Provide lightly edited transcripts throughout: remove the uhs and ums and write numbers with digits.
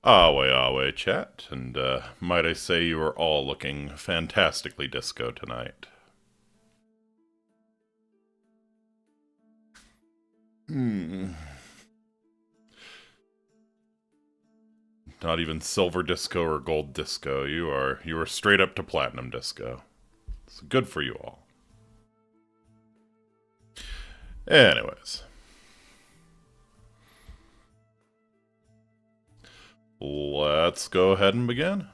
Awe chat, and might I say you are all looking fantastically disco tonight. Not even silver disco or gold disco. You are straight up to platinum disco. It's good for you all. Anyways. Let's go ahead and begin.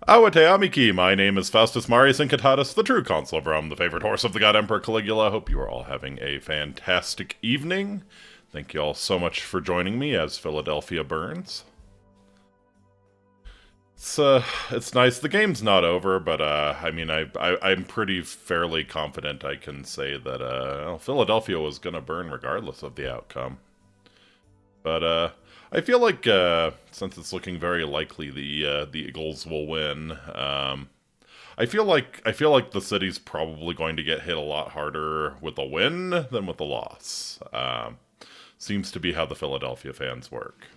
Awate Amiki, my name is Faustus Marius Incitatus, the true consul of Rome, the favorite horse of the god Emperor Caligula. Hope you are all having a fantastic evening. Thank you all so much for joining me as Philadelphia burns. It's nice. The game's not over, but I mean, I'm pretty fairly confident I can say that Philadelphia was gonna burn regardless of the outcome. But I feel like since it's looking very likely the Eagles will win, I feel like the city's probably going to get hit a lot harder with a win than with a loss. Seems to be how the Philadelphia fans work.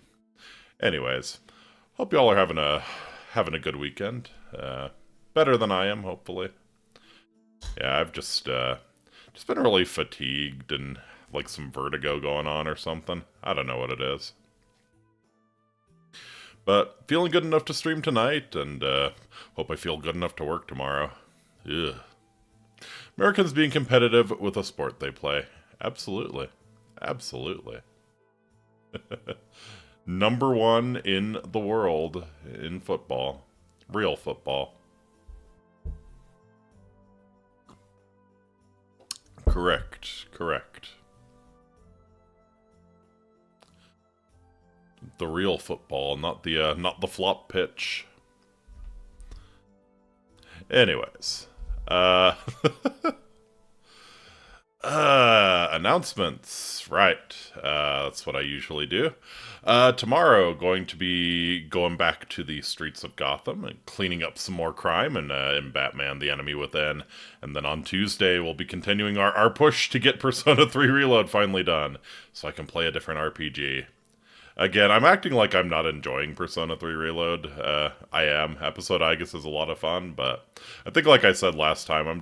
Anyways, hope y'all are having a good weekend. Better than I am, hopefully. Yeah, I've just been really fatigued and like some vertigo going on or something. I don't know what it is. But feeling good enough to stream tonight, and hope I feel good enough to work tomorrow. Ugh. Americans being competitive with a sport they play. Absolutely. Absolutely. Number one in the world in football. Real football. Correct. The real football, not the flop pitch. Anyways, announcements. Right, that's what I usually do. Tomorrow, going to be going back to the streets of Gotham and cleaning up some more crime in Batman: The Enemy Within. And then on Tuesday, we'll be continuing our push to get Persona 3 Reload finally done, so I can play a different RPG. Again, I'm acting like I'm not enjoying Persona 3 Reload. I am. Episode Igus is a lot of fun, but I think like I said last time, I'm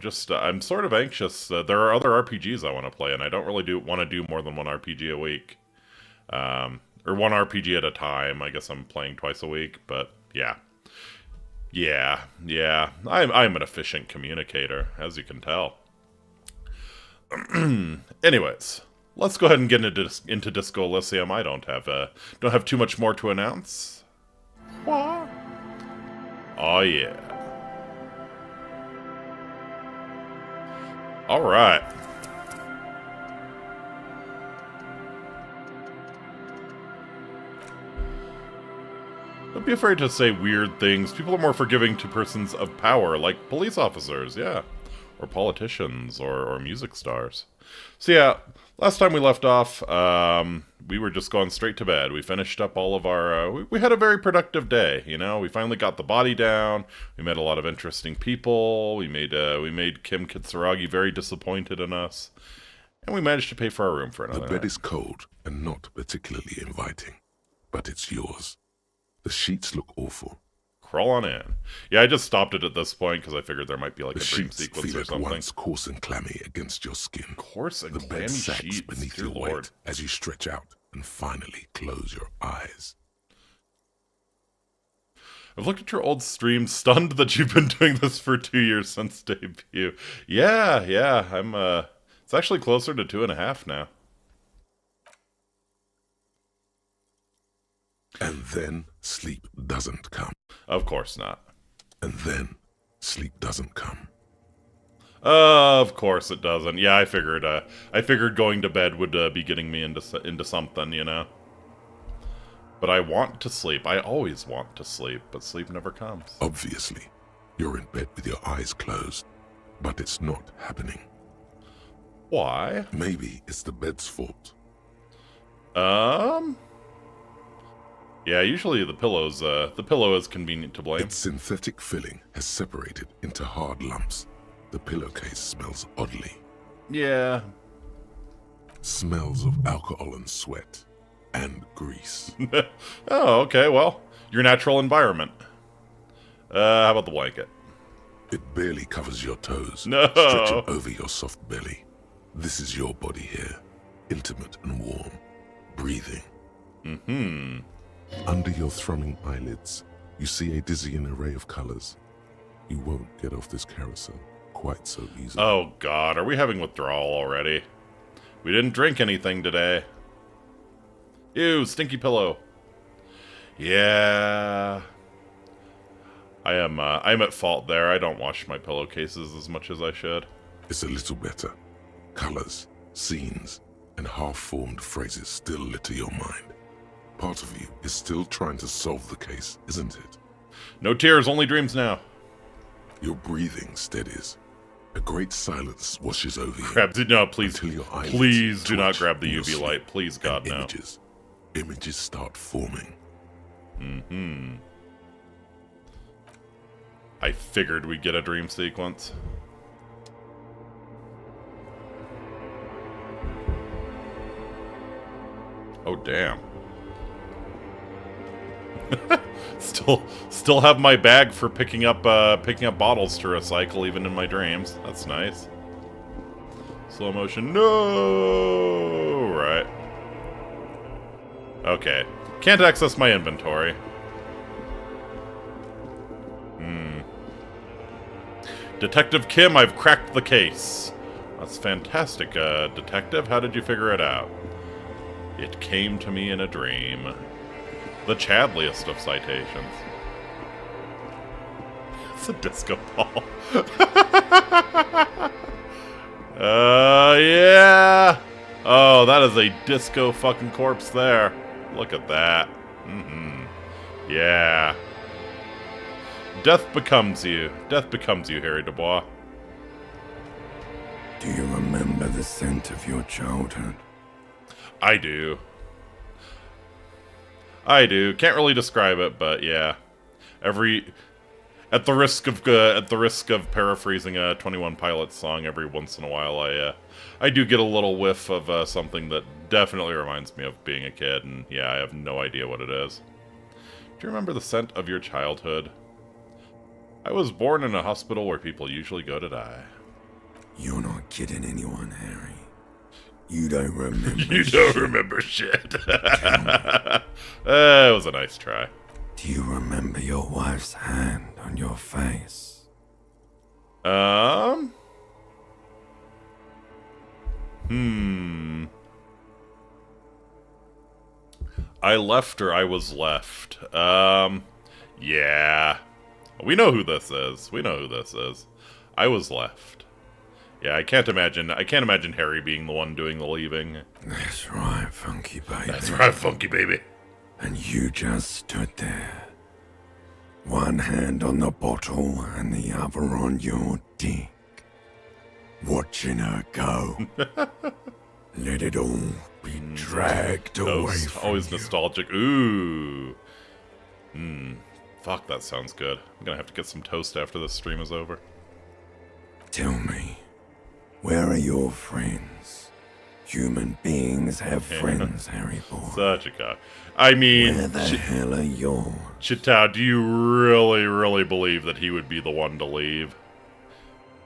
sort of anxious. There are other RPGs I want to play, and I don't really want to do more than one RPG a week. Or one RPG at a time. I guess I'm playing twice a week, but yeah. I'm an efficient communicator, as you can tell. Anyways. Let's go ahead and get into Disco Elysium. I don't have too much more to announce. What? Oh yeah. All right. Don't be afraid to say weird things. People are more forgiving to persons of power, like police officers, yeah, or politicians, or music stars. So yeah. Last time we left off, we were just going straight to bed. We finished up all of our... we had a very productive day, you know? We finally got the body down. We met a lot of interesting people. We made Kim Kitsuragi very disappointed in us. And we managed to pay for our room for another night. The bed is cold and not particularly inviting, but it's yours. The sheets look awful. Crawl on in. Yeah, I just stopped it at this point because I figured there might be like the a dream sequence or something. At once coarse and clammy against your skin. Coarse and the clammy bed sags sheets, beneath dear your Lord. weight as you stretch out and finally close your eyes. I've looked at your old streams, stunned that you've been doing this for 2 years since debut. Yeah, I'm it's actually closer to 2.5 now. And then sleep doesn't come. Of course not. And then sleep doesn't come. Of course it doesn't. Yeah, I figured going to bed would be getting me into something, you know. But I want to sleep. I always want to sleep, but sleep never comes. Obviously, you're in bed with your eyes closed, but it's not happening. Why? Maybe it's the bed's fault. Yeah, usually the pillow is convenient to blame. Its synthetic filling has separated into hard lumps. The pillowcase smells oddly. Yeah. Smells of alcohol and sweat. and grease. Oh, okay, well, your natural environment. How about the blanket? It barely covers your toes. No. Stretch it over your soft belly. This is your body here, intimate and warm, breathing. Mm-hmm. Under your thrumming eyelids, you see a dizzying array of colors. You won't get off this carousel quite so easily. Oh, God, are we having withdrawal already? We didn't drink anything today. Ew, stinky pillow. Yeah. I'm at fault there. I don't wash my pillowcases as much as I should. It's a little better. Colors, scenes, and half-formed phrases still litter your mind. Part of you is still trying to solve the case, isn't it? No tears, only dreams now. Your breathing steadies. A great silence washes over you. No, please. Until your eyelids Please do not twitch grab the in your UV sleep, light. Please, God, and no. Images start forming. Mm-hmm. I figured we'd get a dream sequence. Oh, damn. Still have my bag for picking up bottles to recycle even in my dreams. That's nice. Slow motion. No! Right. Okay. Can't access my inventory. Detective Kim, I've cracked the case. That's fantastic, Detective. How did you figure it out? It came to me in a dream. The Chadliest of citations. It's a disco ball. Yeah. Oh, that is a disco fucking corpse there. Look at that. Mm-hmm. Yeah. Death becomes you. Death becomes you, Harry Dubois. Do you remember the scent of your childhood? I do. I do. Can't really describe it, but yeah. At the risk of paraphrasing a 21 Pilots song, every once in a while, I do get a little whiff of something that definitely reminds me of being a kid, and yeah, I have no idea what it is. Do you remember the scent of your childhood? I was born in a hospital where people usually go to die. You're not kidding anyone, Harry. You don't remember You don't remember shit. It was a nice try. Do you remember your wife's hand on your face? I left or I was left. Yeah. We know who this is. I was left. Yeah, I can't imagine Harry being the one doing the leaving. That's right, funky baby. That's right, funky baby. And you just stood there. One hand on the bottle and the other on your dick. Watching her go. Let it all be dragged away from Always you. nostalgic. Ooh. Fuck, that sounds good. I'm gonna have to get some toast after this stream is over. Tell me, where are your friends? Human beings have friends, Harry boy. Such a cock. I mean, Where the hell are yours? Chitao, do you really, really believe that he would be the one to leave?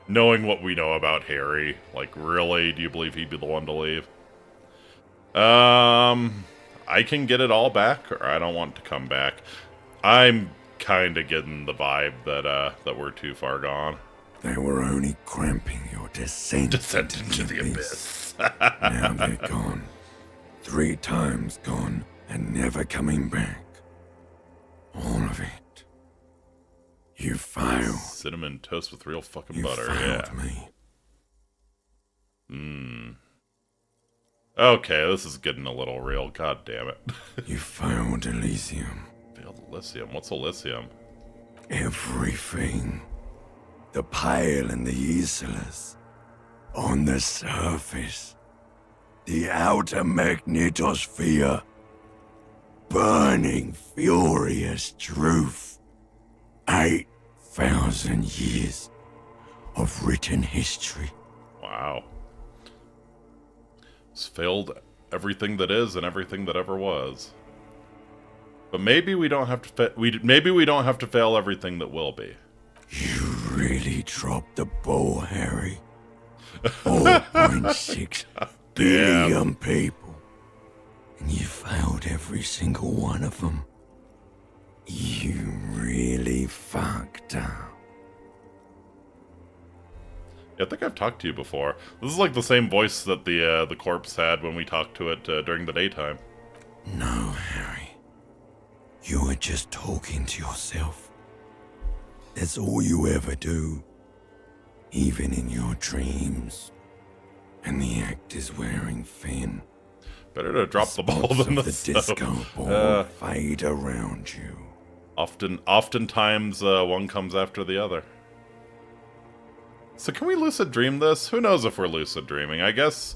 Knowing what we know about Harry, like, really, do you believe he'd be the one to leave? I can get it all back, or I don't want to come back. I'm kind of getting the vibe that we're too far gone. They were only cramping your descent into the abyss. Now they're gone. 3 times gone and never coming back. All of it. You failed. Cinnamon toast with real fucking You butter, failed yeah. me. Okay, this is getting a little real. God damn it. You failed Elysium. Failed Elysium. What's Elysium? Everything. The Pale and the Aeschylus. On the surface. The outer magnetosphere. Burning, furious truth. 8,000 years of written history. Wow. It's failed everything that is and everything that ever was. But maybe we don't have to. Maybe we don't have to fail everything that will be. You really dropped the ball, Harry. 4.6 billion people. And you failed every single one of them. You really fucked up. Yeah, I think I've talked to you before. This is like the same voice that the corpse had when we talked to it during the daytime. No, Harry. You were just talking to yourself. That's all you ever do. Even in your dreams. And the act is wearing thin. Better to drop the ball than the disco ball fade around you. Oftentimes, one comes after the other. So can we lucid dream this? Who knows if we're lucid dreaming? I guess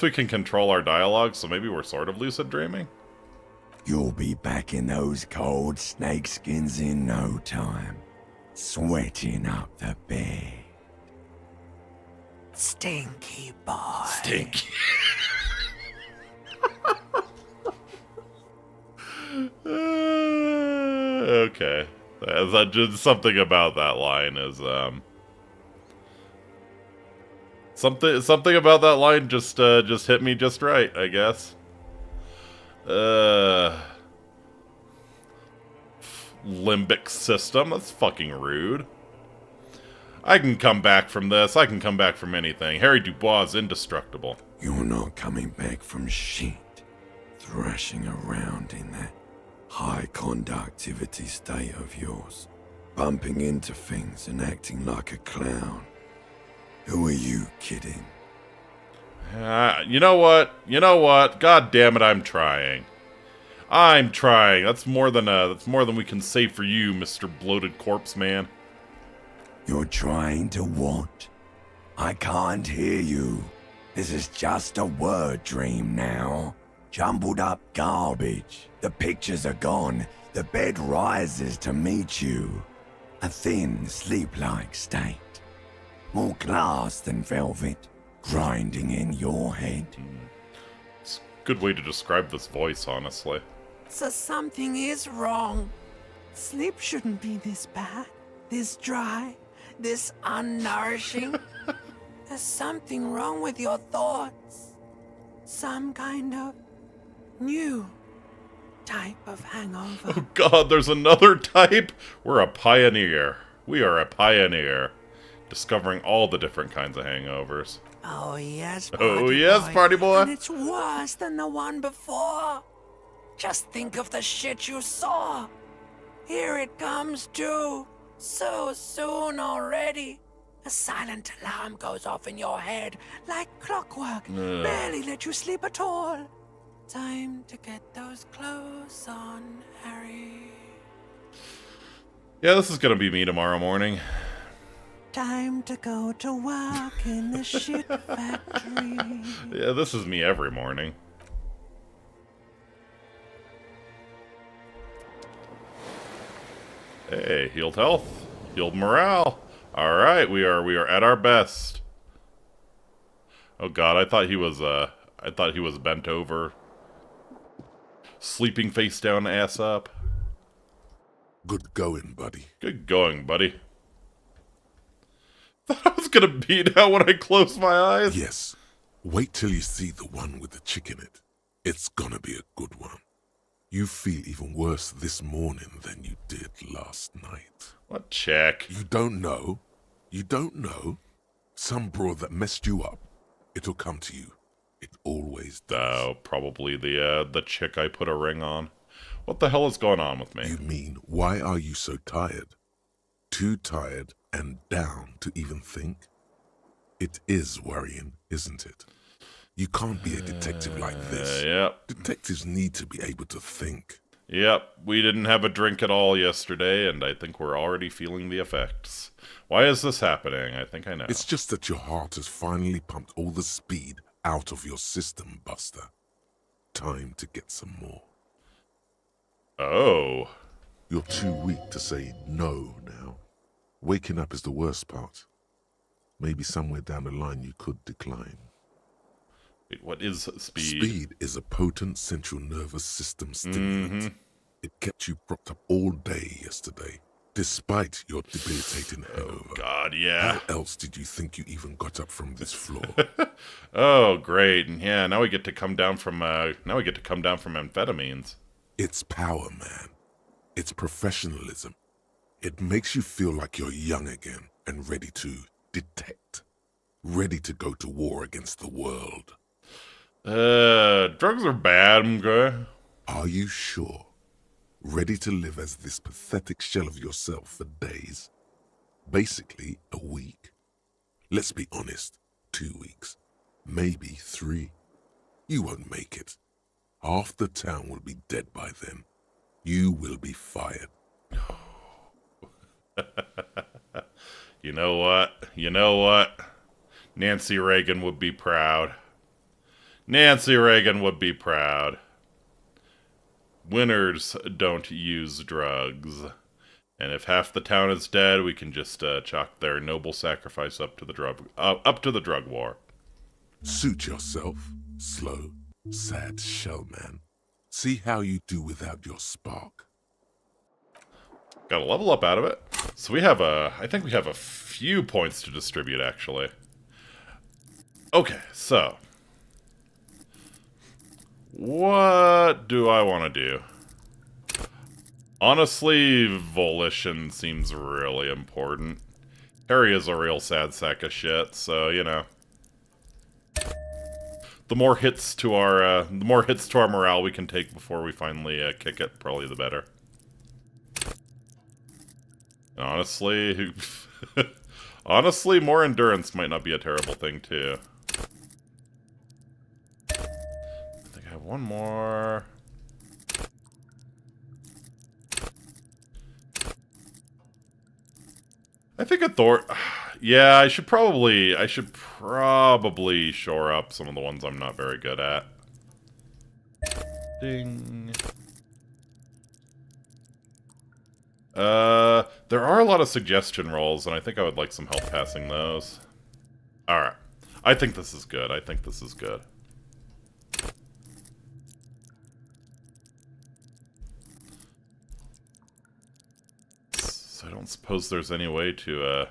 we can control our dialogue, so maybe we're sort of lucid dreaming. You'll be back in those cold snakeskins in no time, sweating up the bed. Stinky boy. Stinky. Okay. Just something about that line is something about that line just hit me just right, I guess. Limbic system, that's fucking rude. I can come back from this. I can come back from anything. Harry Dubois is indestructible. You're not coming back from shit. Thrashing around in that high conductivity state of yours. Bumping into things and acting like a clown. Who are you kidding? You know what? God damn it, I'm trying. I'm trying. That's more than we can say for you, Mr. Bloated Corpse Man. You're trying to what? I can't hear you. This is just a word dream now. Jumbled up garbage. The pictures are gone. The bed rises to meet you. A thin, sleep-like state. More glass than velvet. Grinding in your head. It's a good way to describe this voice, honestly. So something is wrong. Sleep shouldn't be this bad, this dry, this unnourishing. There's something wrong with your thoughts. Some kind of new type of hangover. Oh god, there's another type? We're a pioneer. We are a pioneer. Discovering all the different kinds of hangovers. Oh yes, party boy. And it's worse than the one before. Just think of the shit you saw. Here it comes too. So soon already. A silent alarm goes off in your head like clockwork. Barely let you sleep at all. Time to get those clothes on, Harry. Yeah, this is gonna be me tomorrow morning. Time to go to work in the shit factory. Yeah, this is me every morning. Hey, healed health, healed morale. All right, we are at our best. Oh god, I thought he was bent over, sleeping face down, ass up. Good going, buddy. Good going, buddy. Thought I was gonna beat out when I closed my eyes. Yes. Wait till you see the one with the chick in it. It's gonna be a good one. You feel even worse this morning than you did last night. What check? You don't know? You don't know? Some broad that messed you up. It'll come to you. It always does. Oh, probably the chick I put a ring on. What the hell is going on with me? You mean, why are you so tired? Too tired and down to even think? It is worrying, isn't it? You can't be a detective like this. Yep. Detectives need to be able to think. Yep, we didn't have a drink at all yesterday, and I think we're already feeling the effects. Why is this happening? I think I know. It's just that your heart has finally pumped all the speed out of your system, Buster. Time to get some more. Oh. You're too weak to say no now. Waking up is the worst part. Maybe somewhere down the line you could decline. Wait, what is speed? Speed is a potent central nervous system stimulant. It kept you propped up all day yesterday, despite your debilitating hangover. God, yeah. How else did you think you even got up from this floor? Oh, great. Yeah, now we get to come down from amphetamines. It's power, man. It's professionalism. It makes you feel like you're young again and ready to detect. Ready to go to war against the world. Drugs are bad, okay? Are you sure? Ready to live as this pathetic shell of yourself for days? Basically, a week. Let's be honest, 2 weeks. Maybe 3. You won't make it. Half the town will be dead by then. You will be fired. You know what? You know what? Nancy Reagan would be proud. Nancy Reagan would be proud. Winners don't use drugs. And if half the town is dead, we can just chalk their noble sacrifice up to the drug war. Suit yourself, slow, sad shell man. See how you do without your spark. Got a level up out of it. So we have I think we have a few points to distribute, actually. Okay, so. What do I want to do? Honestly, volition seems really important. Harry is a real sad sack of shit, so, you know. The more hits to our morale we can take before we finally kick it, probably the better. And honestly, honestly, more endurance might not be a terrible thing too. I think I have one more. I think a Thor. Yeah, I should probably shore up some of the ones I'm not very good at. Ding. There are a lot of suggestion rolls, and I think I would like some help passing those. Alright. I think this is good. I think this is good. So I don't suppose there's any way to,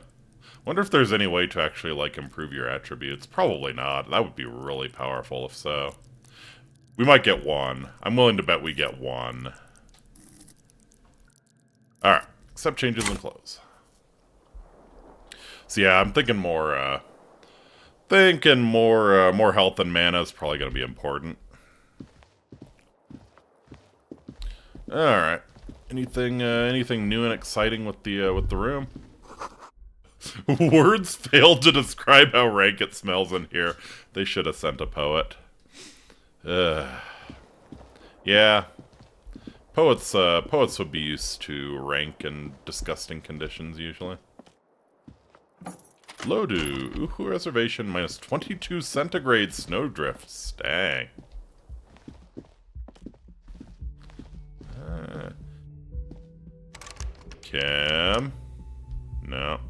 wonder if there's any way to actually, like, improve your attributes. Probably not. That would be really powerful if so. We might get one. I'm willing to bet we get one. Alright. Accept changes in clothes. So yeah, I'm thinking more health and mana is probably going to be important. Alright. Anything new and exciting with the room? Words fail to describe how rank it smells in here. They should have sent a poet. Yeah. Poets would be used to rank and disgusting conditions, usually. Lodu. Uhu reservation minus 22 centigrade snowdrifts. Dang. Kim. No.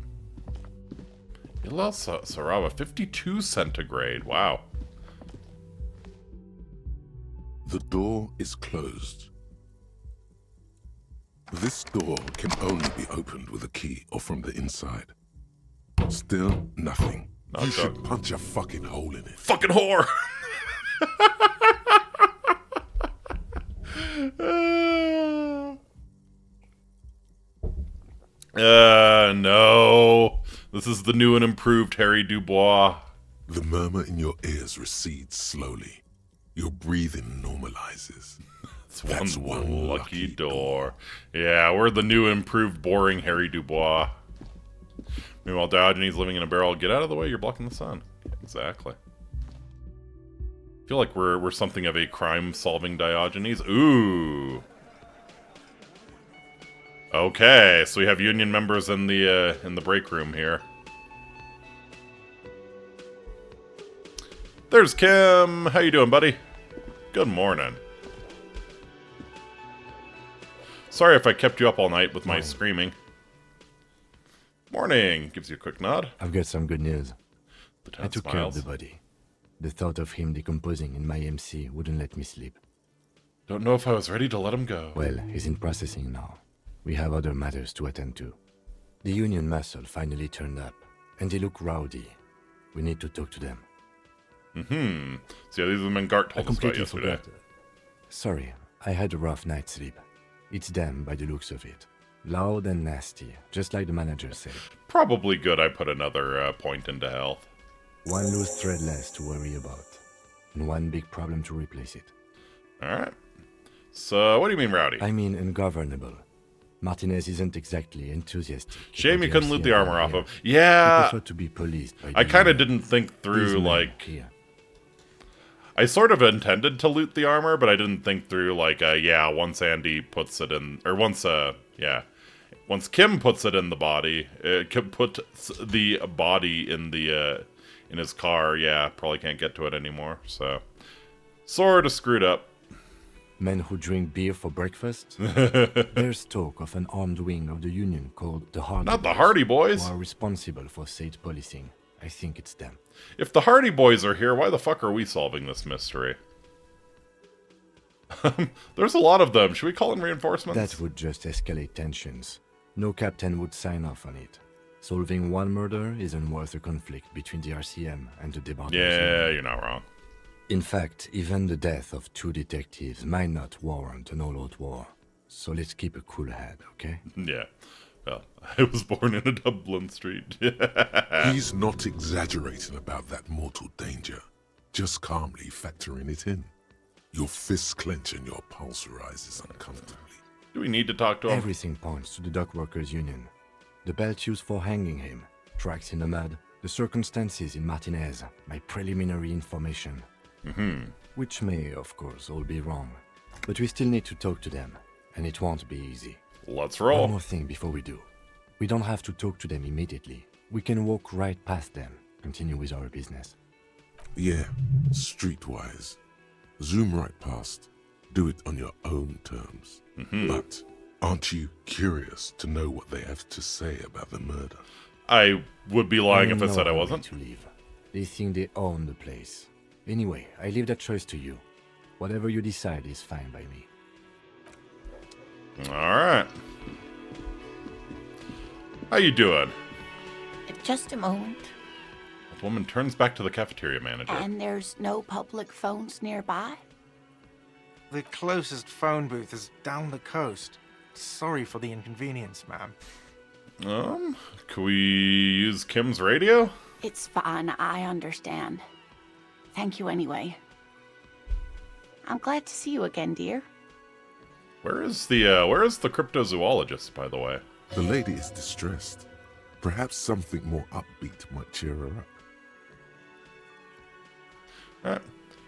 Sarava, 52 centigrade. Wow. The door is closed. This door can only be opened with a key or from the inside. Still, nothing. Not you done. should punch a fucking hole in it. Fucking whore! No. This is the new and improved Harry Dubois. The murmur in your ears recedes slowly. Your breathing normalizes. That's one lucky door. Yeah, we're the new and improved boring Harry Dubois. Meanwhile, Diogenes living in a barrel. Get out of the way, you're blocking the sun. Exactly. I feel like we're something of a crime-solving Diogenes. Ooh. Okay, so we have union members in the break room here. There's Kim. How you doing, buddy? Good morning. Sorry if I kept you up all night with my screaming. Morning. Gives you a quick nod. I've got some good news. The I town took care of smiles. the body. The thought of him decomposing in my MC wouldn't let me sleep. Don't know if I was ready to let him go. Well, he's in processing now. We have other matters to attend to. The Union muscle finally turned up, and they look rowdy. We need to talk to them. Mm-hmm. So yeah, these are the men Gart I told us about completely yesterday. forgot. Sorry, I had a rough night's sleep. It's them by the looks of it. Loud and nasty, just like the manager said. Probably good I put another point into health. One loose thread less to worry about, and one big problem to replace it. Alright. So, what do you mean, Rowdy? I mean ungovernable. Martinez isn't exactly enthusiastic. Shame about you couldn't loot the RCM armor off here. of. He Yeah, preferred to be policed by I the kind of Union. didn't think through, These men like... here. I sort of intended to loot the armor, but I didn't think through, like, yeah, once Andy puts it in... Or once, yeah. Once Kim puts it in the body, Kim put the body in the, in his car, yeah, probably can't get to it anymore, so... Sort of screwed up. Men who drink beer for breakfast? There's talk of an armed wing of the Union called the Hardy Not the Boys, Hardy Boys. who are responsible for state policing. I think it's them. If the Hardy Boys are here, why the fuck are we solving this mystery? There's a lot of them. Should we call in reinforcements? That would just escalate tensions. No captain would sign off on it. Solving one murder isn't worth a conflict between the RCM and the Debarders. Yeah, you're not wrong. In fact, even the death of 2 detectives might not warrant an all-out war. So let's keep a cool head, okay? Yeah. Well, I was born in a Dublin street. He's not exaggerating about that mortal danger, just calmly factoring it in. Your fists clench and your pulse rises uncomfortably. Do we need to talk to him? Everything points to the Dock Workers Union. The belt used for hanging him, tracks in the mud, the circumstances in Martinez, my preliminary information. Which may, of course, all be wrong. But we still need to talk to them, and it won't be easy. Let's One roll. more thing before we do. We don't have to talk to them immediately. We can walk right past them, continue with our business. Yeah, streetwise. Zoom right past. Do it on your own terms. But aren't you curious to know what they have to say about the murder? I would be lying if I No said I hurry wasn't. to leave. They think they own the place. Anyway, I leave that choice to you. Whatever you decide is fine by me. Alright. How you doing? Just a moment. The woman turns back to the cafeteria manager. And there's no public phones nearby? The closest phone booth is down the coast. Sorry for the inconvenience, ma'am. Could we use Kim's radio? It's fine, I understand. Thank you anyway. I'm glad to see you again, dear. Where is the cryptozoologist, by the way? The lady is distressed. Perhaps something more upbeat might cheer her up. Alright.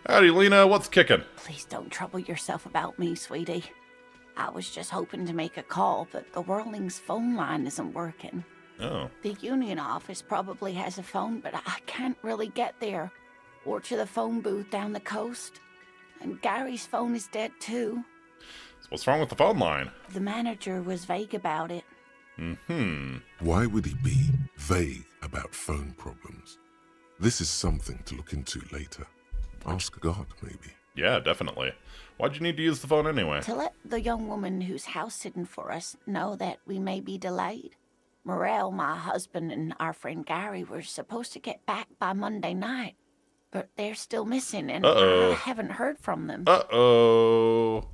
Howdy, Lena, what's kicking? Please don't trouble yourself about me, sweetie. I was just hoping to make a call, but the Whirling's phone line isn't working. Oh. The Union office probably has a phone, but I can't really get there. Or to the phone booth down the coast. And Gary's phone is dead too. So what's wrong with the phone line? The manager was vague about it. Why would he be vague about phone problems? This is something to look into later. Ask God, maybe. Yeah, definitely. Why'd you need to use the phone anyway? To let the young woman who's house sitting for us know that we may be delayed. Morel, my husband, and our friend Gary were supposed to get back by Monday night. But they're still missing, and I haven't heard from them. Uh-oh.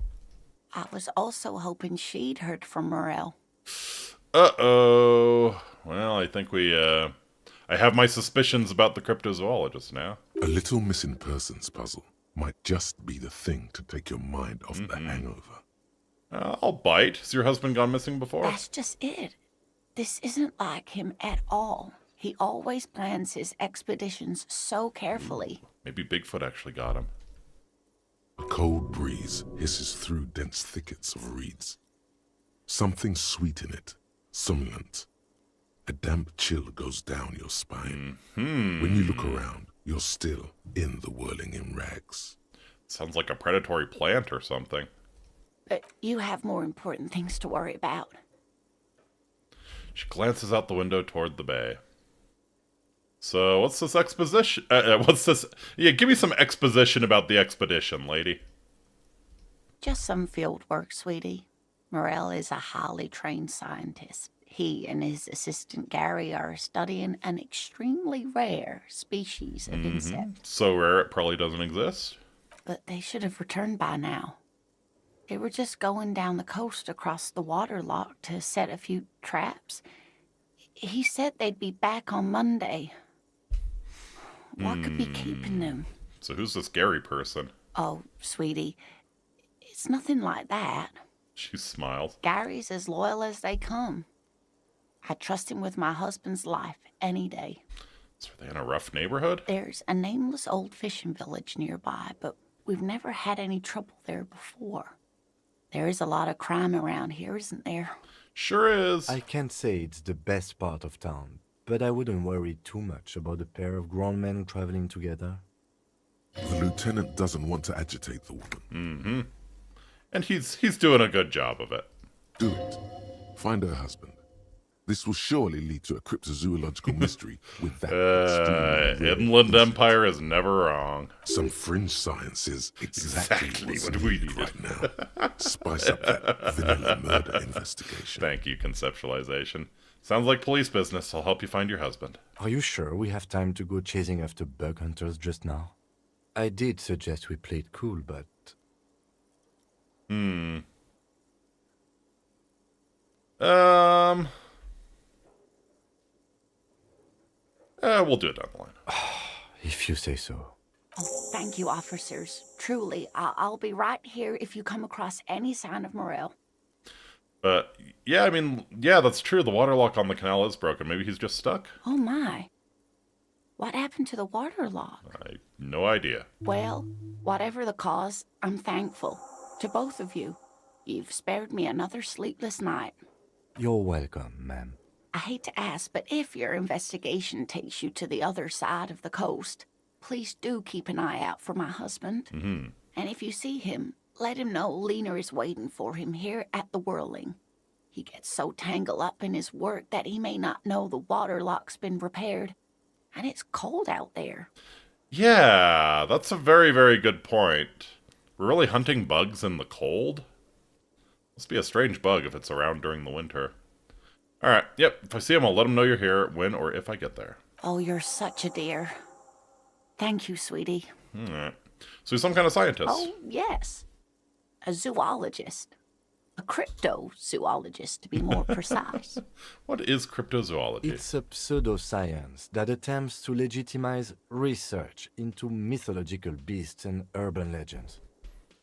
I was also hoping she'd heard from Morel. Uh-oh. Well, I think I have my suspicions about the cryptozoologist now. A little missing persons puzzle might just be the thing to take your mind off the hangover. I'll bite. Has your husband gone missing before? That's just it. This isn't like him at all. He always plans his expeditions so carefully. Maybe Bigfoot actually got him. A cold breeze hisses through dense thickets of reeds. Something sweet in it, somnolent. A damp chill goes down your spine. When you look around, you're still in the whirling in rags. Sounds like a predatory plant or something. But you have more important things to worry about. She glances out the window toward the bay. So, what's this exposition? What's this? Yeah, give me some exposition about the expedition, lady. Just some field work, sweetie. Morel is a highly trained scientist. He and his assistant Gary are studying an extremely rare species of insect. So rare it probably doesn't exist. But they should have returned by now. They were just going down the coast across the water lock to set a few traps. He said they'd be back on Monday. What could be keeping them? So who's this Gary person? Oh, sweetie, it's nothing like that. She smiles. Gary's as loyal as they come. I trust him with my husband's life any day. So are they in a rough neighborhood? There's a nameless old fishing village nearby, but we've never had any trouble there before. There is a lot of crime around here, isn't there? Sure is. I can't say it's the best part of town, but I wouldn't worry too much about a pair of grown men traveling together. The lieutenant doesn't want to agitate the woman. And he's doing a good job of it. Do it. Find her husband. This will surely lead to a cryptozoological mystery with that extremely rare Inland species. Empire is never wrong. Some fringe science is exactly Exactly what's what we needed needed. right now. Spice up that vanilla murder investigation. Thank you, conceptualization. Sounds like police business. I'll help you find your husband. Are you sure we have time to go chasing after bug hunters just now? I did suggest we play it cool, but... We'll do it down the line. if you say so. Oh, thank you, officers. Truly, I'll be right here if you come across any sign of Morel. But, yeah, I mean, yeah, that's true. The water lock on the canal is broken. Maybe he's just stuck? Oh my. What happened to the water lock? I have no idea. Well, whatever the cause, I'm thankful. To both of you. You've spared me another sleepless night. You're welcome, ma'am. I hate to ask, but if your investigation takes you to the other side of the coast, please do keep an eye out for my husband. And if you see him, let him know Lena is waiting for him here at the Whirling. He gets so tangled up in his work that he may not know the water lock's been repaired. And it's cold out there. Yeah, that's a very, very good point. We're really hunting bugs in the cold? Must be a strange bug if it's around during the winter. Alright, yep, if I see him, I'll let him know you're here when or if I get there. Oh, you're such a dear. Thank you, sweetie. Alright. So he's some kind of scientist. Oh, yes. A zoologist. A cryptozoologist, to be more precise. What is cryptozoology? It's a pseudoscience that attempts to legitimize research into mythological beasts and urban legends.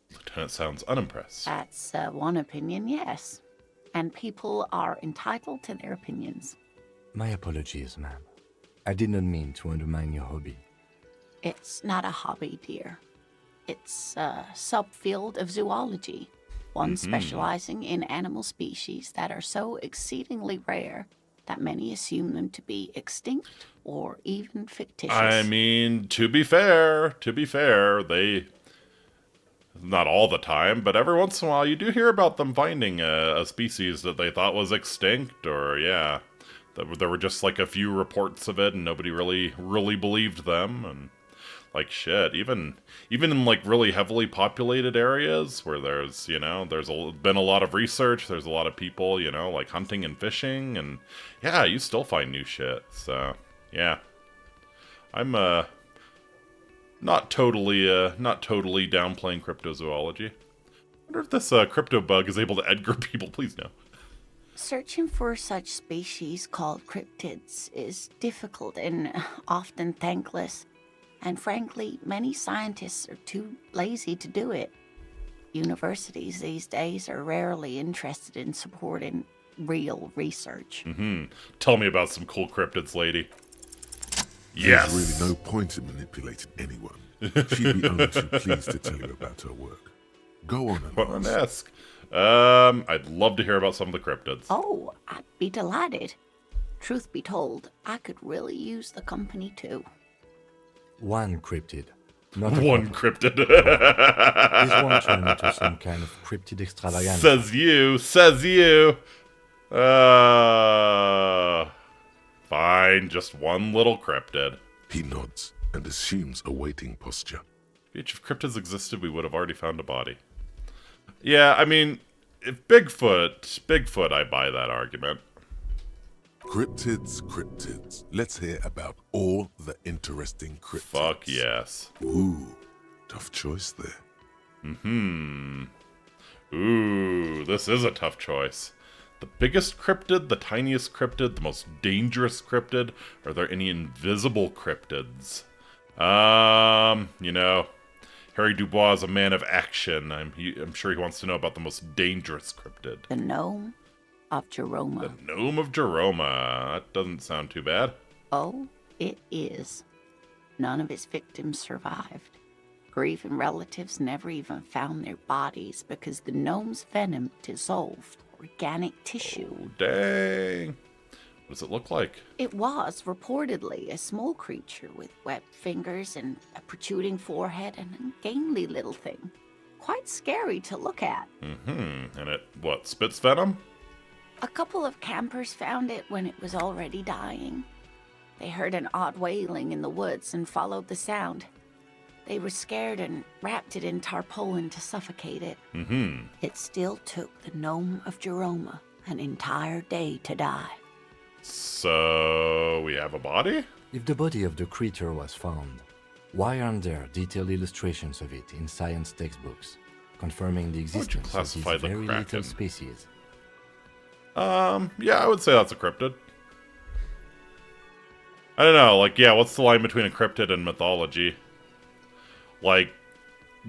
Lieutenant sounds unimpressed. That's one opinion, yes. And people are entitled to their opinions. My apologies, ma'am. I did not mean to undermine your hobby. It's not a hobby, dear. It's a subfield of zoology. One specializing in animal species that are so exceedingly rare that many assume them to be extinct or even fictitious. I mean, to be fair, they... Not all the time, but every once in a while you do hear about them finding a species that they thought was extinct, or, yeah. There were just, like, a few reports of it, and nobody really believed them, and... Like, shit, even in, like, really heavily populated areas where there's, you know, been a lot of research, there's a lot of people, you know, like, hunting and fishing, and, yeah, you still find new shit, so, yeah. I'm, not totally downplaying cryptozoology. I wonder if this, crypto bug is able to Edgar people, please no. Searching for such species called cryptids is difficult and often thankless. And frankly, many scientists are too lazy to do it. Universities these days are rarely interested in supporting real research. Tell me about some cool cryptids, lady. Yes! There's really no point in manipulating anyone. She'd be only too pleased to tell you about her work. Go on and ask. I'd love to hear about some of the cryptids. Oh, I'd be delighted. Truth be told, I could really use the company too. One cryptid. Not a One couple. cryptid. Is one turned into some kind of cryptid extravaganza? Says you. Fine. Fine, just one little cryptid. He nods and assumes a waiting posture. If cryptids existed, we would have already found a body. Yeah, I mean, if Bigfoot, I buy that argument. Cryptids. Let's hear about all the interesting cryptids. Fuck yes. Ooh, tough choice there. Ooh, this is a tough choice. The biggest cryptid, the tiniest cryptid, the most dangerous cryptid? Are there any invisible cryptids? You know, Harry Dubois is a man of action. I'm sure he wants to know about the most dangerous cryptid. The gnome of Jeroma. The gnome of Jeroma. That doesn't sound too bad. Oh, it is. None of his victims survived. Grieving relatives never even found their bodies because the gnome's venom dissolved organic tissue. Oh, dang. What does it look like? It was reportedly a small creature with webbed fingers and a protruding forehead and a gangly little thing. Quite scary to look at. And it, spits venom? A couple of campers found it when it was already dying. They heard an odd wailing in the woods and followed the sound. They were scared and wrapped it in tarpaulin to suffocate it. It still took the gnome of Jeroma an entire day to die. So, we have a body? If the body of the creature was found, why aren't there detailed illustrations of it in science textbooks, confirming the existence of classify this the very Kraken? little species? Yeah, I would say that's a cryptid. I don't know, what's the line between a cryptid and mythology? Like,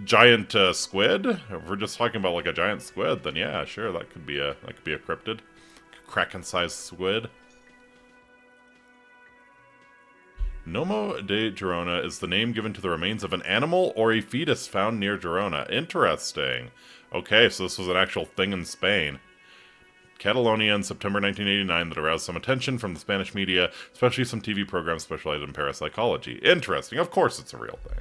giant squid? If we're just talking about a giant squid, then yeah, sure, that could be a cryptid. Kraken-sized squid. Nomo de Girona is the name given to the remains of an animal or a fetus found near Girona. Interesting. Okay, so this was an actual thing in Spain. Catalonia in September 1989 that aroused some attention from the Spanish media, especially some TV programs specialized in parapsychology. Interesting. Of course it's a real thing.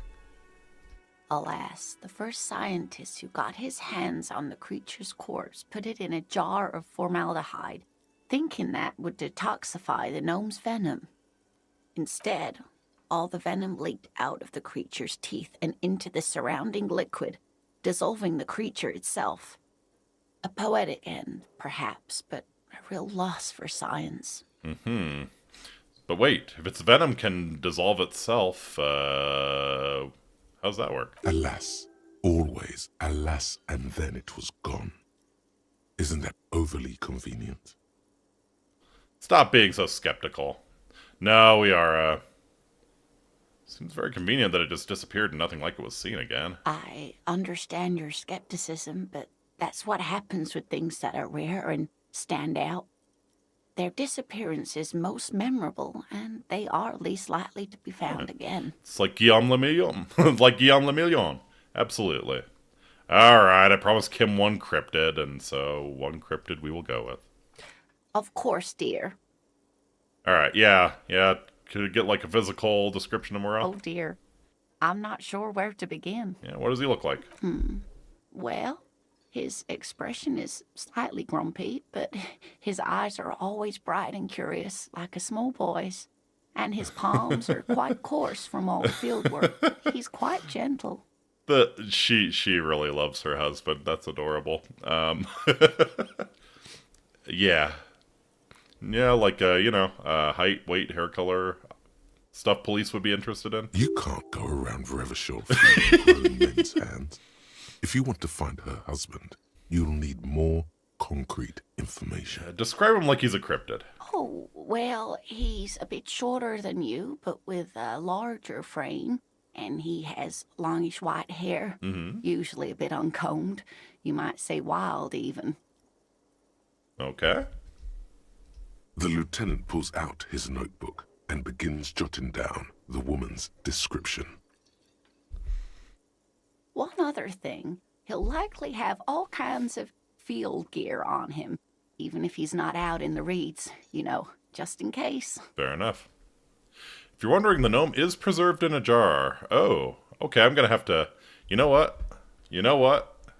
Alas, the first scientist who got his hands on the creature's corpse put it in a jar of formaldehyde, thinking that would detoxify the gnome's venom. Instead, all the venom leaked out of the creature's teeth and into the surrounding liquid, dissolving the creature itself. A poetic end, perhaps, but a real loss for science. But wait, if its venom can dissolve itself, how's that work? Alas, always alas, and then it was gone. Isn't that overly convenient? Stop being so skeptical. No, we are, seems very convenient that it just disappeared and nothing like it was seen again. I understand your skepticism, but that's what happens with things that are rare and stand out. Their disappearance is most memorable, and they are least likely to be found again. It's like Guillaume le Million. Like Guillaume le Million. Absolutely. Alright, I promised Kim one cryptid, and so one cryptid we will go with. Of course, dear. Alright, yeah. Could it get a physical description of Morel? Oh, dear. I'm not sure where to begin. Yeah, what does he look like? Well, his expression is slightly grumpy, but his eyes are always bright and curious, like a small boy's. And his palms are quite coarse from all the field work. He's quite gentle. She really loves her husband. That's adorable. Yeah. Yeah, height, weight, hair color, stuff police would be interested in. You can't go around Ravages feeling grown men's hands. If you want to find her husband, you'll need more concrete information. Describe him like he's a cryptid. Oh, well, he's a bit shorter than you, but with a larger frame. And he has longish white hair, usually a bit uncombed. You might say wild, even. Okay. The lieutenant pulls out his notebook and begins jotting down the woman's description. One other thing, he'll likely have all kinds of field gear on him, even if he's not out in the reeds, just in case. Fair enough. If you're wondering, the gnome is preserved in a jar. Oh, okay, I'm going to have to... You know what?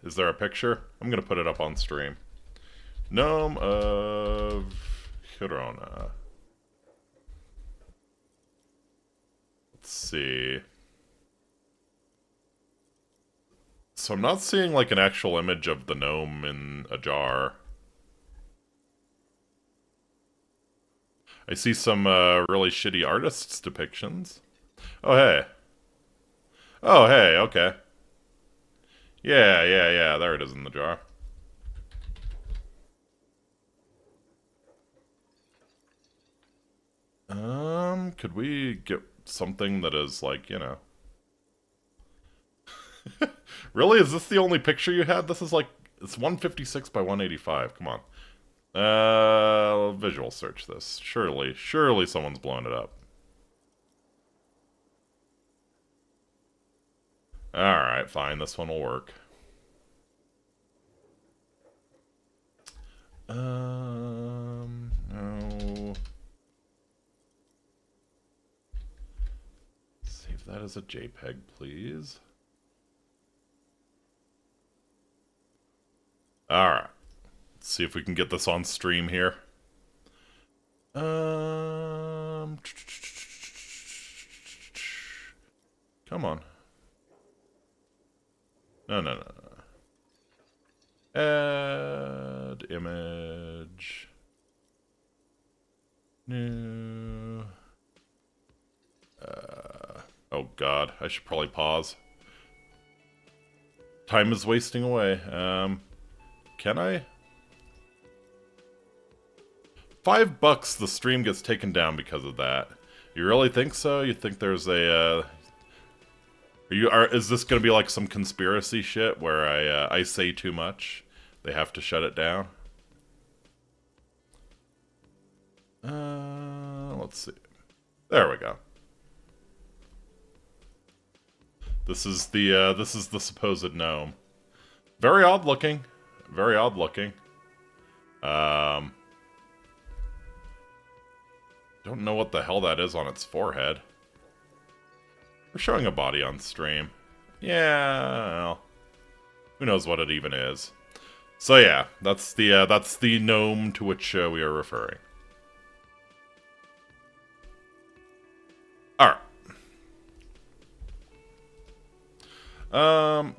Is there a picture? I'm going to put it up on stream. Gnome of Girona. Let's see. So I'm not seeing like an actual image of the gnome in a jar. I see some really shitty artists' depictions. Oh, hey. Oh, hey, okay. Yeah, there it is in the jar. Could we get something that is like, you know... Really? Is this the only picture you had? This is like... It's 156 by 185. Come on. Visual search this. Surely someone's blown it up. Alright, fine. This one will work. No. Save that as a JPEG, please. Alright. Let's see if we can get this on stream here. Come on. No. Add image. New. Oh god, I should probably pause. Time is wasting away. Can I? $5 the stream gets taken down because of that. You really think so? You think there's a is this gonna be like some conspiracy shit where I say too much? They have to shut it down? Let's see. There we go. This is the supposed gnome. Very odd looking. Very odd looking. Don't know what the hell that is on its forehead. We're showing a body on stream. Yeah, well, who knows what it even is. So yeah, that's the gnome to which we are referring. Alright.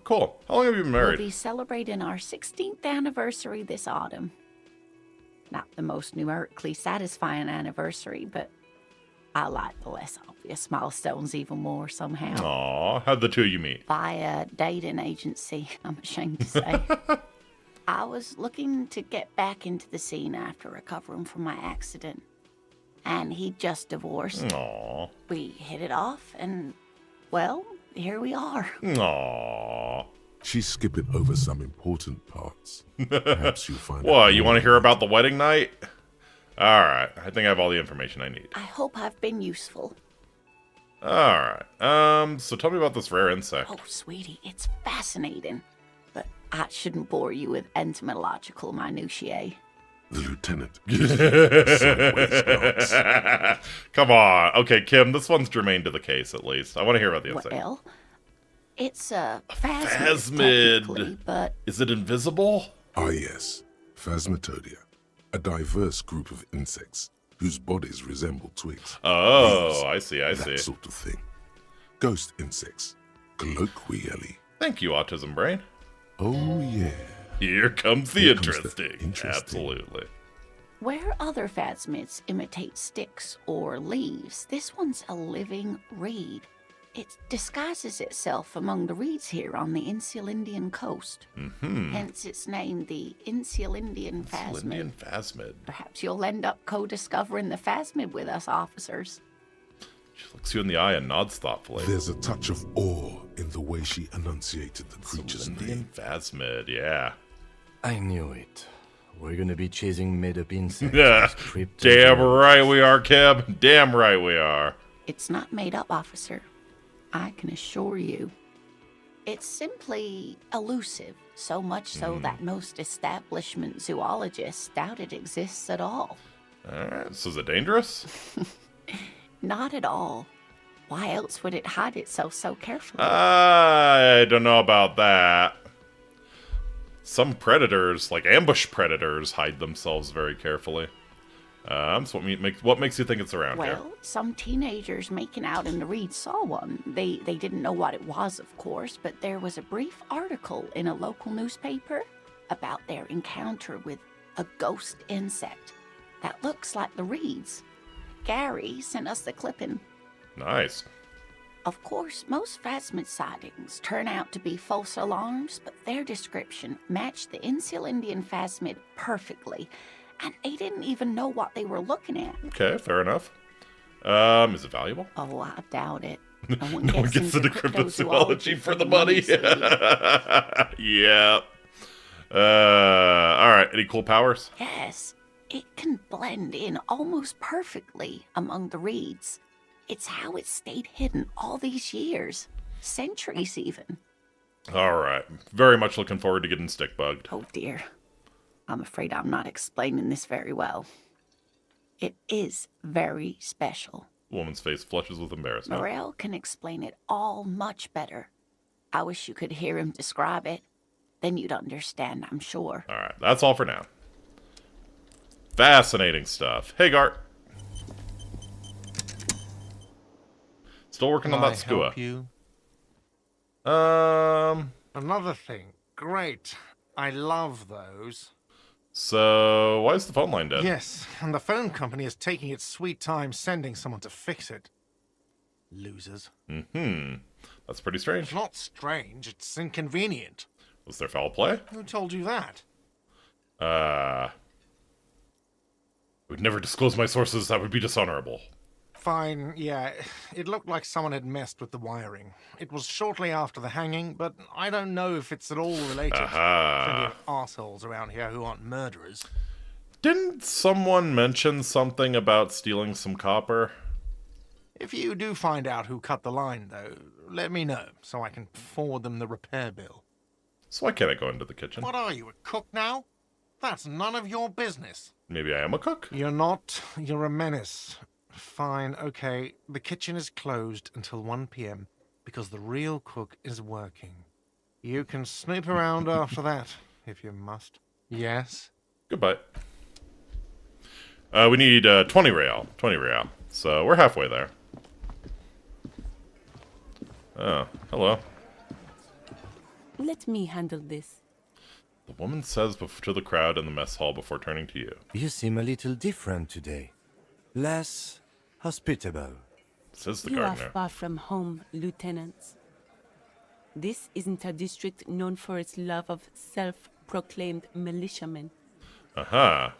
Cool. How long have you been married? We'll be celebrating our 16th anniversary this autumn. Not the most numerically satisfying anniversary, but I like the less obvious milestones even more somehow. Aw, how'd the two of you meet? By a dating agency, I'm ashamed to say. I was looking to get back into the scene after recovering from my accident. And he'd just divorced. Aw. We hit it off, and, well, here we are. Aw. She's skipping over some important parts. Perhaps you'll find out. What, you want to hear about the wedding night? Alright, I think I have all the information I need. I hope I've been useful. Alright, so tell me about this rare insect. Oh, sweetie, it's fascinating. But I shouldn't bore you with entomological minutiae. The lieutenant. Come on. Okay, Kim, this one's germane to the case, at least. I want to hear about the insect. Well, it's a phasmid, Phasmid. but Is it invisible? Ah yes, Phasmatodia. A diverse group of insects whose bodies resemble twigs. Oh, leaves, I see. that sort of thing. Ghost insects, colloquially. Thank you, Autism Brain. Oh yeah. Here comes the Here comes the interesting. interesting. Absolutely. where other phasmids imitate sticks or leaves, this one's a living reed. It disguises itself among the reeds here on the Insulindian coast. Hence its name, the Insulindian phasmid. Indian phasmid. Perhaps you'll end up co-discovering the phasmid with us, officers. She looks you in the eye and nods thoughtfully. There's a touch of awe in the way she enunciated the creature's Indian name. phasmid, yeah. I knew it. We're gonna be chasing made-up insects. Yeah. with cryptids Damn or- right we are, Keb. Damn right we are. It's not made up, officer. I can assure you. It's simply elusive, so much so that most establishment zoologists doubt it exists at all. Alright, so is it dangerous? Not at all. Why else would it hide itself so carefully? I don't know about that. Some predators, like ambush predators, hide themselves very carefully. So what makes you think it's around here? Well, some teenagers making out in the reed saw one. They didn't know what it was, of course, but there was a brief article in a local newspaper about their encounter with a ghost insect that looks like the reeds. Gary sent us the clipping. Nice. Of course, most phasmid sightings turn out to be false alarms, but their description matched the Insul Indian phasmid perfectly, and they didn't even know what they were looking at. Okay, fair enough. Is it valuable? Oh, I doubt it. No one gets into cryptozoology for the money. Yeah. Alright, any cool powers? Yes, it can blend in almost perfectly among the reeds. It's how it stayed hidden all these years. Centuries, even. Alright. Very much looking forward to getting stick bugged. Oh, dear. I'm afraid I'm not explaining this very well. It is very special. The woman's face flushes with embarrassment. Morel can explain it all much better. I wish you could hear him describe it. Then you'd understand, I'm sure. Alright, that's all for now. Fascinating stuff. Hey, Gart. Still working on that skua. Help you? Another thing. Great. I love those. So, why is the phone line dead? Yes, and the phone company is taking its sweet time sending someone to fix it. Losers. That's pretty strange. It's not strange, it's inconvenient. Was there foul play? Who told you that? I would never disclose my sources. That would be dishonorable. Fine, yeah. It looked like someone had messed with the wiring. It was shortly after the hanging, but I don't know if it's at all related. Plenty of assholes around here who aren't murderers. Didn't someone mention something about stealing some copper? If you do find out who cut the line, though, let me know, so I can forward them the repair bill. So why can't I go into the kitchen? What are you, a cook now? That's none of your business. Maybe I am a cook? You're not. You're a menace. Fine, okay. The kitchen is closed until 1 p.m. because the real cook is working. You can snoop around after that, if you must. Yes? Goodbye. We need 20 real. 20 real. So we're halfway there. Oh, hello. Let me handle this. The woman says to the crowd in the mess hall before turning to you. You seem a little different today. Less hospitable. Says the You are gardener. far from home, lieutenants. This isn't a district known for its love of self-proclaimed militiamen. Aha.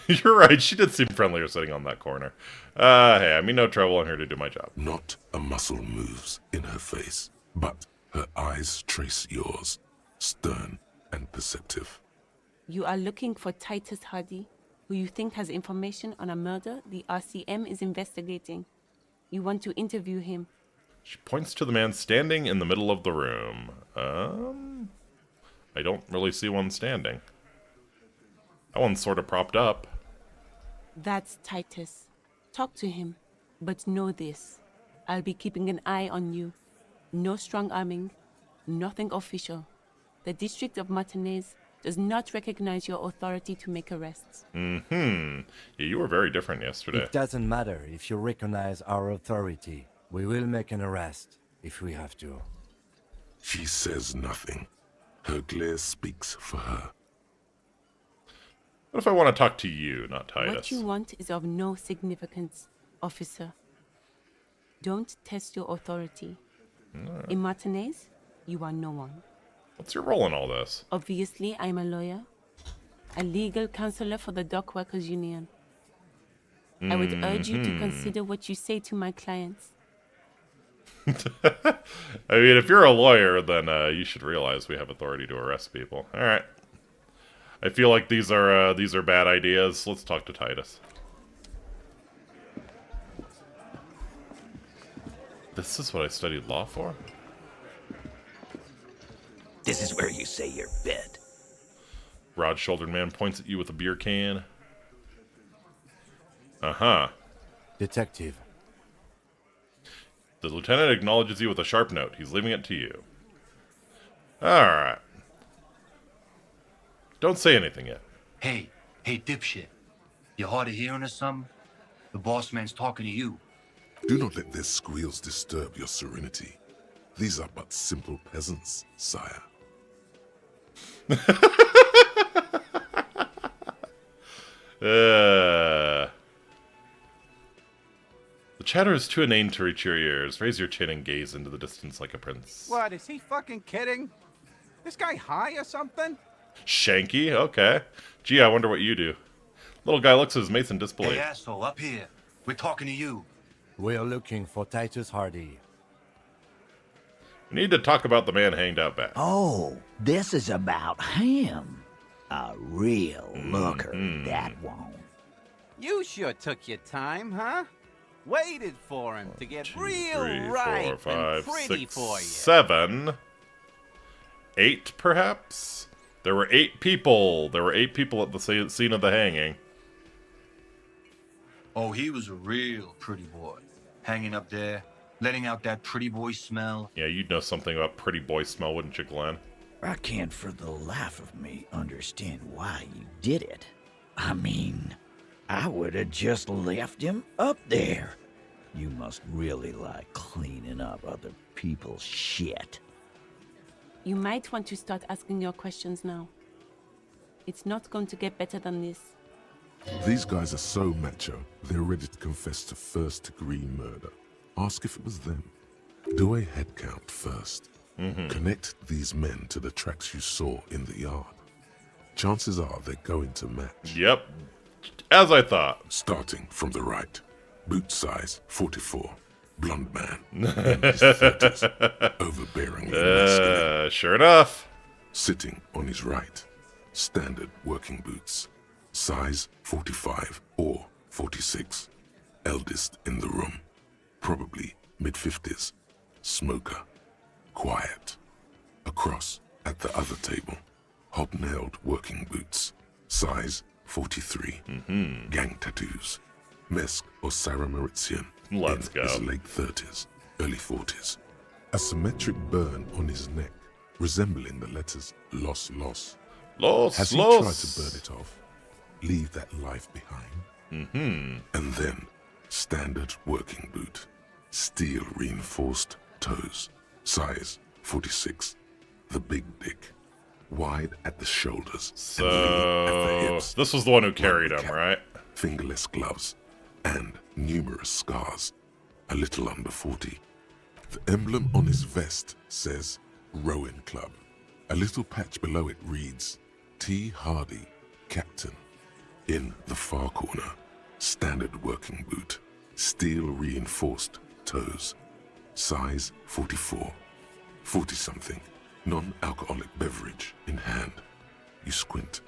You're right, she did seem friendlier sitting on that corner. Hey, I mean no trouble. I'm here to do my job. Not a muscle moves in her face, but her eyes trace yours, stern and perceptive. You are looking for Titus Hardy, who you think has information on a murder the RCM is investigating. You want to interview him. She points to the man standing in the middle of the room. I don't really see one standing. That one's sort of propped up. That's Titus. Talk to him. But know this. I'll be keeping an eye on you. No strong arming. Nothing official. The District of Martinez does not recognize your authority to make arrests. Yeah, you were very different yesterday. It doesn't matter if you recognize our authority. We will make an arrest if we have to. She says nothing. Her glare speaks for her. What if I want to talk to you, not Titus? What you want is of no significance, officer. Don't test your authority. Right. In Martinez, you are no one. What's your role in all this? Obviously, I'm a lawyer, a legal counselor for the Dock Workers Union. I would urge you to consider what you say to my clients. I mean, if you're a lawyer, then you should realize we have authority to arrest people. All right. I feel like these are bad ideas. Let's talk to Titus. This is what I studied law for? This is where you say your bit. Broad-shouldered man points at you with a beer can. Uh-huh. Detective. The lieutenant acknowledges you with a sharp note. He's leaving it to you. Alright. Don't say anything yet. Hey, dipshit. You hard of hearing or something? The boss man's talking to you. Do not let their squeals disturb your serenity. These are but simple peasants, sire. The chatter is too inane to reach your ears. Raise your chin and gaze into the distance like a prince. What, is he fucking kidding? This guy high or something? Shanky? Okay. Gee, I wonder what you do. Little guy looks at his mates in disbelief. Hey, asshole, up here. We're talking to you. We're looking for Titus Hardy. We need to talk about the man hanged out back. Oh, this is about him. A real looker, that won't. You sure took your time, huh? Waited for him to get 2, real 3, 4, ripe 5, and pretty 6, for you. 7, 8, perhaps? There were 8 people. There were 8 people at the scene of the hanging. Oh, he was a real pretty boy. Hanging up there, letting out that pretty boy smell. Yeah, you'd know something about pretty boy smell, wouldn't you, Glenn? I can't for the life of me understand why you did it. I mean, I would have just left him up there. You must really like cleaning up other people's shit. You might want to start asking your questions now. It's not going to get better than this. These guys are so macho, they're ready to confess to first-degree murder. Ask if it was them. Do a head count first. Connect these men to the tracks you saw in the yard. Chances are they're going to match. Yep. As I thought. Starting from the right. Boot size 44. Blonde man. In his 30s. Overbearingly masculine. Sure enough. Sitting on his right. Standard working boots. Size 45 or 46. Eldest in the room. Probably mid-50s. Smoker. Quiet. Across at the other table. Hobnailed working boots. Size 43. Gang tattoos. Mesk or Sarah Mauritian. Let's in go. his late 30s, early 40s. A symmetric burn on his neck, resembling the letters Los Los. Los, Has he los. tried to burn it off? Leave that life behind? And then, standard working boot. Steel reinforced toes. Size 46. The big dick. Wide at the shoulders. and lean at the So, hips. this was the one who carried Rubber him, cap, right? Fingerless gloves. And numerous scars. A little under 40. The emblem on his vest says Rowing Club. A little patch below it reads T. Hardy, Captain. In the far corner, standard working boot. Steel reinforced toes. Size 44. 40-something. Non-alcoholic beverage in hand. You squint.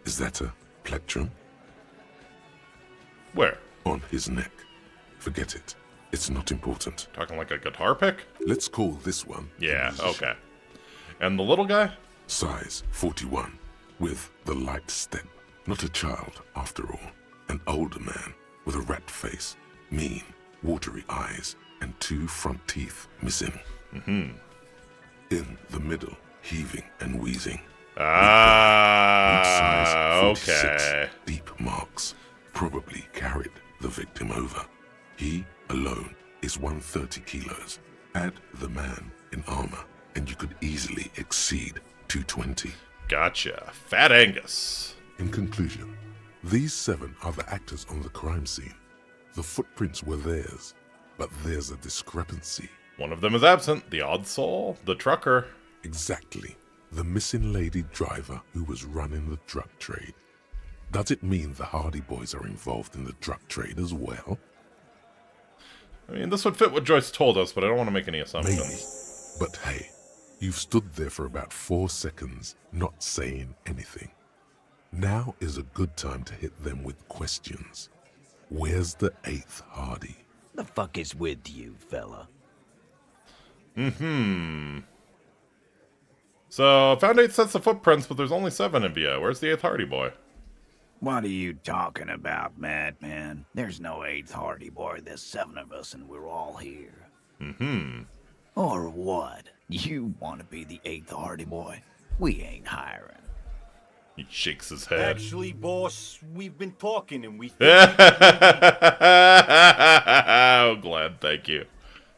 Is that a plectrum? Where? On his neck. Forget it. It's not important. Talking like a guitar pick? Let's call this one. a Yeah, musician. okay. And the little guy? Size 41. With the light step. Not a child, after all. An older man with a rat face. Mean, watery eyes, and 2 front teeth missing. In the middle, heaving and wheezing. Boot size 46. Okay. Deep marks. Probably carried the victim over. He alone is 130 kilos. Add the man in armor, and you could easily exceed 220. Gotcha. Fat Angus. In conclusion, these 7 are the actors on the crime scene. The footprints were theirs, but there's a discrepancy. One of them is absent. The odd soul. The trucker. Exactly. The missing lady driver who was running the drug trade. Does it mean the Hardy Boys are involved in the drug trade as well? I mean, this would fit what Joyce told us, but I don't want to make any assumptions. Maybe. But hey, you've stood there for about 4 seconds, not saying anything. Now is a good time to hit them with questions. Where's the 8th Hardy? The fuck is with you, fella? So, found 8 sets of footprints, but there's only 7 in VO. Where's the 8th Hardy boy? What are you talking about, madman? There's no 8th Hardy Boy. There's 7 of us and we're all here. Or what? You want to be the 8th Hardy Boy? We ain't hiring. He shakes his head. Actually, boss, we've been talking and we Oh, Glenn, thank you.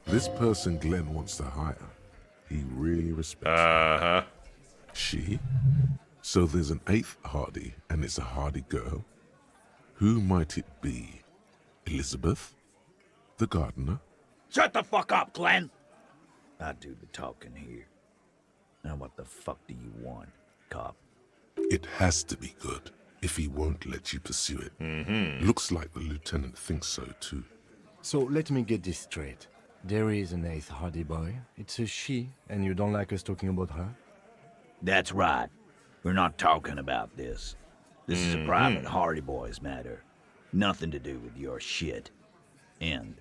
This person Glenn wants to hire, he really respects. Uh-huh. She? So there's an 8th Hardy, and it's a Hardy girl. Who might it be? Elizabeth? The gardener? Shut the fuck up, Glenn! I do the talking here. Now what the fuck do you want, cop? It has to be good, if he won't let you pursue it. Looks like the lieutenant thinks so too. So let me get this straight. There is an 8th Hardy boy. It's a she, and you don't like us talking about her? That's right. We're not talking about this. This is a private Hardy Boys matter. Nothing to do with your shit. And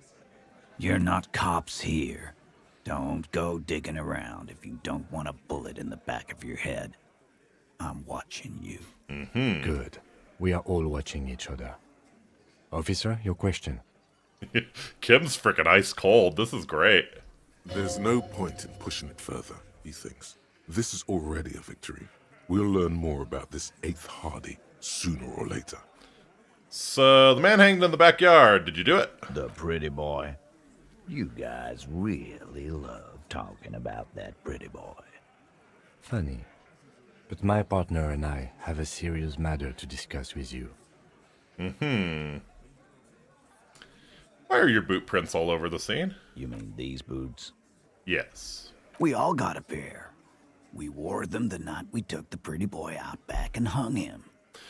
you're not cops here. Don't go digging around if you don't want a bullet in the back of your head. I'm watching you. Good. We are all watching each other. Officer, your question. Kim's freaking ice cold. This is great. There's no point in pushing it further, he thinks. This is already a victory. We'll learn more about this 8th Hardy sooner or later. So, the man hanged in the backyard. Did you do it? The pretty boy. You guys really love talking about that pretty boy. Funny. But my partner and I have a serious matter to discuss with you. Why are your boot prints all over the scene? You mean these boots? Yes. We all got a pair. We wore them the night we took the pretty boy out back and hung him.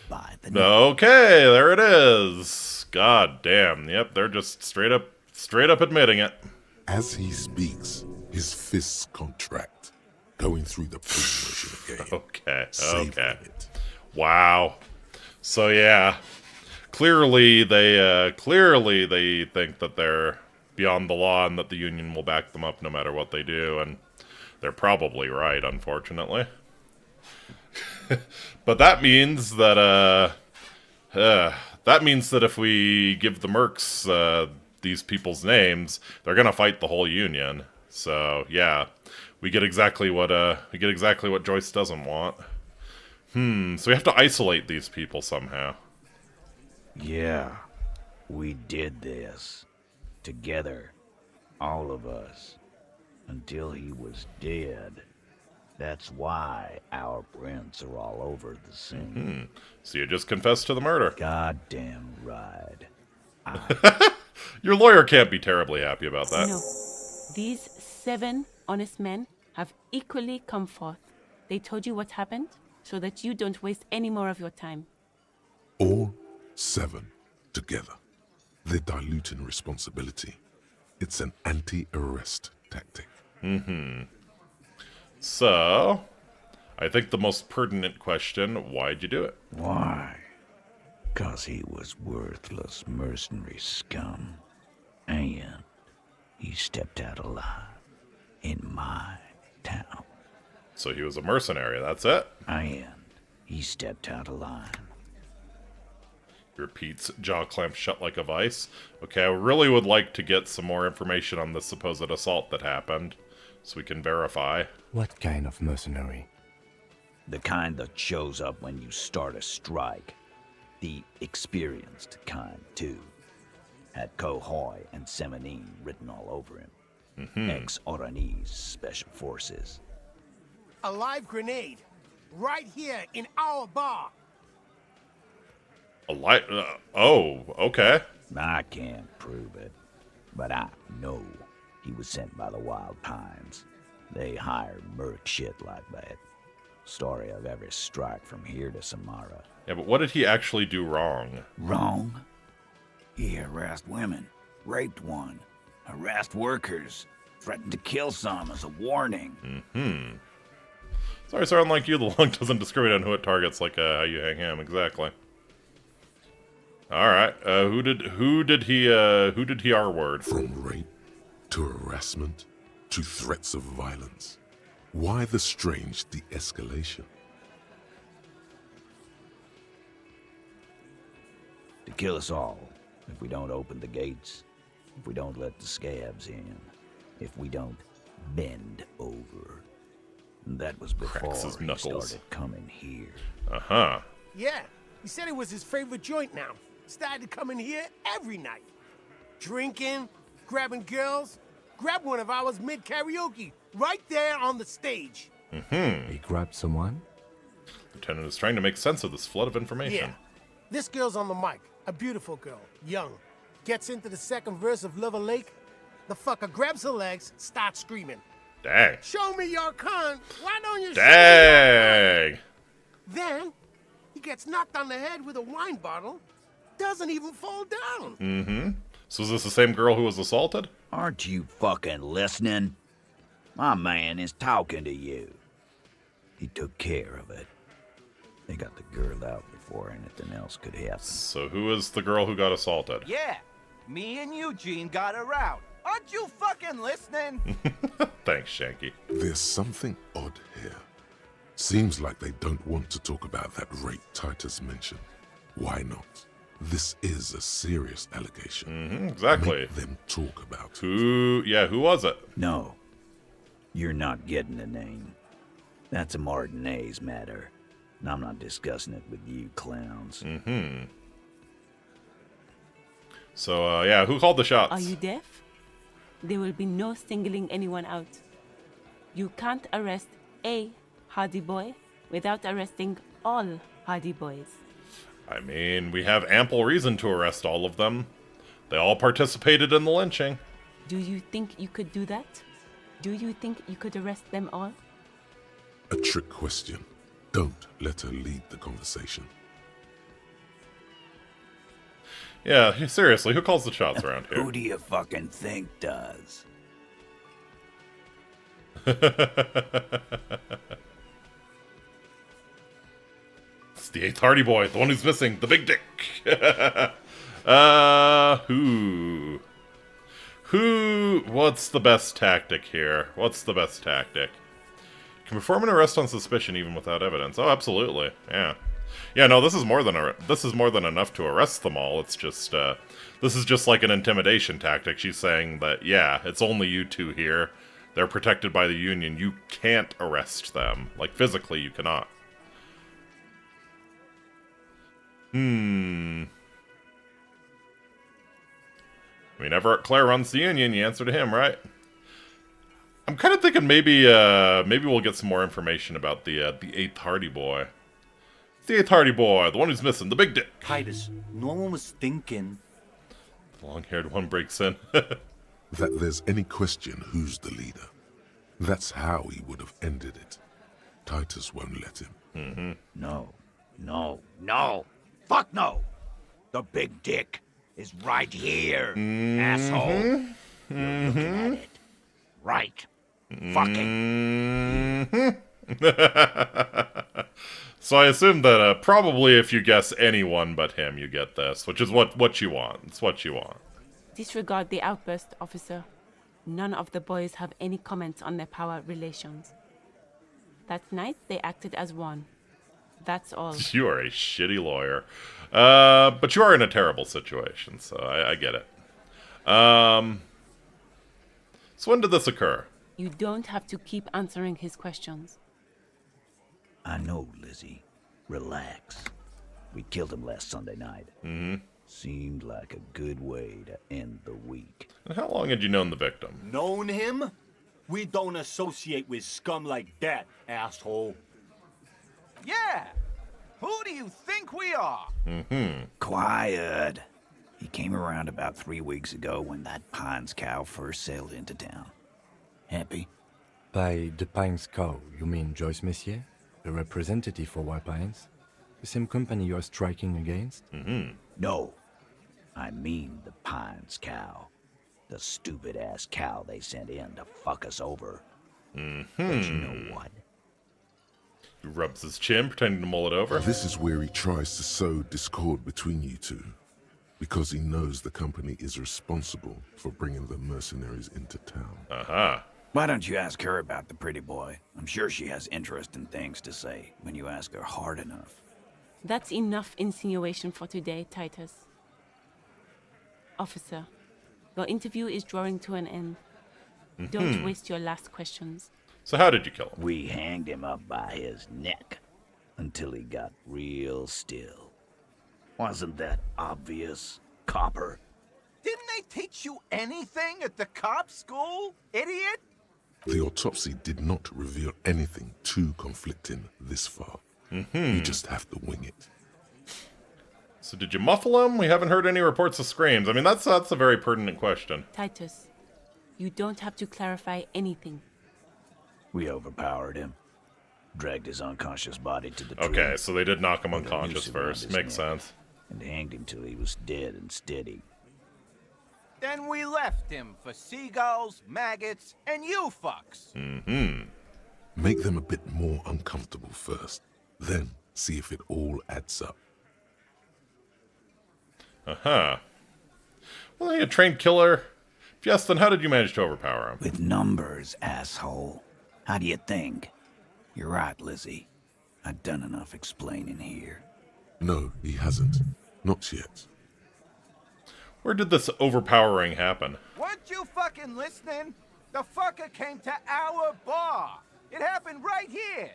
By the neck. Okay, there it is. God damn. Yep, they're just straight up admitting it. As he speaks, his fists contract, going through the motion again. Okay, Savoring okay. it. Wow. So yeah, clearly they think that they're beyond the law and that the Union will back them up no matter what they do, and they're probably right, unfortunately. But that means that if we give the mercs these people's names, they're gonna fight the whole Union. So yeah, we get exactly what Joyce doesn't want. So we have to isolate these people somehow. Yeah, we did this. Together. All of us. Until he was dead. That's why our prints are all over the scene. So you just confessed to the murder. Goddamn right. Your lawyer can't be terribly happy about that. No. These 7 honest men have equally come forth. They told you what happened so that you don't waste any more of your time. All 7 together. They're diluting responsibility. It's an anti-arrest tactic. So, I think the most pertinent question, why'd you do it? Why? 'Cause he was worthless mercenary scum. And he stepped out alive in my town. So he was a mercenary, that's it? And he stepped out of line. Repeats, jaw clamped shut like a vice. Okay, I really would like to get some more information on the supposed assault that happened, so we can verify. What kind of mercenary? The kind that shows up when you start a strike. The experienced kind, too. Had Cohoy and Semenine written all over him. Ex-Oranese Special Forces. A live grenade. Right here in our bar. A light? Oh, okay. I can't prove it, but I know he was sent by the Wild Pines. They hire merc shit like that. Story of every strike from here to Samara. Yeah, but what did he actually do wrong? Wrong? He harassed women, raped one, harassed workers, threatened to kill some as a warning. Sorry, sir, unlike you, the lung doesn't discriminate on who it targets like how you hang him, exactly. Alright, who did he R-word? From rape to harassment to threats of violence. Why the strange de-escalation? To kill us all, if we don't open the gates, if we don't let the scabs in, if we don't bend over. And that was before Cracks his he knuckles. started coming here. Uh-huh. Yeah, he said it was his favorite joint now. Started coming here every night. Drinking, grabbing girls. Grabbed one of ours mid-karaoke, right there on the stage. He grabbed someone? Lieutenant is trying to make sense of this flood of information. Yeah. This girl's on the mic. A beautiful girl, young. Gets into the second verse of Lover Lake. The fucker grabs her legs, starts screaming. Dang. Show me your cunt. Why don't you Dang. Then, he gets knocked on the head with a wine bottle. Doesn't even fall down. Mm-hmm. So is this the same girl who was assaulted? Aren't you fucking listening? My man is talking to you. He took care of it. They got the girl out before anything else could happen. So who is the girl who got assaulted? Yeah, me and Eugene got her out. Aren't you fucking listening? Thanks, Shanky. There's something odd here. Seems like they don't want to talk about that rape Titus mentioned. Why not? This is a serious allegation. Mm-hmm, exactly. Make them talk about it. Who was it? No. You're not getting the name. That's a Martinez matter. And I'm not discussing it with you clowns. Mm-hmm. So, yeah, who called the shots? Are you deaf? There will be no singling anyone out. You can't arrest a Hardy Boy without arresting all Hardy Boys. I mean, we have ample reason to arrest all of them. They all participated in the lynching. Do you think you could do that? Do you think you could arrest them all? A trick question. Don't let her lead the conversation. Yeah, seriously, who calls the shots around here? Who do you fucking think does? It's the 8th Hardy Boy, the one who's missing, the big dick. Who? What's the best tactic here? What's the best tactic? Can perform an arrest on suspicion even without evidence. Oh, absolutely. Yeah. Yeah, no, this is more than enough to arrest them all. It's just this is just like an intimidation tactic. She's saying that, yeah, it's only you two here. They're protected by the Union. You can't arrest them. Like, physically, you cannot. I mean, Everett Clare runs the Union. You answer to him, right? I'm kind of thinking maybe we'll get some more information about the 8th Hardy Boy. It's the 8th Hardy Boy, the one who's missing, the big dick. Titus, no one was thinking. The long-haired one breaks in. That there's any question who's the leader. That's how he would have ended it. Titus won't let him. Mm-hmm. No. Fuck no. The big dick is right here, asshole. You're looking at it. Right. Fucking. So I assume that probably if you guess anyone but him, you get this, which is what you want. It's what you want. Disregard the outburst, officer. None of the boys have any comments on their power relations. That night, they acted as one. That's all. You are a shitty lawyer. But you are in a terrible situation, so I get it. So when did this occur? You don't have to keep answering his questions. I know, Lizzie. Relax. We killed him last Sunday night. Mm-hmm. Seemed like a good way to end the week. And how long had you known the victim? Known him? We don't associate with scum like that, asshole. Yeah. Who do you think we are? Mm-hmm. Quiet. He came around about 3 weeks ago when that Pines cow first sailed into town. Happy? By the Pines cow, you mean Joyce Messier? The representative for White Pines? The same company you are striking against? Mm-hmm. No. I mean the Pines cow. The stupid-ass cow they sent in to fuck us over. Mm-hmm. But you know what? He rubs his chin, pretending to mull it over. This is where he tries to sow discord between you two. Because he knows the company is responsible for bringing the mercenaries into town. Uh-huh. Why don't you ask her about the pretty boy? I'm sure she has interesting things to say when you ask her hard enough. That's enough insinuation for today, Titus. Officer, your interview is drawing to an end. Don't waste your last questions. So how did you kill him? We hanged him up by his neck until he got real still. Wasn't that obvious, Copper? Didn't they teach you anything at the cop school, idiot? The autopsy did not reveal anything too conflicting this far. You just have to wing it. So did you muffle him? We haven't heard any reports of screams. I mean, that's a very pertinent question. Titus, you don't have to clarify anything. We overpowered him. Dragged his unconscious body to the tree. Okay, so they did knock him Put a unconscious noose around first. his Makes neck sense. And hanged him till he was dead and steady. Then we left him for seagulls, maggots, and you fucks. Make them a bit more uncomfortable first. Then see if it all adds up. Uh-huh. Well, hey, a trained killer. If yes, then how did you manage to overpower him? With numbers, asshole. How do you think? You're right, Lizzie. I've done enough explaining here. No, he hasn't. Not yet. Where did this overpowering happen? Weren't you fucking listening? The fucker came to our bar. It happened right here.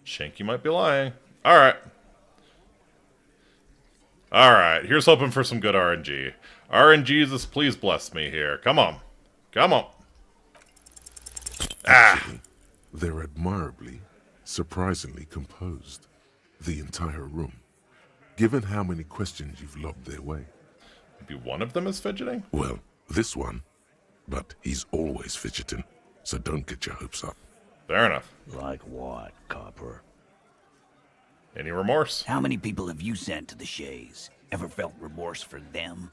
Shanky might be lying. Alright. Alright, here's hoping for some good RNG. RNGesus, please bless me here. Come on. Come on. Actually, they're admirably, surprisingly composed. The entire room. Given how many questions you've lobbed their way. Maybe one of them is fidgeting? Well, this one. But he's always fidgeting, so don't get your hopes up. Fair enough. Like what, Copper? Any remorse? How many people have you sent to the Shays? Ever felt remorse for them?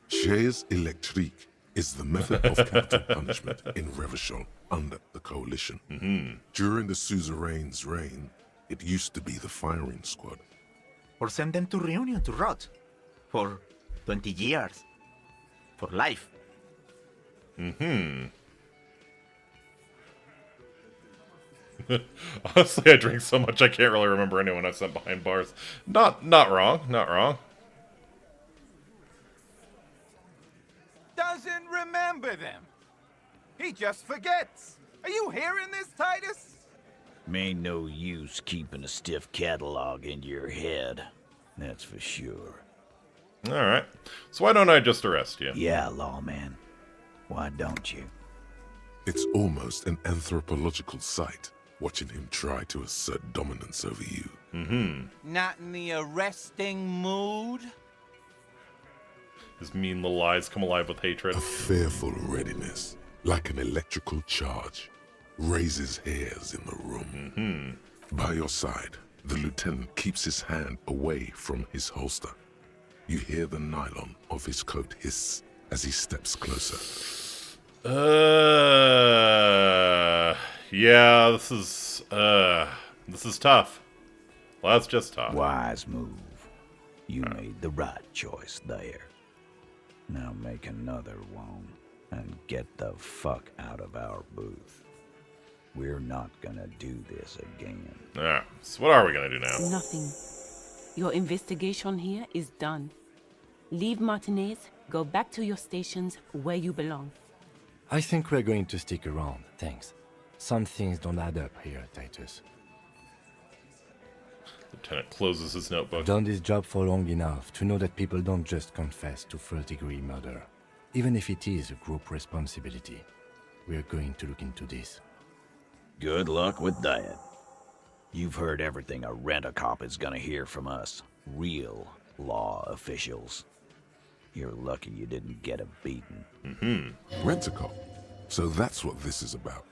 Chaise électrique is the method of capital punishment in Ravages under the Coalition. During the suzerain's reign, it used to be the firing squad. Or send them to Reunion to rot. For 20 years. For life. Honestly, I drink so much I can't really remember anyone I've sent behind bars. Not wrong, not wrong. Doesn't remember them. He just forgets. Are you hearing this, Titus? Ain't no use keeping a stiff catalog in your head. That's for sure. Alright. So why don't I just arrest you? Yeah, lawman. Why don't you? It's almost an anthropological sight, watching him try to assert dominance over you. Not in the arresting mood? His mean little eyes come alive with hatred. A fearful readiness, like an electrical charge, raises hairs in the room. By your side, the lieutenant keeps his hand away from his holster. You hear the nylon of his coat hiss as he steps closer. Yeah, this is tough. Well, that's just tough. Wise move. You made the right choice there. Now make another one and get the fuck out of our booth. We're not gonna do this again. Alright, so what are we gonna do now? Nothing. Your investigation here is done. Leave Martinez, go back to your stations where you belong. I think we're going to stick around, thanks. Some things don't add up here, Titus. Lieutenant closes his notebook. Done this job for long enough to know that people don't just confess to first-degree murder. Even if it is a group responsibility. We're going to look into this. Good luck with that. You've heard everything a rent-a-cop is gonna hear from us. Real law officials. You're lucky you didn't get a beating. Rent-a-cop. So that's what this is about.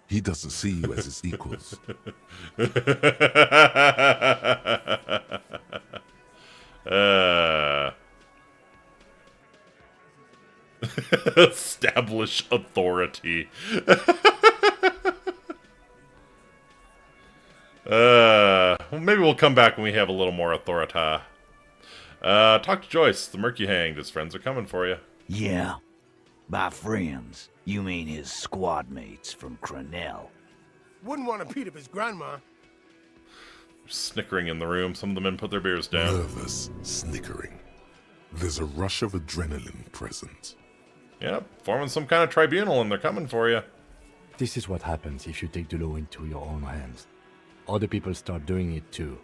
He doesn't see you as his equals. Establish authority. Well, maybe we'll come back when we have a little more authority. Talk to Joyce. The Merc you hanged. His friends are coming for you. Yeah. By friends, you mean his squad mates from Crenell. Wouldn't want to beat up his grandma. Snickering in the room. Some of the men put their beers down. Nervous, snickering. There's a rush of adrenaline present. Yep, forming some kind of tribunal and they're coming for you. This is what happens if you take the law into your own hands. Other people start doing it too.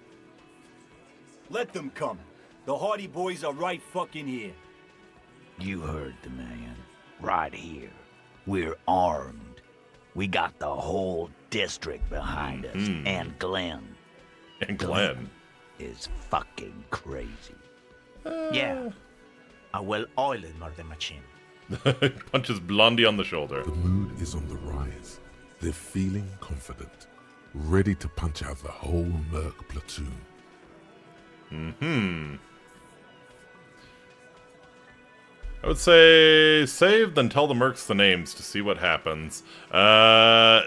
Let them come. The Hardy Boys are right fucking here. You heard the man. Right here. We're armed. We got the whole district behind us. And Glenn. And Glenn is fucking crazy. Yeah. A well-oiled murder machine. Punches Blondie on the shoulder. The mood is on the rise. They're feeling confident, ready to punch out the whole Merc platoon. I would say save, then tell the Mercs the names to see what happens. That's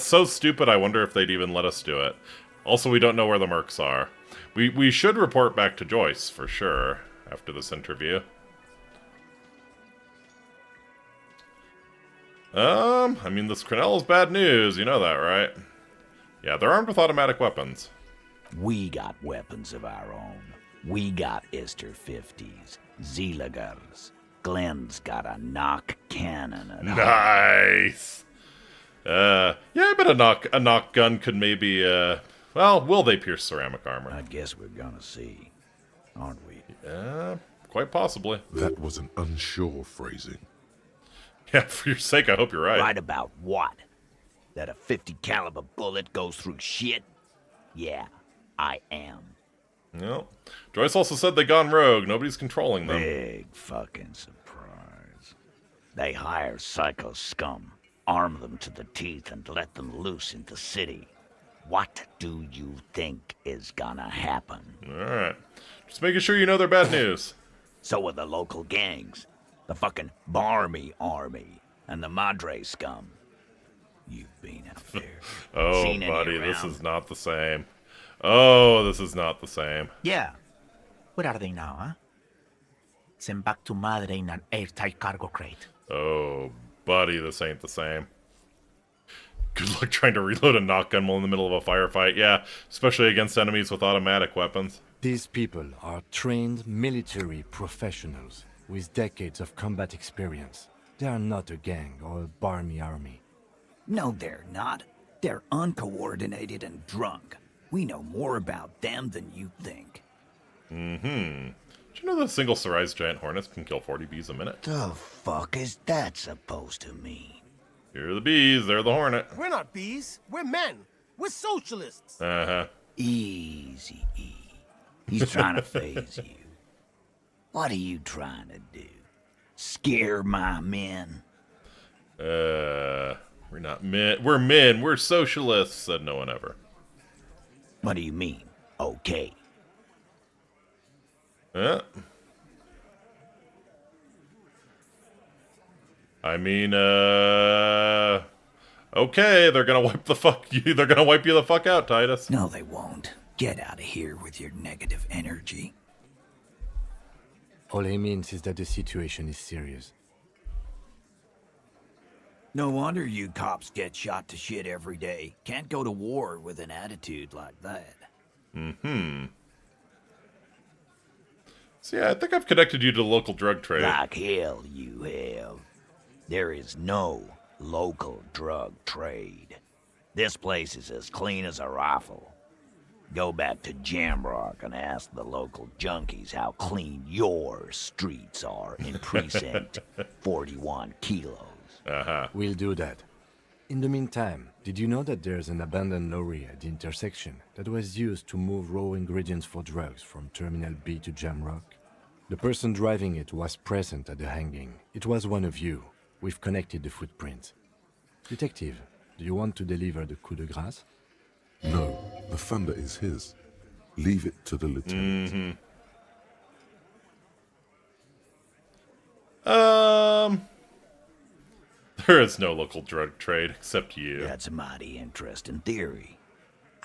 so stupid, I wonder if they'd even let us do it. Also, we don't know where the Mercs are. We should report back to Joyce, for sure, after this interview. I mean, this Crenell is bad news, you know that, right? Yeah, they're armed with automatic weapons. We got weapons of our own. We got Ister 50s, Zeelagers. Glenn's got a knock cannon. Nice! Yeah, I bet a knock gun could maybe, well, will they pierce ceramic armor? I guess we're gonna see, aren't we? Quite possibly. That was an unsure phrasing. Yeah, for your sake, I hope you're right. Right about what? That a 50 caliber bullet goes through shit? Yeah, I am. No. Joyce also said they gone rogue. Nobody's controlling them. Big fucking surprise. They hire psycho scum, arm them to the teeth, and let them loose in the city. What do you think is gonna happen? Alright. Just making sure you know they're bad news. So are the local gangs. The fucking Barmy Army and the Madre scum. You've been out there. Oh, Seen any buddy, this around? is not the same. Oh, this is not the same. Yeah. Where are they now, huh? Sent back to Madre in an airtight cargo crate. Oh, buddy, this ain't the same. Good luck trying to reload a knock gun while in the middle of a firefight. Yeah, especially against enemies with automatic weapons. These people are trained military professionals with decades of combat experience. They are not a gang or a barmy army. No, they're not. They're uncoordinated and drunk. We know more about them than you think. Did you know that a single Sarais giant hornet can kill 40 bees a minute? The fuck is that supposed to mean? Here are the bees, they're the hornet. We're not bees. We're men. We're socialists. Easy, E. He's trying to phase you. What are you trying to do? Scare my men? We're not men. We're men. We're socialists, said no one ever. What do you mean? Okay. I mean, okay, they're gonna wipe the fuck you. They're gonna wipe you the fuck out, Titus. No, they won't. Get out of here with your negative energy. All he means is that the situation is serious. No wonder you cops get shot to shit every day. Can't go to war with an attitude like that. So yeah, I think I've connected you to the local drug trade. Like hell you have. There is no local drug trade. This place is as clean as a rifle. Go back to Jamrock and ask the local junkies how clean your streets are in Precinct 41 Kilos. We'll do that. In the meantime, did you know that there's an abandoned lorry at the intersection that was used to move raw ingredients for drugs from Terminal B to Jamrock? The person driving it was present at the hanging. It was one of you. We've connected the footprints. Detective, do you want to deliver the coup de grâce? No, the thunder is his. Leave it to the lieutenant. There is no local drug trade except you. That's a mighty interesting theory.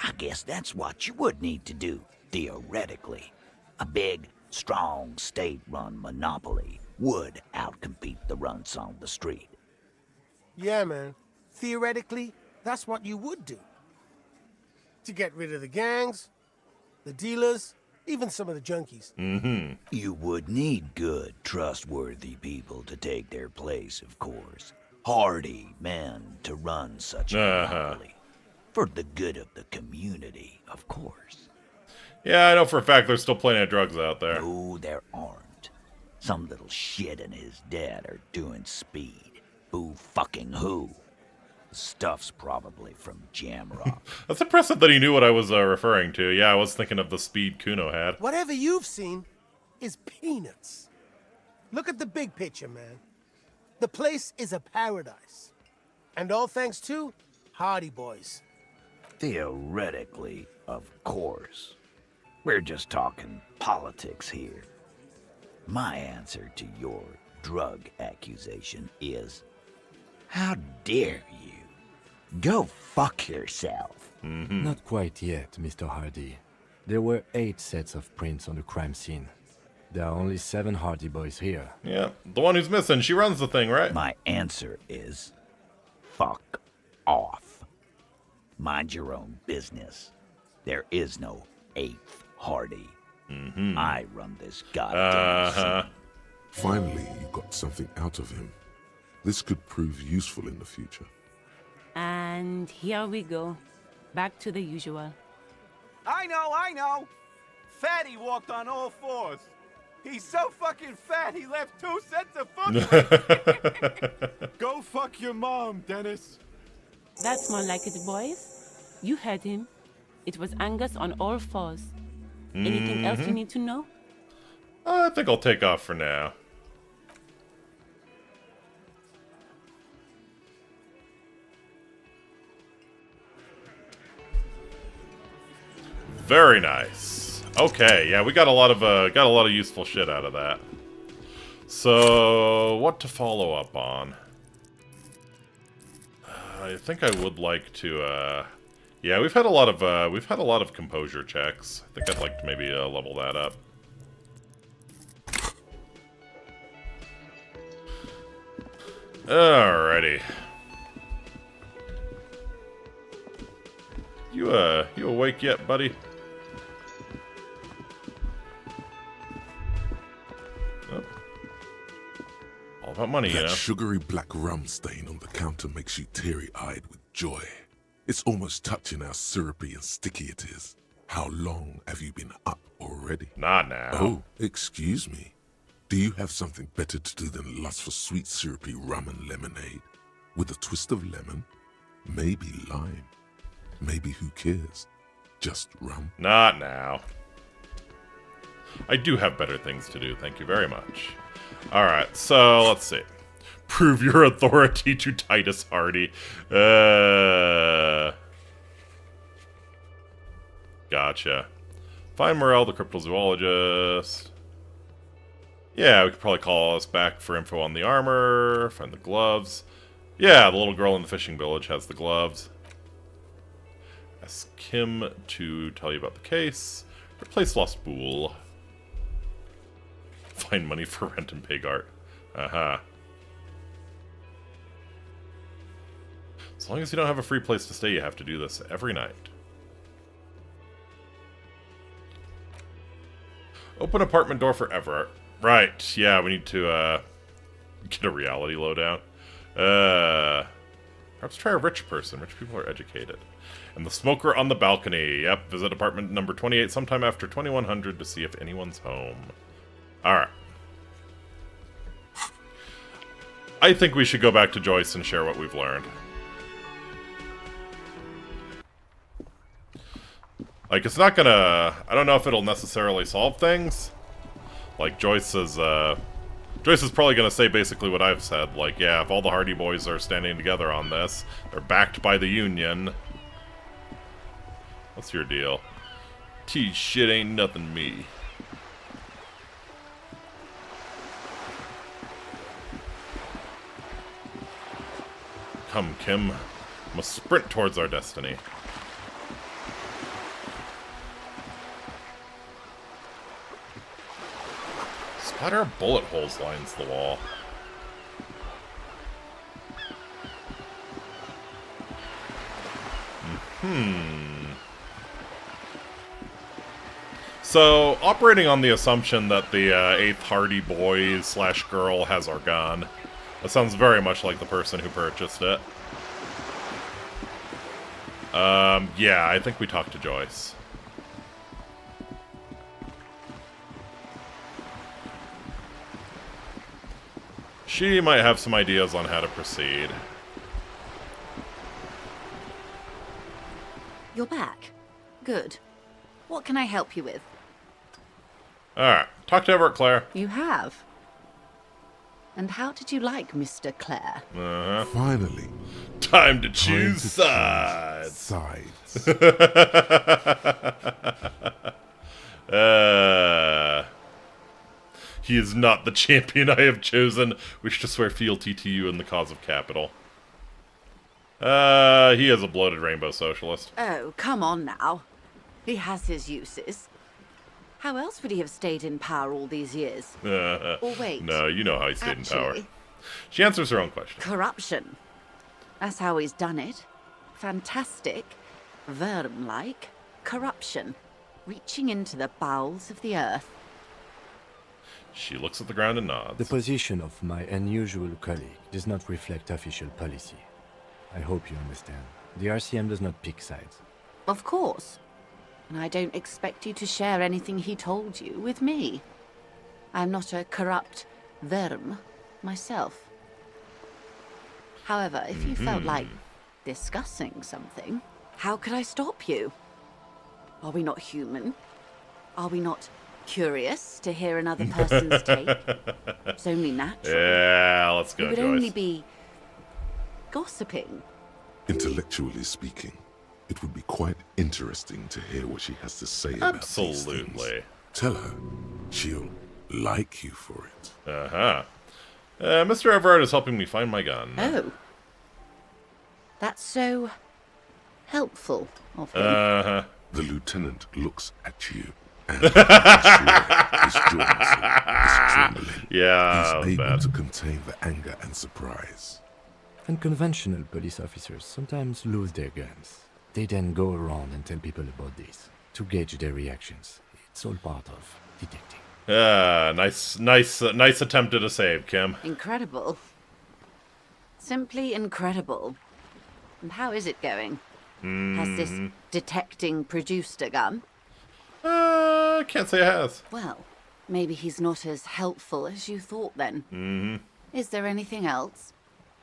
I guess that's what you would need to do, theoretically. A big, strong, state-run monopoly would outcompete the runts on the street. Yeah, man. Theoretically, that's what you would do. To get rid of the gangs, the dealers, even some of the junkies. You would need good, trustworthy people to take their place, of course. hardy men to run such a monopoly. For the good of the community, of course. Yeah, I know for a fact there's still plenty of drugs out there. No, there aren't. Some little shit and his dad are doing speed. Who fucking who? The stuff's probably from Jamrock. That's impressive that he knew what I was referring to. Yeah, I was thinking of the speed Kuno had. Whatever you've seen is peanuts. Look at the big picture, man. The place is a paradise. And all thanks to Hardy Boys. Theoretically, of course. We're just talking politics here. My answer to your drug accusation is, how dare you? Go fuck yourself. Not quite yet, Mr. Hardy. There were 8 sets of prints on the crime scene. There are only 7 Hardy Boys here. Yeah, the one who's missing, she runs the thing, right? My answer is, fuck off. Mind your own business. There is no 8th Hardy. I run this goddamn scene. Finally, you got something out of him. This could prove useful in the future. And here we go. Back to the usual. I know. Fatty walked on all 4s. He's so fucking fat, he left 2 sets of footprints. Go fuck your mom, Dennis. That's more like it, boys. You heard him. It was Angus on all 4s. Anything else you need to know? I think I'll take off for now. Very nice. Okay, yeah, we got a lot of useful shit out of that. So, what to follow up on? I think I would like to. Yeah, we've had a lot of composure checks. I think I'd like to maybe level that up. Alrighty. You awake yet, buddy? Oh. All about money, you know. That sugary black rum stain on the counter makes you teary-eyed with joy. It's almost touching how syrupy and sticky it is. How long have you been up already? Not now. Oh, excuse me. Do you have something better to do than lust for sweet syrupy rum and lemonade? With a twist of lemon? Maybe lime. Maybe who cares? Just rum? Not now. I do have better things to do, thank you very much. Alright, so let's see. Prove your authority to Titus Hardy. Gotcha. Find Morel, the cryptozoologist. Yeah, we could probably call us back for info on the armor. Find the gloves. Yeah, the little girl in the fishing village has the gloves. Ask Kim to tell you about the case. Replace Lost Bool. Find money for rent and pig art. As long as you don't have a free place to stay, you have to do this every night. Open apartment door for Everett. Right, yeah, we need to, get a reality lowdown. Perhaps try a rich person. Rich people are educated. And the smoker on the balcony. Yep, visit apartment number 28 sometime after 2100 to see if anyone's home. Alright. I think we should go back to Joyce and share what we've learned. Like, it's not gonna... I don't know if it'll necessarily solve things. Like, Joyce is probably gonna say basically what I've said. Like, yeah, if all the Hardy Boys are standing together on this, they're backed by the Union. What's your deal? Shit ain't nothing to me. Come, Kim. Must sprint towards our destiny. Splatter of bullet holes lines the wall. So, operating on the assumption that the 8th Hardy boy / girl has our gun, That sounds very much like the person who purchased it. Yeah, I think we talked to Joyce. She might have some ideas on how to proceed. You're back. Good. What can I help you with? Alright, talk to Everett, Claire. You have. And how did you like Mr. Clare? Finally. Time to choose sides. Sides. He is not the champion I have chosen. Wish to swear fealty to you in the cause of capital. He is a bloated rainbow socialist. Oh, come on now. He has his uses. How else would he have stayed in power all these years? Or wait. No, you know how he stayed in power. Actually, She answers her own question. corruption. That's how he's done it. Fantastic, Verm-like corruption, reaching into the bowels of the earth. She looks at the ground and nods. The position of my unusual colleague does not reflect official policy. I hope you understand. The RCM does not pick sides. Of course. And I don't expect you to share anything he told you with me. I'm not a corrupt Verm myself. However, if you felt like discussing something, how could I stop you? Are we not human? Are we not curious to hear another person's take? It's only natural. Yeah, let's go, We would Joyce. only be gossiping. Intellectually speaking, it would be quite interesting to hear what she has to say about these things. Absolutely. Tell her she'll like you for it. Uh-huh. Mr. Everett is helping me find my gun. Oh. That's so helpful of him. Uh-huh. The lieutenant looks at you, and I'm sure his jaws is trembling. Yeah, He's able bad. to contain the anger and surprise. Unconventional police officers sometimes lose their guns. They then go around and tell people about this, to gauge their reactions. It's all part of detecting. Nice attempt at a save, Kim. Incredible. Simply incredible. And how is it going? Has this detecting produced a gun? Can't say it has. Well, maybe he's not as helpful as you thought then. Is there anything else?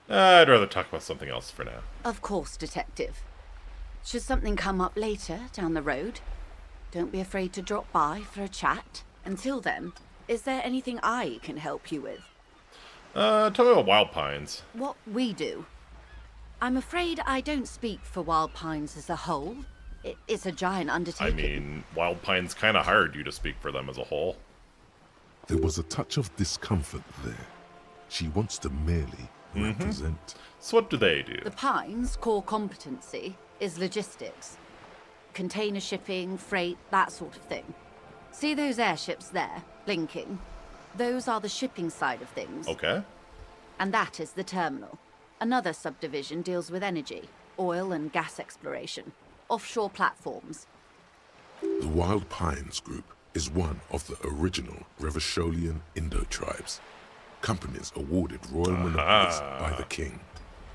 I'd rather talk about something else for now. Of course, Detective. Should something come up later down the road, don't be afraid to drop by for a chat. Until then, is there anything I can help you with? Tell me about Wild Pines. What we do? I'm afraid I don't speak for Wild Pines as a whole. It's a giant I undertaking. mean, Wild Pines kind of hired you to speak for them as a whole. There was a touch of discomfort there. She wants to merely represent. So what do they do? The Pines' core competency is logistics. Container shipping, freight, that sort of thing. See those airships there, blinking? Those are the shipping side of things. Okay. And that is the terminal. Another subdivision deals with energy, oil and gas exploration, offshore platforms. The Wild Pines Group is one of the original Revacholian Indo-tribes. Companies awarded royal monopolies by the king,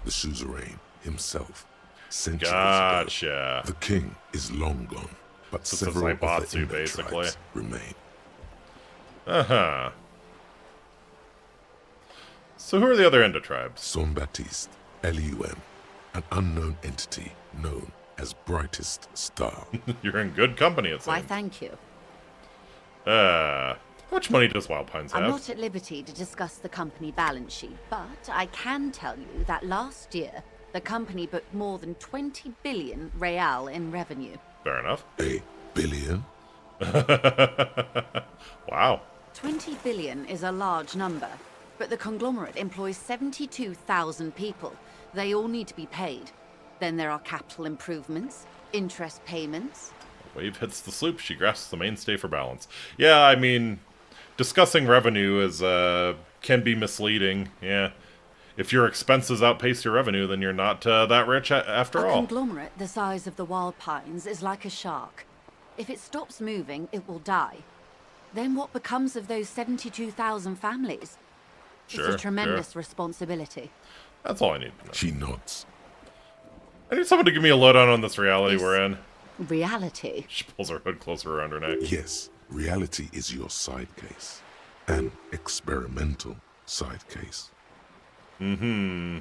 the suzerain himself, centuries Gotcha. ago. The king is long gone, but So it's several of the Zaibatsu, Indo-tribes basically. remain. Uh-huh. So who are the other Endo tribes? Son Baptiste, ELYSIUM, an unknown entity known as Brightest Star. You're in good company, it Why, seems. thank you. How much money does Wild Pines have? I'm not at liberty to discuss the company balance sheet, but I can tell you that last year, the company booked more than 20 billion real in revenue. Fair enough. A billion? Wow. 20 billion is a large number, but the conglomerate employs 72,000 people. They all need to be paid. Then there are capital improvements, interest payments. Wave hits the sloop, she grasps the mainstay for balance. Yeah, I mean, discussing revenue is, can be misleading, yeah. If your expenses outpace your revenue, then you're not that rich after A all. conglomerate the size of the Wild Pines is like a shark. If it stops moving, it will die. Then what becomes of those 72,000 families? Sure, It's a tremendous sure. responsibility. That's all I need to know. She nods. I need someone to give me a lowdown on this reality we're in. Reality? She pulls her hood closer around her neck. Yes, reality is your side case. An experimental side case. Mm-hmm.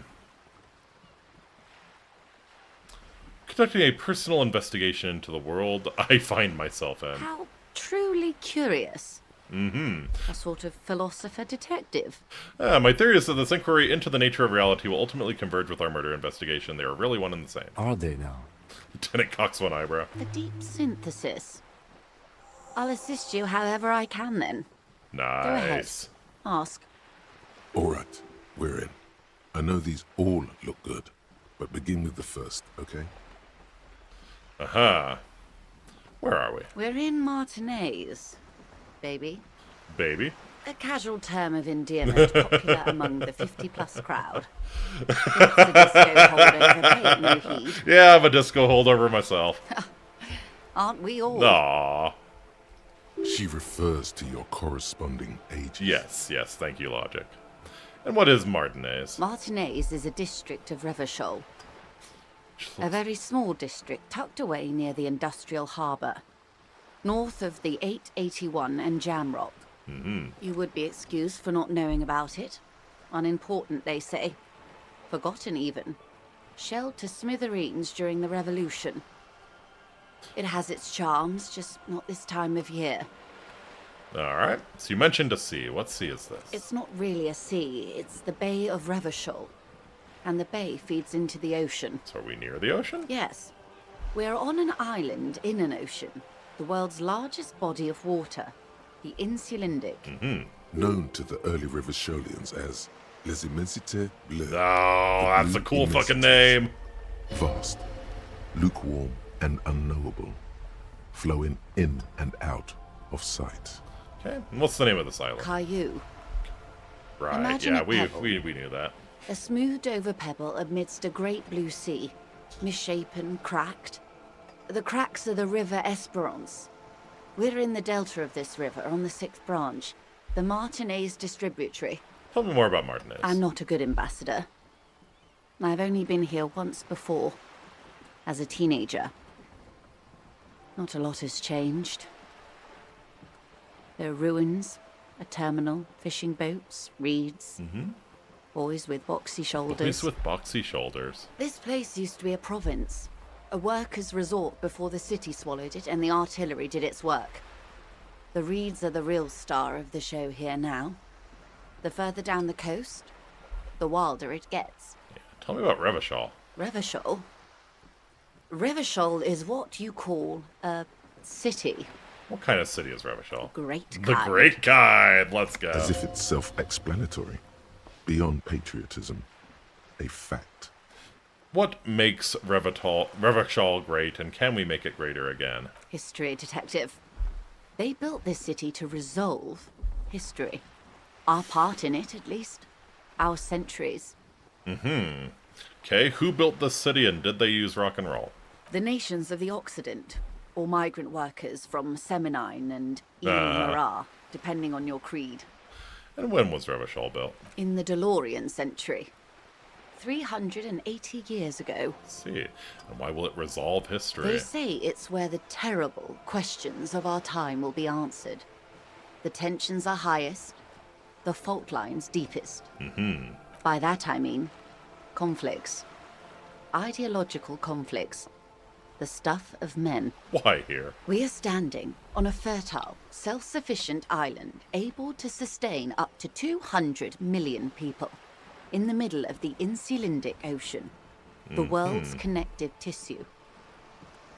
Conducting a personal investigation into the world I find myself in. How truly curious. Mm-hmm. A sort of philosopher detective. My theory is that this inquiry into the nature of reality will ultimately converge with our murder investigation. They are really one and the same. Are they now? Lieutenant cocks one eyebrow. The deep synthesis. I'll assist you however I can then. Nice. Ask. Alright, we're in. I know these all look good, but begin with the first, okay? Aha. Where are we? We're in Martinez, baby. Baby? A casual term of endearment popular among the 50-plus crowd. It's a disco holdover, pay no heed. Yeah, I'm a disco holdover myself. Aren't we all? Aww. She refers to your corresponding ages. Yes, thank you, Logic. And what is Martinez? Martinez is a district of Ravages. A very small district tucked away near the industrial harbour, north of the 881 and Jamrock. Mm-hmm. You would be excused for not knowing about it. Unimportant, they say. Forgotten, even. Shelled to smithereens during the Revolution. It has its charms, just not this time of year. Alright, so you mentioned a sea. What sea is this? It's not really a sea, it's the Bay of Ravages. And the bay feeds into the ocean. So are we near the ocean? Yes. We're on an island in an ocean. The world's largest body of water. The Incitatus. Mm-hmm. Known to the early Revacholians as Les Immensités Bleues. Oh, that's a cool fucking name. Vast, lukewarm, and unknowable, flowing in and out of sight. Okay, and what's the name of this island? Caillou. Right, Imagine yeah, a we pebble. knew that. A smoothed over pebble amidst a great blue sea. Misshapen, cracked. The cracks are the River Esperance. We're in the delta of this river on the 6th branch. The Martinez distributary. Tell me more about Martinez. I'm not a good ambassador. I've only been here once before. As a teenager. Not a lot has changed. There are ruins, a terminal, fishing boats, reeds. Mm-hmm. Boys with boxy shoulders. Boys with boxy shoulders. This place used to be a province. A workers' resort before the city swallowed it and the artillery did its work. The reeds are the real star of the show here now. The further down the coast, the wilder it gets. Yeah. Tell me about Revachol. Revachol? Revachol is what you call a city. What kind of city is Revachol? Great The kind. Great Kind. Let's go. As if it's self-explanatory. Beyond patriotism. A fact. What makes Revachol great, and can we make it greater again? History detective. They built this city to resolve history. Our part in it, at least. Our centuries. Mm-hmm. Okay, who built this city, and did they use rock and roll? The nations of the Occident, or migrant workers from Seminine and Marat, depending on your creed. And when was Revachol built? In the DeLorean century. 380 years ago. Let's see. And why will it resolve history? They say it's where the terrible questions of our time will be answered. The tensions are highest, the fault lines deepest. Mm-hmm. By that I mean conflicts. Ideological conflicts. The stuff of men. Why here? We are standing on a fertile, self-sufficient island able to sustain up to 200 million people in the middle of the Incitatus Ocean, the world's connective tissue.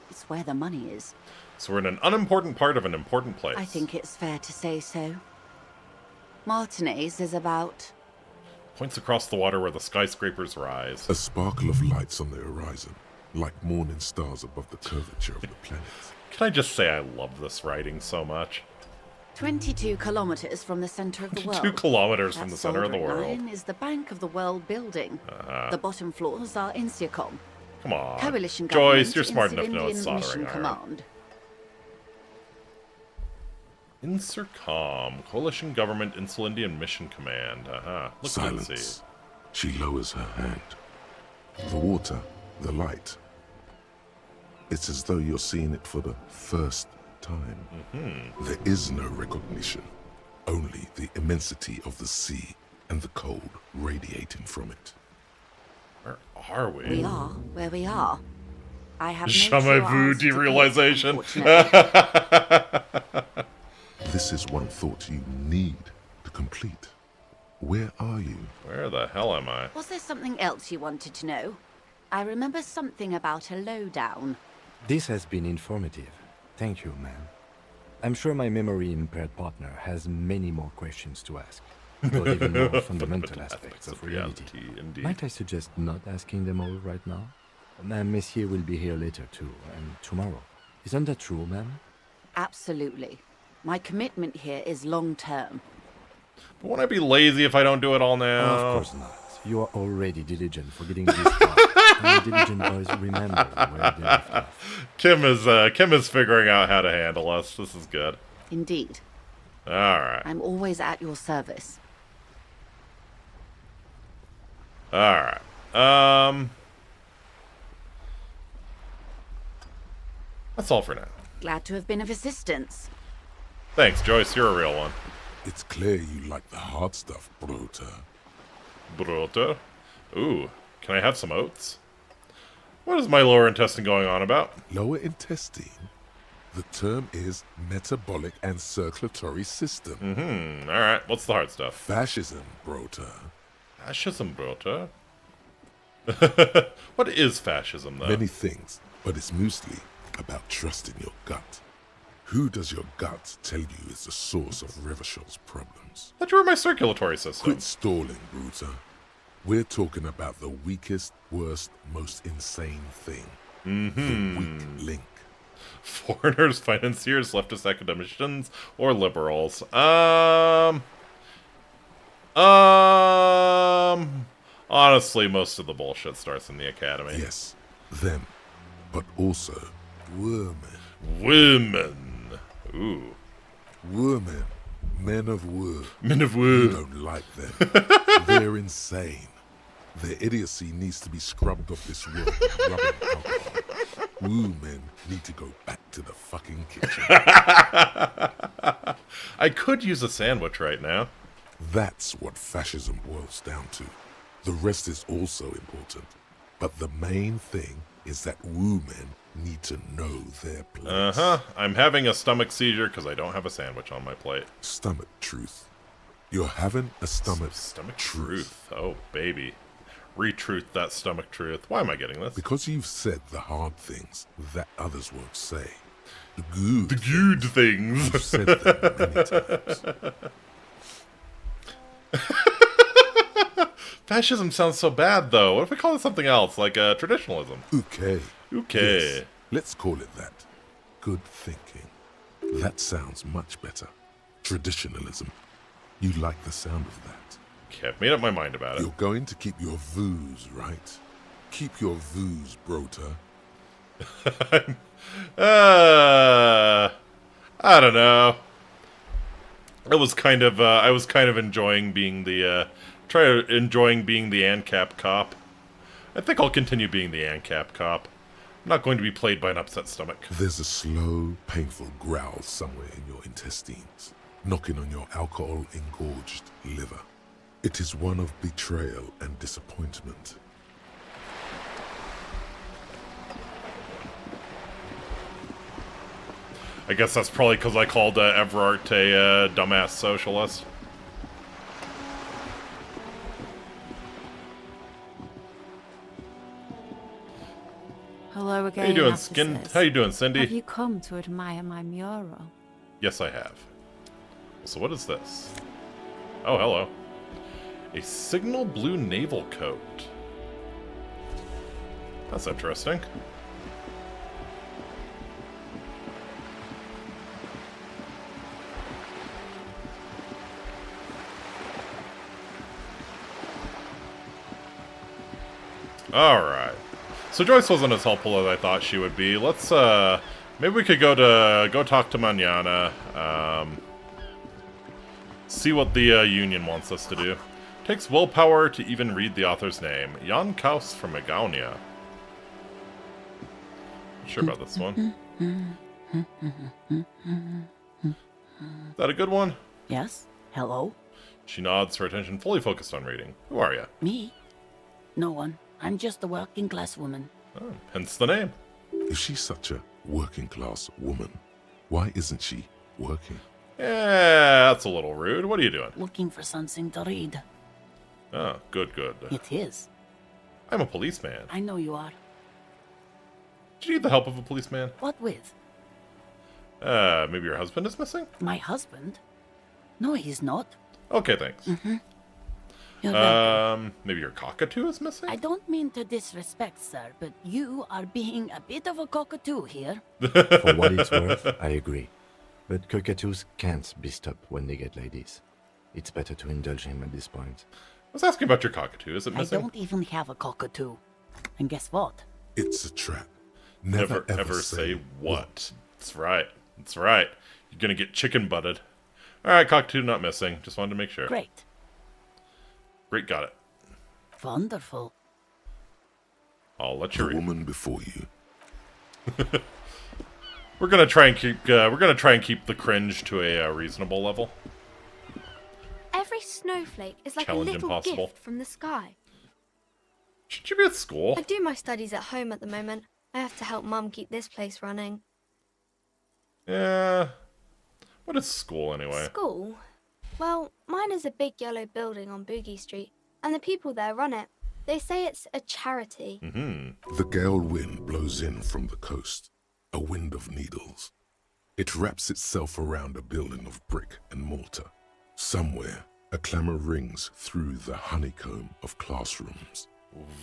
It's where the money is. So we're in an unimportant part of an important place. I think it's fair to say so. Martinez is about... Points across the water where the skyscrapers rise. A sparkle of lights on the horizon. Like morning stars above the curvature of the planet. Can I just say I love this writing so much? 22 kilometers from the center of the world. 2 kilometers from That the center of the soldering world. iron is the bank of the world building. The bottom floors are Incicom. Come on. Coalition Joyce, government, you're smart enough to know it's Insulindian soldering Mission iron. Command. Insercom, Coalition Government Insulindian Mission Command. Look and see. Silence. She lowers her hand. The water, the light. It's as though you're seeing it for the first time. There is no recognition, only the immensity of the sea and the cold radiating from it. Where are we? We are where we are. I have no Jamais sure vu answer to give, derealization. unfortunately. This is one thought you need to complete. Where are you? Where the hell am I? Was there something else you wanted to know? I remember something about a lowdown. This has been informative. Thank you, ma'am. I'm sure my memory-impaired partner has many more questions to ask, about even more fundamental aspects of reality. Indeed. Might I suggest not asking them all right now? Ma'am, Messier will be here later too, and tomorrow. Isn't that true, ma'am? Absolutely. My commitment here is long-term. But won't I be lazy if I don't do it all now? Of course not. You are already diligent for getting this far. And diligent boys remember where they left off. Kim is figuring out how to handle us. This is good. Indeed. All right. I'm always at your service. All right. That's all for now. Glad to have been of assistance. Thanks, Joyce. You're a real one. It's clear you like the hard stuff, Bruta. Bruta? Ooh, can I have some oats? What is my lower intestine going on about? Lower intestine? The term is metabolic and circulatory system. Alright, what's the hard stuff? Fascism, Bruta. Fascism, Bruta? What is fascism, though? Many things, but it's mostly about trusting your gut. Who does your gut tell you is the source of Ravages' problems? But you were my circulatory system. Quit stalling, Bruta. We're talking about the weakest, worst, most insane thing. The weak link. Foreigners, financiers, leftist academicians, or liberals? Honestly, most of the bullshit starts in the academy. Yes, them. But also, women. Women. Ooh. Women. Men of wood. Men of You wood. don't like them. They're insane. Their idiocy needs to be scrubbed off this world with rubbing alcohol. Women need to go back to the fucking kitchen. I could use a sandwich right now. That's what fascism boils down to. The rest is also important. But the main thing is that women need to know their place. I'm having a stomach seizure because I don't have a sandwich on my plate. Stomach truth. You're having a stomach truth. Oh, baby. Retruth that stomach truth. Why am I getting this? Because you've said the hard things that others won't say. The good things. You've said them many times. Fascism sounds so bad, though. What if we call it something else, like traditionalism? Okay. Okay. Yes, let's call it that. Good thinking. That sounds much better. Traditionalism. You like the sound of that. Okay, I've made up my mind about it. You're going to keep your vooz, right? Keep your vooz, Brota. I don't know. I was kind of enjoying being the being the ANCAP cop. I think I'll continue being the ANCAP cop. I'm not going to be played by an upset stomach. There's a slow, painful growl somewhere in your intestines, knocking on your alcohol-engorged liver. It is one of betrayal and disappointment. I guess that's probably because I called Everart a dumbass socialist. Hello again, How you doing, officers. How you doing, Cindy? Have you come to admire my mural? Yes, I have. So what is this? Oh, hello. A signal blue naval coat. That's interesting. Alright. So Joyce wasn't as helpful as I thought she would be. Let's, maybe we could go talk to Manana. See what the Union wants us to do. Takes willpower to even read the author's name. Jan Kaus from Megaunia. Not sure about this one. Is that a good one? Yes? Hello? She nods, her attention fully focused on reading. Who are you? Me? No one. I'm just a working class woman. Oh, hence the name. If she's such a working class woman, why isn't she working? Yeah, that's a little rude. What are you doing? Looking for something to read. Oh, good, good. It is. I'm a policeman. I know you are. Do you need the help of a policeman? What with? Maybe your husband is missing? My husband? No, he's not. Okay, thanks. You're welcome. Maybe your cockatoo is missing? I don't mean to disrespect, sir, but you are being a bit of a cockatoo here. For what it's worth, I agree. But cockatoos can't be stopped when they get ladies. It's better to indulge him at this point. I was asking about your cockatoo. Is it I missing? don't even have a cockatoo. And guess what? It's a trap. Never ever say what. That's right. That's right. You're gonna get chicken butted. Alright, cockatoo not missing. Just wanted to make sure. Great. Great, got it. Wonderful. I'll let you read. The woman before you. We're gonna try and keep the cringe to a reasonable level. Every snowflake is like Challenge a little impossible. gift from the sky. Should you be at school? I do my studies at home at the moment. I have to help Mum keep this place running. Yeah. What is school anyway? School? Well, mine is a big yellow building on Boogie Street, and the people there run it. They say it's a charity. The gale wind blows in from the coast, a wind of needles. It wraps itself around a building of brick and mortar. Somewhere, a clamor rings through the honeycomb of classrooms.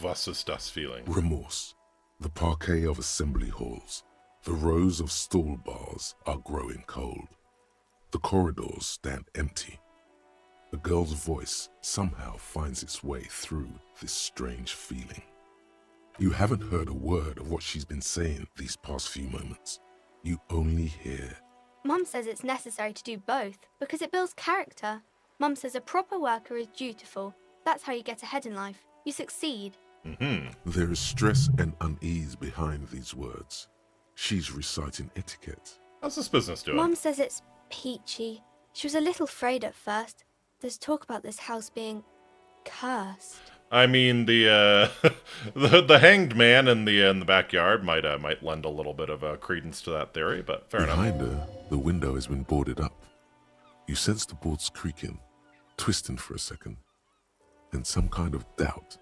Was ist das feeling? Remorse. The parquet of assembly halls. The rows of stall bars are growing cold. The corridors stand empty. A girl's voice somehow finds its way through this strange feeling. You haven't heard a word of what she's been saying these past few moments. You only hear, Mum says it's necessary to do both because it builds character. Mum says a proper worker is dutiful. That's how you get ahead in life. You succeed. there is stress and unease behind these words. She's reciting etiquette. How's this business doing? Mum says it's peachy. She was a little afraid at first. There's talk about this house being cursed. I mean, the the hanged man in the backyard might lend a little bit of credence to that theory, but fair enough. Behind her, the window has been boarded up. You sense the boards creaking, twisting for a second, and some kind of doubt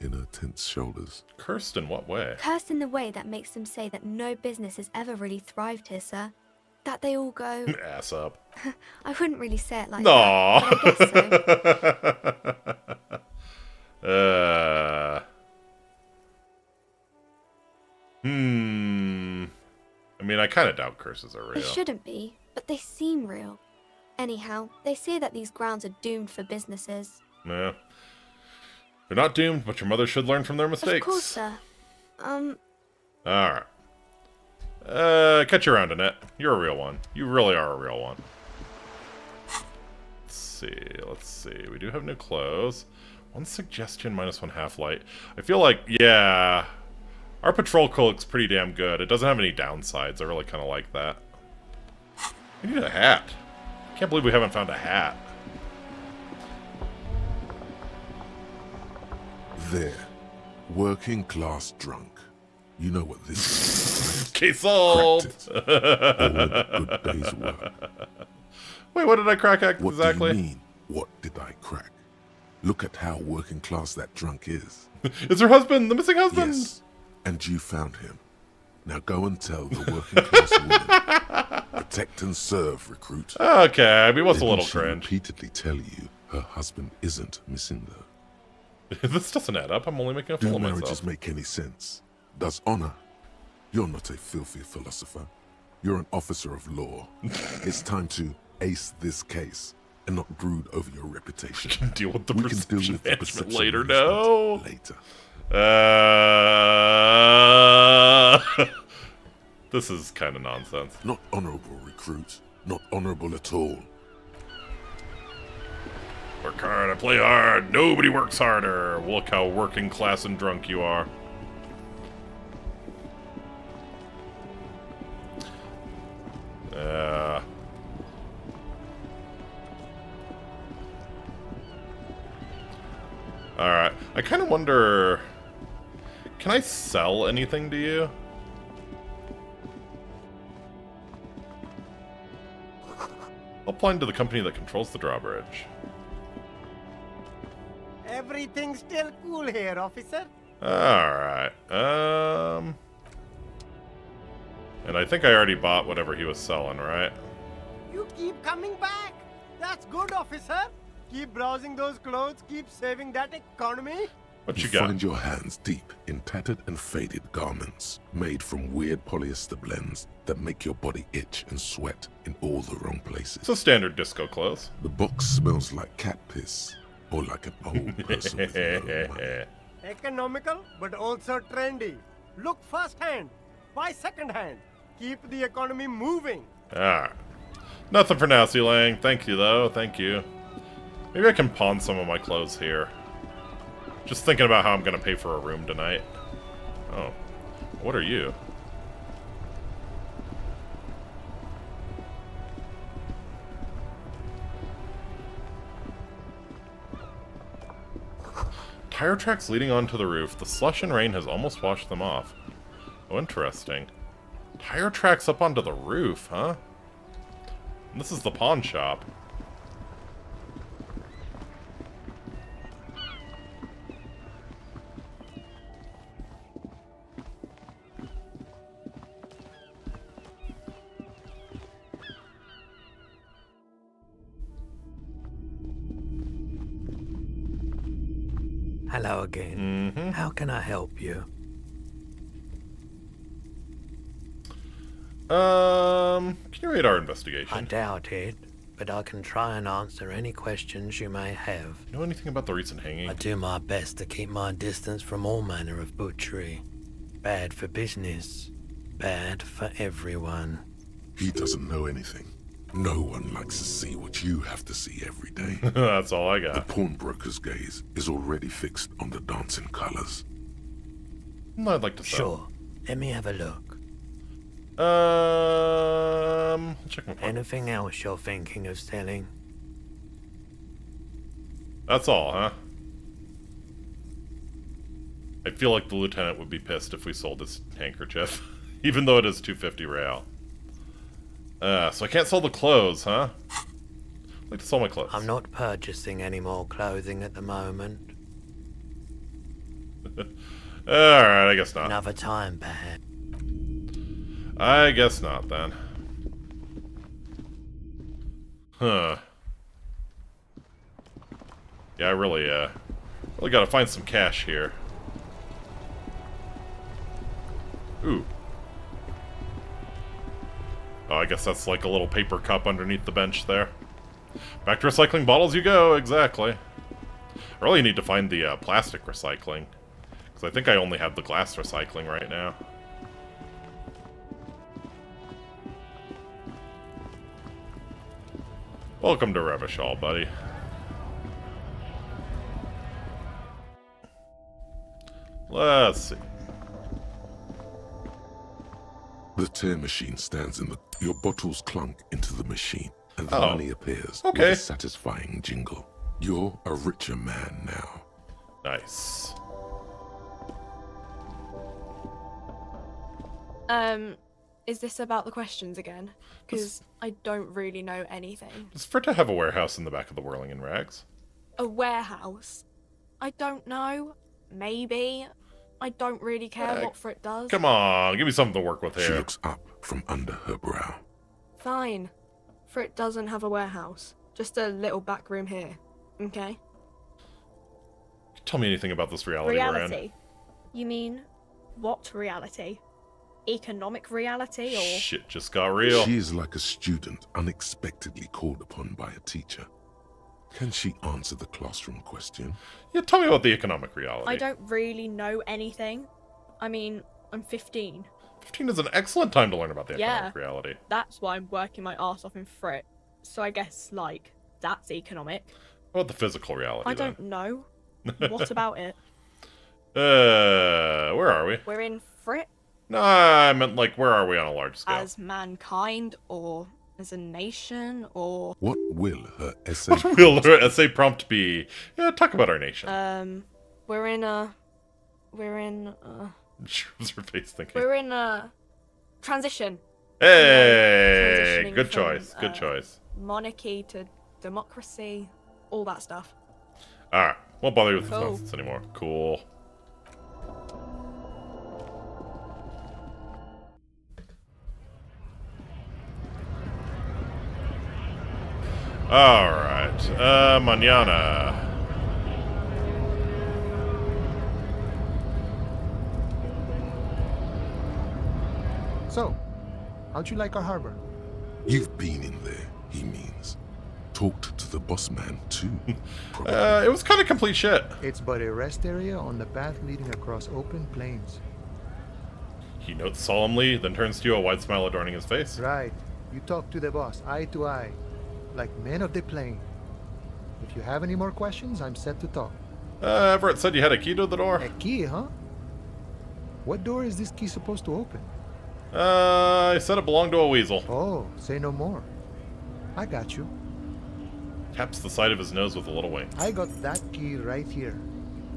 in her tense shoulders. Cursed in what way? Cursed in the way that makes them say that no business has ever really thrived here, sir. That they all go... Ass up. I wouldn't really say it like Aww. that, but I guess so. I mean, I kind of doubt curses are real. They shouldn't be, but they seem real. Anyhow, they say that these grounds are doomed for businesses. Yeah. They're not doomed, but your mother should learn from their mistakes. Of course, sir. Alright. Catch you around, Annette. You're a real one. You really are a real one. Let's see. We do have new clothes. One suggestion, -1 half-light. I feel like, yeah, our patrol code looks pretty damn good. It doesn't have any downsides. I really kind of like that. We need a hat. I can't believe we haven't found a hat. There, working class drunk. You know what this is. Case solved. Cracked it. All a good day's work. Wait, what did I crack exactly? What do you mean, what did I crack? Look at how working class that drunk is. It's her husband, the missing husband. Yes, and you found him. Now go and tell the working class woman. Protect and serve, recruit. Okay, I mean, what's a Maybe little she'll cringe? repeatedly tell you her husband isn't missing though. This doesn't add up. I'm only making a Do fool of marriages myself. make any sense? Does honor? You're not a filthy philosopher. You're an officer of law. It's time to ace this case and not brood over your reputation. We can deal with the We can deal perception with the management perception later. management No. later. This is kind of nonsense. Not honorable, recruit. Not honorable at all. Work hard, I play hard. Nobody works harder. Look how working class and drunk you are. Alright. I kind of wonder... Can I sell anything to you? Applying to the company that controls the drawbridge. Everything's still cool here, officer. Alright. And I think I already bought whatever he was selling, right? You keep coming back. That's good, officer. Keep browsing those clothes, keep saving that economy. What you got? Find your hands deep in tattered and faded garments made from weird polyester blends that make your body itch and sweat in all the wrong places. So standard disco clothes. The box smells like cat piss or like an old person with no money. Economical, but also trendy. Look firsthand, buy secondhand. Keep the economy moving. Alright. Nothing for now, Lang. Thank you, though. Thank you. Maybe I can pawn some of my clothes here. Just thinking about how I'm going to pay for a room tonight. Oh. What are you? Tire tracks leading onto the roof. The slush and rain has almost washed them off. Oh, interesting. Tire tracks up onto the roof, huh? And this is the pawn shop. Hello again. How can I help you? Can you rate our investigation? I doubt it, but I can try and answer any questions you may have. You know anything about the recent hanging? I do my best to keep my distance from all manner of butchery. Bad for business, bad for everyone. He doesn't know anything. No one likes to see what you have to see every day. That's all I got. The pawnbroker's gaze is already fixed on the dancing colors. I'd like to sell. Sure. Let me have a look. Check my pocket. Anything else you're thinking of selling? That's all, huh? I feel like the lieutenant would be pissed if we sold his handkerchief, even though it is 250 real. So I can't sell the clothes, huh? I'd like to sell my clothes. I'm not purchasing any more clothing at the moment. Alright, I guess not. Another time, perhaps. I guess not, then. Huh. Yeah, I really gotta find some cash here. Ooh. Oh, I guess that's like a little paper cup underneath the bench there. Back to recycling bottles you go, exactly. I really need to find the plastic recycling. Because I think I only have the glass recycling right now. Welcome to Ravages, buddy. Let's see. The tear machine stands in the... Your bottles clunk into the machine, and the money appears with a satisfying jingle. You're a richer man now. Nice. Is this about the questions again? Because I don't really know anything. Does Fritta have a warehouse in the back of the Whirling in Rags? A warehouse? I don't know. Maybe. I don't really care what Frit does. Come on, give me something to work with here. She looks up from under her brow. Fine. Frit doesn't have a warehouse. Just a little back room here. Okay? Tell me anything about this reality we're in. Reality? You mean, what reality? Economic reality, or...? Shit just got real. She is like a student unexpectedly called upon by a teacher. Can she answer the classroom question? Yeah, tell me about the economic reality. I don't really know anything. I mean, I'm 15. 15 is an excellent time to learn about the economic reality. That's why I'm working my arse off in Frit. So I guess, like, that's economic. What about the physical reality? I don't know. What about it? Where are we? We're in Frit No, I meant like, where are we on a large scale? as mankind, or as a nation, or What will her essay What will her essay prompt be? Yeah, talk about our nation. we're in She was her face thinking. we're in a transition. Hey, Transitioning good from, choice. Good choice. Monarchy to democracy, all that stuff. All right, won't bother you with this Cool. nonsense anymore. Cool. All right, mañana. So, how'd you like our harbor? You've been in there, he means. Talked to the boss man, too. It was kind of complete shit. It's but a rest area on the path leading across open plains. He notes solemnly, then turns to you, a wide smile adorning his face. Right. You talk to the boss, eye to eye, like men of the plain. If you have any more questions, I'm set to talk. Everett said you had a key to the door. A key, huh? What door is this key supposed to open? I said it belonged to a weasel. Oh, say no more. I got you. Taps the side of his nose with a little wink. I got that key right here.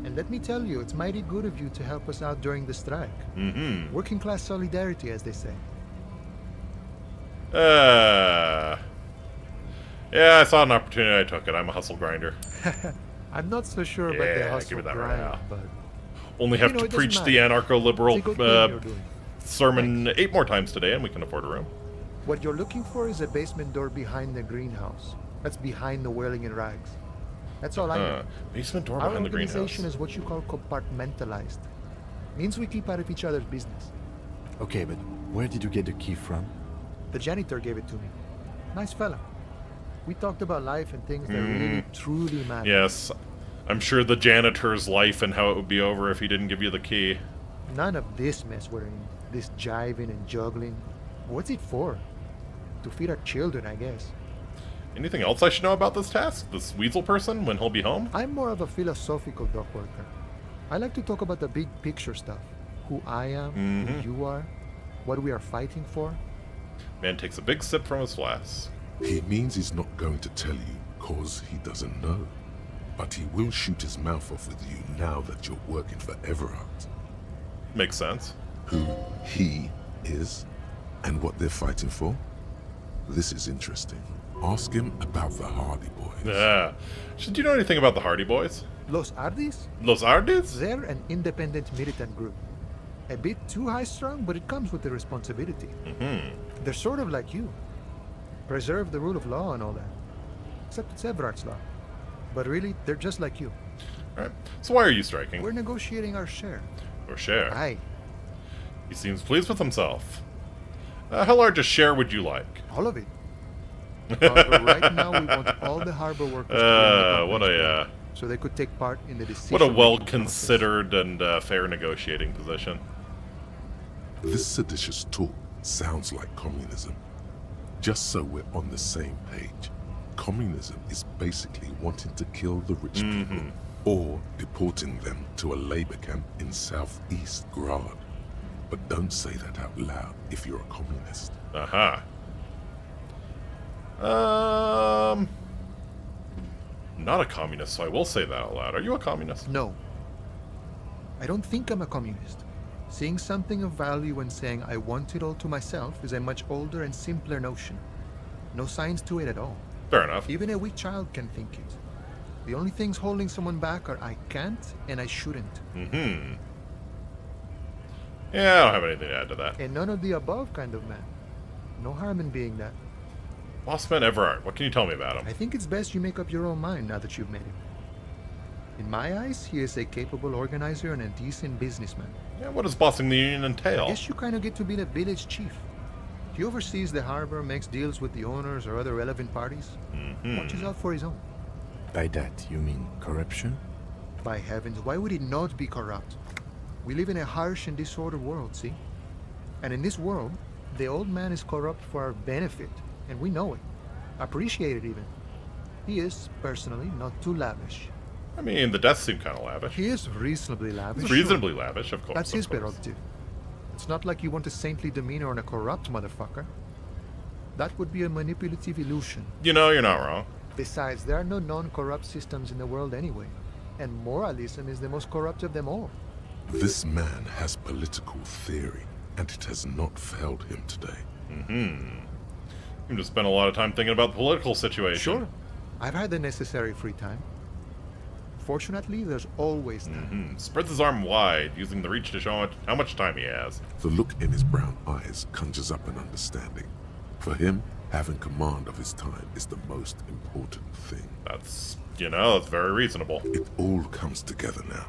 And let me tell you, it's mighty good of you to help us out during the strike. Mm-hmm. Working class solidarity, as they say. Yeah, I saw an opportunity, I took it. I'm a hustle grinder. I'm not so sure about the Yeah, hustle give me that grind, right now. but Only have You know, to it doesn't preach the matter. anarcho-liberal It's a good thing you're doing. sermon 8 more times today, and we can afford a room. what you're looking for is a basement door behind the greenhouse. That's behind the whirling in rags. That's all I know. Basement door Our behind the greenhouse. organization is what you call compartmentalized. Means we keep out of each other's business. Okay, but where did you get the key from? The janitor gave it to me. Nice fella. We talked about life and things that really, truly matter. Yes, I'm sure the janitor's life and how it would be over if he didn't give you the key. None of this mess we're in. This jiving and juggling. What's it for? To feed our children, I guess. Anything else I should know about this task? This weasel person, when he'll be home? I'm more of a philosophical dock worker. I like to talk about the big picture stuff. Who I am, who you are, what we are fighting for. Man takes a big sip from his flask. He means he's not going to tell you, cause he doesn't know. But he will shoot his mouth off with you now that you're working for Everard. Makes sense. Who he is, and what they're fighting for. This is interesting. Ask him about the Hardy Boys. Yeah. Do you know anything about the Hardy Boys? Los Ardis? Los Ardis? They're an independent militant group. A bit too high-strung, but it comes with the responsibility. They're sort of like you. Preserve the rule of law and all that. Except it's Everard's law. But really, they're just like you. Alright. So why are you striking? We're negotiating our share. Or share? Aye. He seems pleased with himself. How large a share would you like? All of it. However, right now we want all the harbor workers to be on the what a so they could take part in the decision. what a well-considered and fair negotiating position. This seditious talk sounds like communism. Just so we're on the same page, communism is basically wanting to kill the rich people or deporting them to a labor camp in southeast Grad. But don't say that out loud if you're a communist. Not a communist, so I will say that out loud. Are you a communist? No. I don't think I'm a communist. Seeing something of value and saying I want it all to myself is a much older and simpler notion. No science to it at all. Fair enough. Even a weak child can think it. The only things holding someone back are I can't and I shouldn't. Yeah, I don't have anything to add to that. A none of the above kind of man. No harm in being that. Bossman Everard, what can you tell me about him? I think it's best you make up your own mind now that you've met him. In my eyes, he is a capable organizer and a decent businessman. Yeah, what does bossing the union entail? I guess you kind of get to be the village chief. He oversees the harbor, makes deals with the owners or other relevant parties. Watches out for his own. By that, you mean corruption? By heavens, why would he not be corrupt? We live in a harsh and disordered world, see? And in this world, the old man is corrupt for our benefit, and we know it. Appreciate it even. He is, personally, not too lavish. I mean, the deaths seem kind of lavish. He is reasonably lavish. Reasonably lavish, of course. That's his prerogative. It's not like you want a saintly demeanor on a corrupt motherfucker. That would be a manipulative illusion. You know, you're not wrong. Besides, there are no non-corrupt systems in the world anyway. And moralism is the most corrupt of them all. This man has political theory, and it has not failed him today. You just spent a lot of time thinking about the political situation. Sure. I've had the necessary free time. Fortunately, there's always time. Spreads his arm wide, using the reach to show how much time he has. The look in his brown eyes conjures up an understanding. For him, having command of his time is the most important thing. That's, that's very reasonable. It all comes together now.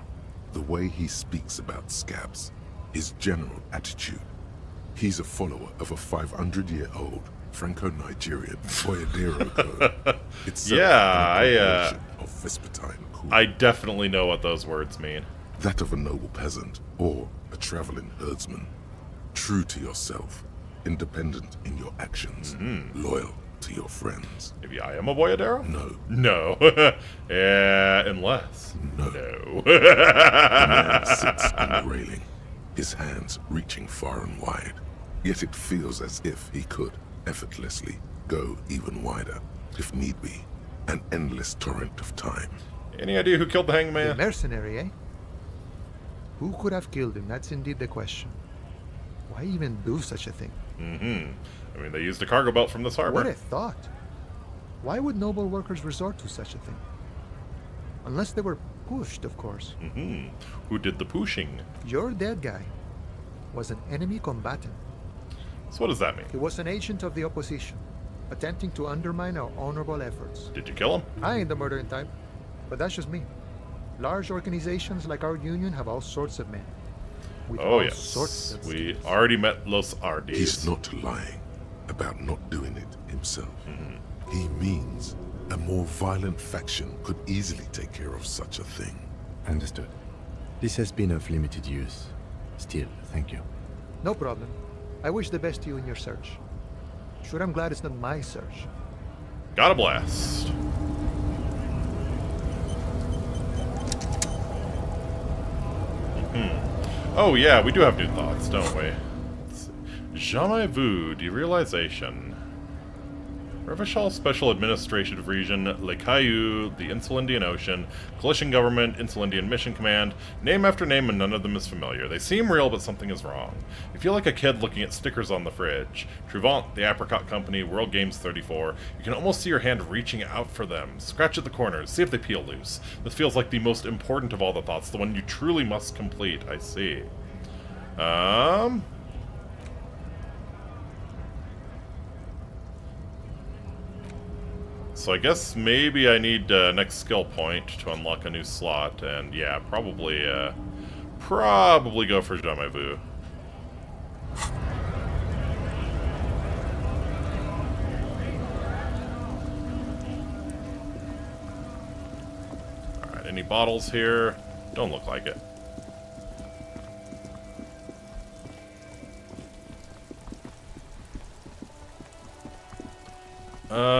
The way he speaks about scabs, his general attitude. He's a follower of a 500-year-old Franco-Nigerian boyadero code. It's of Vespertine cool. I definitely know what those words mean. That of a noble peasant or a traveling herdsman. True to yourself, independent in your actions, loyal to your friends. Maybe I am a boyadero? No. No. Unless. No. No. The man sits on the railing, his hands reaching far and wide. Yet it feels as if he could effortlessly go even wider, if need be. An endless torrent of time. Any idea who killed the hangman? The mercenary, eh? Who could have killed him? That's indeed the question. Why even do such a thing? I mean, they used a cargo belt from this harbor. What a thought. Why would noble workers resort to such a thing? Unless they were pushed, of course. Who did the pushing? Your dead guy was an enemy combatant. So what does that mean? He was an agent of the opposition, attempting to undermine our honorable efforts. Did you kill him? I ain't the murdering type, but that's just me. Large organizations like our union have all sorts of men. With all sorts of we already met Los Ardis. He's not lying about not doing it himself. He means a more violent faction could easily take care of such a thing. Understood. This has been of limited use. Still, thank you. No problem. I wish the best to you in your search. Sure, I'm glad it's not my search. Got a blast. Oh yeah, we do have new thoughts, don't we? Jamais vu, derealization. Ravages Special Administrative Region, Le Caillou, the Insular Indian Ocean, Coalition Government, Insular Indian Mission Command, name after name and none of them is familiar. They seem real, but something is wrong. You feel like a kid looking at stickers on the fridge. Truvant, the Apricot Company, World Games 34. You can almost see your hand reaching out for them. Scratch at the corners, see if they peel loose. This feels like the most important of all the thoughts, the one you truly must complete. I see. So I guess maybe I need next skill point to unlock a new slot, and yeah, probably go for Jamais Vu. Alright, any bottles here? Don't look like it.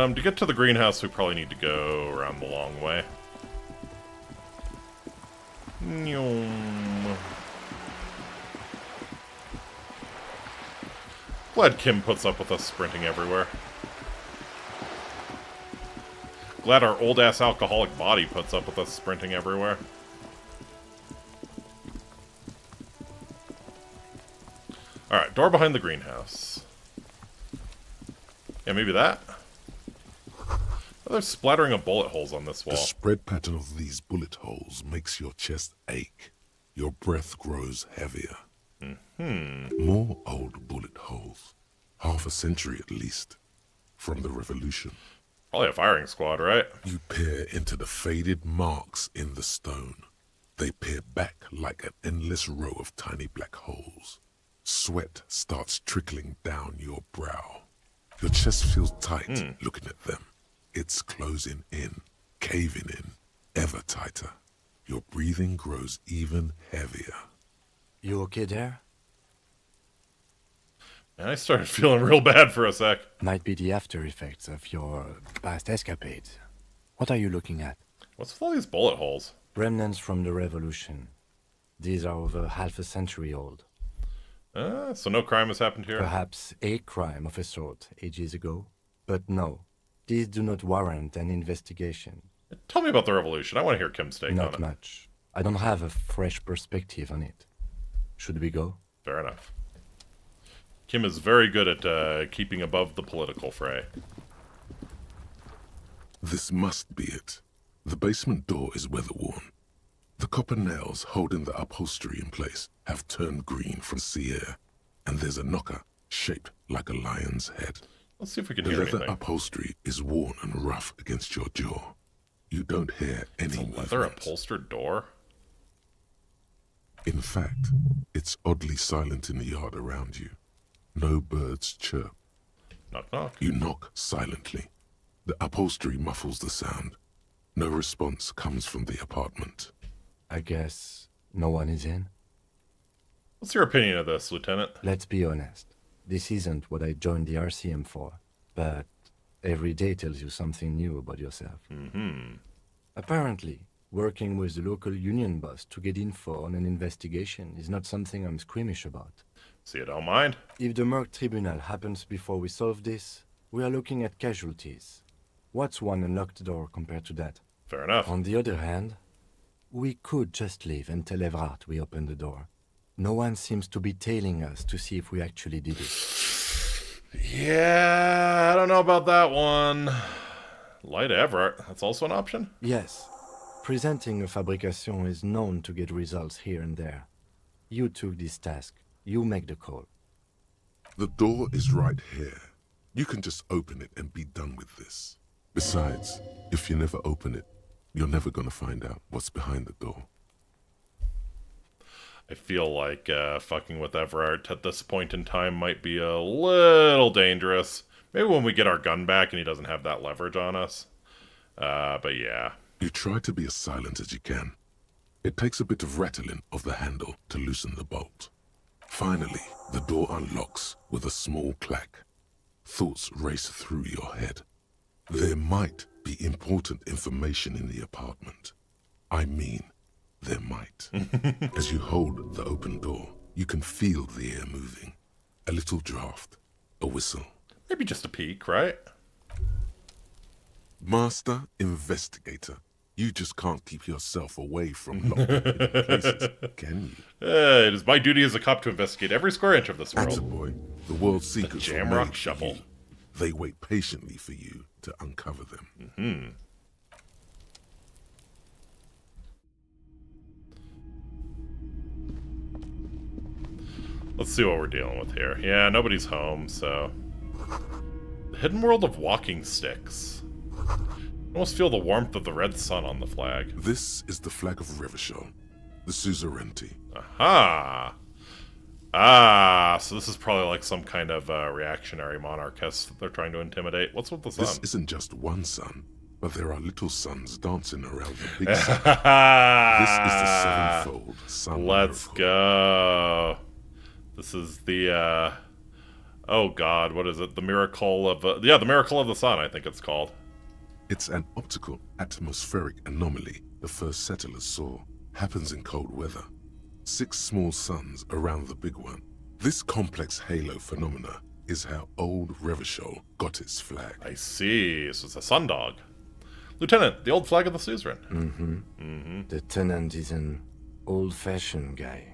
To get to the greenhouse, we probably need to go around the long way. Glad Kim puts up with us sprinting everywhere. Glad our old-ass alcoholic body puts up with us sprinting everywhere. Alright, door behind the greenhouse. Yeah, maybe that? Oh, there's splattering of bullet holes on this wall. The spread pattern of these bullet holes makes your chest ache. Your breath grows heavier. More old bullet holes. Half a century at least. From the revolution. Probably a firing squad, right? You peer into the faded marks in the stone. They peer back like an endless row of tiny black holes. Sweat starts trickling down your brow. Your chest feels tight looking at them. It's closing in, caving in, ever tighter. Your breathing grows even heavier. You okay there? And I started feeling real bad for a sec. Might be the after effects of your past escapades. What are you looking at? What's with all these bullet holes? Remnants from the revolution. These are over half a century old. So no crime has happened here? Perhaps a crime of a sort ages ago. But no, these do not warrant an investigation. Tell me about the revolution. I want to hear Kim's take on it. Not much. I don't have a fresh perspective on it. Should we go? Fair enough. Kim is very good at keeping above the political fray. This must be it. The basement door is weather-worn. The copper nails holding the upholstery in place have turned green from sea air, and there's a knocker shaped like a lion's head. Let's see if we can the hear leather anything. upholstery is worn and rough against your jaw. You don't hear any It's a leather upholstered door? In fact, it's oddly silent in the yard around you. No birds chirp. Knock, knock. You knock silently. The upholstery muffles the sound. No response comes from the apartment. I guess no one is in? What's your opinion of this, Lieutenant? Let's be honest. This isn't what I joined the RCM for, but every day tells you something new about yourself. Apparently, working with the local union boss to get info on an investigation is not something I'm squeamish about. So you don't mind? If the Merc Tribunal happens before we solve this, we are looking at casualties. What's one unlocked door compared to that? Fair enough. On the other hand, we could just leave and tell Everard we opened the door. No one seems to be tailing us to see if we actually did it. Yeah, I don't know about that one. Lie to Everard, that's also an option? Yes. Presenting a fabrication is known to get results here and there. You took this task. You make the call. The door is right here. You can just open it and be done with this. Besides, if you never open it, you're never going to find out what's behind the door. I feel like fucking with Everard at this point in time might be a little dangerous. Maybe when we get our gun back and he doesn't have that leverage on us. But yeah. You try to be as silent as you can. It takes a bit of rattling of the handle to loosen the bolt. Finally, the door unlocks with a small clack. Thoughts race through your head. There might be important information in the apartment. I mean, there might. As you hold the open door, you can feel the air moving. A little draft, a whistle. Maybe just a peek, right? Master Investigator, you just can't keep yourself away from locked hidden places, can you? It is my duty as a cop to investigate every square inch of this world. Attaboy. The world's secrets the were Jamrock made for Shuffle. you. They wait patiently for you to uncover them. Let's see what we're dealing with here. Yeah, nobody's home, so... The hidden world of walking sticks. I almost feel the warmth of the red sun on the flag. This is the flag of Ravages, the suzerainty. Aha! Ah, so this is probably like some kind of reactionary monarchist that they're trying to intimidate. What's with the sun? This isn't just one sun, but there are little suns dancing around the big sun. This is the sevenfold sun. Let's go. This is the, oh god, what is it? The miracle of, the miracle of the sun, I think it's called. It's an optical atmospheric anomaly the first settlers saw. Happens in cold weather. 6 small suns around the big one. This complex halo phenomena is how old Ravages got its flag. I see, so it's a sundog. Lieutenant, the old flag of the suzerain. The tenant is an old-fashioned guy.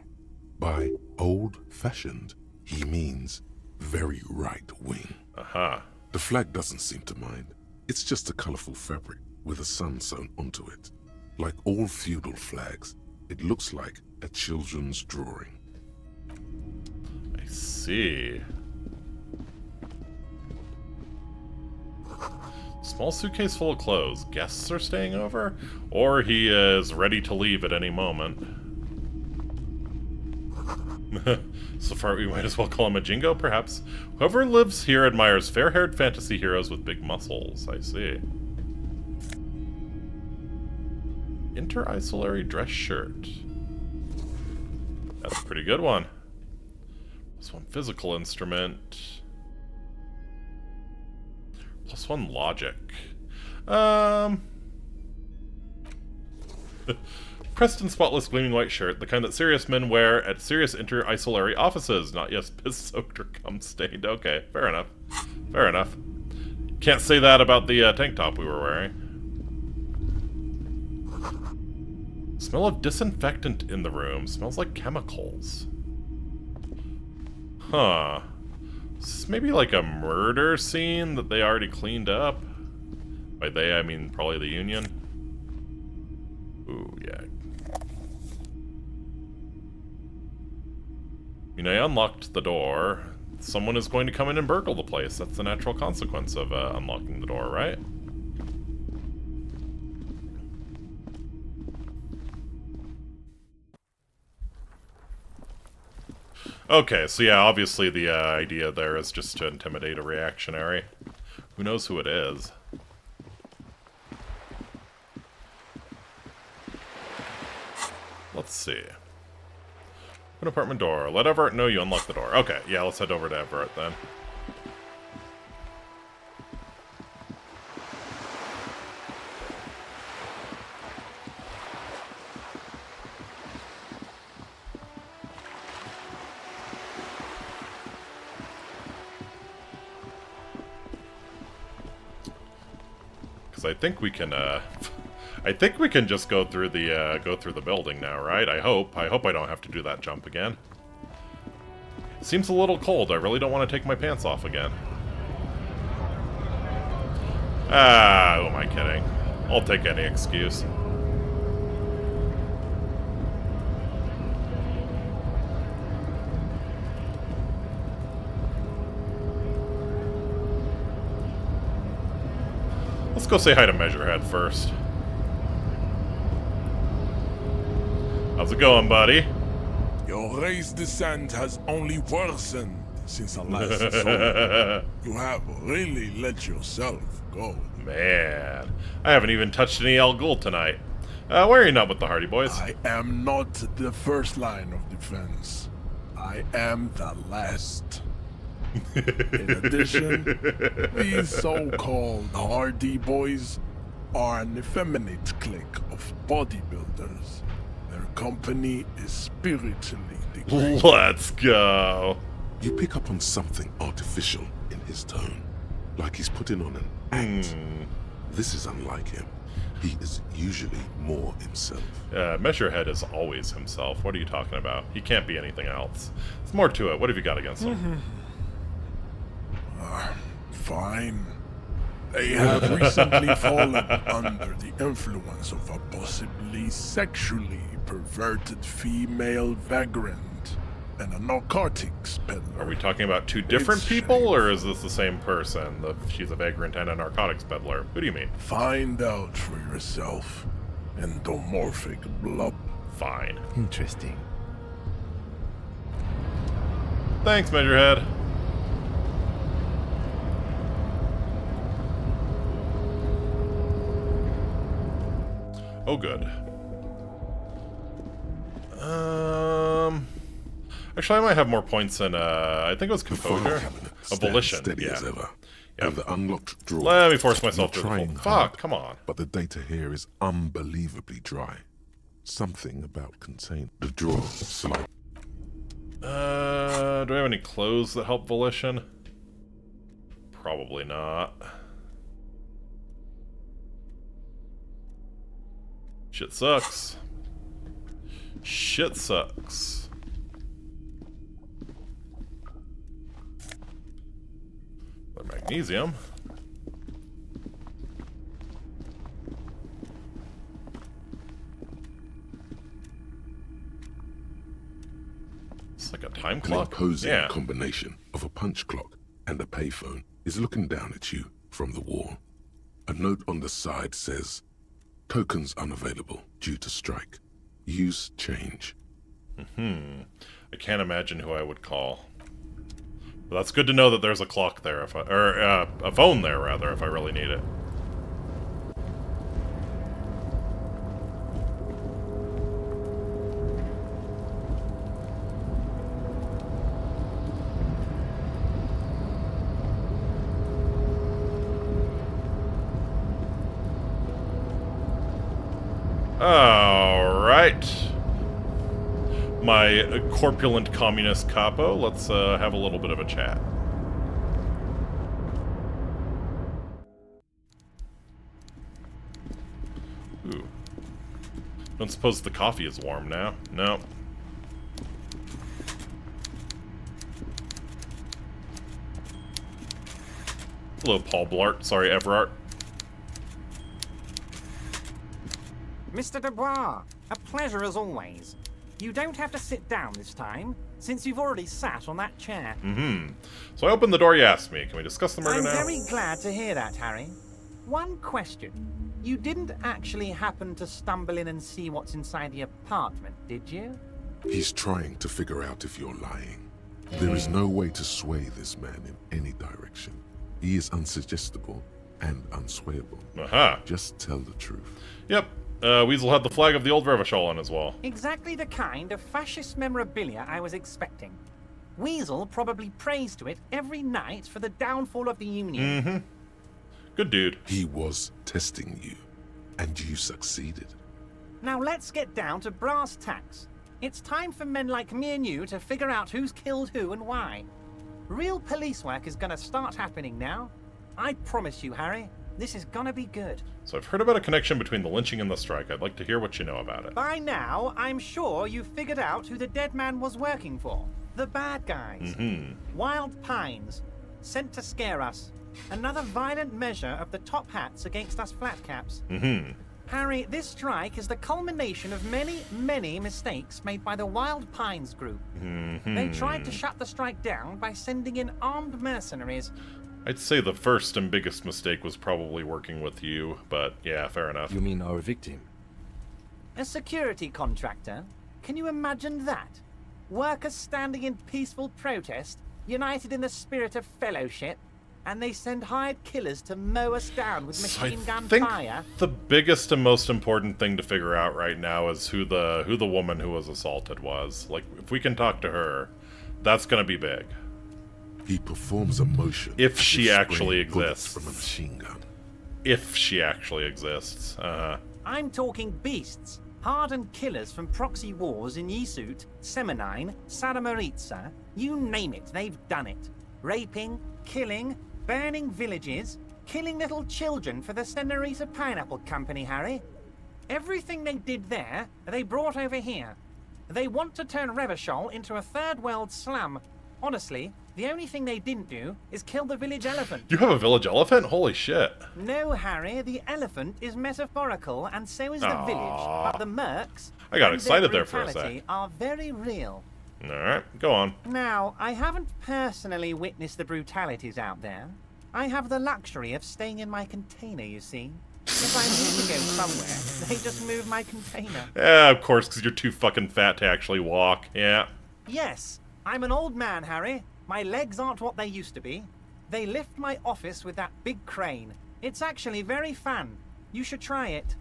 By old-fashioned, he means very right-wing. Aha. The flag doesn't seem to mind. It's just a colorful fabric with a sun sewn onto it. Like all feudal flags, it looks like a children's drawing. I see. Small suitcase full of clothes. Guests are staying over? Or he is ready to leave at any moment. So far, we might as well call him a jingo, perhaps. Whoever lives here admires fair-haired fantasy heroes with big muscles. I see. Inter-isolary dress shirt. That's a pretty good one. +1 physical instrument. +1 logic. Pressed in spotless gleaming white shirt, the kind that serious men wear at serious inter-isolary offices. Not yes, piss-soaked or cum-stained. Okay, fair enough. Fair enough. Can't say that about the tank top we were wearing. Smell of disinfectant in the room. Smells like chemicals. Huh. Is this maybe like a murder scene that they already cleaned up? By they, I mean probably the Union. Ooh, yeah. You know, I unlocked the door. Someone is going to come in and burgle the place. That's the natural consequence of unlocking the door, right? Okay, so yeah, obviously the idea there is just to intimidate a reactionary. Who knows who it is? Let's see. Open apartment door. Let Everett know you unlock the door. Okay, yeah, let's head over to Everett then. Because I think we can, I think we can just go through the building now, right? I hope I don't have to do that jump again. It seems a little cold. I really don't want to take my pants off again. Ah, who am I kidding? I'll take any excuse. Let's go say hi to Measurehead first. How's it going, buddy? Your race descent has only worsened since I last saw you. You have really let yourself go. Man, I haven't even touched any El Ghul tonight. Where are you not with the Hardy Boys? I am not the first line of defense. I am the last. In addition, these so-called Hardy Boys are an effeminate clique of bodybuilders. Their company is spiritually degraded. Let's go. You pick up on something artificial in his tone, like he's putting on an act. This is unlike him. He is usually more himself. Measurehead is always himself. What are you talking about? He can't be anything else. There's more to it. What have you got against him? Fine. They have recently fallen under the influence of a possibly sexually perverted female vagrant and a narcotics peddler. Are we talking about two different people, or is this the same person? She's a vagrant and a narcotics peddler. Who do you mean? Find out for yourself. Endomorphic blob. Fine. Interesting. Thanks, Measurehead. Oh, good. Actually, I might have more points than, I think it was Composure. A Volition, steady yeah. as ever. Yep. With the unlocked drawer. Let me force myself You're to trying the full. hard, Fuck, come on. But the data here is unbelievably dry. Something about contain the drawer slow. Do I have any clothes that help Volition? Probably not. Shit sucks. Shit sucks. The magnesium. It's like a time An clock. imposing combination of a punch clock and a payphone is looking down at you from the wall. A note on the side says, "Tokens unavailable due to strike. Use change." I can't imagine who I would call. But that's good to know that there's a clock there, if a phone there, rather, if I really need it. Alright. My corpulent communist capo, let's have a little bit of a chat. Ooh. Don't suppose the coffee is warm now? No. Hello, Paul Blart. Sorry, Everart. Mr. Dubois, a pleasure as always. You don't have to sit down this time, since you've already sat on that chair. So I opened the door you asked me. Can we discuss the murder I'm now? very glad to hear that, Harry. One question. You didn't actually happen to stumble in and see what's inside the apartment, did you? He's trying to figure out if you're lying. There is no way to sway this man in any direction. He is unsuggestible and unswayable. Aha. Just tell the truth. Yep. Weasel had the flag of the old Ravages on as well. Exactly the kind of fascist memorabilia I was expecting. Weasel probably prays to it every night for the downfall of the Union. Mm-hmm. Good dude. He was testing you, and you succeeded. Now let's get down to brass tacks. It's time for men like me and you to figure out who's killed who and why. Real police work is gonna start happening now. I promise you, Harry, this is gonna be good. So I've heard about a connection between the lynching and the strike. I'd like to hear what you know about it. By now, I'm sure you've figured out who the dead man was working for. The bad guys. Wild Pines. Sent to scare us. Another violent measure of the top hats against us flatcaps. Harry, this strike is the culmination of many, many mistakes made by the Wild Pines group. They tried to shut the strike down by sending in armed mercenaries. I'd say the first and biggest mistake was probably working with you, but yeah, fair enough. You mean our victim? A security contractor? Can you imagine that? Workers standing in peaceful protest, united in the spirit of fellowship, and they send hired killers to mow us down with machine gun fire? The biggest and most important thing to figure out right now is who the woman who was assaulted was. Like, if we can talk to her, that's gonna be big. He performs a motion. If she actually spraying bullets exists. from a machine gun. If she actually exists. I'm talking beasts. Hardened killers from proxy wars in Yisut, Semenine, Saramaritsa, you name it, they've done it. Raping, killing, burning villages, killing little children for the Senorita Pineapple Company, Harry. Everything they did there, they brought over here. They want to turn Revachol into a third world slum. Honestly, the only thing they didn't do is kill the village elephant. You have a village elephant? Holy shit. No, Harry, the elephant is metaphorical and so is the village. But the mercs I got and excited their there for a sec. brutality are very real. Alright, go on. Now, I haven't personally witnessed the brutalities out there. I have the luxury of staying in my container, you see. If I need to go somewhere, they just move my container. Yeah, of course, because you're too fucking fat to actually walk. Yeah. Yes, I'm an old man, Harry. My legs aren't what they used to be. They lift my office with that big crane. It's actually very fun. You should try it.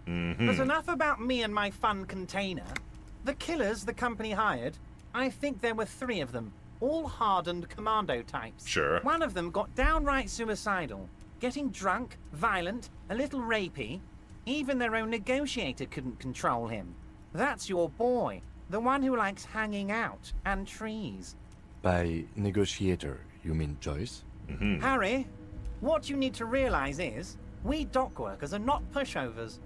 But enough about me and my fun container. The killers the company hired, I think there were 3 of them, all hardened commando types. Sure. One of them got downright suicidal, getting drunk, violent, a little rapey. Even their own negotiator couldn't control him. That's your boy, the one who likes hanging out and trees. By negotiator, you mean Joyce? Harry, what you need to realize is, we dock workers are not pushovers.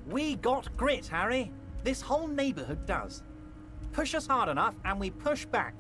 We got grit, Harry. This whole neighborhood does. Push us hard enough and we push back.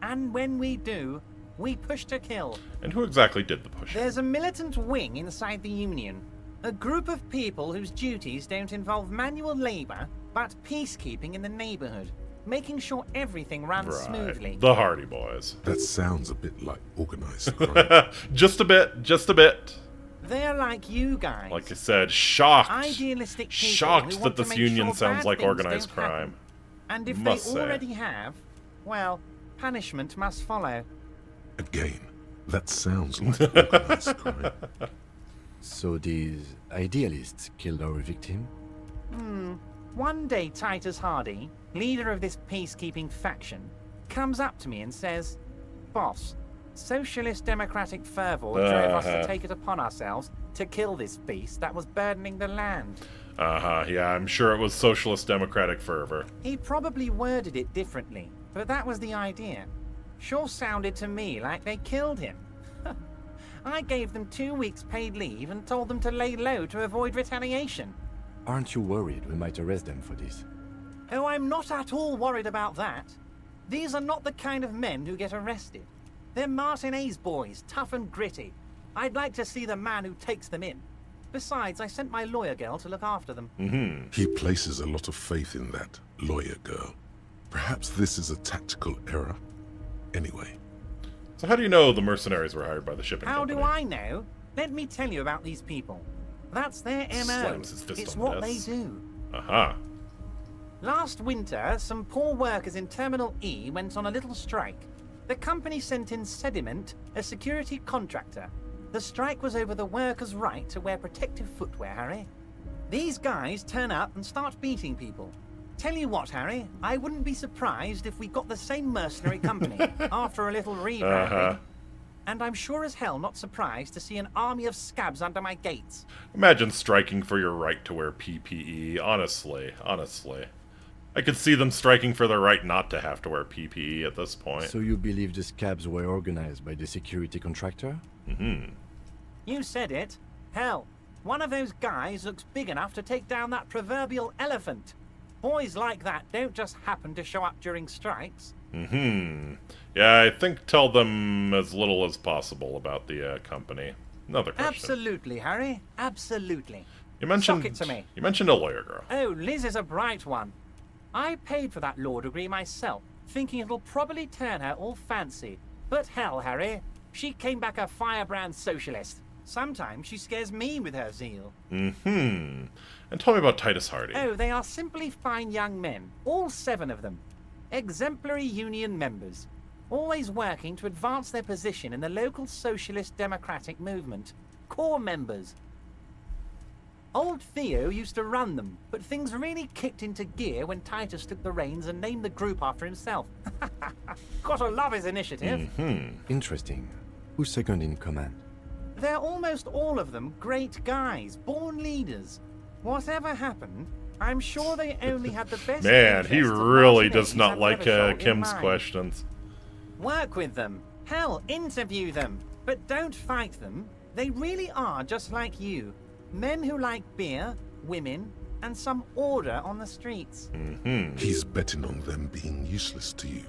And when we do, we push to kill. And who exactly did the pushing? There's a militant wing inside the Union. A group of people whose duties don't involve manual labor, but peacekeeping in the neighborhood. Making sure everything runs smoothly. The Hardy Boys. That sounds a bit like organized crime. Just a bit, just a bit. They're like you guys. Like I said, shocked. Idealistic people Shocked who that want to this make union sure sounds bad like things organized don't happen. crime. And if Must they say. already have, well, punishment must follow. Again, that sounds like organized crime. So these idealists killed our victim? One day Titus Hardy, leader of this peacekeeping faction, comes up to me and says, "Boss, Socialist democratic fervor drove us to take it upon ourselves to kill this beast that was burdening the land. Yeah, I'm sure it was socialist democratic fervor. He probably worded it differently, but that was the idea. Sure sounded to me like they killed him. I gave them 2 weeks paid leave and told them to lay low to avoid retaliation. Aren't you worried we might arrest them for this? Oh, I'm not at all worried about that. These are not the kind of men who get arrested. They're Martinez boys, tough and gritty. I'd like to see the man who takes them in. Besides, I sent my lawyer girl to look after them. He places a lot of faith in that lawyer girl. Perhaps this is a tactical error. Anyway. So how do you know the mercenaries were hired by the shipping company? How do I know? Let me tell you about these people. That's their MO. Slams his fist It's on what the they desk. do. Last winter, some poor workers in Terminal E went on a little strike. The company sent in Sediment, a security contractor. The strike was over the workers' right to wear protective footwear, Harry. These guys turn up and start beating people. Tell you what, Harry, I wouldn't be surprised if we got the same mercenary company after a little rebranding. And I'm sure as hell not surprised to see an army of scabs under my gates. Imagine striking for your right to wear PPE. Honestly. I could see them striking for their right not to have to wear PPE at this point. So you believe the scabs were organized by the security contractor? You said it. Hell, one of those guys looks big enough to take down that proverbial elephant. Boys like that don't just happen to show up during strikes. Yeah, I think tell them as little as possible about the company. Another question. Absolutely, Harry. Absolutely. You mentioned, Sock it to me. You mentioned a lawyer girl. Oh, Liz is a bright one. I paid for that law degree myself, thinking it'll probably turn her all fancy. But hell, Harry, she came back a firebrand socialist. Sometimes she scares me with her zeal. And tell me about Titus Hardy. Oh, they are simply fine young men, all 7 of them. Exemplary union members, always working to advance their position in the local socialist democratic movement. Core members. Old Theo used to run them, but things really kicked into gear when Titus took the reins and named the group after himself. Gotta love his initiative. Interesting. Who's second in command? They're almost all of them great guys, born leaders. Whatever happened, I'm sure they only had the best. Man, he interests of really Martinez does not and like Ravages in Kim's mind. questions. Work with them. Hell, interview them. But don't fight them. They really are just like you. Men who like beer, women, and some order on the streets. He's betting on them being useless to you.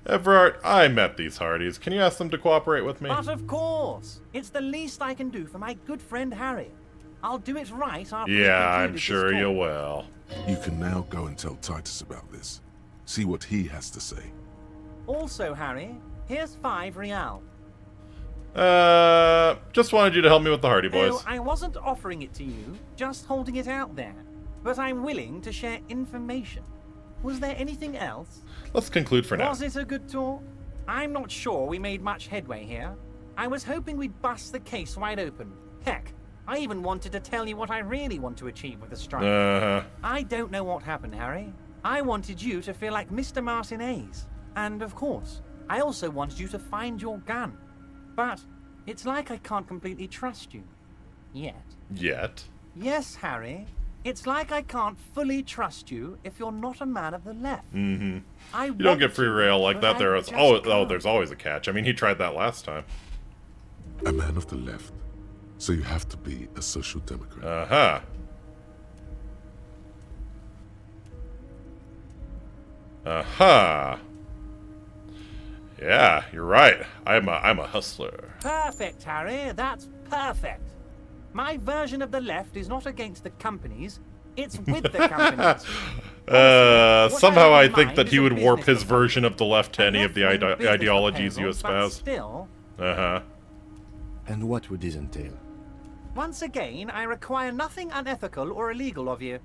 Everard, I met these Hardys. Can you ask them to cooperate with me? But of course. It's the least I can do for my good friend Harry. I'll do it right after we've Yeah, I'm concluded sure this you talk. will. You can now go and tell Titus about this. See what he has to say. Also, Harry, here's 5 real. Just wanted you to help me with the Hardy Boys. Oh, I wasn't offering it to you, just holding it out there. But I'm willing to share information. Was there anything else? Let's conclude for now. Was it a good talk? I'm not sure we made much headway here. I was hoping we'd bust the case wide open. Heck, I even wanted to tell you what I really want to achieve with the strike. I don't know what happened, Harry. I wanted you to feel like Mr. Martinez. And of course, I also wanted you to find your gun. But it's like I can't completely trust you. Yet. Yes, Harry. It's like I can't fully trust you if you're not a man of the left. You don't get free rail like that. There's always a catch. I mean, he tried that last time. A man of the left. So you have to be a social democrat. Yeah, you're right. I'm a hustler. Perfect, Harry. That's perfect. My version of the left is not against the companies. It's with the companies. Somehow I think that he would warp his version of the left to any of the ideologies you espouse. Still. And what would this entail? Once again, I require nothing unethical or illegal of you.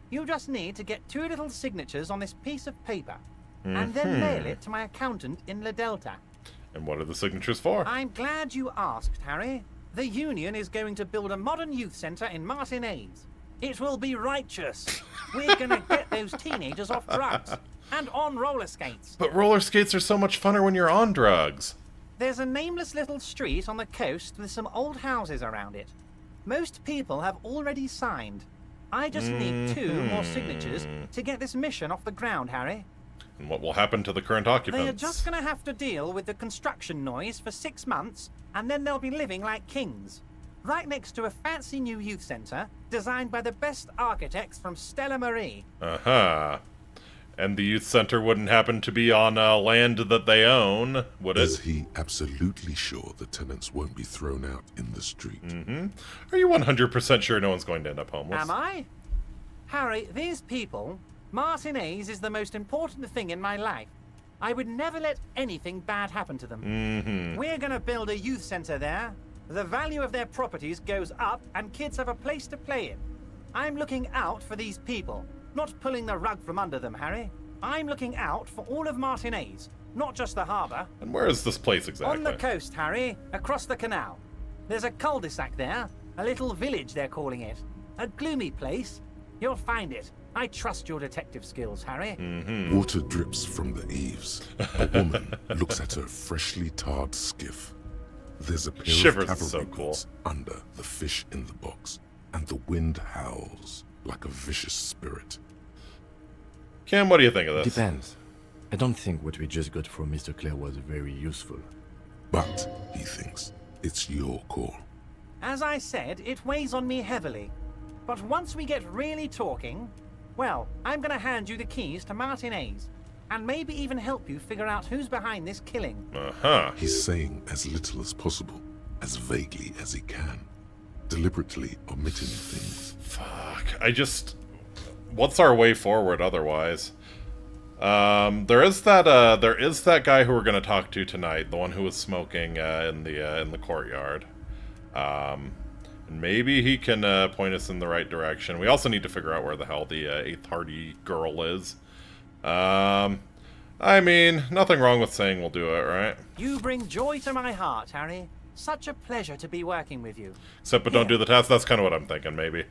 You just need to get 2 little signatures on this piece of paper, and then mail it to my accountant in La Delta. And what are the signatures for? I'm glad you asked, Harry. The Union is going to build a modern youth centre in Martinez. It will be righteous. We're going to get those teenagers off drugs. And on roller skates. But roller skates are so much funner when you're on drugs. There's a nameless little street on the coast with some old houses around it. Most people have already signed. I just need 2 more signatures to get this mission off the ground, Harry. And what will happen to the current occupants? They are just going to have to deal with the construction noise for 6 months, and then they'll be living like kings. Right next to a fancy new youth centre, designed by the best architects from Stella Marie. Uh-huh. And the youth center wouldn't happen to be on land that they own, would it? Is he absolutely sure the tenants won't be thrown out in the street? Are you 100% sure no one's going to end up homeless? Am I? Harry, these people, Martinez is the most important thing in my life. I would never let anything bad happen to them. We're going to build a youth centre there. The value of their properties goes up and kids have a place to play in. I'm looking out for these people. Not pulling the rug from under them, Harry. I'm looking out for all of Martinez, not just the harbour. And where is this place exactly? On the coast, Harry, across the canal. There's a cul-de-sac there, a little village they're calling it. A gloomy place. You'll find it. I trust your detective skills, Harry. Water drips from the eaves. A woman looks at her freshly tarred skiff. There's a pair Shivers of is so cavalry cool. boots under the fish in the box, and the wind howls like a vicious spirit. Cam, what do you think of this? Depends. I don't think what we just got from Mr. Clare was very useful. But, he thinks, it's your call. As I said, it weighs on me heavily. But once we get really talking, well, I'm going to hand you the keys to Martinez. And maybe even help you figure out who's behind this killing. He's saying as little as possible, as vaguely as he can. Deliberately omitting things. Fuck. What's our way forward otherwise? There is that guy who we're gonna talk to tonight, the one who was smoking in the courtyard. And maybe he can point us in the right direction. We also need to figure out where the hell the 8th Hardy girl is. I mean, nothing wrong with saying we'll do it, right? You bring joy to my heart, Harry. Such a pleasure to be working with you. Except but don't do the task. That's kind of what I'm thinking, maybe.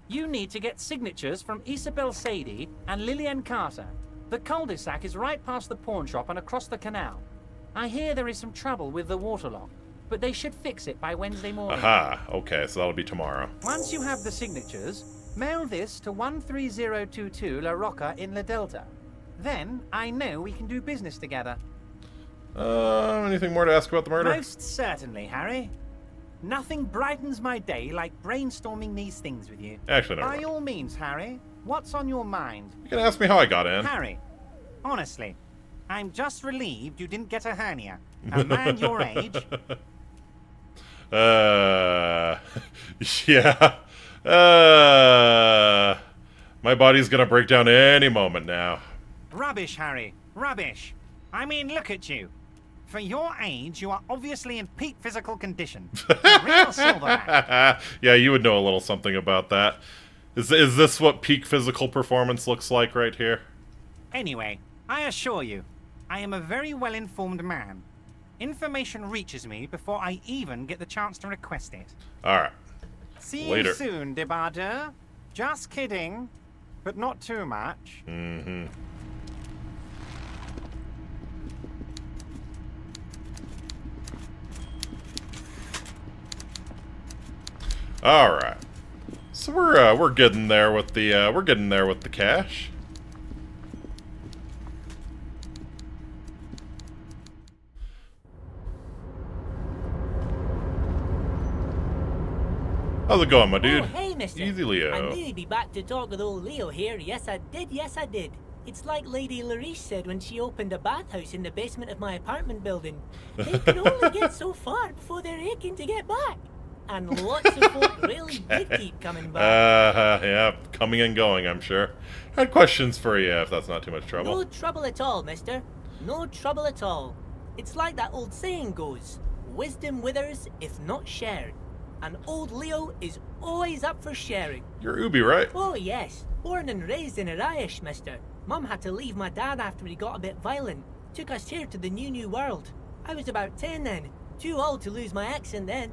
You need to get signatures from Isabel Sadie and Lillian Carter. The cul-de-sac is right past the pawn shop and across the canal. I hear there is some trouble with the waterlock, but they should fix it by Wednesday morning. Aha, okay, so that'll be tomorrow. Once you have the signatures, mail this to 13022 La Rocca in La Delta. Then I know we can do business together. Anything more to ask about the murder? Most certainly, Harry. Nothing brightens my day like brainstorming these things with you. Actually, never By mind. all means, Harry, what's on your mind? You can ask me how I got in. Harry, honestly, I'm just relieved you didn't get a hernia. A man your age. Yeah. My body's gonna break down any moment now. Rubbish, Harry. Rubbish. I mean, look at you. For your age, you are obviously in peak physical condition. Real silverback. Yeah, you would know a little something about that. Is this what peak physical performance looks like right here? Anyway, I assure you, I am a very well-informed man. Information reaches me before I even get the chance to request it. Alright. See Later. you soon, Debardeur. Just kidding, but not too much. All right, so we're getting there with the cash. How's it going, my dude? Oh, hey, mister. Easy, Leo. I knew you'd be back to talk with old Leo here. Yes, I did. It's like Lady Llerose said when she opened a bathhouse in the basement of my apartment building. They can only get so far before they're aching to get back. And lots of folk really did keep coming back. Yeah, coming and going, I'm sure. I had questions for you, if that's not too much trouble. No trouble at all, mister. No trouble at all. It's like that old saying goes, wisdom withers if not shared. And old Leo is always up for sharing. You're Ubi, right? Oh, yes. Born and raised in Arish, mister. Mum had to leave my dad after he got a bit violent. Took us here to the new world. I was about 10 then. Too old to lose my accent then.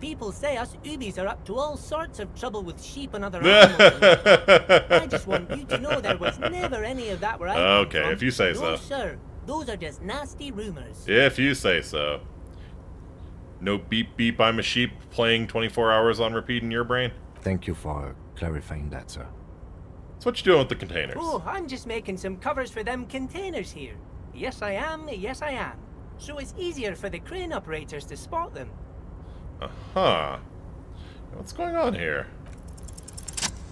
People say us Ubis are up to all sorts of trouble with sheep and other animals. I just want you to know there was never any of that where I come Okay, from. if you say no, so. Sir. Those are just nasty rumors. If you say so. No beep beep, I'm a sheep playing 24 hours on repeat in your brain? Thank you for clarifying that, sir. So what you doing with the containers? Oh, I'm just making some covers for them containers here. Yes, I am. Yes, I am. So it's easier for the crane operators to spot them. Uh-huh. What's going on here?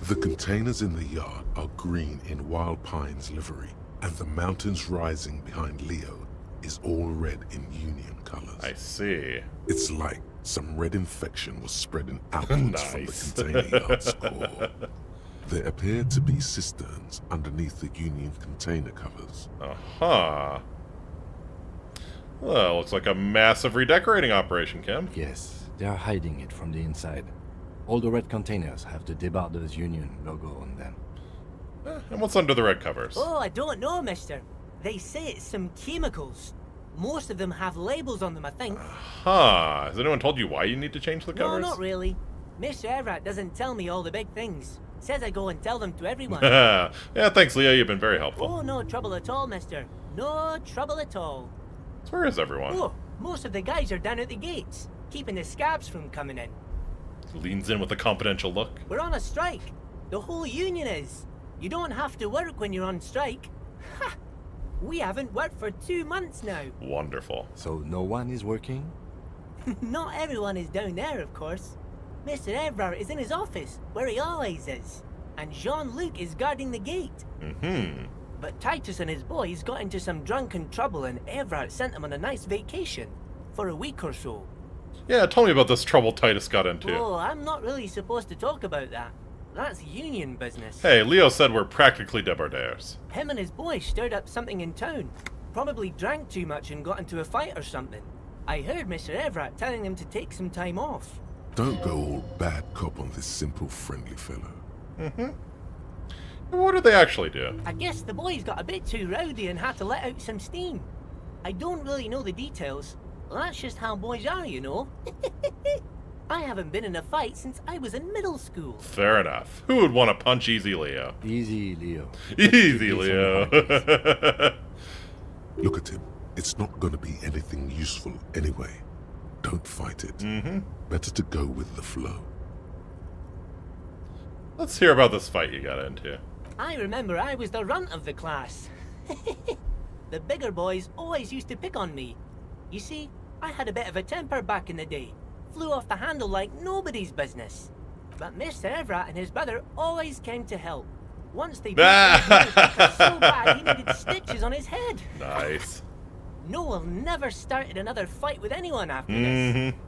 The containers in the yard are green in Wild Pine's livery, and the mountains rising behind Leo is all red in Union colors. I see. It's like some red infection was spreading outwards from the container yard's core. There appear to be cisterns underneath the Union container covers. Uh-huh. Well, looks like a massive redecorating operation, Kim. Yes. They are hiding it from the inside. All the red containers have the Debarders Union logo on them. And what's under the red covers? Oh, I don't know, mister. They say it's some chemicals. Most of them have labels on them, I think. Huh. Has anyone told you why you need to change the covers? No, not really. Mr. Everett doesn't tell me all the big things. Says I go and tell them to everyone. Yeah, thanks, Leo. You've been very helpful. Oh, no trouble at all, mister. No trouble at all. So where is everyone? Oh, most of the guys are down at the gates, keeping the scabs from coming in. Leans in with a confidential look. We're on a strike. The whole union is. You don't have to work when you're on strike. Ha! We haven't worked for 2 months now. Wonderful. So no one is working? Not everyone is down there, of course. Mr. Everard is in his office, where he always is. And Jean-Luc is guarding the gate. Mm-hmm. But Titus and his boys got into some drunken trouble and Everard sent them on a nice vacation. For a week or so. Yeah, tell me about this trouble Titus got into. Oh, I'm not really supposed to talk about that. That's union business. Hey, Leo said we're practically debarders. Him and his boys stirred up something in town. Probably drank too much and got into a fight or something. I heard Mr. Everett telling them to take some time off. Don't go all bad cop on this simple, friendly fellow. Mm-hmm. What did they actually do? I guess the boys got a bit too rowdy and had to let out some steam. I don't really know the details. That's just how boys are, you know. I haven't been in a fight since I was in middle school. Fair enough. Who would want to punch Easy Leo? Easy Leo. Easy Leo. Look at him. It's not going to be anything useful anyway. Don't fight it. Mm-hmm. Better to go with the flow. Let's hear about this fight you got into. I remember I was the runt of the class. The bigger boys always used to pick on me. You see, I had a bit of a temper back in the day. Flew off the handle like nobody's business. But Mr. Everett and his brother always came to help. Once they beat him so bad he needed stitches on his head. Nice. Noel never started another fight with anyone after this. Mm-hmm.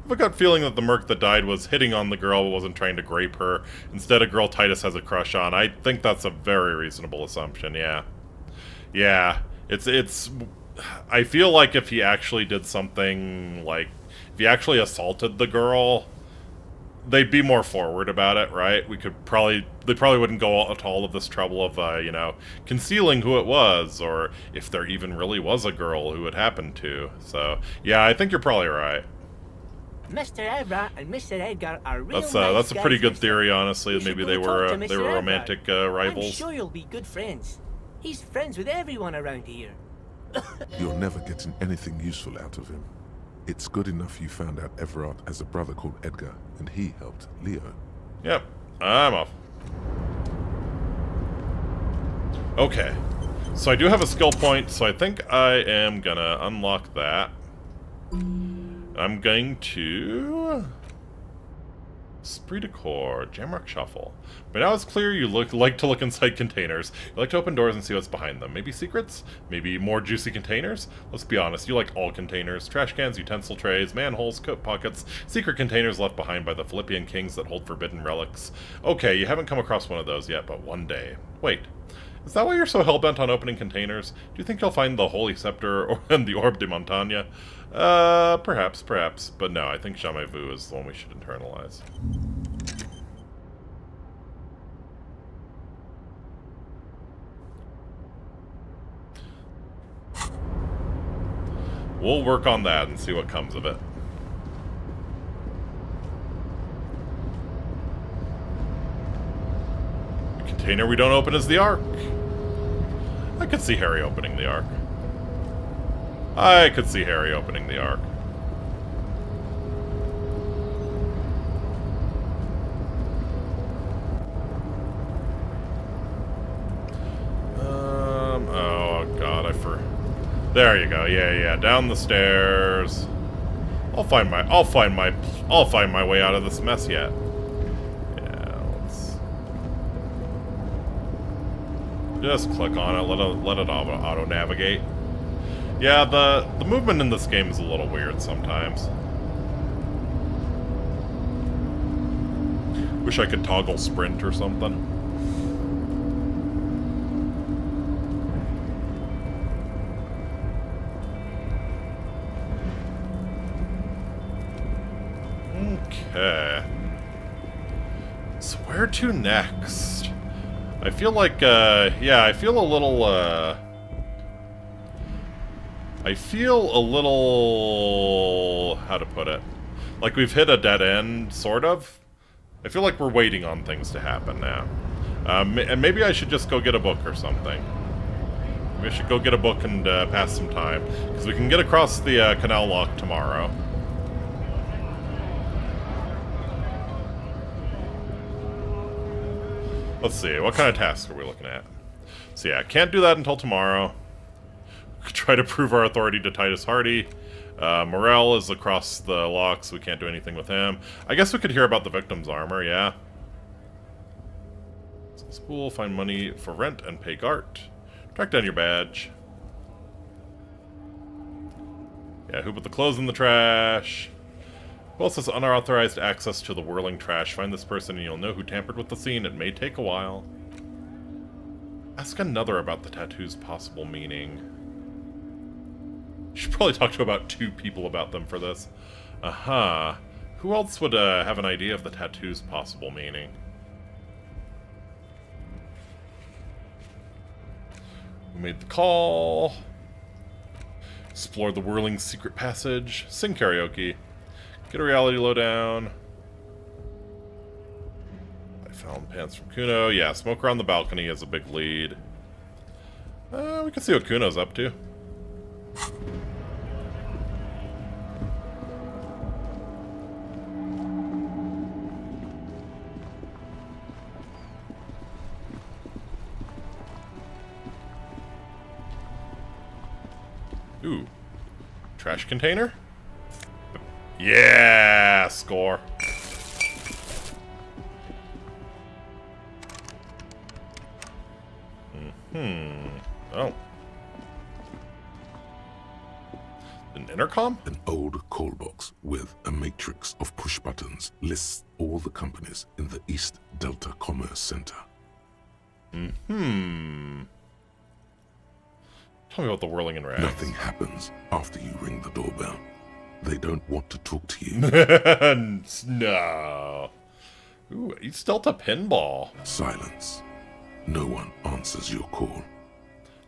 I've a gut feeling that the merc that died was hitting on the girl but wasn't trying to grape her. Instead, a girl Titus has a crush on. I think that's a very reasonable assumption, yeah. Yeah, it's... I feel like if he actually did something, like, if he actually assaulted the girl, they'd be more forward about it, right? They probably wouldn't go to all of this trouble of, concealing who it was, or if there even really was a girl who it happened to. So, yeah, I think you're probably right. Mr. Everett and Mr. Edgar are real That's a pretty good theory, honestly. Maybe they were romantic rivals. I'm sure you'll be good friends. He's friends with everyone around here. You're never getting anything useful out of him. It's good enough you found out Everard has a brother called Edgar, and he helped Leo. Yep, I'm off. Okay, so I do have a skill point, so I think I am gonna unlock that. I'm going to... Esprit de Corps, Jamrock Shuffle. But now it's clear you like to look inside containers. You like to open doors and see what's behind them. Maybe secrets? Maybe more juicy containers? Let's be honest, you like all containers. Trash cans, utensil trays, manholes, coat pockets, secret containers left behind by the Philippian kings that hold forbidden relics. Okay, you haven't come across one of those yet, but one day. Wait, is that why you're so hell-bent on opening containers? Do you think you'll find the Holy Scepter and the Orbe de Montagne? Perhaps. But no, I think Jamais Vu is the one we should internalize. We'll work on that and see what comes of it. container we don't open is the Ark. I could see Harry opening the Ark. I could see Harry opening the Ark. Oh god, there you go. Yeah, down the stairs. I'll find my way out of this mess yet. Yeah, let's just click on it, let it auto navigate. Yeah, the movement in this game is a little weird sometimes. Wish I could toggle sprint or something. Okay. So where to next? I feel like, yeah, I feel a little, how to put it? Like we've hit a dead end, sort of. I feel like we're waiting on things to happen now. And maybe I should just go get a book or something. Maybe I should go get a book and pass some time. Because we can get across the canal lock tomorrow. Let's see, what kind of tasks are we looking at? So yeah, can't do that until tomorrow. Try to prove our authority to Titus Hardy. Morel is across the lock, so we can't do anything with him. I guess we could hear about the victim's armor, yeah. So spool, find money for rent, and pay Gart. Track down your badge. Yeah, who put the clothes in the trash? Who else has unauthorized access to the whirling trash? Find this person and you'll know who tampered with the scene. It may take a while. Ask another about the tattoo's possible meaning. You should probably talk to about 2 people about them for this. Aha. Who else would have an idea of the tattoo's possible meaning? Who made the call? Explore the whirling secret passage. Sing karaoke. Get a reality lowdown. I found pants from Kuno. Yeah, smoke around the balcony is a big lead. We can see what Kuno's up to. Ooh. Trash container? Yeah! Score. Oh. An intercom? An old call box with a matrix of push buttons lists all the companies in the East Delta Commerce Center. Tell me about the whirling in rags. Nothing happens after you ring the doorbell. They don't want to talk to you. No. Ooh, East Delta pinball. Silence. No one answers your call.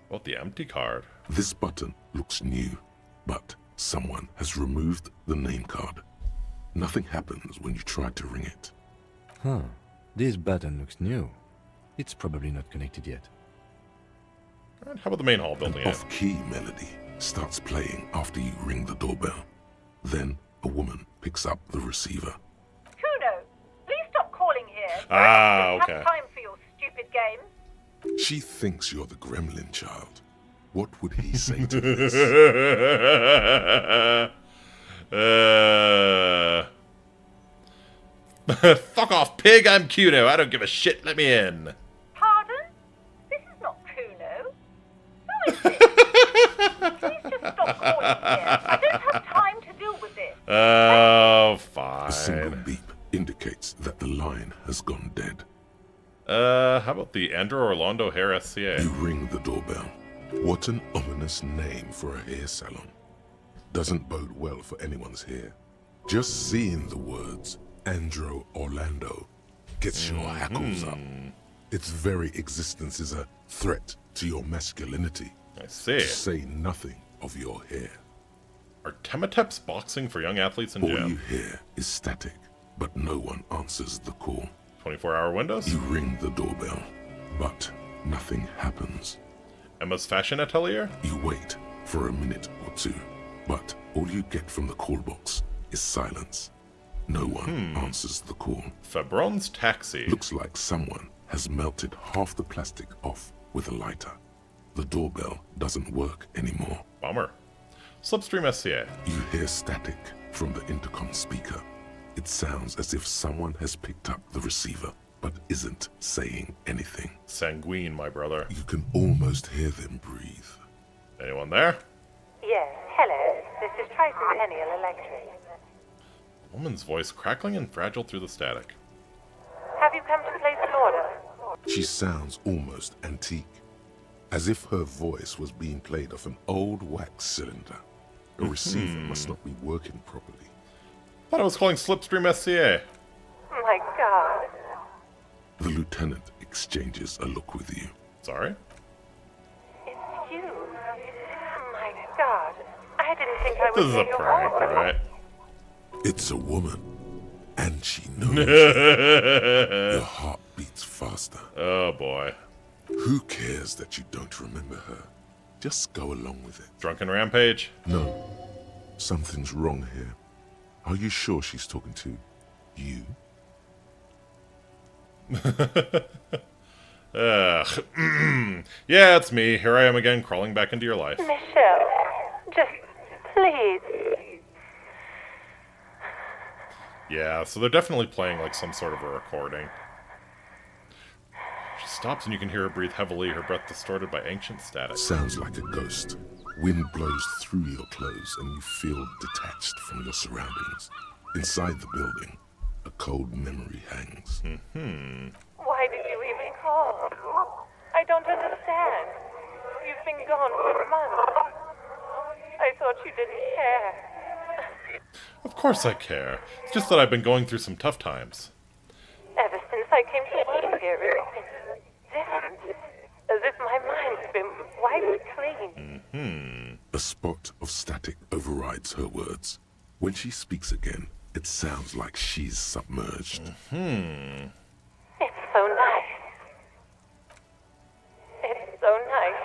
What the empty card? This button looks new, but someone has removed the name card. Nothing happens when you try to ring it. Huh. This button looks new. It's probably not connected yet. Right, how about the main hall building? An off-key melody starts playing after you ring the doorbell. Then a woman picks up the receiver. Kuno, please stop calling here. Okay. Have time for your stupid games. She thinks you're the gremlin child. What would he say to this? Fuck off, pig! I'm Kuno. I don't give a shit. Let me in. Pardon? This is not Kuno. Who is this? Please just stop calling here. I don't have time to deal with this. Oh, fine. A single beep indicates that the line has gone dead. How about the Andrew Orlando Hair SCA? You ring the doorbell. What an ominous name for a hair salon. Doesn't bode well for anyone's hair. Just seeing the words Andrew Orlando gets your hackles up. Its very existence is a threat to your masculinity. I see. To say nothing of your hair. Are Temeteps boxing for young athletes in All gym? you hear is static, but no one answers the call. 24-hour windows? You ring the doorbell. But nothing happens. Emma's fashion atelier? You wait for a minute or two, but all you get from the call box is silence. No one answers the call. Fabron's taxi. Looks like someone has melted half the plastic off with a lighter. The doorbell doesn't work anymore. Bummer. Slipstream SCA. You hear static from the intercom speaker. It sounds as if someone has picked up the receiver, but isn't saying anything. Sanguine, my brother. You can almost hear them breathe. Anyone there? Yes, hello. This is Tricentennial Electric. Woman's voice crackling and fragile through the static. Have you come to place an order? She sounds almost antique, as if her voice was being played off an old wax cylinder. A receiver must not be working properly. Thought I was calling Slipstream SCA. My God. The lieutenant exchanges a look with you. Sorry? It's you. My God. I didn't think I would This is a hear your prank, voice. right? It's a woman, and she knows you. Your heart beats faster. Oh boy. Who cares that you don't remember her? Just go along with it. Drunken rampage? No. Something's wrong here. Are you sure she's talking to you? Yeah, it's me. Here I am again, crawling back into your life. Michelle, just please. Yeah, so they're definitely playing like some sort of a recording. She stops and you can hear her breathe heavily, her breath distorted by ancient static. Sounds like a ghost. Wind blows through your clothes and you feel detached from your surroundings. Inside the building, a cold memory hangs. Why did you even call? I don't understand. You've been gone for months. I thought you didn't care. Of course I care. It's just that I've been going through some tough times. Ever since I came to work here, it's been different. As if my mind's been wiped clean. A spot of static overrides her words. When she speaks again, it sounds like she's submerged. It's so nice. It's so nice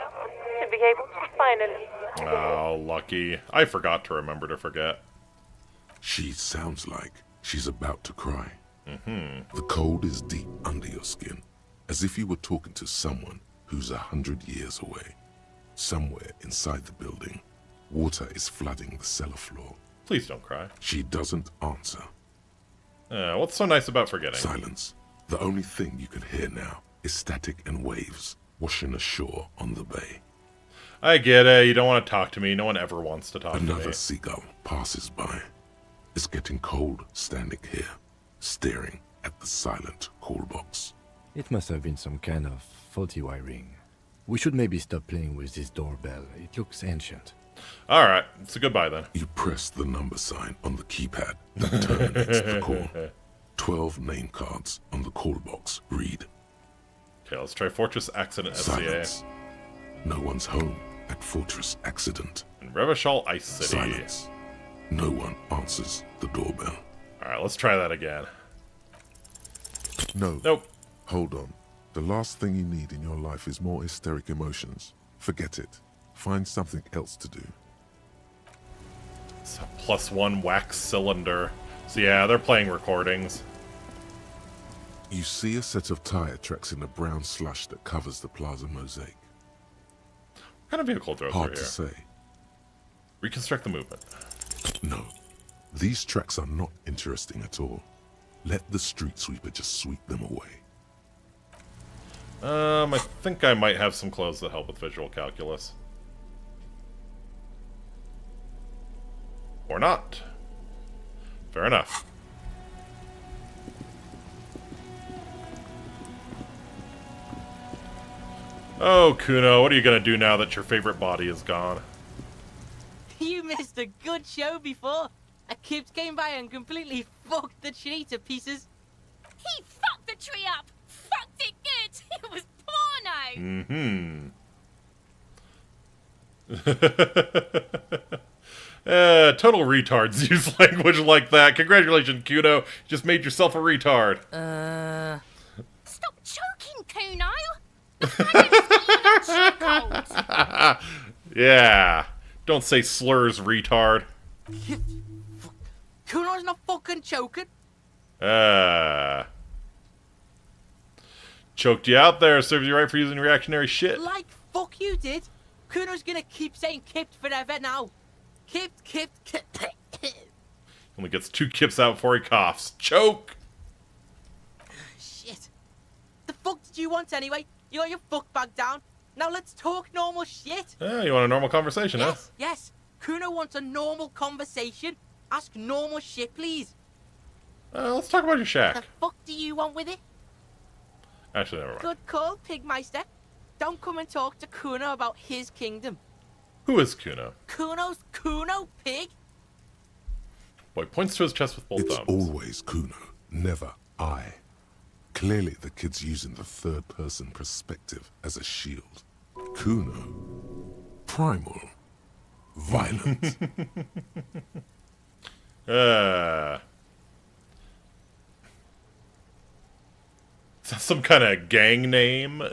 to be able to finally... Oh, lucky. I forgot to remember to forget. She sounds like she's about to cry. The cold is deep under your skin, as if you were talking to someone who's 100 years away. Somewhere inside the building, water is flooding the cellar floor. Please don't cry. She doesn't answer. What's so nice about forgetting? Silence. The only thing you can hear now is static and waves washing ashore on the bay. I get it. You don't want to talk to me. No one ever wants to talk to me. Another seagull passes by. It's getting cold standing here, staring at the silent call box. It must have been some kind of faulty wiring. We should maybe stop playing with this doorbell. It looks ancient. Alright, it's a goodbye then. You press the number sign on the keypad that terminates the call. 12 name cards on the call box read. Okay, let's try Fortress Accident SCA. Silence. No one's home at Fortress Accident. And Revachol Ice City. Silence. No one answers the doorbell. Alright, let's try that again. No. Nope. Hold on. The last thing you need in your life is more hysteric emotions. Forget it. Find something else to do. It's a +1 wax cylinder. So yeah, they're playing recordings. You see a set of tire tracks in the brown slush that covers the plaza mosaic. What kind of vehicle drove Hard through to here? say. Reconstruct the movement. No. These tracks are not interesting at all. Let the street sweeper just sweep them away. I think I might have some clothes that help with visual calculus. Or not. Fair enough. Oh, Kuno, what are you gonna do now that your favorite body is gone? You missed a good show before. A kid came by and completely fucked the tree to pieces. He fucked the tree up! Fucked it good! It was porno! Total retards use language like that. Congratulations, Kuno. You just made yourself a retard. Stop choking, Kuno! Yeah. Don't say slurs, retard. Kuno's not fucking choking. Choked you out there. Serves you right for using reactionary shit. Like fuck you did. Kuno's gonna keep saying kipped forever now. Kipped. Only gets 2 kips out before he coughs. Choke! Shit. The fuck did you want anyway? You got your fuck bag down. Now let's talk normal shit. Yeah, you want a normal conversation, huh? Yes. Kuno wants a normal conversation. Ask normal shit, please. Let's talk about your shack. The fuck do you want with it? Actually, never mind. Good call, Pigmeister. Don't come and talk to Kuno about his kingdom. Who is Kuno? Kuno's Kuno, pig. Boy points to his chest with both It's thumbs. always Kuno, never I. Clearly the kid's using the third-person perspective as a shield. Kuno. Primal. Violent. Is that some kind of gang name?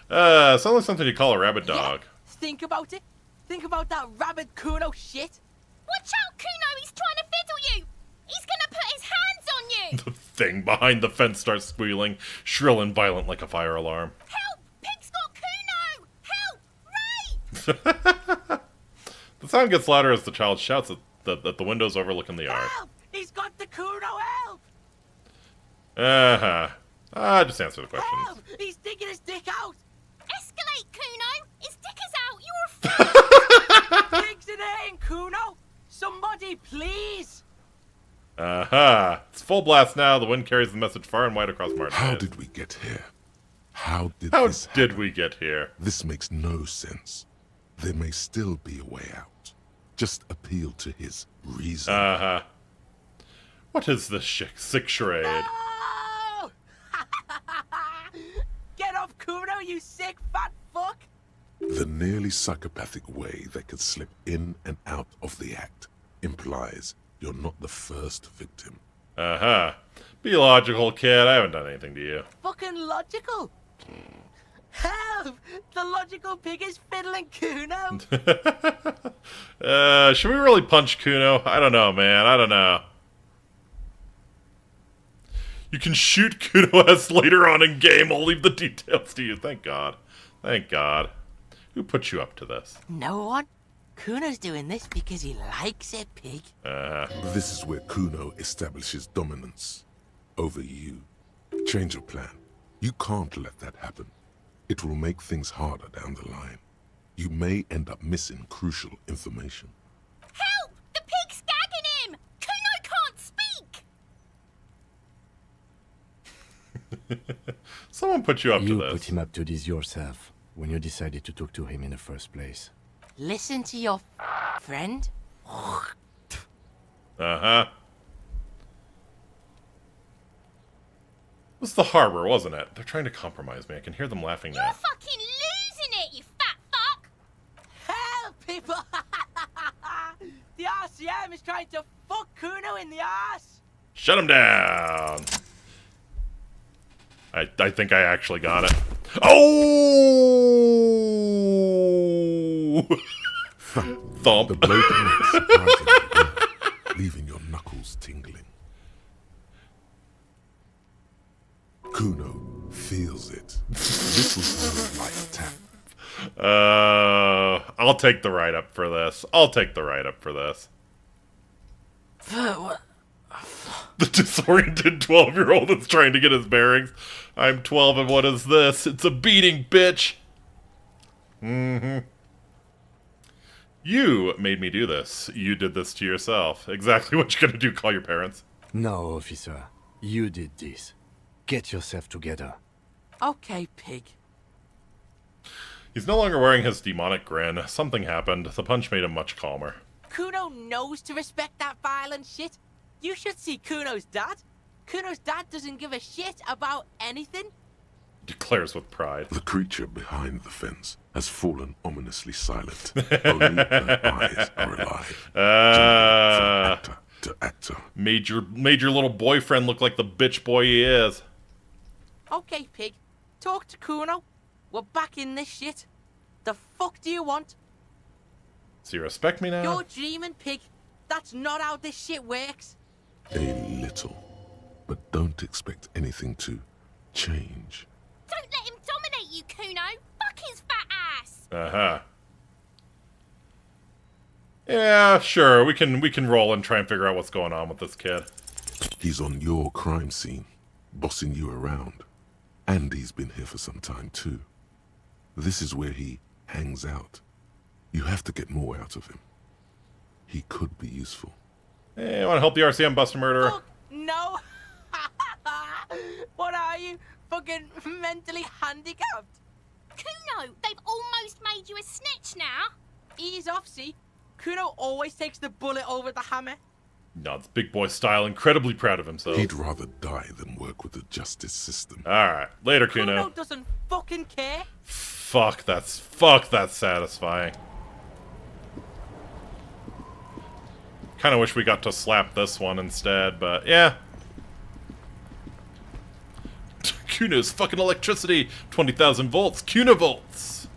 Sounds like something you call a rabbit dog. Think about it. Think about that rabbit Kuno shit. Watch out, Kuno! He's trying to fiddle you! He's gonna put his hands on you! The thing behind the fence starts squealing, shrill and violent like a fire alarm. Help! Pig's got Kuno! Help! Ray! The sound gets louder as the child shouts at the windows overlooking the yard. Help! He's got the Kuno, help! Just answer the questions. Help! He's digging his dick out! Escalate, Kuno! His dick is out! You're a fool! Pig's in here, Kuno! Somebody, please! It's full blast now. The wind carries the message far and wide across Martin. How did we get here? How did we get here? This makes no sense. There may still be a way out. Just appeal to his reason. What is this sick charade? No! Get off, Kuno, you sick fat fuck! The nearly psychopathic way they could slip in and out of the act implies you're not the first victim. Be logical, kid. I haven't done anything to you. Fucking logical! Help! The logical pig is fiddling Kuno! Should we really punch Kuno? I don't know, man. I don't know. You can shoot Kuno S later on in game. I'll leave the details to you. Thank God. Thank God. Who put you up to this? No one. Kuno's doing this because he likes it, pig. This is where Kuno establishes dominance over you. Change your plan. You can't let that happen. It will make things harder down the line. You may end up missing crucial information. Help! The pig's gagging him! Kuno can't speak! Someone put you up to You this. put him up to this yourself when you decided to talk to him in the first place. Listen to your friend. It was the harbor, wasn't it? They're trying to compromise me. I can hear them laughing now. You're fucking losing it, you fat fuck! Help, people! The RCM is trying to fuck Kuno in the ass! Shut him down! I think I actually got it. Oh! Thump. The blow connects surprisingly well, leaving your knuckles tingling. Kuno feels it. This was no light tap. I'll take the write-up for this. The disoriented 12-year-old is trying to get his bearings. I'm 12 and what is this? It's a beating, bitch! You made me do this. You did this to yourself. Exactly what you're gonna do, call your parents. No, officer. You did this. Get yourself together. Okay, pig. He's no longer wearing his demonic grin. Something happened. The punch made him much calmer. Kuno knows to respect that violent shit. You should see Kuno's dad. Kuno's dad doesn't give a shit about anything. Declares with pride. The creature behind the fence has fallen ominously silent. Only her eyes are alive. From actor to actor. Made your little boyfriend look like the bitch boy he is. Okay, pig. talk to Kuno. We're back in this shit. The fuck do you want? So you respect me now? You're dreaming, pig. That's not how this shit works. A little. But don't expect anything to change. Don't let him dominate you, Kuno. Fuck his fat ass. Uh-huh. Yeah, sure. We can roll and try and figure out what's going on with this kid. He's on your crime scene, bossing you around. And he's been here for some time too. This is where he hangs out. You have to get more out of him. He could be useful. Hey, you want to help the RCM bust a murderer? Fuck, no. What are you? Fucking mentally handicapped? Kuno, they've almost made you a snitch now. Ease off, see? Kuno always takes the bullet over the hammer. No, it's big boy style, incredibly proud of himself. He'd rather die than work with the justice system. Alright, later, Kuno. Kuno doesn't fucking care. Fuck, that's satisfying. Kinda wish we got to slap this one instead, but yeah. Kuno's fucking electricity! 20,000 volts! Kunovolts!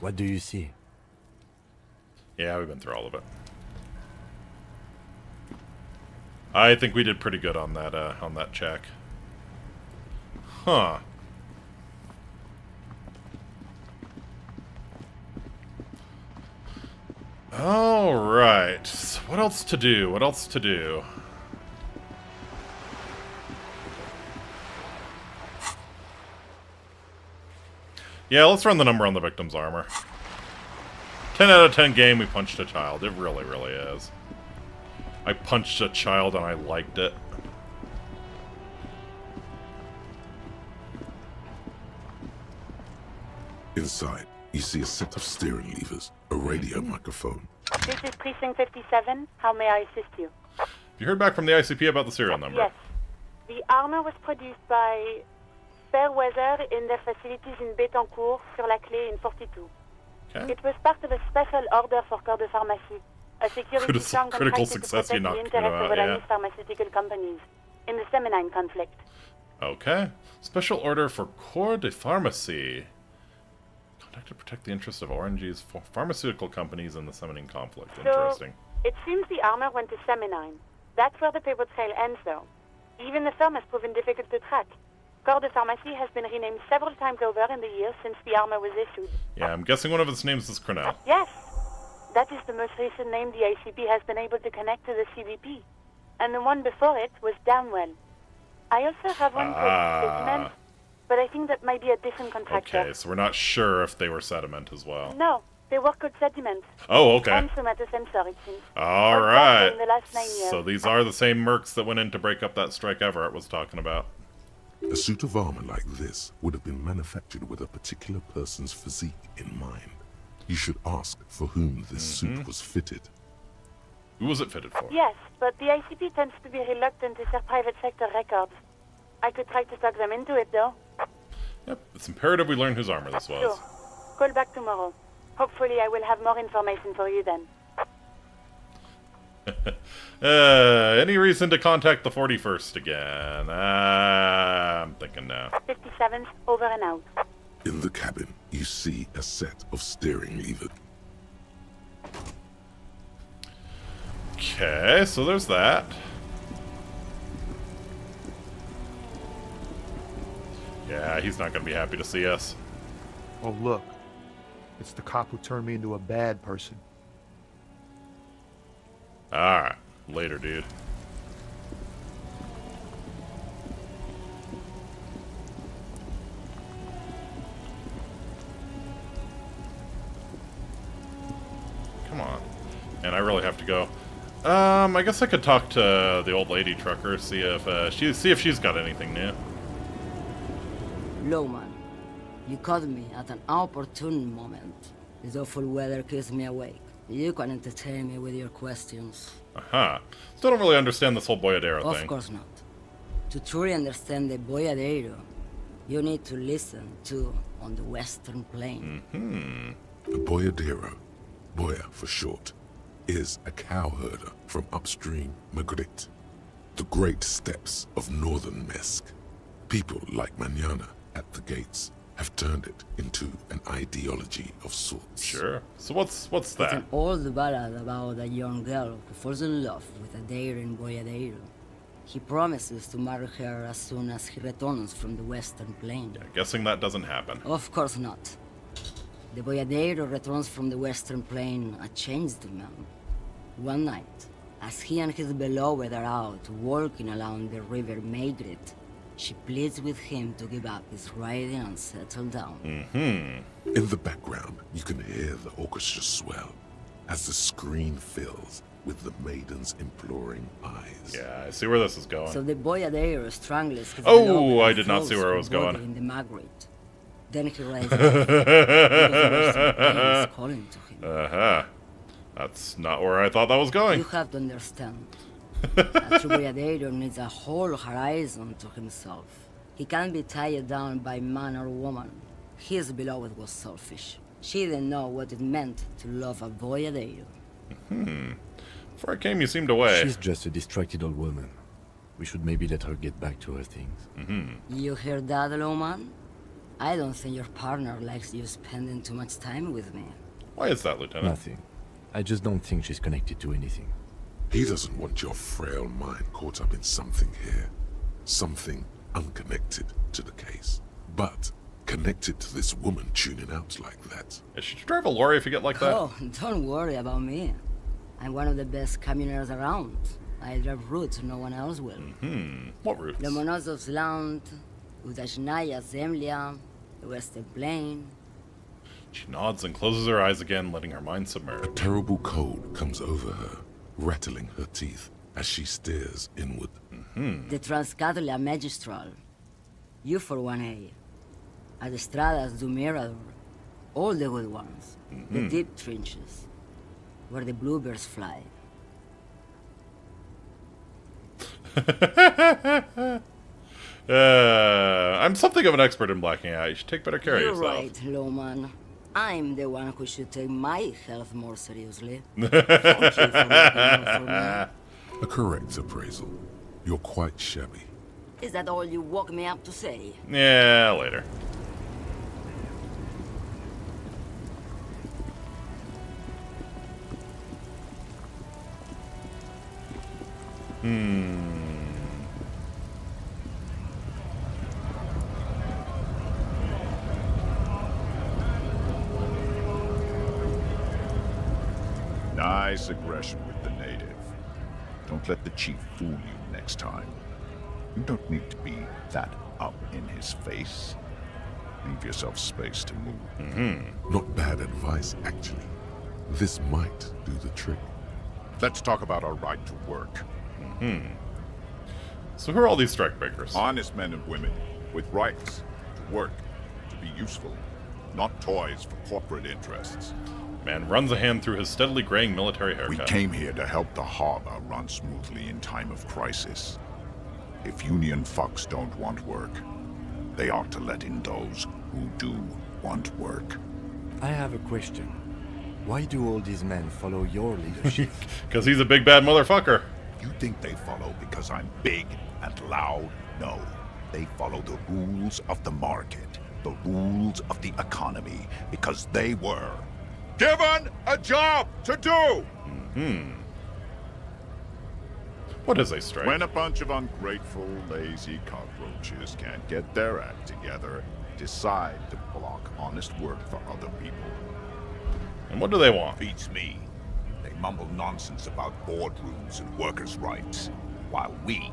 What do you see? Yeah, we've been through all of it. I think we did pretty good on that check. Huh. Alright. What else to do? What else to do? Yeah, let's run the number on the victim's armor. 10 out of 10 game, we punched a child. It really, really is. I punched a child and I liked it. Inside, you see a set of steering levers, a radio microphone. This is Precinct 57. How may I assist you? Have you heard back from the ICP about the serial number? Yes. The armor was produced by Fairweather in their facilities in Betancourt, sur la Clé in 42. Okay. It was part of a special order for Corps de Pharmacie, a security firm critical contracted to success, you protect knocked the Kuno interests out, of yeah. Oranese pharmaceutical companies in the Seminine conflict. Okay. Special order for Corps de Pharmacie. Conduct to protect the interests of Orange's pharmaceutical companies in the Seminine conflict. Interesting. So, it seems the armor went to Seminine. That's where the paper trail ends, though. Even the firm has proven difficult to track. Corps de Pharmacie has been renamed several times over in the years since the armor was issued. Yeah, I'm guessing one of its names is Cornell. Yes. That is the most recent name the ICP has been able to connect to the CBP. And the one before it was Downwell. I also have one called Sediment, but I think that might be a different contractor. Okay, so we're not sure if they were Sediment as well. No, they work with Sediment. Oh, okay. And Somatosensor, it seems. Alright. In the last 9 years. So these are the same mercs that went in to break up that strike Everett was talking about. A suit of armor like this would have been manufactured with a particular person's physique in mind. You should ask for whom this suit was fitted. Who was it fitted for? Yes, but the ICP tends to be reluctant to share private sector records. I could try to talk them into it, though. Yep, it's imperative we learn whose armor this was. Sure. Call back tomorrow. Hopefully I will have more information for you then. Any reason to contact the 41st again? I'm thinking now. 57's over and out. In the cabin, you see a set of steering levers. Okay, so there's that. Yeah, he's not going to be happy to see us. Oh, look. It's the cop who turned me into a bad person. Alright, later, dude. Come on. And I really have to go. I guess I could talk to the old lady trucker, see if she's got anything new. Lowman, you caught me at an opportune moment. This awful weather keeps me awake. You can entertain me with your questions. Aha. Still don't really understand this whole Boyadero thing. Of course not. To truly understand the Boyadero, You need to listen to on the Western Plain. A boyadero, boya for short, is a cowherder from upstream Magritte, the great steppes of northern Mesk. People like Manana at the gates have turned it into an ideology of sorts. Sure. So what's It's that? an old ballad about a young girl who falls in love with a daring boyadero. He promises to marry her as soon as he returns from the Western Plain. Guessing that doesn't happen. Of course not. The boyadero returns from the Western Plain a changed man. One night, as he and his beloved are out walking along the river Magritte, she pleads with him to give up his riding and settle down. In the background, you can hear the orchestra swell as the screen fills with the maiden's imploring eyes. Yeah, I see where this is going. So the boyadero strangles his Oh, beloved I and did not see throws where I her was going. body in the Magritte. Then he rises up because the Western Plain is calling to him. Uh-huh. That's not where I thought that was going. You have to understand. A true boyadero needs a whole horizon to himself. He can't be tied down by man or woman. His beloved was selfish. She didn't know what it meant to love a boyadero. Before I came, you seemed away. She's just a distracted old woman. We should maybe let her get back to her things. You hear that, Loman? I don't think your partner likes you spending too much time with me. Why is that, Lieutenant? Nothing. I just don't think she's connected to anything. He doesn't want your frail mind caught up in something here. Something unconnected to the case. But connected to this woman tuning out like that. Should you drive a lorry if you get like that? Oh, don't worry about me. I'm one of the best camioners around. I drive routes no one else will. What routes? Lomonosov's Land, Udashnaya Zemlya, the Western Plain. She nods and closes her eyes again, letting her mind submerge. Terrible cold comes over her, rattling her teeth as she stares inward. The Transcatalia Magistral. You for 1A. Adestradas du Mirador. All the good ones. The deep trenches. Where the bluebirds fly. I'm something of an expert in blacking out. You should take better care You're of yourself. right, Loman. I'm the one who should take my health more seriously. Thank you for looking out for me. A correct appraisal. You're quite shabby. Is that all you woke me up to say? Yeah, later. Nice aggression with the native. Don't let the chief fool you next time. You don't need to be that up in his face. Leave yourself space to move. Not bad advice, actually. This might do the trick. Let's talk about our right to work. So who are all these strikebreakers? Honest men and women with rights to work, to be useful, not toys for corporate interests. Man runs a hand through his steadily graying military haircut. We came here to help the harbor run smoothly in time of crisis. If union fucks don't want work, they ought to let in those who do want work. I have a question. Why do all these men follow your leadership? Because he's a big bad motherfucker. You think they follow because I'm big and loud? No. They follow the rules of the market, the rules of the economy, because they were given a job to do! What is a strike? When a bunch of ungrateful, lazy cockroaches can't get their act together, decide to block honest work for other people. And what do they want? Beats me. They mumble nonsense about boardrooms and workers' rights, while we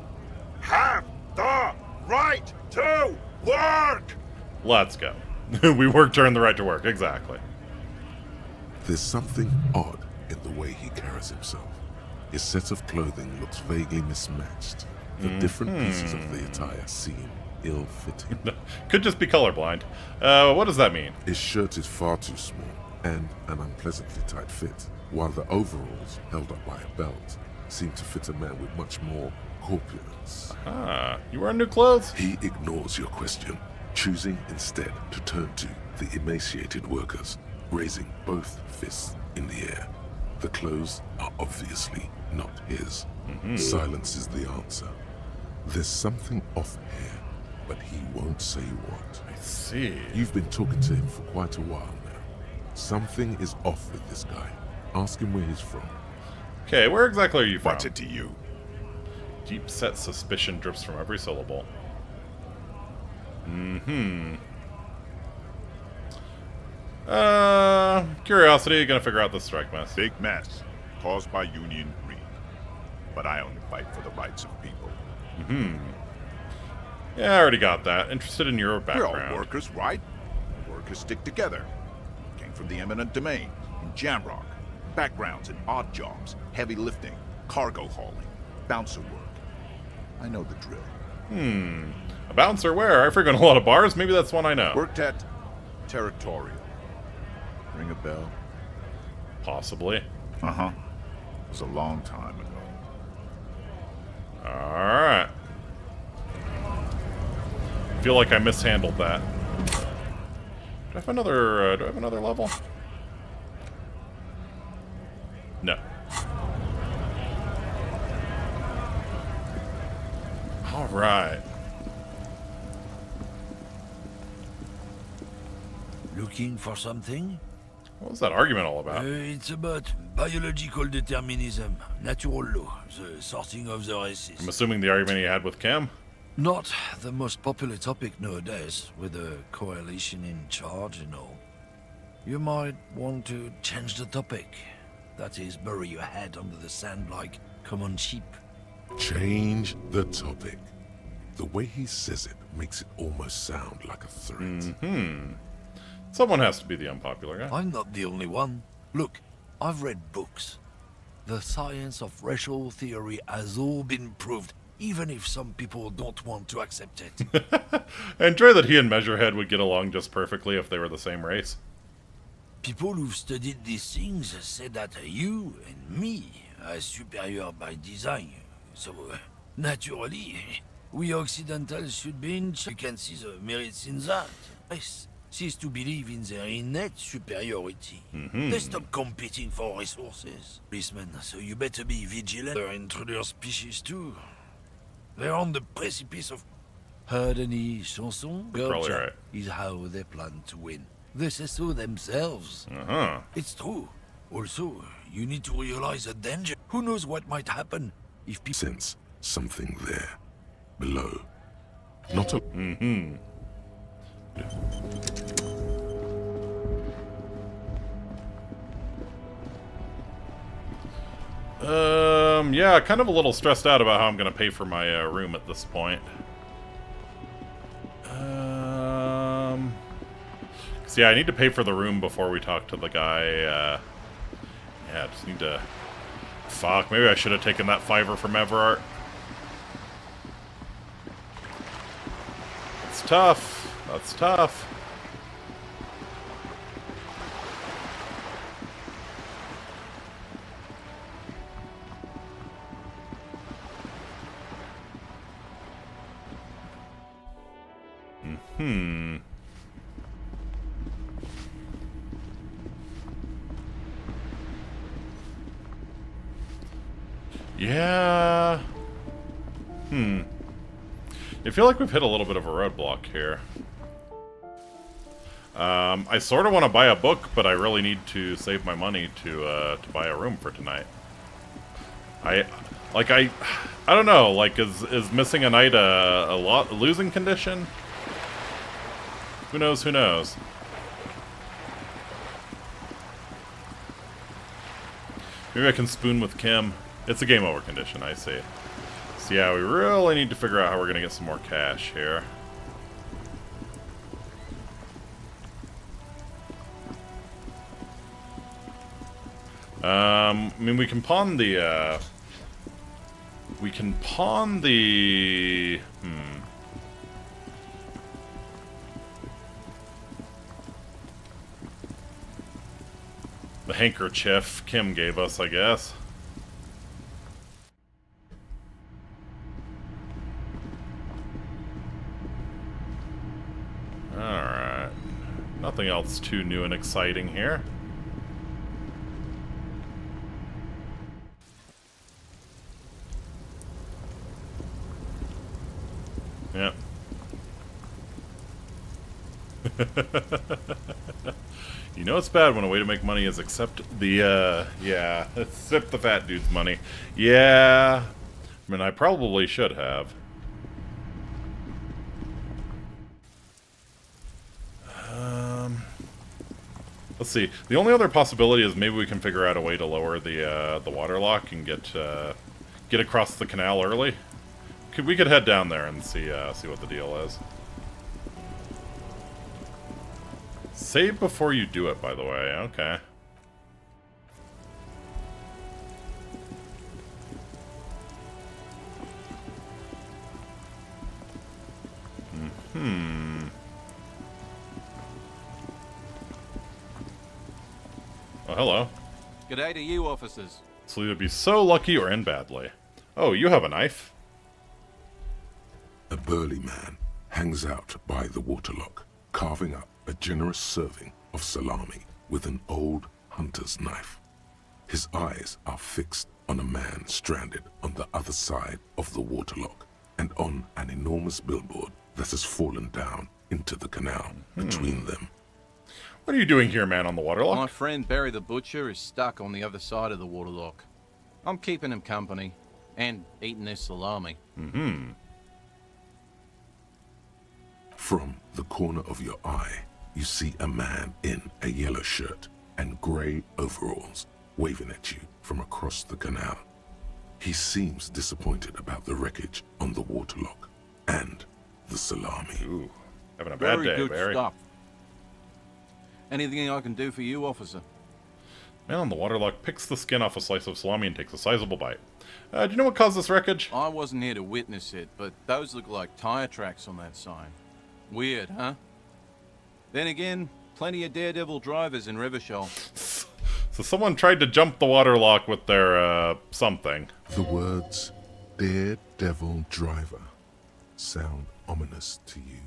have the right to work! Let's go. We work to earn the right to work, exactly. There's something odd in the way he carries himself. His set of clothing looks vaguely mismatched. The different pieces of the attire seem ill-fitting. Could just be colorblind. What does that mean? His shirt is far too small and an unpleasantly tight fit, while the overalls, held up by a belt, seem to fit a man with much more corpulence. You wearing new clothes? He ignores your question choosing instead to turn to the emaciated workers, raising both fists in the air. The clothes are obviously not his. Silence is the answer. There's something off here, but he won't say what. I see. You've been talking to him for quite a while now. Something is off with this guy. Ask him where he's from. Okay, where exactly are you from? What's it to you? Deep-set suspicion drips from every syllable. Curiosity, gonna figure out this strike mess. Big mess, caused by Union greed. But I only fight for the rights of people. Yeah, I already got that. Interested in your We're background. all workers, right? Workers stick together. Came from the eminent domain, in Jamrock. Backgrounds in odd jobs, heavy lifting, cargo hauling, bouncer work. I know the drill. A bouncer where? I frequent a lot of bars. Maybe that's one I know. Worked at Territorial. Ring a bell? Possibly. Uh-huh. It was a long time ago. Alright. Feel like I mishandled that. Do I have another level? No. Alright. Looking for something? What was that argument all about? It's about biological determinism, natural law, the sorting of the races. I'm assuming the argument you had with Kim? Not the most popular topic nowadays, with the coalition in charge and all. You might want to change the topic. That is, bury your head under the sand like common sheep. Change the topic. The way he says it makes it almost sound like a threat. Someone has to be the unpopular guy. I'm not the only one. Look, I've read books. The science of racial theory has all been proved, even if some people don't want to accept it. I enjoy that he and Measurehead would get along just perfectly if they were the same race. People who've studied these things say that you and me are superior by design. So, naturally, we Occidentals should be in charge. You can see the merits in that. Yes, cease to believe in their innate superiority. They stop competing for resources. Policemen, so you better be vigilant. They're intruder species too. They're on the precipice of... Heard any chanson? Probably right. Is how they plan to win. They say so themselves. It's true. Also, you need to realize the danger. Who knows what might happen if people... Sense something there. Below. Not a... Yeah, kind of a little stressed out about how I'm gonna pay for my room at this point. So yeah, I need to pay for the room before we talk to the guy. Yeah, I just need to... Fuck, maybe I should have taken that $5 from Everart. It's tough. That's tough. Yeah. I feel like we've hit a little bit of a roadblock here. I sort of want to buy a book, but I really need to save my money to buy a room for tonight. I don't know. Like, is missing a night a losing condition? Who knows? Who knows? Maybe I can spoon with Kim. It's a game over condition, I see. So yeah, we really need to figure out how we're gonna get some more cash here. I mean, we can pawn the, the handkerchief Kim gave us, I guess. Nothing else too new and exciting here. Yeah. You know it's bad when a way to make money is accept the, yeah, accept the fat dude's money. Yeah. I mean, I probably should have. Let's see. The only other possibility is maybe we can figure out a way to lower the water lock and get across the canal early. We could head down there and see what the deal is. Save before you do it, by the way. Okay. Oh, hello. G'day to you, officers. So either be so lucky or end badly. Oh, you have a knife? A burly man hangs out by the waterlock, carving up a generous serving of salami with an old hunter's knife. His eyes are fixed on a man stranded on the other side of the waterlock and on an enormous billboard that has fallen down into the canal between them. What are you doing here, man on the waterlock? My friend Barry the Butcher is stuck on the other side of the waterlock. I'm keeping him company and eating this salami. From the corner of your eye, you see a man in a yellow shirt and grey overalls waving at you from across the canal. He seems disappointed about the wreckage on the waterlock and the salami. Ooh, having a bad Very day, good Barry. stuff. Anything I can do for you, officer? Man on the waterlock picks the skin off a slice of salami and takes a sizable bite. Do you know what caused this wreckage? I wasn't here to witness it, but those look like tire tracks on that sign. Weird, huh? Then again, plenty of daredevil drivers in Ravages. So someone tried to jump the waterlock with their, something. The words, daredevil driver, sound ominous to you.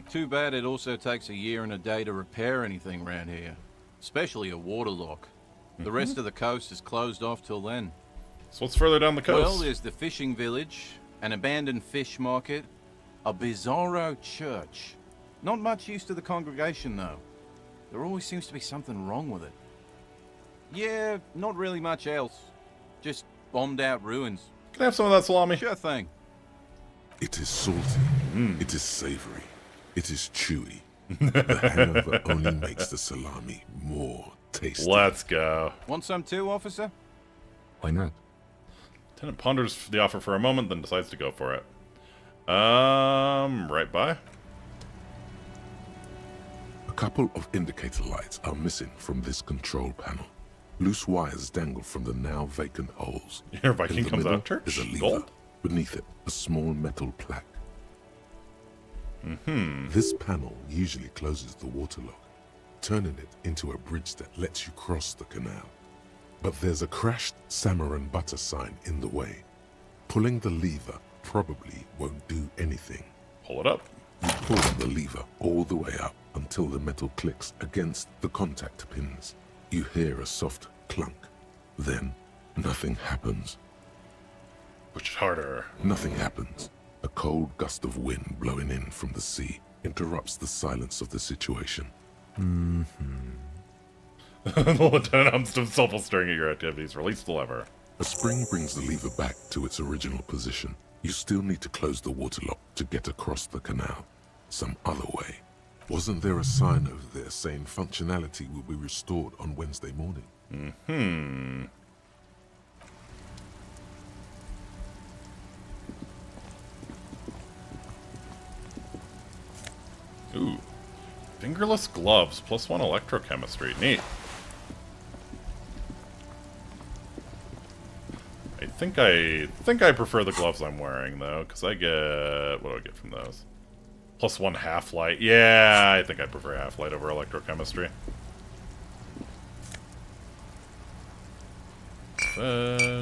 Too bad it also takes a year and a day to repair anything around here. Especially a waterlock. The rest of the coast is closed off till then. So what's further down the coast? Well, there's the fishing village, an abandoned fish market, a bizarro church. Not much use to the congregation, though. There always seems to be something wrong with it. Yeah, not really much else. Just bombed out ruins. Can I have some of that salami? Sure thing. It is salty. It is savory. It is chewy. The hangover only makes the salami more tasty. Let's go. Want some too, officer? Why not? Lieutenant ponders the offer for a moment, then decides to go for it. Right by. A couple of indicator lights are missing from this control panel. Loose wires dangle from the now vacant holes. Your Viking In the comes middle out of church? is a lever. Gold? Beneath it, a small metal plaque. This panel usually closes the waterlock, turning it into a bridge that lets you cross the canal. But there's a crashed salmon and butter sign in the way. Pulling the lever probably won't do anything. Pull it up. You pull the lever all the way up until the metal clicks against the contact pins. You hear a soft clunk. Then, nothing happens. Push it harder. Nothing happens. A cold gust of wind blowing in from the sea interrupts the silence of the situation. The lieutenant hums to himself while staring at your activities. Release the lever. A spring brings the lever back to its original position. You still need to close the waterlock to get across the canal. Some other way. Wasn't there a sign over there saying functionality will be restored on Wednesday morning? Ooh. Fingerless gloves, +1 electrochemistry. Neat. I think I prefer the gloves I'm wearing, though, because I get... What do I get from those? +1 half-light. Yeah, I think I prefer half-light over electrochemistry.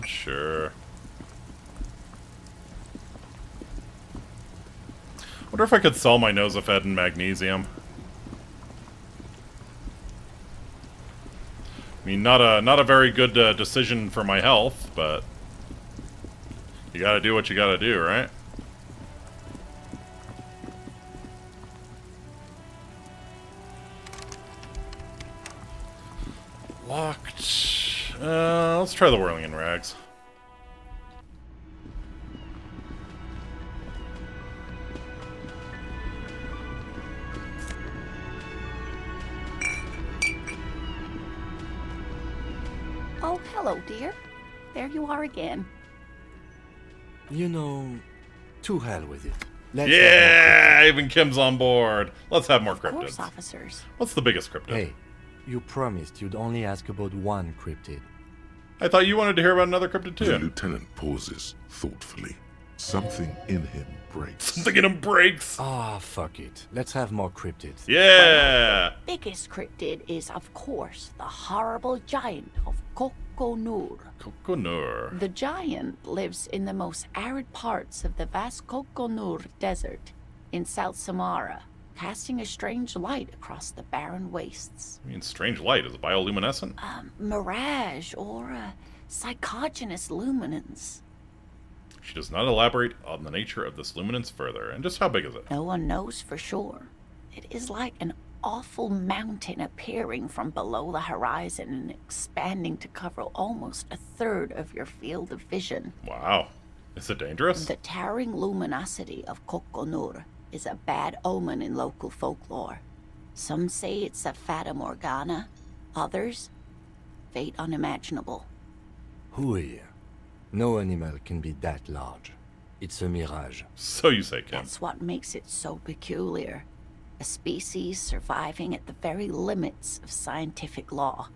Sure. Wonder if I could sell my Nosophed in magnesium. mean, not a very good decision for my health, but you gotta do what you gotta do, right? Locked. Let's try the whirling in rags. Oh, hello, dear. There you are again. You know, to hell with it. Yeah, even Kim's on board. Let's have more Of course, cryptids. officers. What's the biggest cryptid? Hey, you promised you'd only ask about one cryptid. I thought you wanted to hear about another cryptid too. The lieutenant pauses thoughtfully. Something in him breaks. Something in him breaks. Ah, fuck it. Let's have more cryptids. Yeah. The biggest cryptid is, of course, the horrible giant of Kokonur. Kokonur. The giant lives in the most arid parts of the vast Kokonur Desert in South Samara, casting a strange light across the barren wastes. I mean, strange light. Is it bioluminescent? Mirage or a psychogenous luminance. She does not elaborate on the nature of this luminance further. And just how big is it? No one knows for sure. It is like an awful mountain appearing from below the horizon and expanding to cover almost a third of your field of vision. Wow. Is it dangerous? The towering luminosity of Kokonur is a bad omen in local folklore. Some say it's a fata morgana, others, fate unimaginable. Hooey. No animal can be that large. It's a mirage. So you say, Kim. That's what makes it so peculiar. A species surviving at the very limits of scientific law.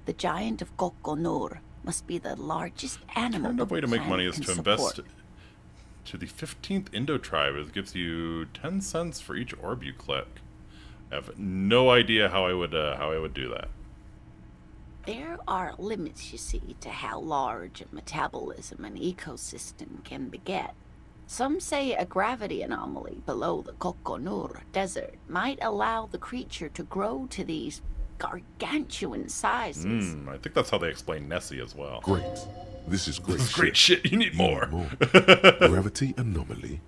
The giant of Kokonur must be the largest animal The the way to make planet money is can to invest support. to the 15th Indo tribe. It gives you 10 cents for each orb you click. I have no idea how I would do that. There are limits, you see, to how large a metabolism an ecosystem can beget. Some say a gravity anomaly below the Kokonur Desert might allow the creature to grow to these gargantuan sizes. I think that's how they explain Nessie as well. Great. This is great. This is great shit. You need more. Gravity anomaly.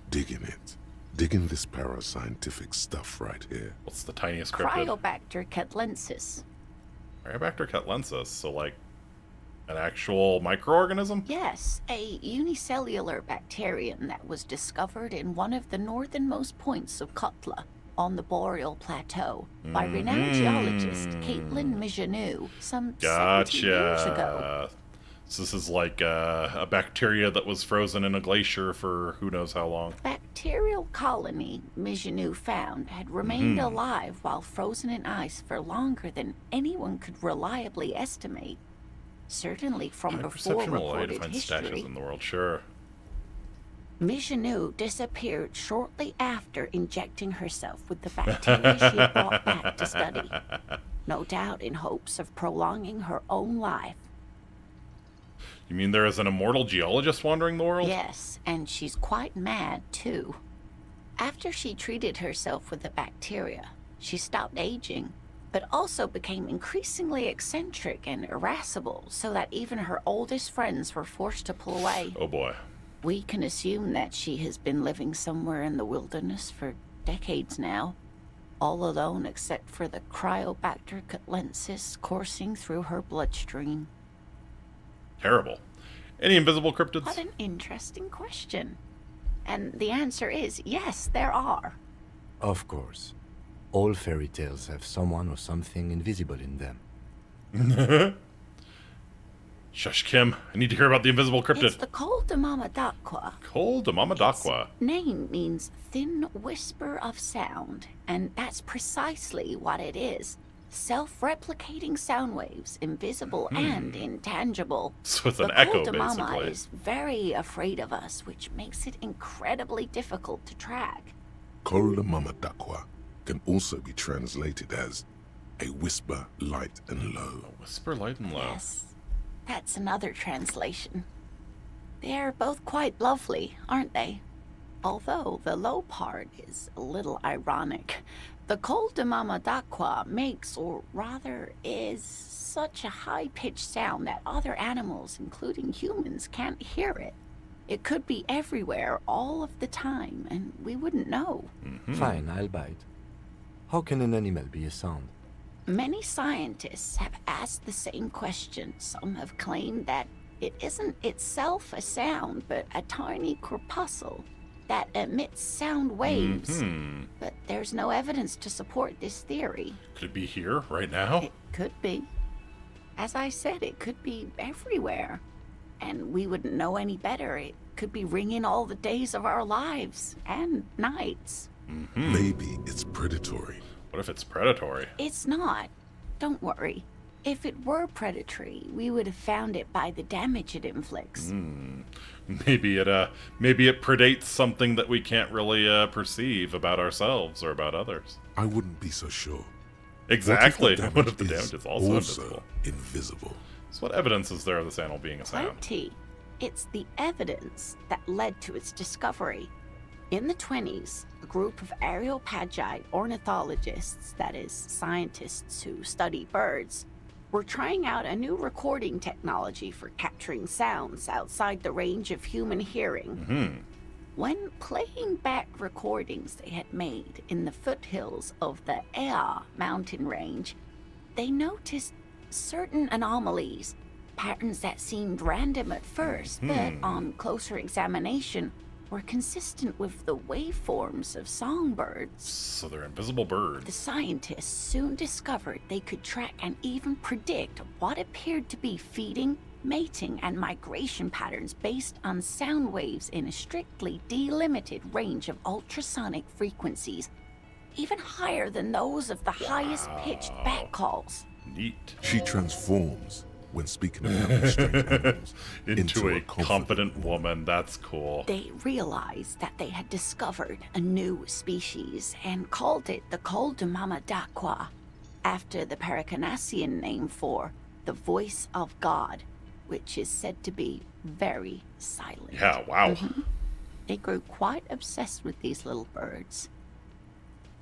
Dig in it. Dig in this parascientific stuff right here. What's the tiniest cryptid? Cryobacter catlensis. Cryobacter catlensis. So like an actual microorganism? Yes, a unicellular bacterium that was discovered in one of the northernmost points of Kotla on the Boreal Plateau by renowned geologist Caitlin Mijanou some 70 years ago. So this is like a bacteria that was frozen in a glacier for who knows how long. Bacterial colony Mijanou found had remained alive while frozen in ice for longer than anyone could reliably estimate. Certainly from before Perception will allow you to recorded find history. stashes in the world, sure. Mijanou disappeared shortly after injecting herself with the bacteria she had brought back to study. No doubt in hopes of prolonging her own life. You mean there is an immortal geologist wandering the world? Yes, and she's quite mad, too. After she treated herself with the bacteria, she stopped aging, but also became increasingly eccentric and irascible, so that even her oldest friends were forced to pull away. Oh boy. We can assume that she has been living somewhere in the wilderness for decades now, all alone except for the Cryobacter catlensis coursing through her bloodstream. Terrible. Any invisible cryptids? What an interesting question. And the answer is yes, there are. Of course. All fairy tales have someone or something invisible in them. Shush, Kim. I need to hear about the invisible cryptid. It's the Col de Mamadaqua. Col de Mamadaqua. Name means thin whisper of sound, and that's precisely what it is. Self-replicating sound waves, invisible and intangible. So it's an the echo, Col de Mama basically. is very afraid of us, which makes it incredibly difficult to track. Col de Mamadaqua can also be translated as a whisper, light and low. A whisper, light and low. Yes, that's another translation. They're both quite lovely, aren't they? Although the low part is a little ironic. The Col de Mama d'Aqua makes, or rather is, such a high-pitched sound that other animals, including humans, can't hear it. It could be everywhere, all of the time, and we wouldn't know. Fine, I'll bite. How can an animal be a sound? Many scientists have asked the same question. Some have claimed that it isn't itself a sound, but a tiny corpuscle that emits sound waves. But there's no evidence to support this theory. Could it be here, right now? It could be. As I said, it could be everywhere. And we wouldn't know any better. It could be ringing all the days of our lives and nights. Maybe it's predatory. What if it's predatory? It's not. Don't worry. If it were predatory, we would have found it by the damage it inflicts. Maybe it predates something that we can't really perceive about ourselves or about others. I wouldn't be so sure. Exactly. What What if the damage is also invisible? invisible? So what evidence is there of this animal being a sound? Plenty. It's the evidence that led to its discovery. In the 20s, a group of Areopagi ornithologists, that is, scientists who study birds, were trying out a new recording technology for capturing sounds outside the range of human hearing. When playing back recordings they had made in the foothills of the Ea mountain range, they noticed certain anomalies, patterns that seemed random at first, but on closer examination were consistent with the waveforms of songbirds. So they're invisible birds. The scientists soon discovered they could track and even predict what appeared to be feeding, mating, and migration patterns based on sound waves in a strictly delimited range of ultrasonic frequencies, even higher than those of the highest pitched bat calls. Neat. She transforms when speaking about strange animals into a confident woman. That's cool. They realized that they had discovered a new species and called it the Col de Mama d'Aqua, after the Paracanassian name for the voice of God, which is said to be very silent. Yeah, wow. They grew quite obsessed with these little birds.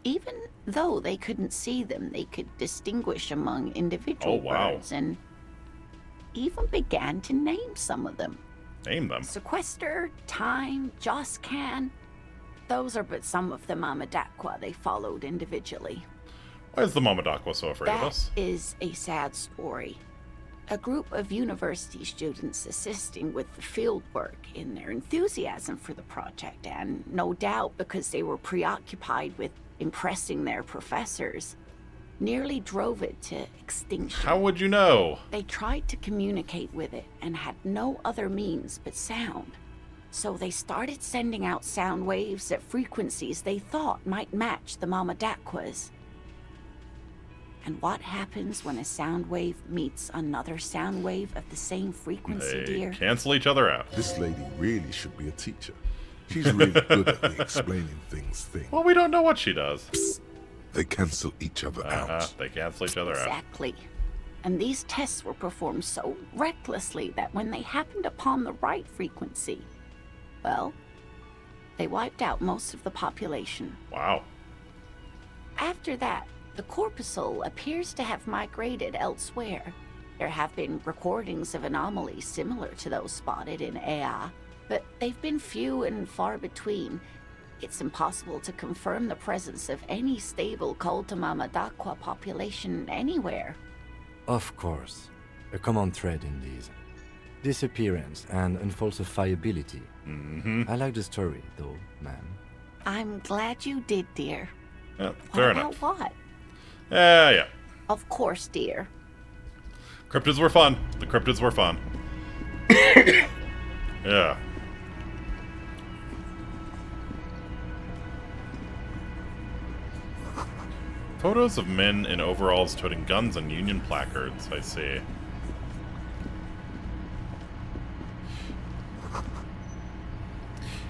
Even though they couldn't see them, they could distinguish among individual birds and even began to name some of them. Name them? Sequester, Time, Joscan. Those are but some of the Mama d'Aqua they followed individually. Why is the Mama d'Aqua so afraid of us? That is a sad story. A group of university students assisting with the field work in their enthusiasm for the project, and no doubt because they were preoccupied with impressing their professors, nearly drove it to extinction. How would you know? They tried to communicate with it and had no other means but sound. So they started sending out sound waves at frequencies they thought might match the Mama d'Aqua's. And what happens when a sound wave meets another sound wave of the same frequency, dear? Cancel each other out. This lady really should be a teacher. She's really good at the explaining things. Well, we don't know what she does. Psst. They cancel each other out. They cancel each other out. Exactly. And these tests were performed so recklessly that when they happened upon the right frequency, well, they wiped out most of the population. Wow. After that, the corpuscle appears to have migrated elsewhere. There have been recordings of anomalies similar to those spotted in Ea, but they've been few and far between. It's impossible to confirm the presence of any stable Col de Mama d'Aqua population anywhere. Of course. A common thread in these. Disappearance and unfalsifiability. I like the story, though, ma'am. I'm glad you did, dear. Yeah, fair What enough. about what? Yeah. Of course, dear. Cryptids were fun. The cryptids were fun. Yeah. Photos of men in overalls toting guns and Union placards, I see.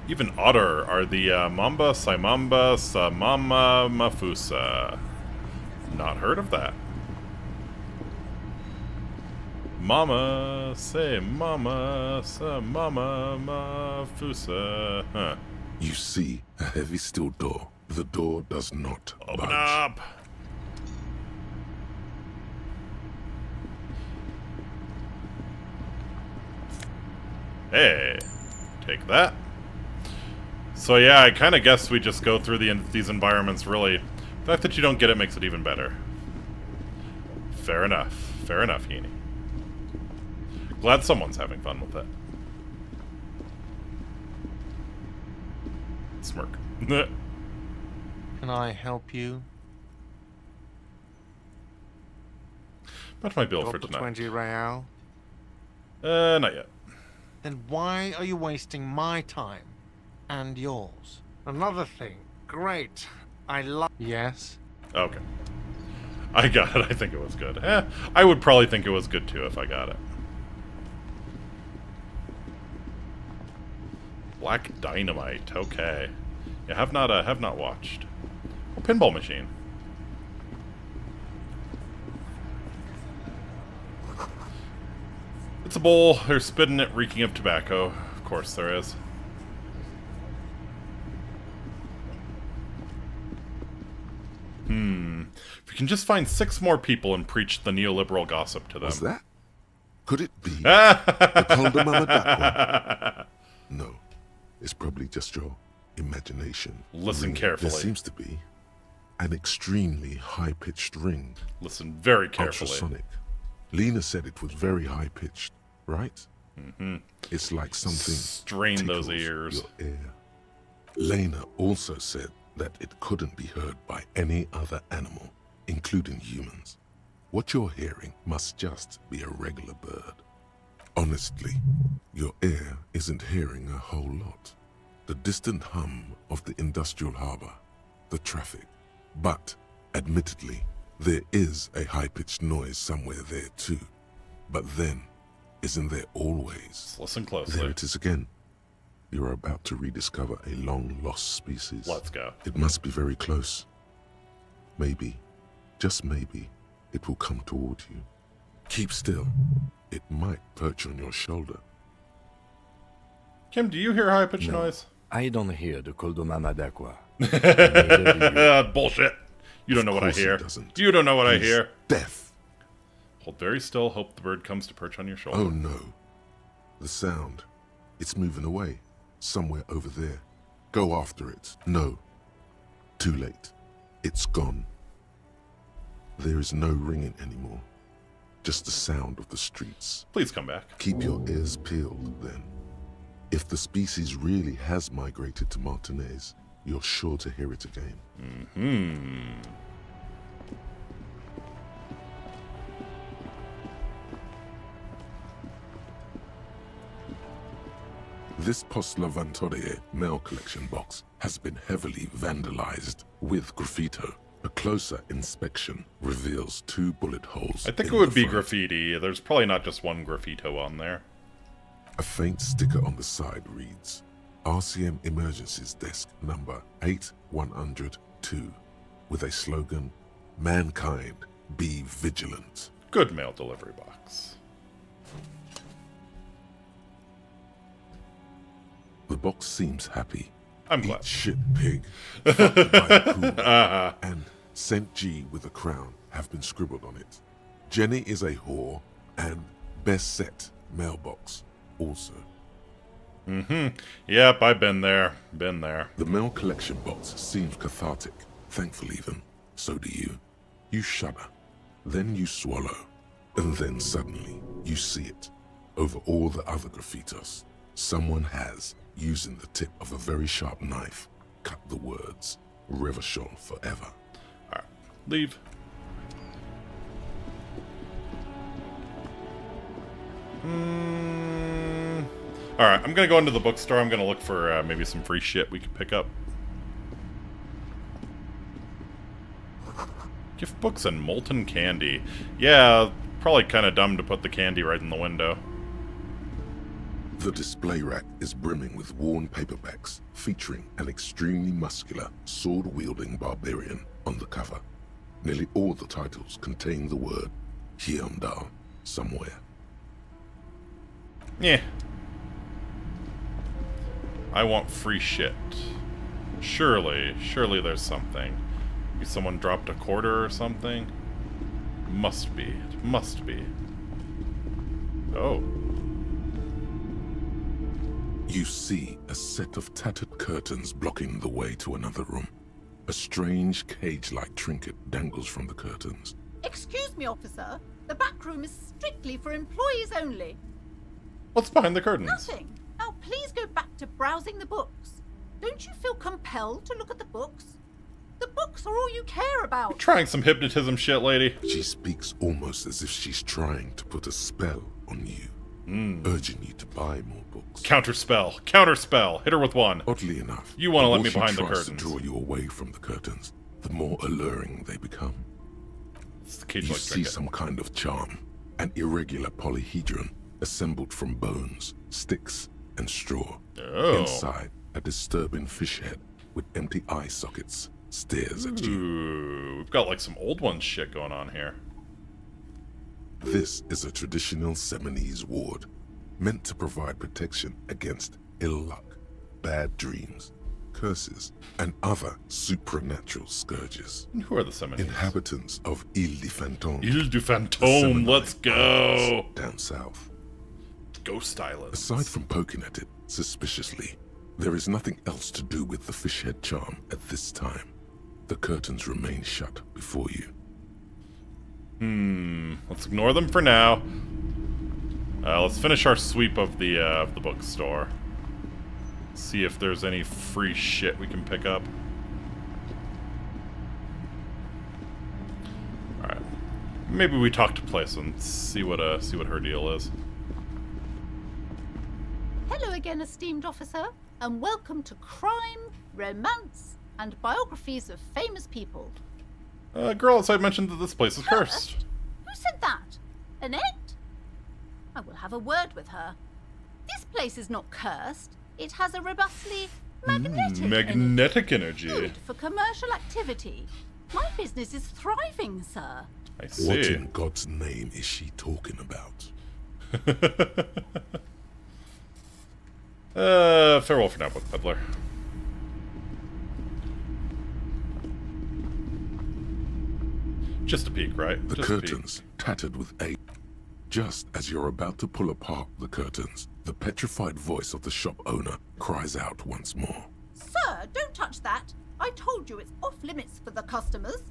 Even odder are the Mamba, Saimamba, Samama, Mafusa. Not heard of that. Mama, say Mama, Samama, Mafusa. Huh. You see a heavy steel door. The door does not Open budge. up! Hey, take that. So yeah, I kind of guess we just go through these environments, really. The fact that you don't get it makes it even better. Fair enough. Fair enough, Heaney. Glad someone's having fun with it. Smirk. Can I help you? That's my bill Got for the tonight. 20 real? Not yet. Then why are you wasting my time? And yours? Another thing. Great. I love... Yes? Okay. I got it. I think it was good. I would probably think it was good too if I got it. Black Dynamite. Okay. Yeah, have not watched. Oh, pinball machine. It's a bowl. They're spitting it, reeking of tobacco. Of course there is. If we can just find 6 more people and preach the neoliberal gossip to them. Was that? Could it be the Calder Mama Duck one? No. It's probably just your imagination. Listen carefully. There seems to be an extremely high-pitched ring. Listen very carefully. Ultrasonic. Lena said it was very high-pitched, right? Mm-hmm. It's like something strain those ears. Your ear. Lena also said that it couldn't be heard by any other animal, including humans. What you're hearing must just be a regular bird. Honestly, your ear isn't hearing a whole lot. The distant hum of the industrial harbor, the traffic. But, admittedly, there is a high-pitched noise somewhere there too. But then, isn't there always? Listen closely. There it is again. You're about to rediscover a long-lost species. Let's go. It must be very close. Maybe, just maybe, it will come toward you. Keep still. It might perch on your shoulder. Kim, do you hear high-pitched noise? I don't hear the Coldomama d'Aqua. Bullshit. You don't know what I course he hear. doesn't. You don't know what I He's hear. Deaf. Hold very still, hope the bird comes to perch on your shoulder. Oh no. The sound. It's moving away. Somewhere over there. Go after it. No. Too late. It's gone. There is no ringing anymore. Just the sound of the streets. Please come back. Keep your ears peeled, then. If the species really has migrated to Martinez, you're sure to hear it again. Mm-hmm. This Postlovantorie mail collection box has been heavily vandalized with graffito. A closer inspection reveals 2 bullet holes. I think in it would the be front. graffiti. There's probably not just one graffito on there. A faint sticker on the side reads, RCM Emergencies Desk number 8102, with a slogan, Mankind, be vigilant. Good mail delivery box. The box seems happy. I'm Eat glad. shit, pig. Fucked by a cougar. And St. G with a crown have been scribbled on it. Jenny is a whore, and best set mailbox also. Mm-hmm. Yep, I've been there. Been there. The mail collection box seems cathartic, thankful even. So do you. You shudder, then you swallow, and then suddenly you see it. Over all the other graffitos, someone has, using the tip of a very sharp knife, cut the words, Revachol forever. Alright, leave. Alright, I'm gonna go into the bookstore. I'm gonna look for maybe some free shit we can pick up. Gift books and molten candy. Yeah, probably kind of dumb to put the candy right in the window. The display rack is brimming with worn paperbacks featuring an extremely muscular, sword-wielding barbarian on the cover. Nearly all the titles contain the word Hyundai somewhere. Yeah. I want free shit. Surely there's something. Maybe someone dropped a quarter or something? Must be. It must be. Oh. You see a set of tattered curtains blocking the way to another room. A strange cage-like trinket dangles from the curtains. Excuse me, officer. The back room is strictly for employees only. What's behind the curtains? Nothing. Now please go back to browsing the books. Don't you feel compelled to look at the books? The books are all you care about. Trying some hypnotism shit, lady. She speaks almost as if she's trying to put a spell on you, urging you to buy more books. Counterspell. Counterspell. Hit her with one. Oddly enough, you want to let me the more behind the she tries curtains. to draw you away from the curtains, the more alluring they become. You see some kind of charm, an irregular polyhedron assembled from bones, sticks, and straw. Oh. Inside, a disturbing fish head with empty eye sockets stares at you. Ooh, we've got like some old one shit going on here. This is a traditional Seminese ward, meant to provide protection against ill luck, bad dreams, curses, and other supernatural scourges. Who are the Seminese? Inhabitants of Ile du Fantôme. Ile du Fantôme, let's go! Down south. Ghost Island. Aside from poking at it suspiciously, there is nothing else to do with the fish head charm at this time. The curtains remain shut before you. Let's ignore them for now. Let's finish our sweep of the bookstore. See if there's any free shit we can pick up. Alright. Maybe we talk to Place and see what her deal is. Hello again, esteemed officer, and welcome to Crime, Romance, and Biographies of Famous People. Girl outside mentioned that this place is cursed. Who said that? Annette? I will have a word with her. This place is not cursed. It has a robustly magnetic energy. Good for commercial activity. My business is thriving, sir. I see. What in God's name is she talking about? Farewell for now, book peddler. Just a peek, right? The Just curtains, tattered with age. Just as you're about to pull apart the curtains, the petrified voice of the shop owner cries out once more. Sir, don't touch that. I told you it's off limits for the customers.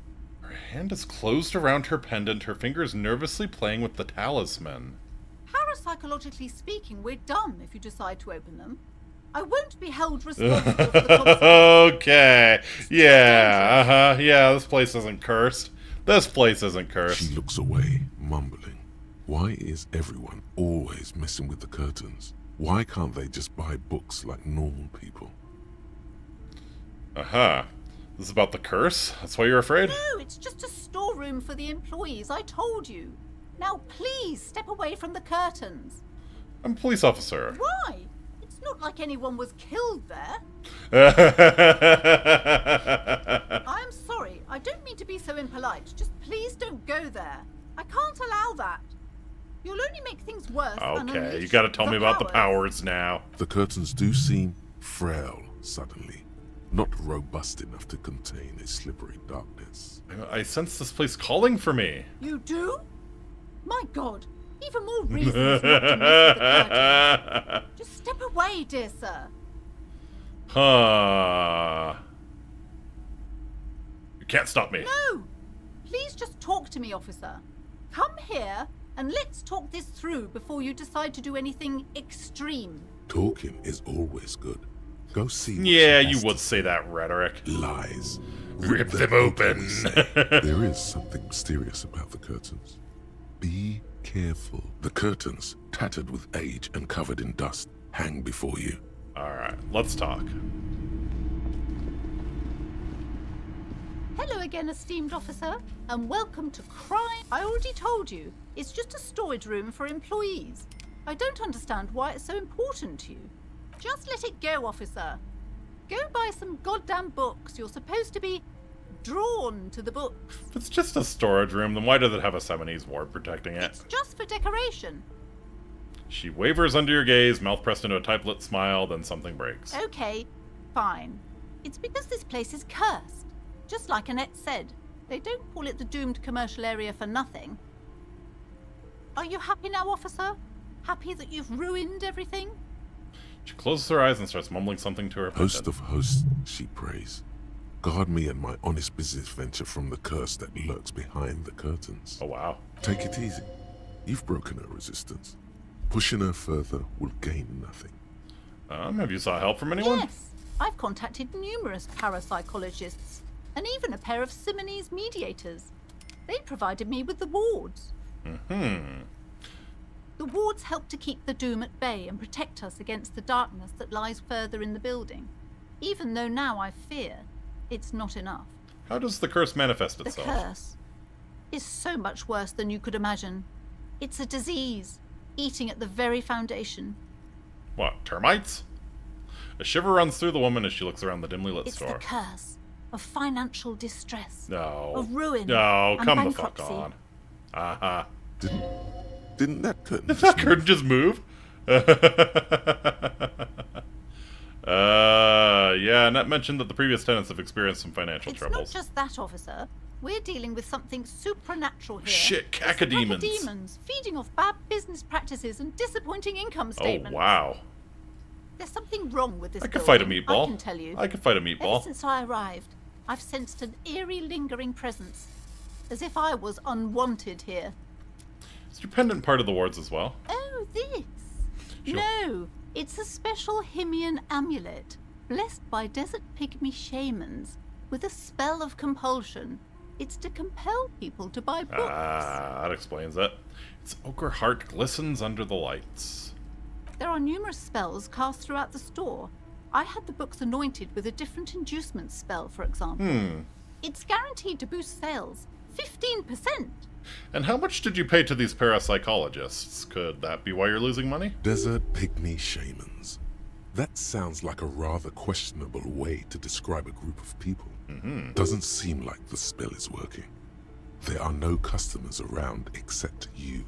Her hand is closed around her pendant, her fingers nervously playing with the talisman. Parapsychologically speaking, we're done if you decide to open them. I won't be held responsible for the consequences. Okay. Yeah, yeah, this place isn't cursed. This place isn't cursed. She looks away, mumbling. Why is everyone always messing with the curtains? Why can't they just buy books like normal people? This is about the curse? That's why you're afraid? No, it's just a storeroom for the employees, I told you. Now please step away from the curtains. I'm a police officer. Why? It's not like anyone was killed there. I'm sorry, I don't mean to be so impolite. Just please don't go there. I can't allow that. You'll only make things worse. Okay, you gotta tell me about the powers now. The curtains do seem frail suddenly, not robust enough to contain a slippery darkness. I sense this place calling for me. You do? My God, even more reasons not to mess with the curtains. Just step away, dear sir. You can't stop me. No! Please just talk to me, officer. Come here and let's talk this through before you decide to do anything extreme. Talking is always good. Go see. Yeah, you would say that rhetoric. Lies. Rip them open. There is something mysterious about the curtains. Be careful. The curtains, tattered with age and covered in dust, hang before you. Alright, let's talk. Hello again, esteemed officer, and welcome to Crime. I already told you, it's just a storage room for employees. I don't understand why it's so important to you. Just let it go, officer. Go buy some goddamn books. You're supposed to be drawn to the books. If it's just a storage room, then why does it have a Seminese ward protecting it? It's just for decoration. She wavers under your gaze, mouth pressed into a tight-lit smile, then something breaks. Okay, fine. It's because this place is cursed. Just like Annette said, they don't call it the doomed commercial area for nothing. Are you happy now, officer? Happy that you've ruined everything? She closes her eyes and starts mumbling something to her Host pendant. of hosts, she prays. Guard me and my honest business venture from the curse that lurks behind the curtains. Oh, wow. Take it easy. You've broken her resistance. Pushing her further will gain nothing. Have you sought help from anyone? Yes. I've contacted numerous parapsychologists, and even a pair of Simonese mediators. They provided me with the wards. The wards help to keep the doom at bay and protect us against the darkness that lies further in the building. Even though now I fear, it's not enough. How does the curse manifest The itself? curse is so much worse than you could imagine. It's a disease, eating at the very foundation. What, termites? A shiver runs through the woman as she looks around the dimly lit It's store. the curse of financial distress. No. Of ruin. No, and come the fuck bankruptcy. on. Uh-huh. Didn't that curtain Did that curtain just move? Yeah, Annette mentioned that the previous tenants have experienced some financial It's troubles. not just that, officer. We're dealing with something supernatural here. Shit, It's cacodemons. Cacodemons, feeding off bad business practices and disappointing income statements. Oh, wow. There's something wrong with this I could building, fight a meatball. I can tell you. I could fight a meatball. Ever since I arrived, I've sensed an eerie, lingering presence. As if I was unwanted here. Is your pendant part of the wards as well? Oh, this? Sure. No, it's a special Himian amulet, blessed by desert pygmy shamans, with a spell of compulsion. It's to compel people to buy books. Ah, that explains it. Its ochre heart glistens under the lights. There are numerous spells cast throughout the store. I had the books anointed with a different inducement spell, for example. It's guaranteed to boost sales 15%. And how much did you pay to these parapsychologists? Could that be why you're losing money? Desert pygmy shamans. That sounds like a rather questionable way to describe a group of people. Doesn't seem like the spell is working. There are no customers around except you.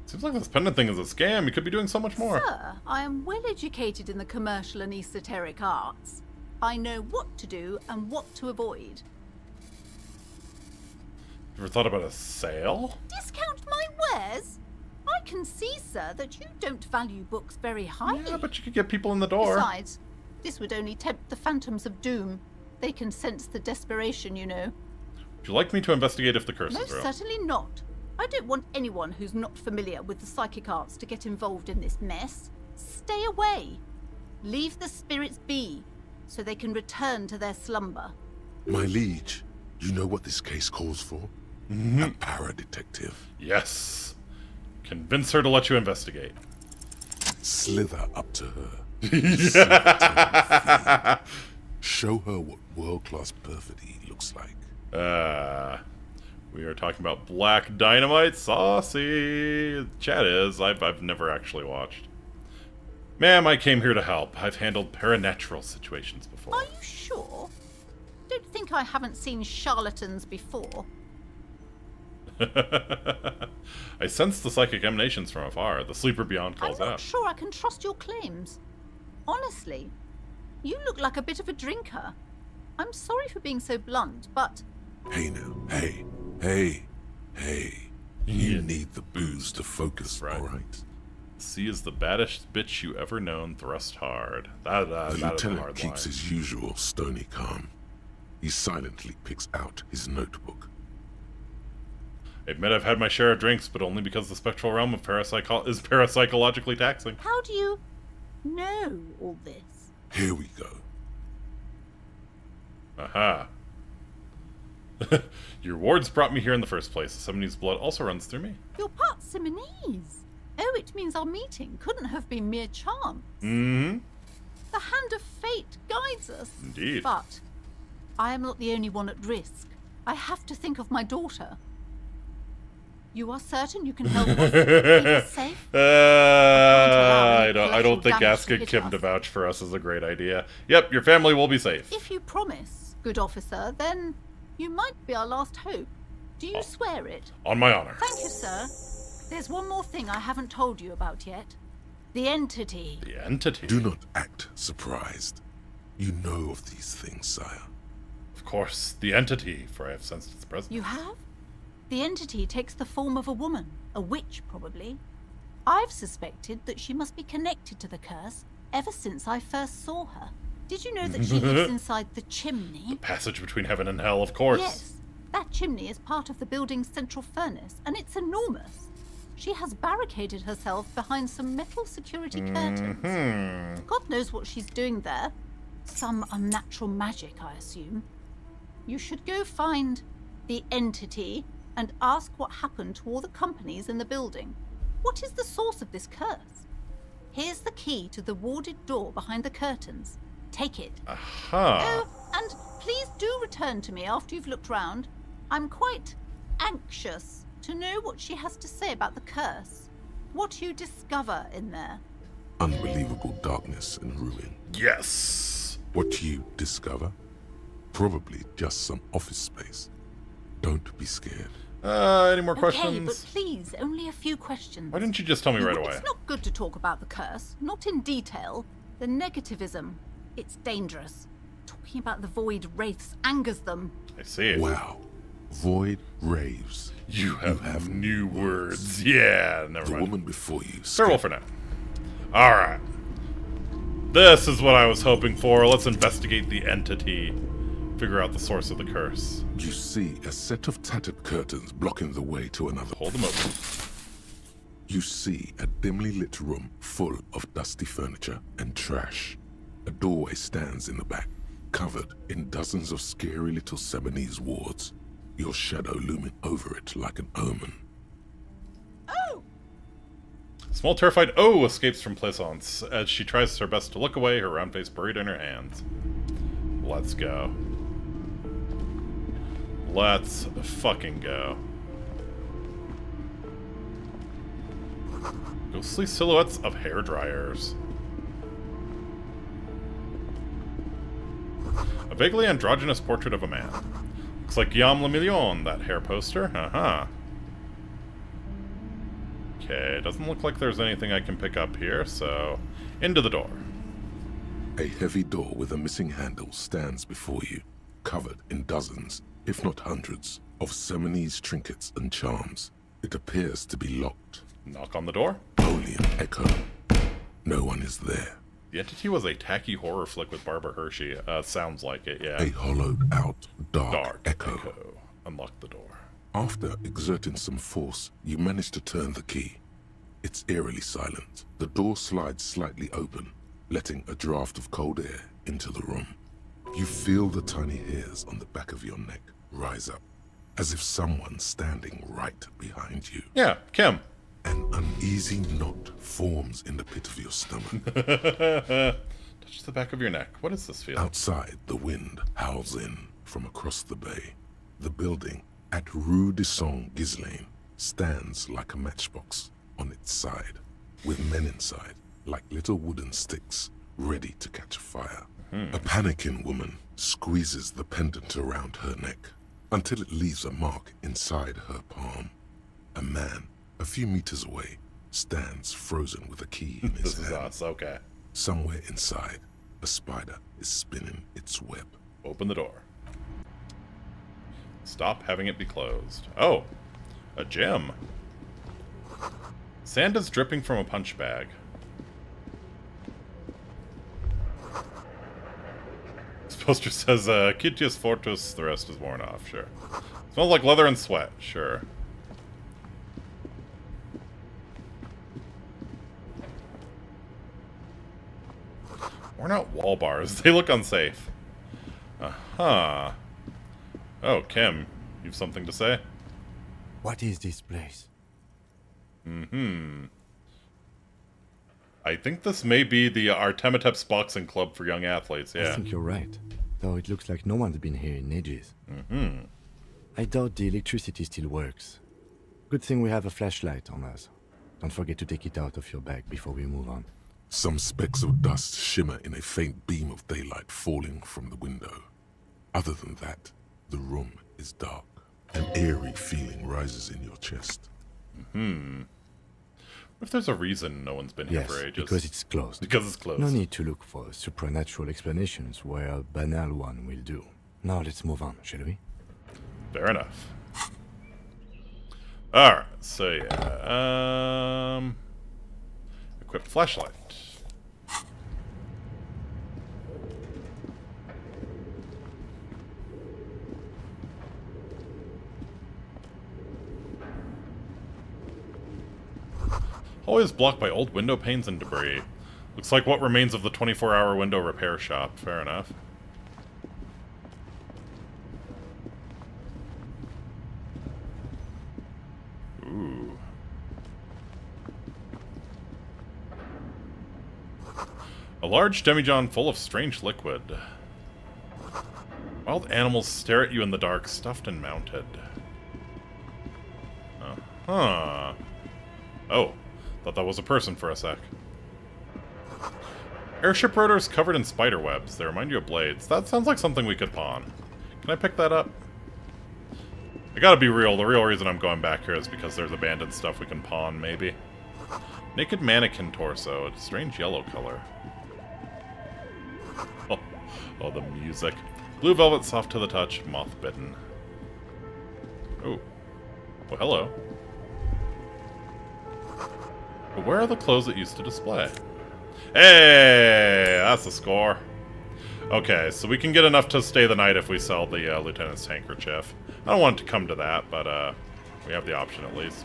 Seems like this pendant thing is a scam. You could be doing so much more. Sir, I am well educated in the commercial and esoteric arts. I know what to do and what to avoid. Ever thought about a sale? Discount my wares? I can see, sir, that you don't value books very highly. Yeah, but you could get people in the door. Besides, this would only tempt the phantoms of doom. They can sense the desperation, you know. Would you like me to investigate if the curse No, is real? certainly not. I don't want anyone who's not familiar with the psychic arts to get involved in this mess. Stay away. Leave the spirits be, so they can return to their slumber. My liege, you know what this case calls for? A para-detective. Yes. Convince her to let you investigate. Slither up to her. Yeah. Show her what world-class perfidy looks like. We are talking about Black Dynamite Saucy. Chat is. I've never actually watched. Ma'am, I came here to help. I've handled paranatural situations before. Are you sure? Don't think I haven't seen charlatans before. I sense the psychic emanations from afar. The sleeper beyond I'm calls not out. sure I can trust your claims. Honestly, you look like a bit of a drinker. I'm sorry for being so blunt, but... Hey now, hey. You need the booze to focus, right. alright? C is the baddest bitch you ever known, thrust hard. That The is a lieutenant hard keeps line. his usual stony calm. He silently picks out his notebook. I admit I've had my share of drinks, but only because the spectral realm of is parapsychologically taxing. How do you know all this? Here we go. Aha. Your wards brought me here in the first place. The Simonese blood also runs through me. You're part Simonese. Oh, it means our meeting couldn't have been mere chance. Mm-hmm. The hand of fate guides us. Indeed. But I am not the only one at risk. I have to think of my daughter. You are certain you can help us keep us safe? I don't collateral think damage to asking hit Kim us. to vouch for us is a great idea. Yep, your family will be safe. If you promise, good officer, then you might be our last hope. Do you swear it? On my honor. Thank you, sir. There's one more thing I haven't told you about yet. The entity. The entity? Do not act surprised. You know of these things, sire. Of course, the entity, for I have sensed its presence. You have? The entity takes the form of a woman. A witch, probably. I've suspected that she must be connected to the curse ever since I first saw her. Did you know that she lives inside the chimney? The passage between heaven and hell, of course. Yes. That chimney is part of the building's central furnace, and it's enormous. She has barricaded herself behind some metal security curtains. God knows what she's doing there. Some unnatural magic, I assume. You should go find the entity and ask what happened to all the companies in the building. What is the source of this curse? Here's the key to the warded door behind the curtains. Take it. Aha. Oh, and please do return to me after you've looked round. I'm quite anxious to know what she has to say about the curse. What you discover in there. Unbelievable darkness and ruin. Yes. What you discover? Probably just some office space. Don't be scared. Any more questions? Okay, but please, only a few questions. Why didn't you just tell me right away? It's not good to talk about the curse, not in detail. The negativism, it's dangerous. Talking about the void wraiths angers them. I see. Wow. Void raves. You have new words. Yeah, never mind. The woman before you. Farewell for now. Alright. This is what I was hoping for. Let's investigate the entity. Figure out the source of the curse. You see a set of tattered curtains blocking the way to another. Hold them open. You see a dimly lit room full of dusty furniture and trash. A doorway stands in the back, covered in dozens of scary little Seminese wards, your shadow looming over it like an omen. Oh! Small terrified O escapes from Plaisance as she tries her best to look away, her round face buried in her hands. Let's go. Let's fucking go. Ghostly silhouettes of hair dryers. A vaguely androgynous portrait of a man. Looks like Guillaume Le Million, that hair poster. Okay, doesn't look like there's anything I can pick up here, so into the door. A heavy door with a missing handle stands before you, covered in dozens, if not hundreds, of Seminese trinkets and charms. It appears to be locked. Knock on the door. Only an echo. No one is there. The entity was a tacky horror flick with Barbara Hershey. Sounds like it, yeah. A hollowed-out, dark echo. Unlock the door. After exerting some force, you manage to turn the key. It's eerily silent. The door slides slightly open, letting a draft of cold air into the room. You feel the tiny hairs on the back of your neck rise up, as if someone's standing right behind you. Yeah, Kim. An uneasy knot forms in the pit of your stomach. Touch the back of your neck. What is this feeling? Outside, the wind howls in from across the bay. The building at Rue de Saint-Ghislain stands like a matchbox on its side, with men inside, like little wooden sticks, ready to catch fire. A panicking woman squeezes the pendant around her neck until it leaves a mark inside her palm. A man, a few meters away, stands frozen with a key in his hand. This is us, okay. Somewhere inside, a spider is spinning its web. Open the door. Stop having it be closed. Oh, a gem. Sand is dripping from a punch bag. This poster says, Citius Fortus, the rest is worn off, sure. Smells like leather and sweat, sure. Worn out wall bars, they look unsafe. Uh-huh. Oh, Kim, you've something to say? What is this place? I think this may be the Artemitep's Boxing Club for young athletes, yeah. I think you're right. Though it looks like no one's been here in ages. I doubt the electricity still works. Good thing we have a flashlight on us. Don't forget to take it out of your bag before we move on. Some specks of dust shimmer in a faint beam of daylight falling from the window. Other than that, the room is dark. An eerie feeling rises in your chest. If there's a reason no one's been here Yes, for ages. because it's closed. Because it's closed. No need to look for supernatural explanations where a banal one will do. Now let's move on, shall we? Fair enough. Alright, so yeah. Equip flashlight. Always blocked by old window panes and debris. Looks like what remains of the 24-hour window repair shop. Fair enough. Ooh. A large demijohn full of strange liquid. Wild animals stare at you in the dark, stuffed and mounted. Uh-huh. Oh. Thought that was a person for a sec. Airship rotors covered in spider webs. They remind you of blades. That sounds like something we could pawn. Can I pick that up? I gotta be real. The real reason I'm going back here is because there's abandoned stuff we can pawn, maybe. Naked mannequin torso. A strange yellow color. Oh, the music. Blue velvet, soft to the touch, moth bitten. Oh. Well, hello. But where are the clothes that used to display? Hey, that's the score. Okay, so we can get enough to stay the night if we sell the Lieutenant's handkerchief. I don't want it to come to that, but we have the option at least.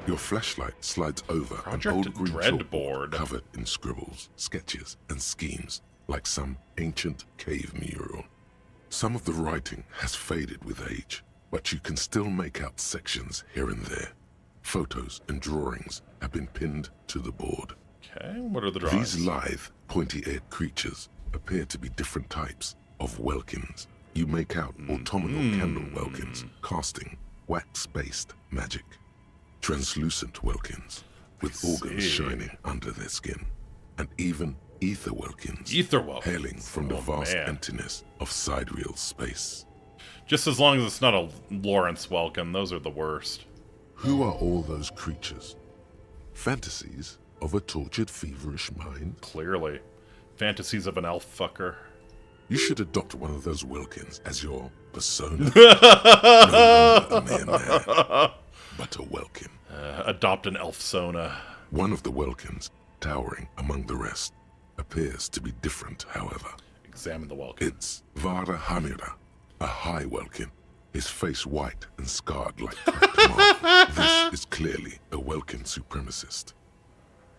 Your flashlight slides over Project an old green Dreadboard. chalkboard covered in scribbles, sketches, and schemes, like some ancient cave mural. Some of the writing has faded with age, but you can still make out sections here and there. Photos and drawings have been pinned to the board. Okay, what are the drawings? These lithe, pointy-eared creatures appear to be different types of Welkins. You make out autumnal candle Welkins, casting wax-based magic. Translucent Welkins, with organs shining under their skin. And even ether Welkins, hailing from the vast emptiness of sidereal space. Just as long as it's not a Lawrence Welkin, those are the worst. Who are all those creatures? Fantasies of a tortured, feverish mind? Clearly. Fantasies of an elf fucker. You should adopt one of those Welkins as your persona. No longer a mere man, but a Welkin. Adopt an elf-sona. One of the Welkins, towering among the rest, appears to be different, however. Examine the Welkin. It's Vara Hamira, a high Welkin. His face white and scarred like cracked marble. This is clearly a Welkin supremacist.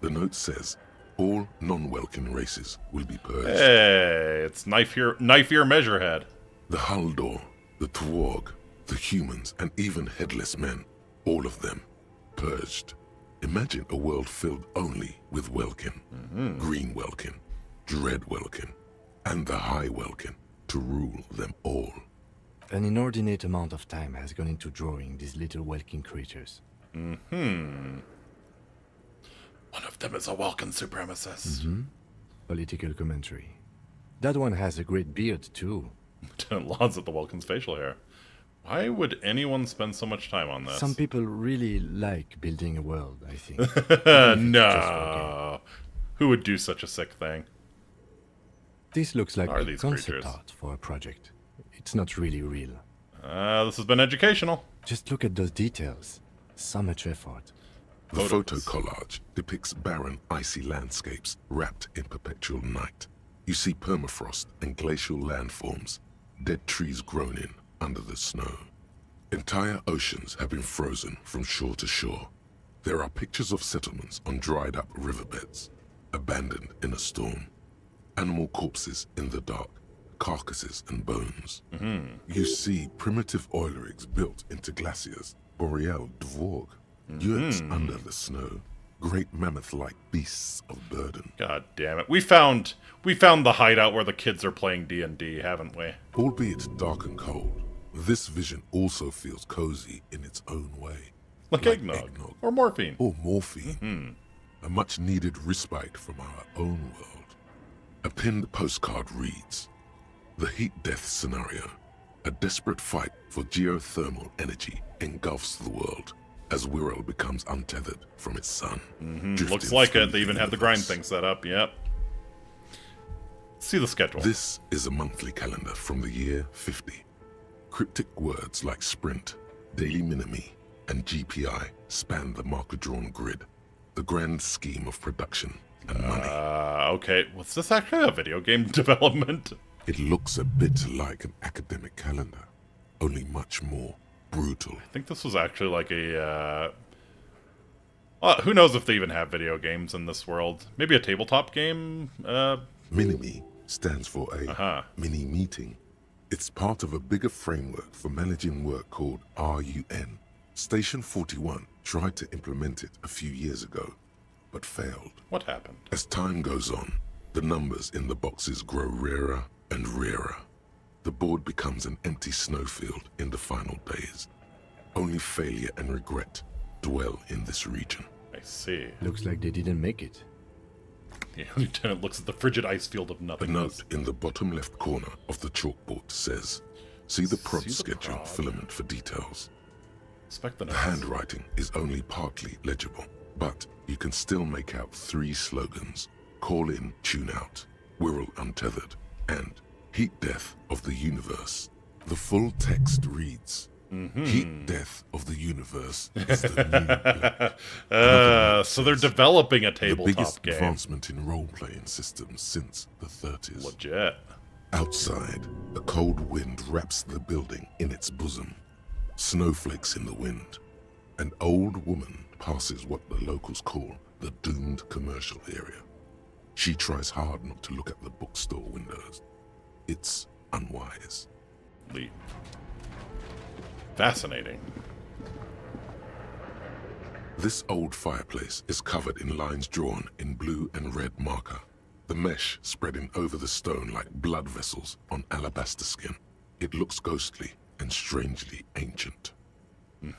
The note says, all non-Welkin races will be purged. Hey, it's knife ear measurehead. The Haldor, the Twarg, the humans, and even headless men, all of them, purged. Imagine a world filled only with Welkin, Green Welkin, Dread Welkin, and the High Welkin to rule them all. An inordinate amount of time has gone into drawing these little Welkin creatures. One of them is a Welkin supremacist. Political commentary. That one has a great beard, too. Lieutenant Laws at the Welkin's facial hair. Why would anyone spend so much time on this? Some people really like building a world, I think. No. Who would do such a sick thing? This looks like Are a these concept creatures? art for a project. It's not really real. This has been educational. Just look at those details. So much effort. The photo collage depicts barren, icy landscapes wrapped in perpetual night. You see permafrost and glacial landforms, dead trees grown in under the snow. Entire oceans have been frozen from shore to shore. There are pictures of settlements on dried-up riverbeds, abandoned in a storm. Animal corpses in the dark, carcasses and bones. You see primitive oil rigs built into glaciers, boreal dvorg, yurts under the snow, great mammoth-like beasts of burden. God damn it. We found the hideout where the kids are playing D&D, haven't we? Albeit dark and cold, this vision also feels cozy in its own way. Like eggnog. Or morphine. Or morphine. A much-needed respite from our own world. A pinned postcard reads, "The heat death scenario. A desperate fight for geothermal energy engulfs the world. as Wirral becomes untethered from its sun. Looks like it. They even have the grind thing set up. Yep. See the schedule. This is a monthly calendar from the year 50. Cryptic words like sprint, daily minimi, and GPI span the marker-drawn grid, the grand scheme of production and money. Okay, was this actually a video game development? It looks a bit like an academic calendar, only much more brutal. I think this was actually like a, who knows if they even have video games in this world. Maybe a tabletop game? Minimi stands for a mini meeting. It's part of a bigger framework for managing work called RUN. Station 41 tried to implement it a few years ago, but failed. What happened? As time goes on, the numbers in the boxes grow rarer and rarer. The board becomes an empty snowfield in the final days. Only failure and regret dwell in this region. I see. Looks like they didn't make it. The lieutenant looks at the frigid ice field of A nothingness. note in the bottom left corner of the chalkboard says, "See the prod See the schedule prod. filament for details." Inspect the The notes. handwriting is only partly legible, but you can still make out 3 slogans: Call in, Tune Out, Wirral Untethered, and Heat Death of the Universe. The full text reads, Heat Death of the Universe is the new black. So they're developing a The tabletop biggest game. advancement in role-playing systems since the 30s. Legit. Outside, a cold wind wraps the building in its bosom. Snowflakes in the wind. An old woman passes what the locals call the doomed commercial area. She tries hard not to look at the bookstore windows. It's unwise. Leap. Fascinating. This old fireplace is covered in lines drawn in blue and red marker, the mesh spreading over the stone like blood vessels on alabaster skin. It looks ghostly and strangely ancient.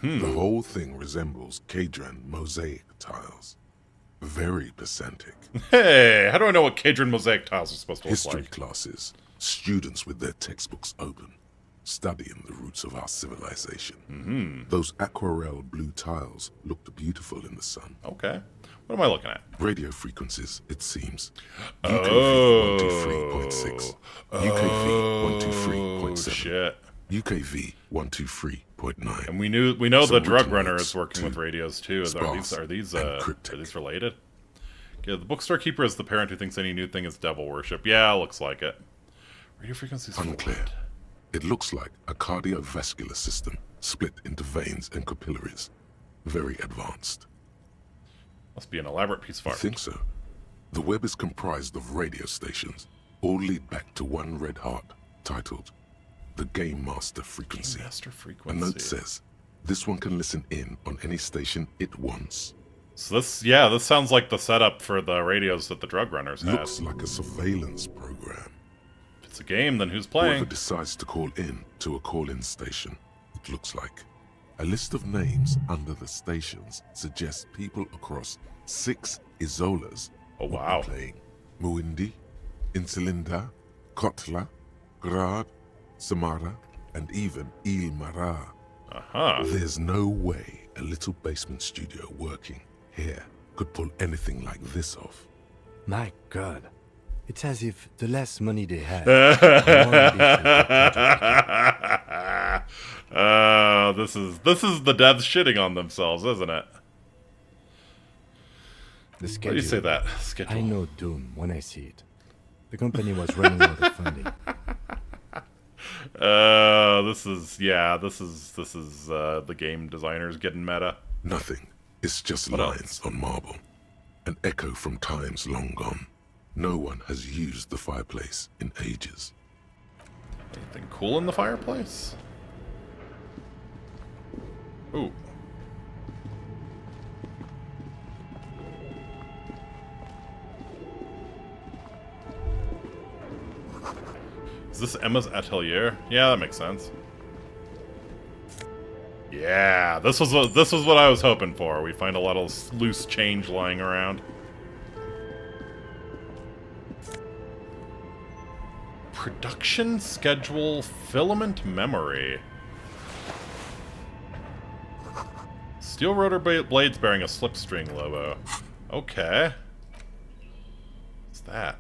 The whole thing resembles Kadran mosaic tiles. Very pedantic. Hey, how do I know what Kadran mosaic tiles are supposed to look History like? classes, students with their textbooks open, studying the roots of our civilization. Those aquarelle blue tiles looked beautiful in the sun. Okay. What am I looking at? Radio frequencies, it seems. Oh. UKV 123.6, UKV 123.7, Shit. UKV 123.9. And we know Some the drug written runner notes, is working with too. radios too. Sparse Are these and cryptic. related? Yeah, the bookstore keeper is the parent who thinks any new thing is devil worship. Yeah, looks like it. Radio frequencies. for Unclear. what? It looks like a cardiovascular system split into veins and capillaries. Very advanced. Must be an elaborate piece of I art. think so. The web is comprised of radio stations, all lead back to one red heart, titled the Game Master Frequency. Game Master A frequency. note says, this one can listen in on any station it wants. So this sounds like the setup for the radios that the drug runners had. Looks like a surveillance program. If it's a game, then who's Whoever playing? decides to call in to a call-in station, it looks like. A list of names under the stations suggests people across 6 Isolas would be playing. Muindi, Insulinda, Kotla, Grad, Samara, and even Il Mara. There's no way a little basement studio working here could pull anything like this off. My God. It's as if the less money they had, the more ambitious this is the devs shitting on themselves, isn't it? the Why schedule. do you say that? Schedule. I know doom when I see it. The company was running out of funding. This is the game designers getting meta. Nothing. It's just lines on marble. An echo from times long gone. No one has used the fireplace in ages. Anything cool in the fireplace? Ooh. Is this Emma's atelier? Yeah, that makes sense. Yeah, this was what I was hoping for. We find a lot of loose change lying around. Production schedule filament memory. Steel rotor blades bearing a slipstring logo. Okay. What's that?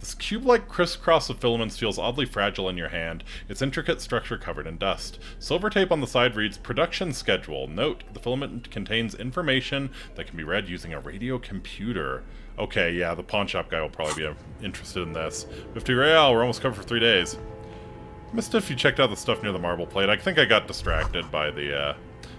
This cube-like crisscross of filaments feels oddly fragile in your hand, its intricate structure covered in dust. Silver tape on the side reads, Production Schedule. Note, the filament contains information that can be read using a radio computer. Okay, yeah, the pawn shop guy will probably be interested in this. 50 real, we're almost covered for 3 days. Missed if you checked out the stuff near the marble plate. I think I got distracted by the,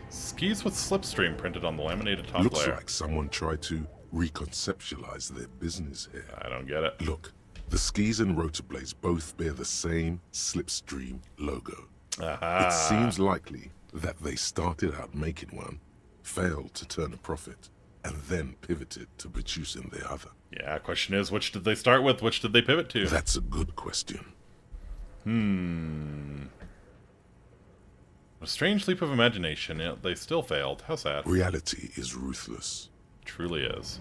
skis with slipstream printed on the laminated top Looks layer. like someone tried to reconceptualize their business here. I don't get it. Look, the skis and rotor blades both bear the same slipstream logo. Aha. It seems likely that they started out making one, failed to turn a profit, and then pivoted to producing the other. Yeah, question is, which did they start with? Which did they pivot to? That's a good question. A strange leap of imagination, yet they still failed. How sad. Reality is ruthless. Truly is.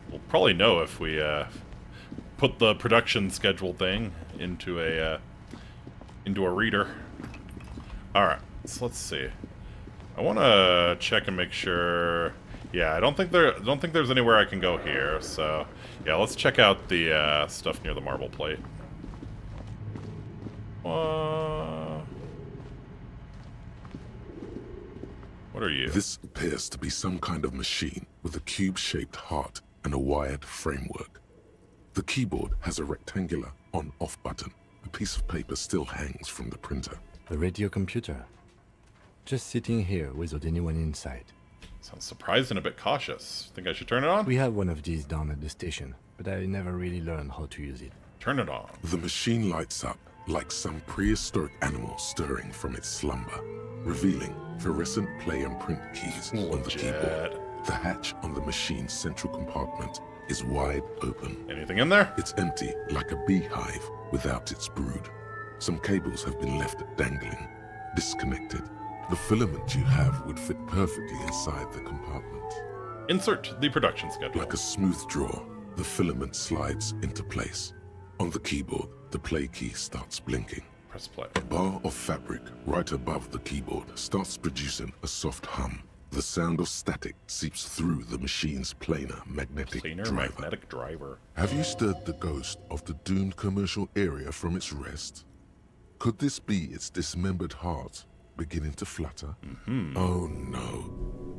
We'll probably know if we put the production schedule thing into a reader. All right, so let's see. I want to check and make sure. Yeah, I don't think there's anywhere I can go here. So yeah, let's check out the stuff near the marble plate. What are you? This appears to be some kind of machine with a cube-shaped heart and a wired framework. The keyboard has a rectangular on-off button. A piece of paper still hangs from the printer. The radio computer. Just sitting here without anyone inside. Sounds surprised and a bit cautious. Think I should turn it on? We have one of these down at the station, but I never really learned how to use it. Turn it on. The machine lights up like some prehistoric animal stirring from its slumber, revealing fluorescent play and print keys on the keyboard. The hatch on the machine's central compartment is wide open. Anything in there? It's empty, like a beehive without its brood. Some cables have been left dangling, disconnected. The filament you have would fit perfectly inside the compartment. Insert the production schedule. Like a smooth draw, the filament slides into place. On the keyboard, the play key starts blinking. Press play. A bar of fabric right above the keyboard starts producing a soft hum. The sound of static seeps through the machine's planar magnetic driver. Have you stirred the ghost of the doomed commercial area from its rest? Could this be its dismembered heart beginning to flutter? Oh no.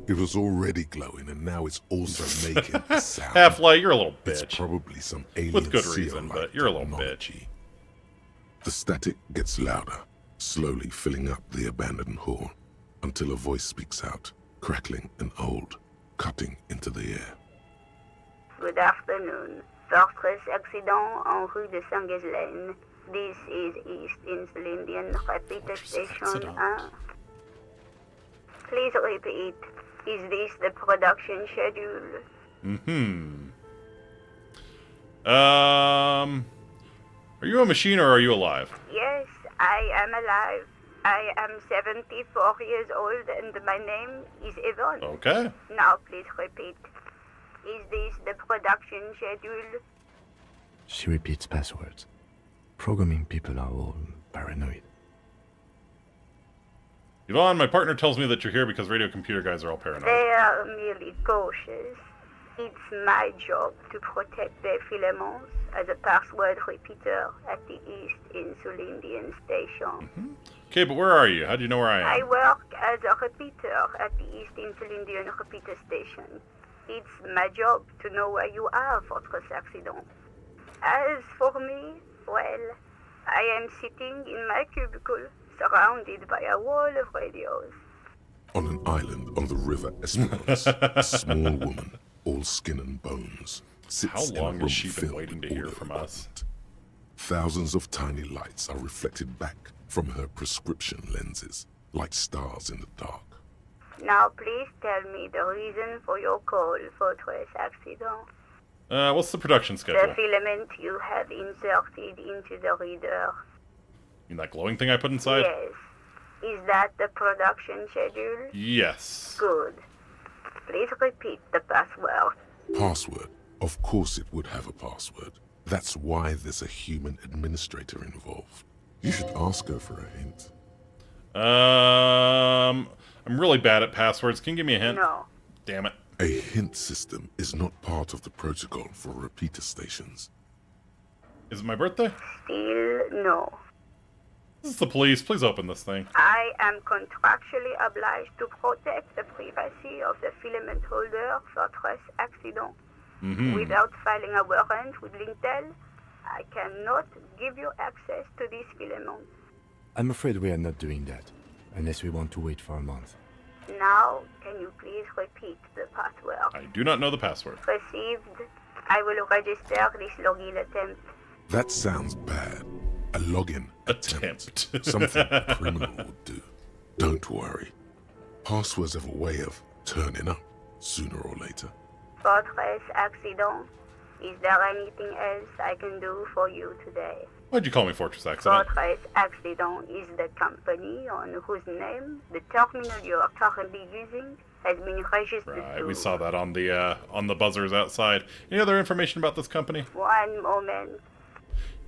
It was already glowing and now it's also making a sound. Half-Light, you're a little bitch. It's probably some alien with good reason, but you're a little bitch. The static gets louder, slowly filling up the abandoned hall, until a voice speaks out, crackling and old, cutting into the air. Good afternoon. Fortress accident en rue de Saint-Ghislaine. This is East Insulindian Repeater Station 1. Please repeat. Is this the production schedule? Are you a machine or are you alive? Yes, I am alive. I am 74 years old and my name is Yvonne. Okay. Now please repeat. Is this the production schedule? She repeats passwords. Programming people are all paranoid. Yvonne, my partner tells me that you're here because radio computer guys are all paranoid. They are merely cautious. It's my job to protect their filaments as a password repeater at the East Insulindian Station. Okay, but where are you? How do you know where I am? I work as a repeater at the East Insulindian Repeater Station. It's my job to know where you are, Fortress Accident. As for me, well, I am sitting in my cubicle, surrounded by a wall of radios. On an island on the river Esperance, a small woman, all skin and bones, sits How long in a room has she been filled waiting to with hear audio from us? Thousands of tiny lights are reflected back from her prescription lenses, like stars in the dark. Now please tell me the reason for your call, Fortress Accident. What's the production schedule? The filament you have inserted into the reader. You mean that glowing thing I put inside? Yes. Is that the production schedule? Yes. Good. Please repeat the password. Password? Of course it would have a password. That's why there's a human administrator involved. You should ask her for a hint. I'm really bad at passwords. Can you give me a hint? No. Damn it. A hint system is not part of the protocol for repeater stations. Is it my birthday? Still no. This is the police. Please open this thing. I am contractually obliged to protect the privacy of the filament holder for stress accident. Without filing a warrant with Lintel, I cannot give you access to this filament. I'm afraid we are not doing that, unless we want to wait for a month. Now, can you please repeat the password? I do not know the password. Received. I will register this login attempt. That sounds bad. A login attempt. Something a criminal would do. Don't worry. Passwords have a way of turning up sooner or later. Fortress accident. Is there anything else I can do for you today? Why'd you call me Fortress Accident? Fortress Accident is the company on whose name the terminal you are currently using has been registered Right, we saw that on the buzzers outside. Any other information about this company? One moment.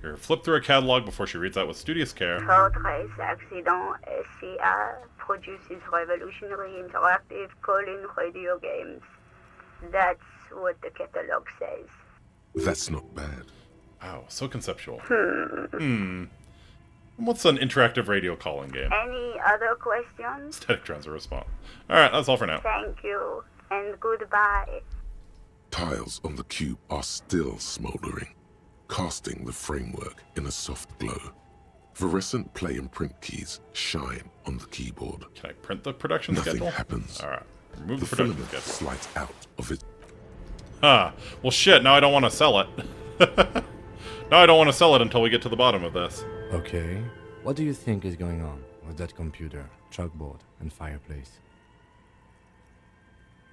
Here, flip through a catalog before she reads out with studious care. Fortress Accident SCA produces revolutionary interactive call-in radio games. That's what the catalog says. That's not bad. Wow, so conceptual. What's an interactive radio calling game? Any other questions? Static transfer response. Alright, that's all for now. Thank you, and goodbye. Tiles on the cube are still smoldering, casting the framework in a soft glow. Fluorescent play and print keys shine on the keyboard. Can I print the production Nothing schedule? happens. Alright, remove The the production filament schedule. slides out of it. Well shit, now I don't want to sell it. Now I don't want to sell it until we get to the bottom of this. Okay. What do you think is going on with that computer, chalkboard, and fireplace?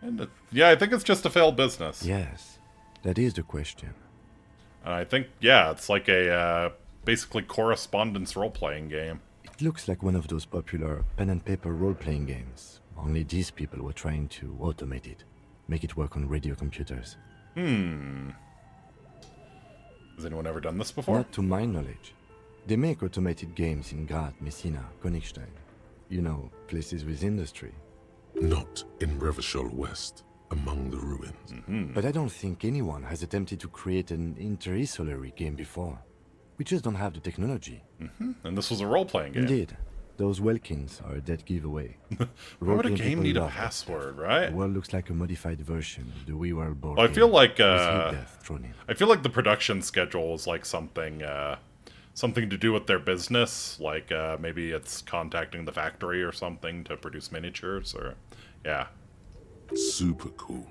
And yeah, I think it's just a failed business. Yes, that is the question. I think, yeah, it's like a basically correspondence role-playing game. It looks like one of those popular pen and paper role-playing games. Only these people were trying to automate it, make it work on radio computers. Has anyone ever done this before? Not to my knowledge. They make automated games in Graz, Messina, Königstein. You know, places with industry. Not in Revachol West, among the ruins. But I don't think anyone has attempted to create an interisolary game before. We just don't have the technology. And this was a role-playing game. Indeed. Those Welkins are a dead giveaway. Why would a Role-playing game people need a love that password, stuff. right? The world looks like a modified version of the WeWorld board Well, I feel game like with hit death thrown in. I feel like the production schedule is like something something to do with their business, like maybe it's contacting the factory or something to produce miniatures, or yeah. Super cool.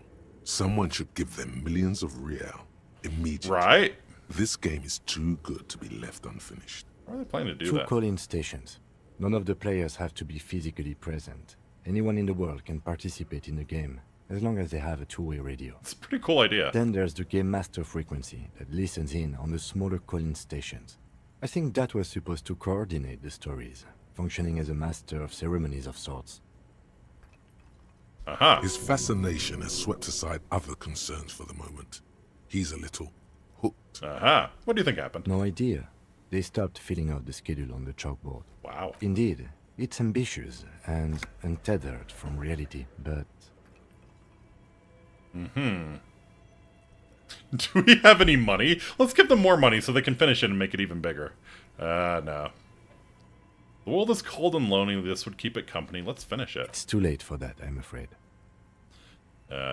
Someone should give them millions of real immediately. Right? This game is too good to be left unfinished. Why are they planning to do 2 that? call-in stations. None of the players have to be physically present. Anyone in the world can participate in the game, as long as they have a two-way radio. It's a pretty cool idea. Then there's the game master frequency that listens in on the smaller call-in stations. I think that was supposed to coordinate the stories, functioning as a master of ceremonies of sorts. His fascination has swept aside other concerns for the moment. He's a little hooked. What do you think happened? No idea. They stopped filling out the schedule on the chalkboard. Wow. Indeed, it's ambitious and untethered from reality, but... Do we have any money? Let's give them more money so they can finish it and make it even bigger. No. The world is cold and lonely. This would keep it company. Let's finish it. It's too late for that, I'm afraid.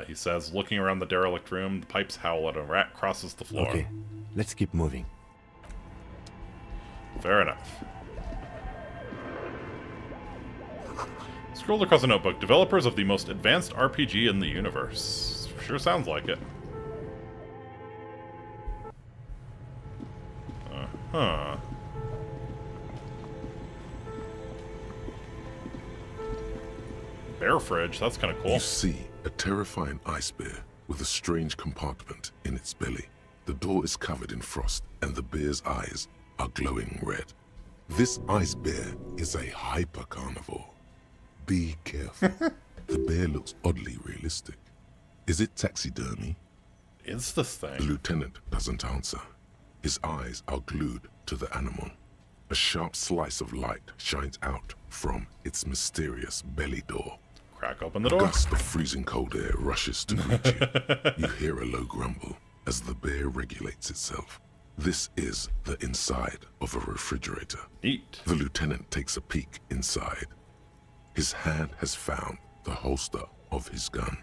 He says, looking around the derelict room, the pipes howl and a rat crosses the floor. Okay, let's keep moving. Fair enough. Scroll across a notebook. Developers of the most advanced RPG in the universe. Sure sounds like it. Bear fridge, that's kind of cool. You see a terrifying ice bear with a strange compartment in its belly. The door is covered in frost, and the bear's eyes are glowing red. This ice bear is a hyper carnivore. Be careful. The bear looks oddly realistic. Is it taxidermy? Is this thing? The lieutenant doesn't answer. His eyes are glued to the animal. A sharp slice of light shines out from its mysterious belly door. Crack open the A door. gust of freezing cold air rushes to meet you. You hear a low grumble as the bear regulates itself. This is the inside of a refrigerator. Neat. The lieutenant takes a peek inside. His hand has found the holster of his gun.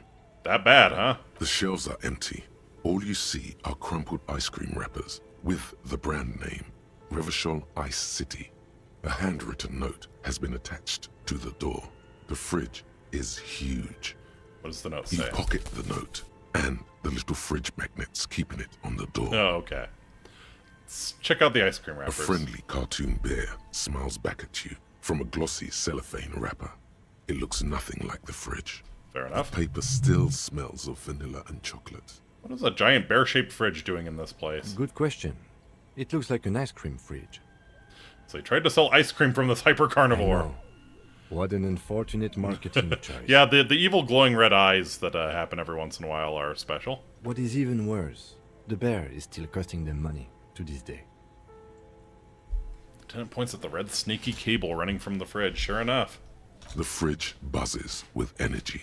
That bad, huh? The shelves are empty. All you see are crumpled ice cream wrappers with the brand name, Ravages Ice City. A handwritten note has been attached to the door. The fridge is huge. What does the note You say? pocket the note and the little fridge magnets keeping it on the door. Oh, okay. Let's check out the ice cream A wrappers. friendly cartoon bear smiles back at you from a glossy cellophane wrapper. It looks nothing like the fridge. Fair enough. The paper still smells of vanilla and chocolate. What is a giant bear-shaped fridge doing in this place? Good question. It looks like an ice cream fridge. So he tried to sell ice cream from this hyper carnivore. I know. What an unfortunate marketing choice. Yeah, the evil glowing red eyes that happen every once in a while are special. What is even worse, the bear is still costing them money to this day. Lieutenant points at the red snaky cable running from the fridge. Sure enough. The fridge buzzes with energy.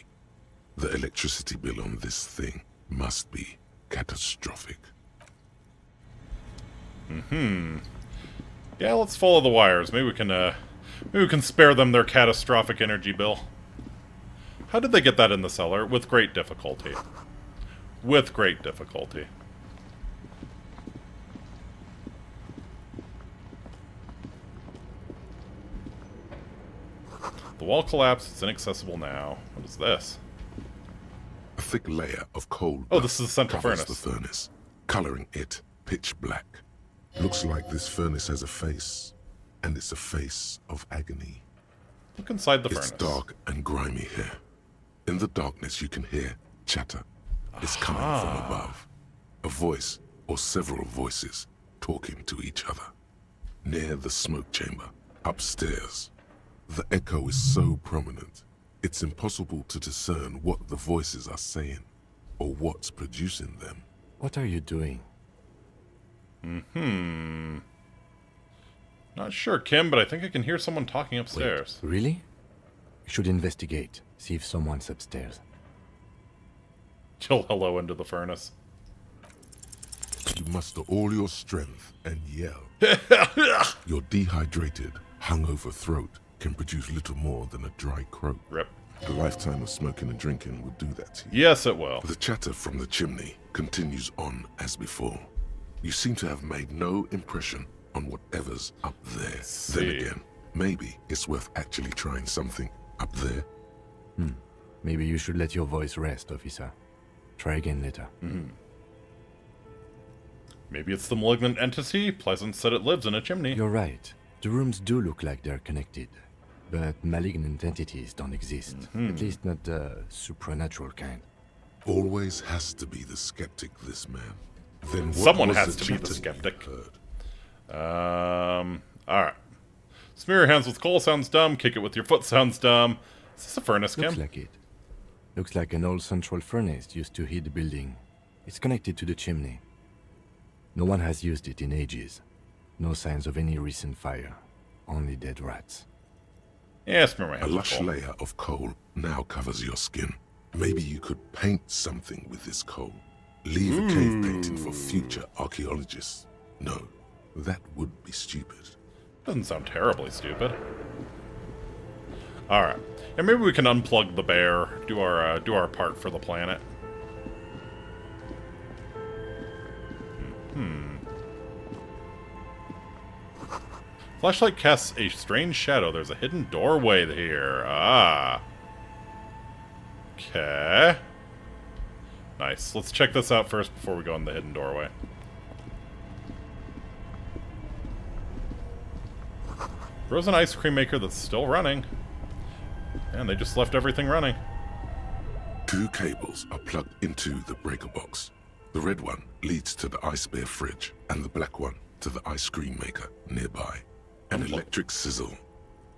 The electricity bill on this thing must be catastrophic. Yeah, let's follow the wires. Maybe we can spare them their catastrophic energy bill. How did they get that in the cellar? With great difficulty. With great difficulty. The wall collapsed. It's inaccessible now. What is this? A thick layer of coal Oh, this is the central covers furnace. the furnace, coloring it pitch black. Looks like this furnace has a face, and it's a face of agony. Look inside the It's furnace. dark and grimy here. In the darkness you can hear chatter. It's coming from above. A voice or several voices talking to each other. Near the smoke chamber, upstairs. The echo is so prominent, it's impossible to discern what the voices are saying or what's producing them. What are you doing? Not sure, Kim, but I think I can hear someone talking upstairs. Wait, really? We should investigate, see if someone's upstairs. Yell hello into the furnace. You muster all your strength and yell. Your dehydrated, hungover throat can produce little more than a dry croak. Rip. A lifetime of smoking and drinking will do that to you. Yes, it will. The chatter from the chimney continues on as before. You seem to have made no impression on whatever's up there. Then again, maybe it's worth actually trying something up there. Maybe you should let your voice rest, officer. Try again later. Maybe it's the malignant entity. Pleasant said it lives in a chimney. You're right. The rooms do look like they're connected. But malignant entities don't exist. At least not the supernatural kind. Always has to be the skeptic, this man. Then what Someone was has the to be the chatter you skeptic. heard? Alright. Smear your hands with coal sounds dumb. Kick it with your foot sounds dumb. Is this a furnace, Kim? Looks like it. Looks like an old central furnace used to heat the building. It's connected to the chimney. No one has used it in ages. No signs of any recent fire. Only dead rats. Yeah, smear my A hands with lush coal. layer of coal now covers your skin. Maybe you could paint something with this coal. Leave a cave painting for future archaeologists. No, that would be stupid. Doesn't sound terribly stupid. Alright. And maybe we can unplug the bear, do our part for the planet. Flashlight casts a strange shadow. There's a hidden doorway here. Ah. Okay. Nice. Let's check this out first before we go in the hidden doorway. Frozen ice cream maker that's still running. And they just left everything running. 2 cables are plugged into the breaker box. The red one leads to the ice bear fridge, and the black one to the ice cream maker nearby. An electric sizzle.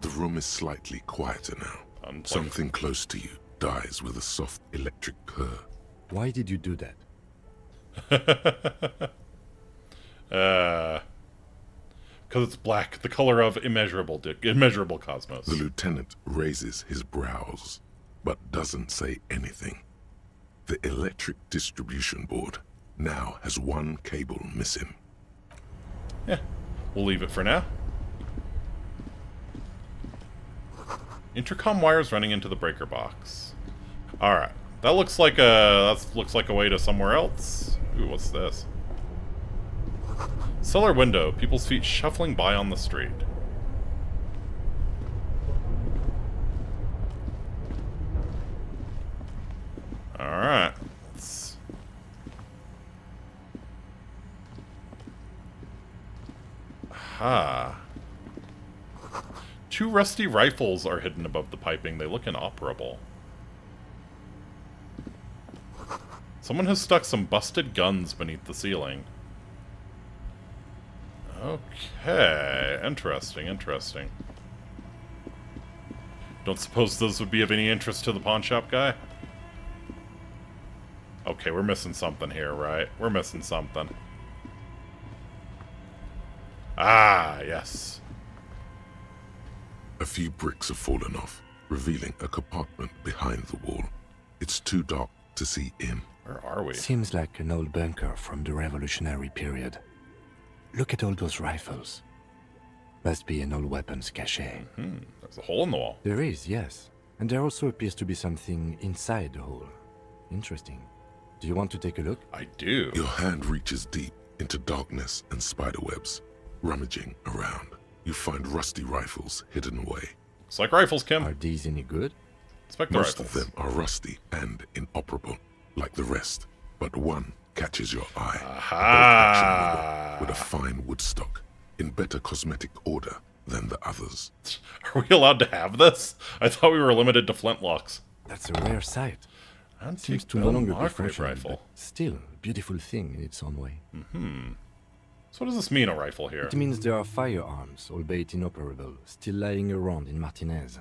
The room is slightly quieter now. Something close to you dies with a soft electric purr. Why did you do that? Because it's black, the color of immeasurable cosmos. The lieutenant raises his brows, but doesn't say anything. The electric distribution board now has one cable missing. Yeah, we'll leave it for now. Intercom wires running into the breaker box. Alright, that looks like a way to somewhere else. Ooh, what's this? Cellar window, people's feet shuffling by on the street. Alright. Aha. 2 rusty rifles are hidden above the piping. They look inoperable. Someone has stuck some busted guns beneath the ceiling. Okay. Interesting, interesting. Don't suppose those would be of any interest to the pawn shop guy? Okay, we're missing something here, right? We're missing something. Ah, yes. A few bricks have fallen off, revealing a compartment behind the wall. It's too dark to see in. Where are we? Seems like an old bunker from the Revolutionary period. Look at all those rifles. Must be an old weapons cache. There's a hole in the wall. There is, yes. And there also appears to be something inside the hole. Interesting. Do you want to take a look? I do. Your hand reaches deep into darkness and spiderwebs. Rummaging around, you find rusty rifles hidden away. It's like rifles, Kim. Are these any good? Inspect the Most rifles. of them are rusty and inoperable, like the rest. But one catches your eye. Aha! With a fine wood stock, in better cosmetic order than the others. Are we allowed to have this? I thought we were limited to flintlocks. That's a rare sight. Antique Seems to no longer be Margaret functional, rifle. but still a beautiful thing in its own way. So what does this mean, a rifle here? It means there are firearms, albeit inoperable, still lying around in Martinez.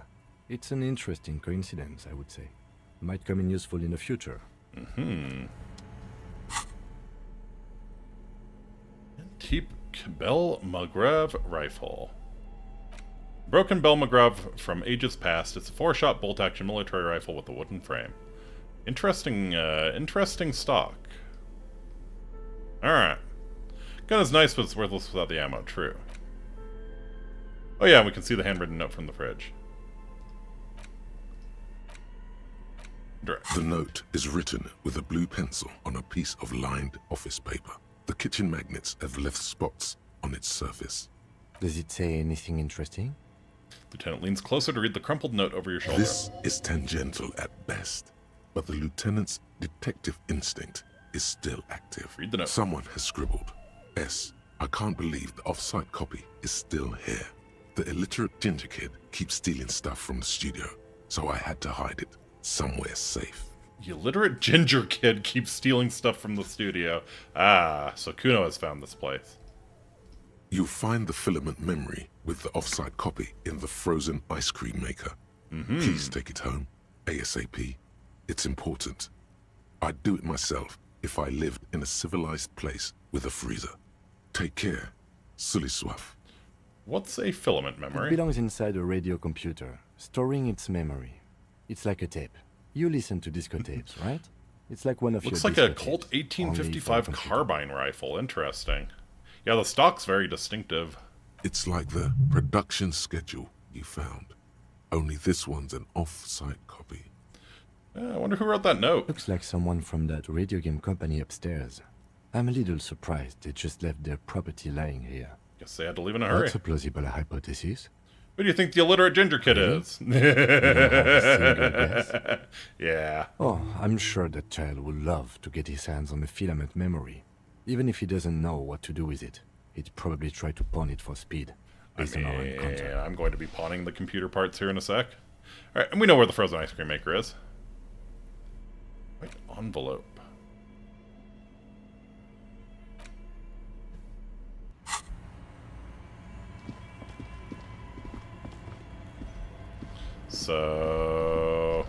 It's an interesting coincidence, I would say. Might come in useful in the future. Antique Belle Maghreb rifle. Broken Belle Maghreb from ages past. It's a 4-shot bolt-action military rifle with a wooden frame. Interesting, interesting stock. Alright. Gun is nice, but it's worthless without the ammo. True. Oh yeah, we can see the handwritten note from the fridge. Direct. The note is written with a blue pencil on a piece of lined office paper. The kitchen magnets have left spots on its surface. Does it say anything interesting? Lieutenant leans closer to read the crumpled note over your shoulder. This is tangential at best, but the lieutenant's detective instinct is still active. Read the note. Someone has scribbled, S. I can't believe the off-site copy is still here. The illiterate ginger kid keeps stealing stuff from the studio, so I had to hide it somewhere safe. The illiterate ginger kid keeps stealing stuff from the studio. Ah, so Kuno has found this place. You'll find the filament memory with the off-site copy in the frozen ice cream maker. Please take it home, ASAP. It's important. I'd do it myself if I lived in a civilized place with a freezer. Take care, Suliswaf. What's a filament It memory? belongs inside a radio computer, storing its memory. It's like a tape. You listen to disco tapes, right? It's like one of Looks your like a disco Colt tapes, 1855 only for a carbine rifle. Interesting. Yeah, the stock's very distinctive. It's like the production schedule you found. Only this one's an off-site copy. I wonder who wrote that note. Looks like someone from that radio game company upstairs. I'm a little surprised they just left their property lying here. Guess they had to leave in a hurry. That's a plausible hypothesis. Who do you think the illiterate ginger kid is? You don't have a single guess? Yeah. Oh, I'm sure that child would love to get his hands on a filament memory. Even if he doesn't know what to do with it, he'd probably try to pawn it for speed. Based on our encounter. I'm going to be pawning the computer parts here in a sec. Alright, and we know where the frozen ice cream maker is. White envelope. So...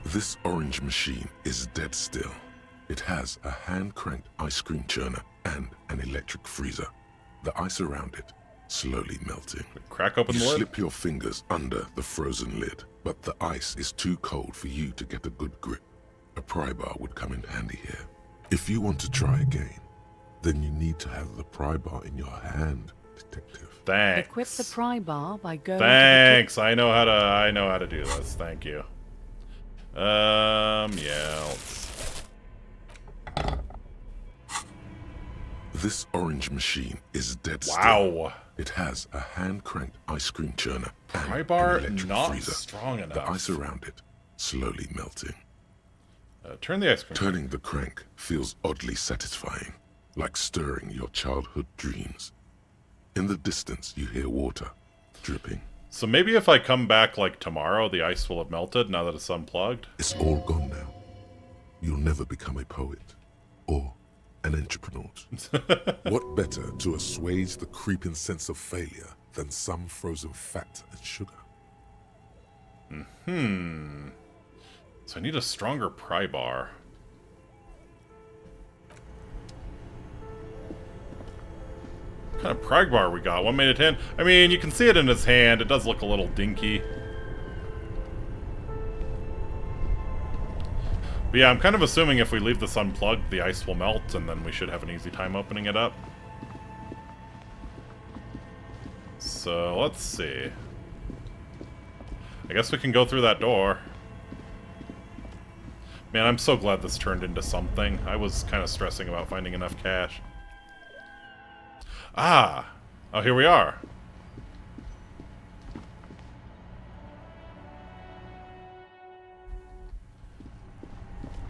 This orange machine is dead still. It has a hand-cranked ice cream churner and an electric freezer. The ice around it slowly melting. Crack open you the lid? slip your fingers under the frozen lid, but the ice is too cold for you to get a good grip. A pry bar would come in handy here. If you want to try again, then you need to have the pry bar in your hand, detective. Thanks. Equip the pry bar by going Thanks. I know how to do this. Thank you. Yeah. This orange machine is dead still. Wow. It has a hand-cranked ice cream churner Pry and bar an electric not freezer. strong enough. The ice around it slowly melting. Turn the ice cream. Turning the crank feels oddly satisfying, like stirring your childhood dreams. In the distance, you hear water dripping. So maybe if I come back like tomorrow, the ice will have melted now that it's unplugged? It's all gone now. You'll never become a poet or an entrepreneur. What better to assuage the creeping sense of failure than some frozen fat and sugar? So I need a stronger pry bar. What kind of pry bar we got? 1 minute 10? I mean, you can see it in his hand. It does look a little dinky. But yeah, I'm kind of assuming if we leave this unplugged, the ice will melt, and then we should have an easy time opening it up. So, let's see. I guess we can go through that door. Man, I'm so glad this turned into something. I was kind of stressing about finding enough cash. Ah! Oh, here we are.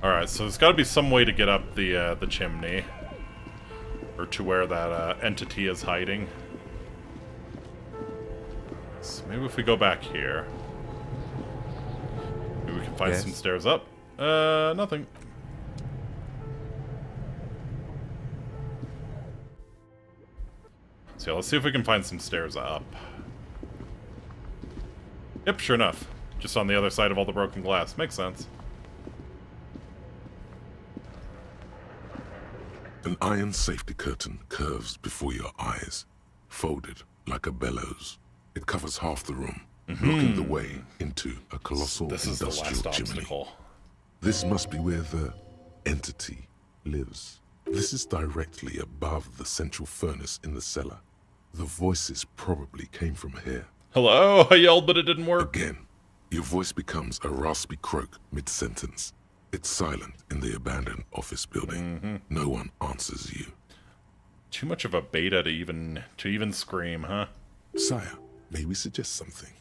Alright, so there's got to be some way to get up the chimney. Or to where that entity is hiding. So maybe if we go back here. Maybe we can find some stairs up. Nothing. So yeah, let's see if we can find some stairs up. Yep, sure enough. Just on the other side of all the broken glass. Makes sense. An iron safety curtain curves before your eyes, folded like a bellows. It covers half the room, blocking the way into a colossal industrial chimney. This must be where the entity lives. This is directly above the central furnace in the cellar. The voices probably came from here. Hello? I yelled, but it didn't work. Again, your voice becomes a raspy croak mid-sentence. It's silent in the abandoned office building. No one answers you. Too much of a beta to even scream, huh? Sire, may we suggest something?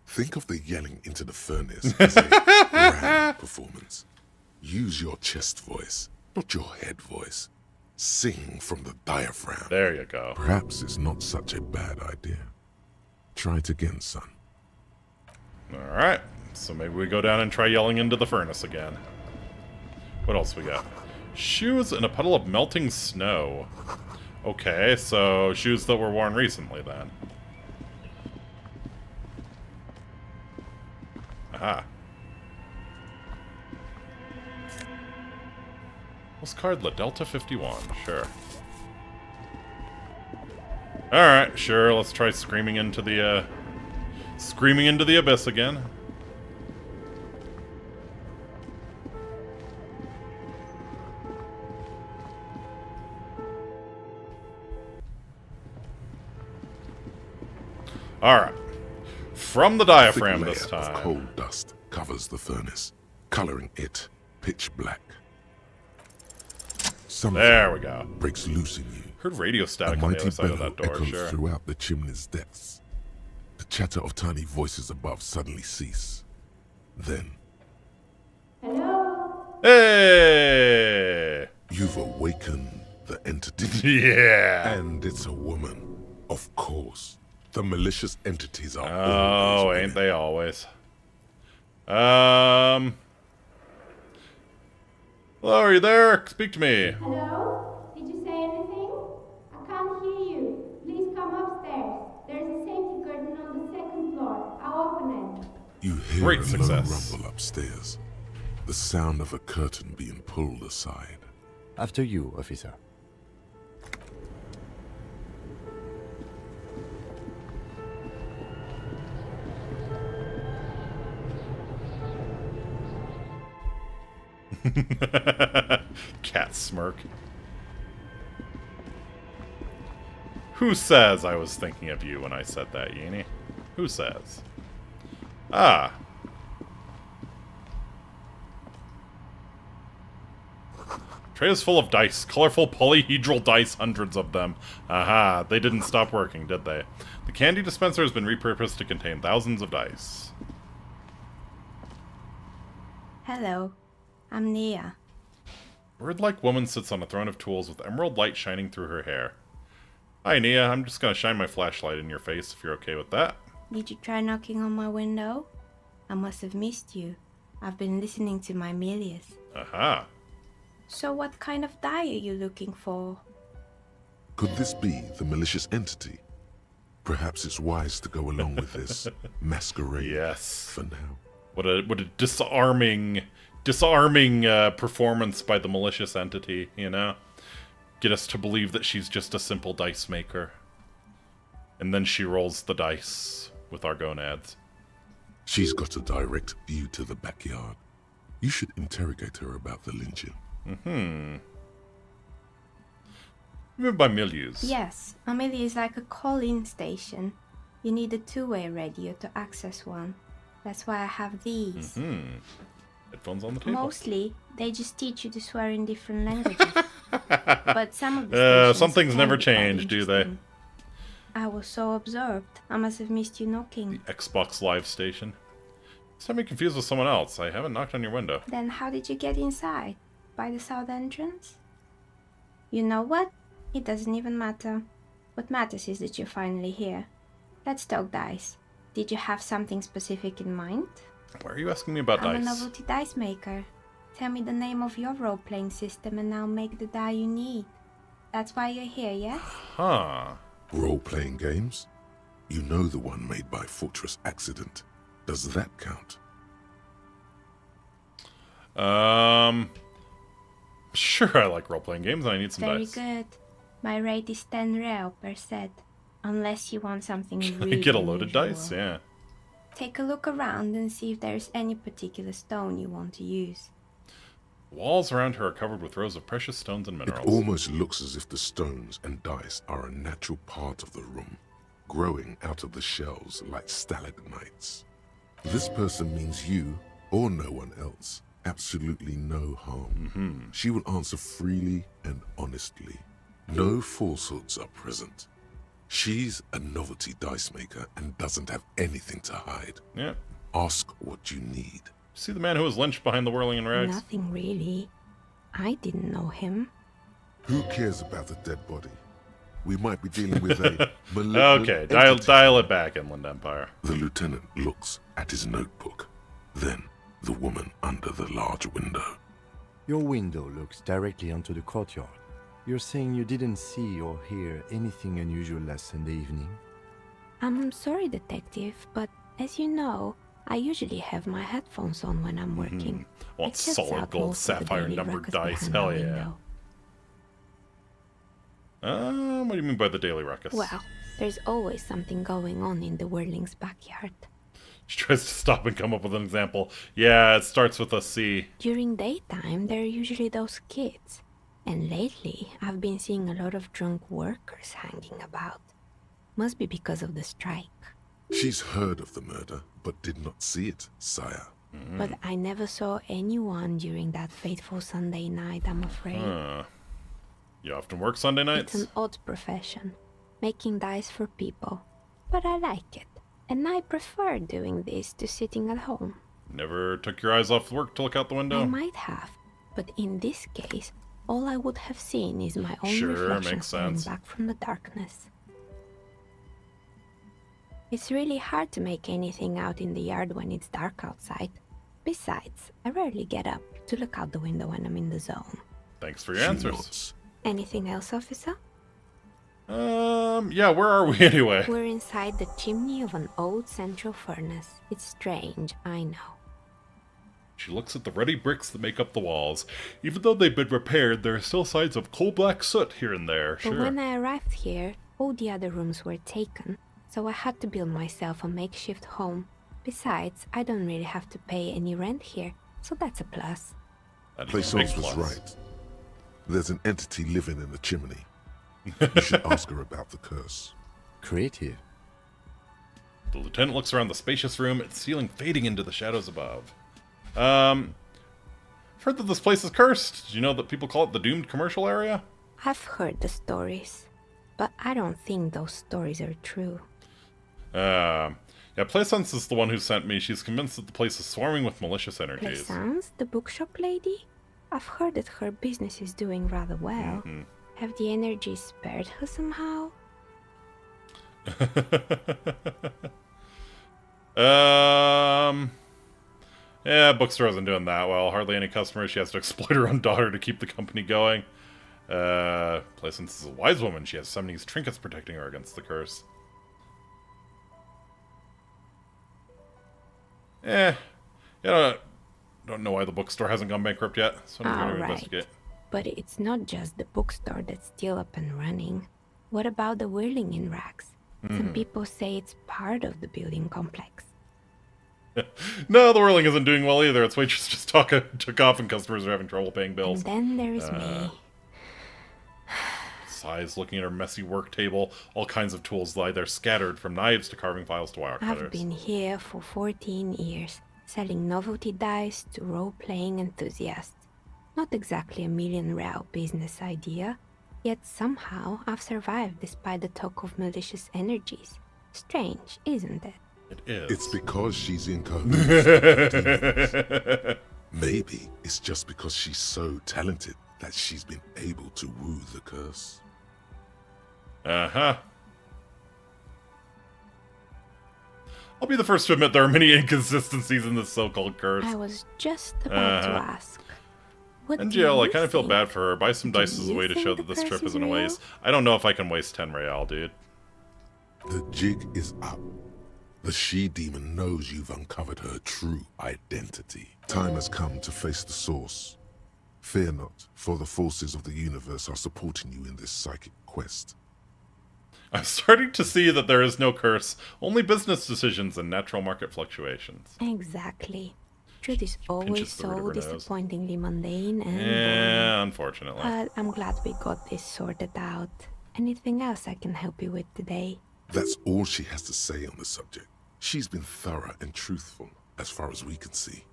Think of the yelling into the furnace as a grand performance. Use your chest voice, not your head voice. Sing from the diaphragm. There you go. Perhaps it's not such a bad idea. Try it again, son. Alright, so maybe we go down and try yelling into the furnace again. What else we got? Shoes and a puddle of melting snow. Okay, so shoes that were worn recently then. Aha. Postcard La Delta 51, sure. Alright, sure, let's try screaming into the abyss again. Alright. From the diaphragm this time. A thick layer of coal dust covers the furnace, coloring it pitch black. Something there we go. Breaks loose in you. Heard radio static on the other side of that door, echoes sure. throughout the chimney's depths. The chatter of tiny voices above suddenly cease. Then... Hello? Hey! You've awakened the entity. Yeah! And it's a woman. Of course. The malicious entities are Oh, ain't they always. Hello, are you there? Speak to me. Hello? Did you say anything? I can't hear you. Please come upstairs. There's a safety curtain on the second floor. I'll open it. You hear Great a success. low rumble upstairs. The sound of a curtain being pulled aside. After you, officer. Cat smirk. Who says I was thinking of you when I said that, Yini? Who says? Ah. Tray is full of dice. Colorful polyhedral dice, hundreds of them. Aha, they didn't stop working, did they? The candy dispenser has been repurposed to contain thousands of dice. Hello, I'm Nia. Bird-like woman sits on a throne of tools with emerald light shining through her hair. Hi, Nia. I'm just gonna shine my flashlight in your face if you're okay with that. Did you try knocking on my window? I must have missed you. I've been listening to my Milius. Aha. So what kind of dye are you looking for? Could this be the malicious entity? Perhaps it's wise to go along with this masquerade. Yes. For now. What a disarming performance by the malicious entity, you know? Get us to believe that she's just a simple dice maker. And then she rolls the dice with our gonads. She's got a direct view to the backyard. You should interrogate her about the lynching. Mm-hmm. Even by Milius. Yes, a Milieu is like a call-in station. You need a two-way radio to access one. That's why I have these. Mm-hmm. Headphones on the table. Mostly, they just teach you to swear in different languages. But some of the some things never change, do they? I was so absorbed. I must have missed you knocking. The Xbox Live station. This time you're confused with someone else. I haven't knocked on your window. Then how did you get inside? By the south entrance? You know what? It doesn't even matter. What matters is that you're finally here. Let's talk dice. Did you have something specific in mind? Why are you asking me about I'm dice? a novelty dice maker. Tell me the name of your role-playing system and I'll make the die you need. That's why you're here, yes? Huh. Role-playing games? You know the one made by Fortress Accident. Does that count? Sure, I like role-playing games and I need some Very dice. good. My rate is 10 real per set. Unless you want something really Get a loaded unusual. dice? Yeah. Take a look around and see if there's any particular stone you want to use. The walls around her are covered with rows of precious stones and minerals. It almost looks as if the stones and dice are a natural part of the room, growing out of the shells like stalagmites. This person means you, or no one else, absolutely no harm. Mm-hmm. She will answer freely and honestly. No falsehoods are present. She's a novelty dice maker and doesn't have anything to hide. Yeah. Ask what you need. See the man who was lynched behind the whirling in rags? Nothing really. I didn't know him. Who cares about a dead body? We might be dealing with a Okay, dial it back, Inland Empire. The lieutenant looks at his notebook. Then, the woman under the large window. Your window looks directly onto the courtyard. You're saying you didn't see or hear anything unusual last Sunday evening? I'm sorry, detective, but as you know, I usually have my headphones on when I'm working. Want It shuts solid out gold most of the sapphire daily numbered ruckus dice? behind Hell my yeah. window. What do you mean by the daily ruckus? Well, there's always something going on in the Whirling's backyard. She tries to stop and come up with an example. Yeah, it starts with a C. During daytime, there are usually those kids. And lately, I've been seeing a lot of drunk workers hanging about. Must be because of the strike. She's heard of the murder, but did not see it, sire. But I never saw anyone during that fateful Sunday night, I'm afraid. You often work Sunday nights? It's an odd profession, making dice for people. But I like it, and I prefer doing this to sitting at home. Never took your eyes off work to look out the window? I might have, but in this case, all I would have seen is my own Sure, reflection makes coming sense. back from the darkness. It's really hard to make anything out in the yard when it's dark outside. Besides, I rarely get up to look out the window when I'm in the zone. Thanks for your answers. Anything else, officer? Yeah, where are we anyway? We're inside the chimney of an old central furnace. It's strange, I know. She looks at the ruddy bricks that make up the walls. Even though they've been repaired, there are still signs of coal-black soot here and there. But Sure. when I arrived here, all the other rooms were taken, so I had to build myself a makeshift home. Besides, I don't really have to pay any rent here, so that's a plus. Plaisance was right. There's an entity living in the chimney. You should ask her about the curse. Creative. The lieutenant looks around the spacious room, its ceiling fading into the shadows above. I've heard that this place is cursed. Did you know that people call it the doomed commercial area? I've heard the stories, but I don't think those stories are true. Yeah, Plaisance is the one who sent me. She's convinced that the place is swarming with malicious energies. Plaisance, the bookshop lady? I've heard that her business is doing rather well. Have the energies spared her somehow? Yeah, bookstore isn't doing that well. Hardly any customers. She has to exploit her own daughter to keep the company going. Plaisance is a wise woman. She has some of these trinkets protecting her against the curse. Don't know why the bookstore hasn't gone bankrupt yet, so I'm going to investigate. But it's not just the bookstore that's still up and running. What about the whirling in rags? Some people say it's part of the building complex. No, the whirling isn't doing well either. Its waitress just took off and customers are having trouble paying bills. And then there's me. Sighs, looking at her messy work table. All kinds of tools lie there scattered, from knives to carving files to wire cutters. I've been here for 14 years, selling novelty dice to role-playing enthusiasts. Not exactly a million-real business idea, yet somehow I've survived despite the talk of malicious energies. Strange, isn't it? It is. It's because she's in cahoots. Maybe it's just because she's so talented that she's been able to woo the curse. Uh-huh. I'll be the first to admit there are many inconsistencies in this so-called curse. I was just about to ask. What NGL, I kind of feel bad for her. Buy some dice as a way to show that this trip isn't a waste. I don't know if I can waste 10 real, dude. The jig is up. The she-demon knows you've uncovered her true identity. Time has come to face the source. Fear not, for the forces of the universe are supporting you in this psychic quest. I'm starting to see that there is no curse, only business decisions and natural market fluctuations. Exactly. Truth is always so disappointingly mundane and yeah, unfortunately. But I'm glad we got this sorted out. Anything else I can help you with today? That's all she has to say on the subject. She's been thorough and truthful, as far as we can see.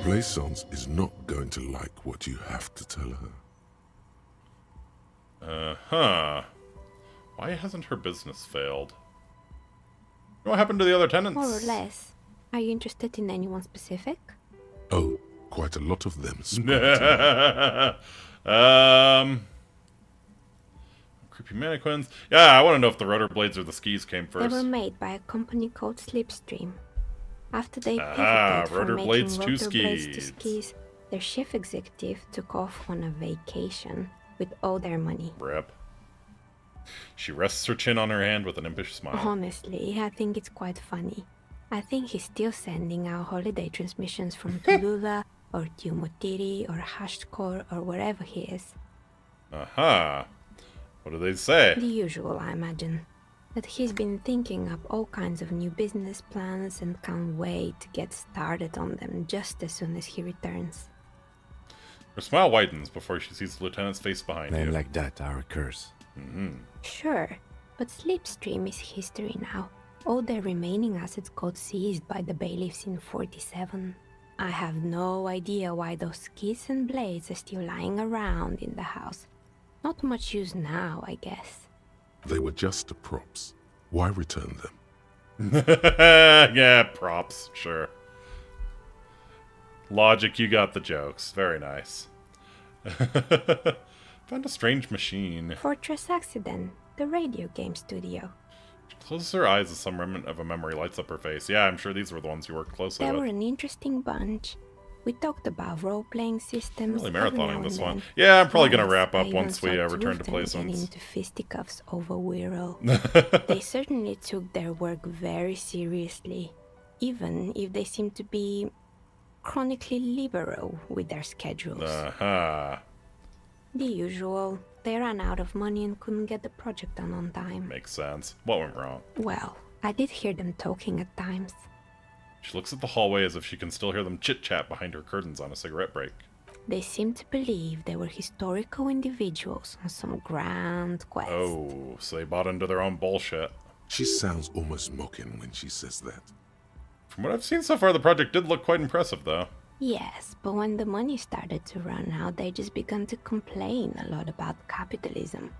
Plaisance is not going to like what you have to tell her. Uh-huh. Why hasn't her business failed? What happened to the other tenants? More or less. Are you interested in anyone specific? Oh, quite a lot of them. Creepy mannequins. Yeah, I want to know if the rotor blades or the skis came first. They were made by a company called Slipstream. After they rotor from making blades rotor to blades to skis. skis, their chief executive took off on a vacation with all their money. Rip. She rests her chin on her hand with an impish smile. Honestly, I think it's quite funny. I think he's still sending out holiday transmissions from Tulula or Tumutiri or Hashtkor or wherever he is. Aha. What do they say? The usual, I imagine. That he's been thinking up all kinds of new business plans and can't wait to get started on them just as soon as he returns. Her smile widens before she sees the lieutenant's face behind Name you. like that are a curse. Sure, but Slipstream is history now. All their remaining assets got seized by the bailiffs in 47. I have no idea why those skis and blades are still lying around in the house. Not much use now, I guess. They were just the props. Why return them? Yeah, props, sure. Logic, you got the jokes. Very nice. Found a strange machine. Fortress Accident, the radio game studio. She closes her eyes as some remnant of a memory lights up her face. Yeah, I'm sure these were the ones you worked closely They with. were an interesting bunch. We talked about role-playing systems. Really every now marathoning and this one. then. Yeah, I'm probably going Yes, to wrap I up even once we saw return to Tulten Plaisance. get into fisticuffs over Wirral. They certainly took their work very seriously, even if they seem to be chronically liberal with their schedules. Uh-huh. The usual. They ran out of money and couldn't get the project done on time. Makes sense. What went wrong? Well, I did hear them talking at times. She looks at the hallway as if she can still hear them chit-chat behind her curtains on a cigarette break. They seemed to believe they were historical individuals on some grand quest. Oh, so they bought into their own bullshit. She sounds almost mocking when she says that. From what I've seen so far, the project did look quite impressive, though. Yes, but when the money started to run out, they just began to complain a lot about capitalism.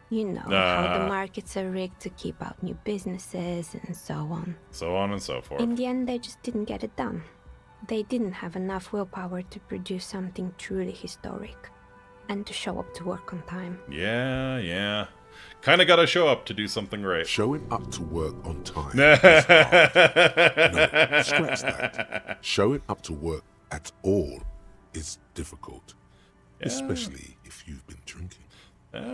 You know, how the markets are rigged to keep out new businesses and so on. So on and so forth. In the end, they just didn't get it done. They didn't have enough willpower to produce something truly historic. And to show up to work on time. Yeah. Kinda gotta show up to do something right. Showing up to work on time is hard. No, scratch that. Showing up to work at all is difficult. Yeah. Especially if you've been drinking.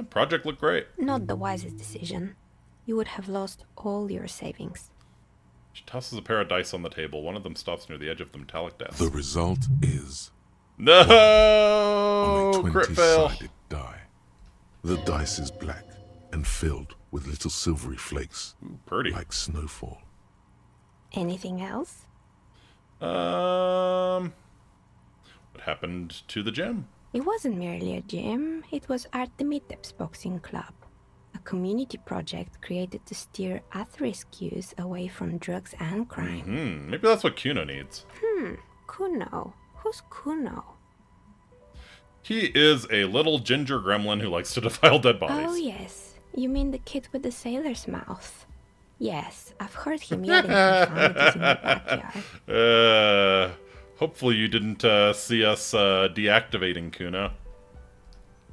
Project looked great. Not the wisest decision. You would have lost all your savings. She tosses a pair of dice on the table. One of them stops near the edge of the metallic desk. The result is... No! On a Crit fail. 20-sided die. The dice is black and filled with little silvery flakes. Ooh, pretty. Like snowfall. Anything else? What happened to the gym? It wasn't merely a gym, it was Artemitep's boxing club. A community project created to steer at-risk youth away from drugs and crime. Maybe that's what Kuno needs. Kuno. Who's Kuno? He is a little ginger gremlin who likes to defile dead bodies. Oh yes, you mean the kid with the sailor's mouth. Yes, I've heard him yelling profanities in the backyard. Hopefully you didn't see us deactivating Kuno.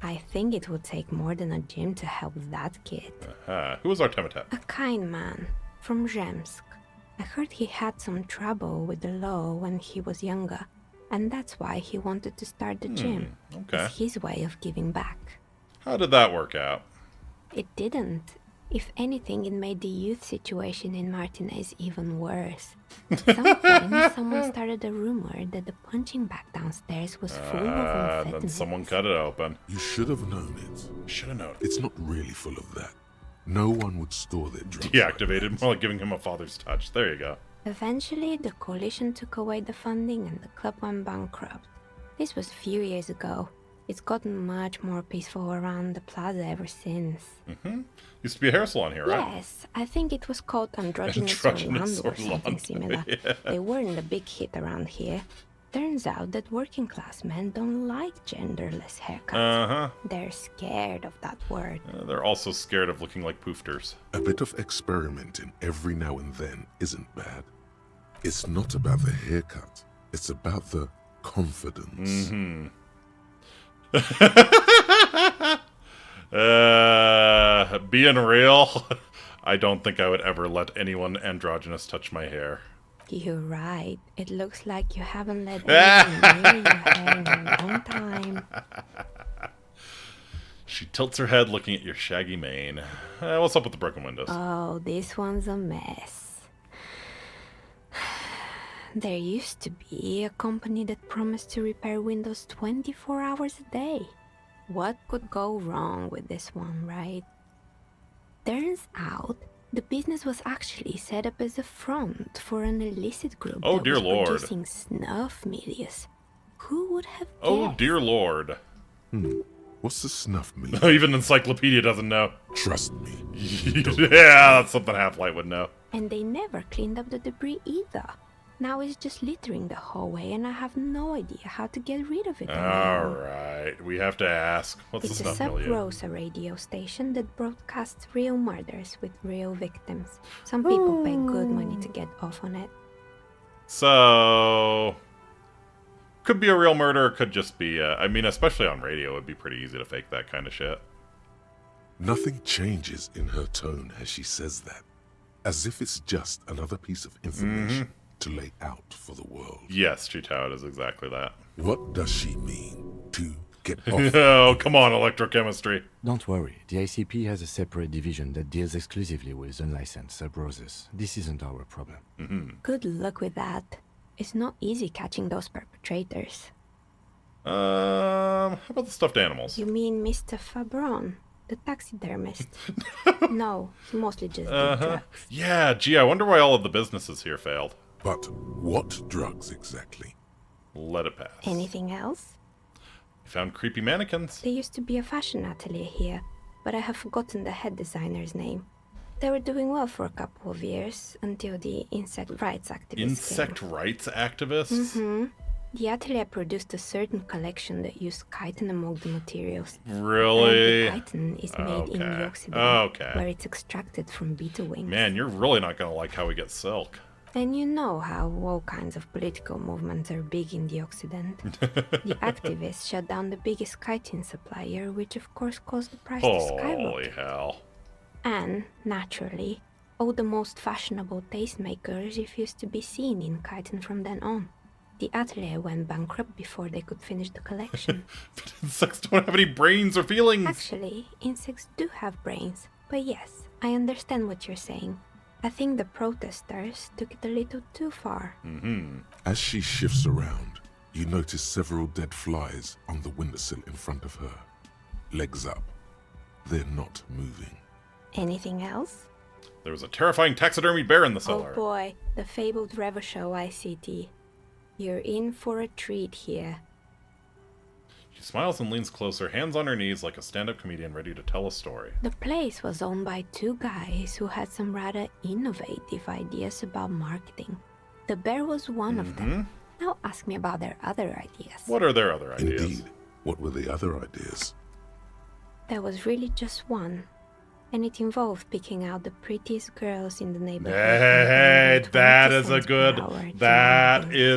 I think it would take more than a gym to help that kid. Who was Artemitep? A kind man from Zemsk. I heard he had some trouble with the law when he was younger, and that's why he wanted to start the gym. Okay. It's his way of giving back. How did that work out? It didn't. If anything, it made the youth situation in Martinez even worse. At some point, someone started a rumor that the punching bag downstairs was full of amphetamines. Then someone cut it open. You should have known it. Should have known. It's not really full of that. No one would store their drugs. Deactivated, more like giving him a father's touch. There you go. Eventually, the coalition took away the funding and the club went bankrupt. This was a few years ago. It's gotten much more peaceful around the plaza ever since. Used to be a hair salon here, right? Yes, I think it was called Androgynous Orlando or something similar. Yeah. They weren't a big hit around here. Turns out that working class men don't like genderless haircuts. They're scared of that word. They're also scared of looking like poofters. A bit of experimenting every now and then isn't bad. It's not about the haircut. It's about the confidence. Being real, I don't think I would ever let anyone androgynous touch my hair. You're right. It looks like you haven't let anyone near your hair in a long time. She tilts her head looking at your shaggy mane. What's up with the broken windows? Oh, this one's a mess. There used to be a company that promised to repair windows 24 hours a day. What could go wrong with this one, right? Turns out, the business was actually set up as a front for an illicit group Oh, that dear was Lord. producing snuff medias. Who would have guessed? Oh, dear Lord. What's the snuff mean? Even Encyclopedia doesn't know. Trust me. Yeah, that's something Half-Light would know. And they never cleaned up the debris either. Now it's just littering the hallway and I have no idea how to get rid of it anymore. Alright, we have to ask. What's It's the a snuff million? sub-Rosa radio station that broadcasts real murders with real victims. Some people pay good money to get off on it. So... could be a real murder, could just be... I mean, especially on radio, it'd be pretty easy to fake that kind of shit. Nothing changes in her tone as she says that. As if it's just another piece of information to lay out for the world. Yes, Chitao, it is exactly that. What does she mean? To get off? Oh, come on, electrochemistry. Don't worry, the ICP has a separate division that deals exclusively with unlicensed sub-roses. This isn't our problem. Good luck with that. It's not easy catching those perpetrators. How about the stuffed animals? You mean Mr. Fabron, the taxidermist? No, he mostly just did drugs. Yeah, gee, I wonder why all of the businesses here failed. But what drugs exactly? Let it pass. Anything else? We found creepy mannequins. There used to be a fashion atelier here, but I have forgotten the head designer's name. They were doing well for a couple of years, until the insect rights activists Insect rights activists? Mm-hmm. The atelier produced a certain collection that used chitin among the materials. Really? And the chitin is made in the Occident, where it's extracted from beetle wings. Man, you're really not going to like how we get silk. And you know how all kinds of political movements are big in the Occident. The activists shut down the biggest chitin supplier, which of course caused the price to skyrocket. Holy hell. And, naturally, all the most fashionable tastemakers refused to be seen in chitin from then on. The atelier went bankrupt before they could finish the collection. But insects don't have any brains or feelings. Actually, insects do have brains. But yes, I understand what you're saying. I think the protesters took it a little too far. As she shifts around, you notice several dead flies on the windowsill in front of her. Legs up. They're not moving. Anything else? There was a terrifying taxidermy bear in the cellar. Oh boy, the fabled Ravages ICT. You're in for a treat here. She smiles and leans closer, hands on her knees like a stand-up comedian ready to tell a story. The place was owned by two guys who had some rather innovative ideas about marketing. The bear was one of them. Now ask me about their other ideas. What are their other ideas? Indeed. What were the other ideas? There was really just one. And it involved picking out the prettiest girls in the neighborhood. Hey, that is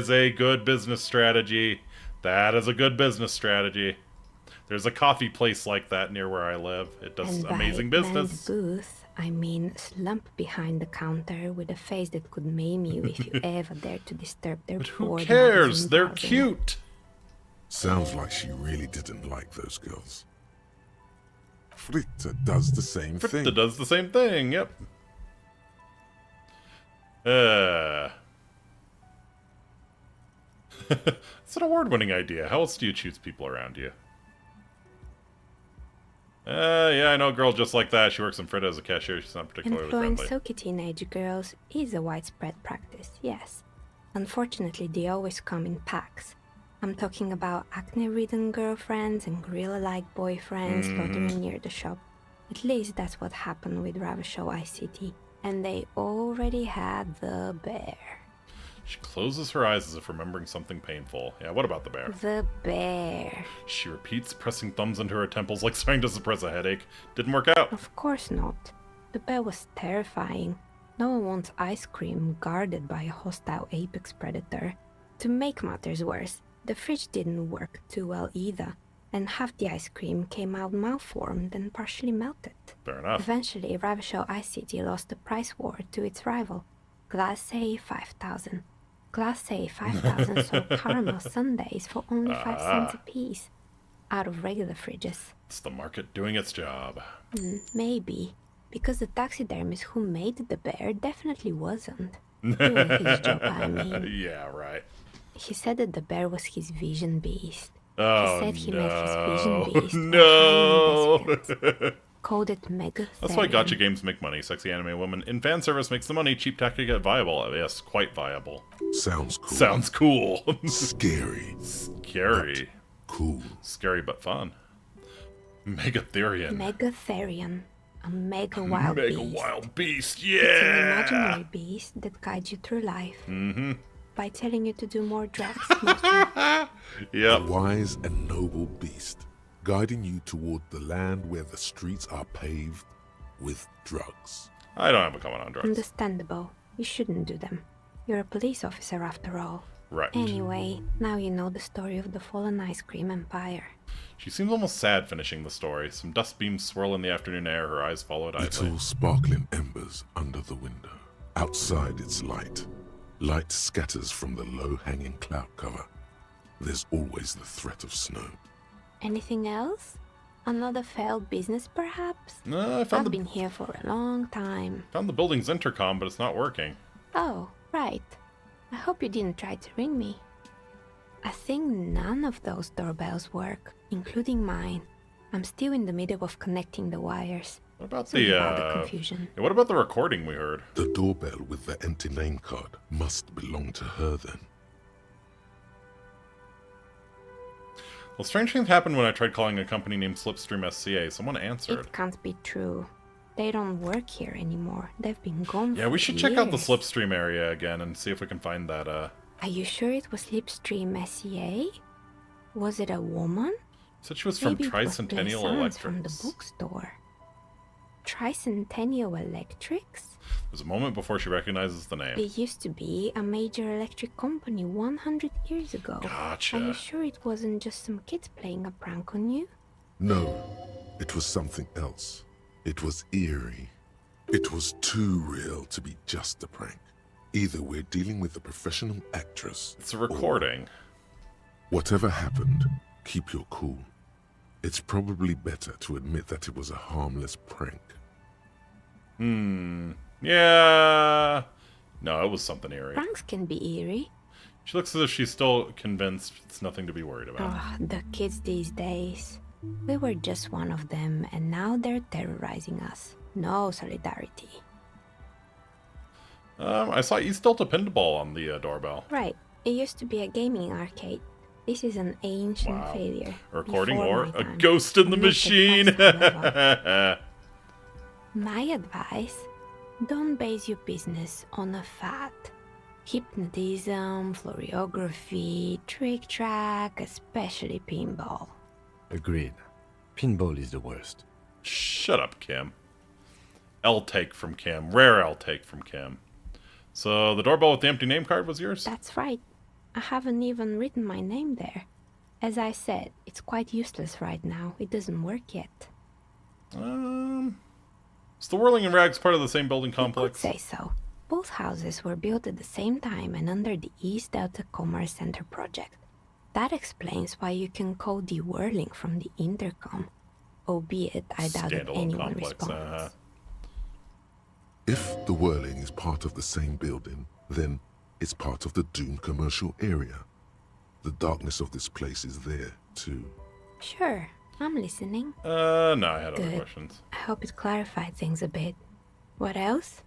a good business strategy. That is a good business strategy. There's a coffee place like that near where I live. It does amazing business. Booth, I mean slump behind the counter with a face that could maim you if you ever dared to disturb their But who bored cares? magazine They're browsing. cute. Sounds like she really didn't like those girls. Fritta does the same thing. Fritta does the same thing, yep. It's an award-winning idea. How else do you choose people around you? Yeah, I know a girl just like that. She works in Fritta as a cashier. She's not particularly Employing friendly. silky teenage girls is a widespread practice, yes. Unfortunately, they always come in packs. I'm talking about acne-ridden girlfriends and gorilla-like boyfriends loitering near the shop. At least that's what happened with Ravages ICT. And they already had the bear. She closes her eyes as if remembering something painful. Yeah, what about the bear? The bear. She repeats, pressing thumbs into her temples like trying to suppress a headache. Didn't work out. Of course not. The bear was terrifying. No one wants ice cream guarded by a hostile apex predator. To make matters worse, the fridge didn't work too well either, and half the ice cream came out malformed and partially melted. Fair enough. Eventually, Ravages ICT lost the price war to its rival, Glace 5000. Glace 5000 sold caramel sundaes for only 5 cents a piece, out of regular fridges. It's the market doing its job. Maybe, because the taxidermist who made the bear definitely wasn't. Doing his job, I mean. Yeah, right. He said that the bear was his vision beast. Oh, He said he met his vision beast. No! Called it Mega. That's why gacha games make money. Sexy anime woman in fan service makes the money. Cheap tactic get viable. Yes, quite viable. Sounds cool. Sounds cool. Scary. Scary. Cool. Scary but fun. Megatherian. Megatherian. A mega wild beast. Mega wild beast, It's an yeah! imaginary beast that guides you through life. By telling you to do more drugs. A wise and noble beast, guiding you toward the land where the streets are paved with drugs. I don't have a comment on drugs. Understandable. You shouldn't do them. You're a police officer after all. Right. Anyway, now you know the story of the fallen ice cream empire. She seems almost sad finishing the story. Some dust beams swirl in the afternoon air. Her eyes follow it idly. Little sparkling embers under the window. Outside it's light. Light scatters from the low-hanging cloud cover. There's always the threat of snow. Anything else? Another failed business, perhaps? No, I found I've been here for a long time. Found the building's intercom, but it's not working. Oh, right. I hope you didn't try to ring me. I think none of those doorbells work, including mine. I'm still in the middle of connecting the wires. What about Sorry about the confusion. Yeah, what about the recording we heard? The doorbell with the empty name card must belong to her then. Well, strange things happened when I tried calling a company named Slipstream SCA. Someone answered. It can't be true. They don't work here anymore. They've been gone Yeah, we for should check out the years. Slipstream area again and see if we can find that, Are you sure it was Slipstream SCA? Was it a woman? Said she was from Maybe it was Tricentennial Blaisance from the Electrics. bookstore. Tricentennial Electrics? There's a moment before she recognizes the name. It used to be a major electric company 100 years ago. Gotcha. Are you sure it wasn't just some kids playing a prank on you? No, it was something else. It was eerie. It was too real to be just a prank. Either we're dealing with a professional actress. It's a recording. Whatever happened, keep your cool. It's probably better to admit that it was a harmless prank. Yeah. No, it was something eerie. Pranks can be eerie. She looks as if she's still convinced it's nothing to be worried about. Oh, the kids these days. We were just one of them, and now they're terrorizing us. No solidarity. I saw East Delta Pinball on the doorbell. Right. It used to be a gaming arcade. This is an ancient failure. A recording Before or my a time. ghost in the Not the machine. first, however. My advice, don't base your business on a fad. Hypnotism, floriography, trick track, especially pinball. Agreed. Pinball is the worst. Shut up, Kim. L take from Kim. Rare L take from Kim. So the doorbell with the empty name card was yours? That's right. I haven't even written my name there. As I said, it's quite useless right now. It doesn't work yet. Is the Whirling and Rags part of the same building Could complex? say so. Both houses were built at the same time and under the East Delta Commerce Center project. That explains why you can call the whirling from the intercom, albeit I doubt that Standalone anyone complex. responds. If the whirling is part of the same building, then it's part of the doomed commercial area. The darkness of this place is there, too. Sure, I'm listening. No, I had other Good. questions. I hope it clarified things a bit. What else?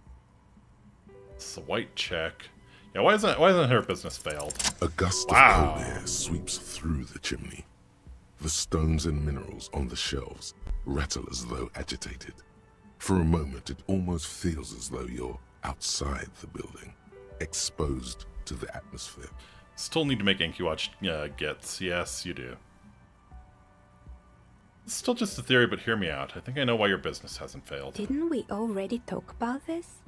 It's a white check. Yeah, why isn't her business failed? A gust Wow. of cold air sweeps through the chimney. The stones and minerals on the shelves rattle as though agitated. For a moment, it almost feels as though you're outside the building, exposed to the atmosphere. Still need to make Anki watch gets. Yes, you do. It's still just a theory, but hear me out. I think I know why your business hasn't failed. Didn't we already talk about this?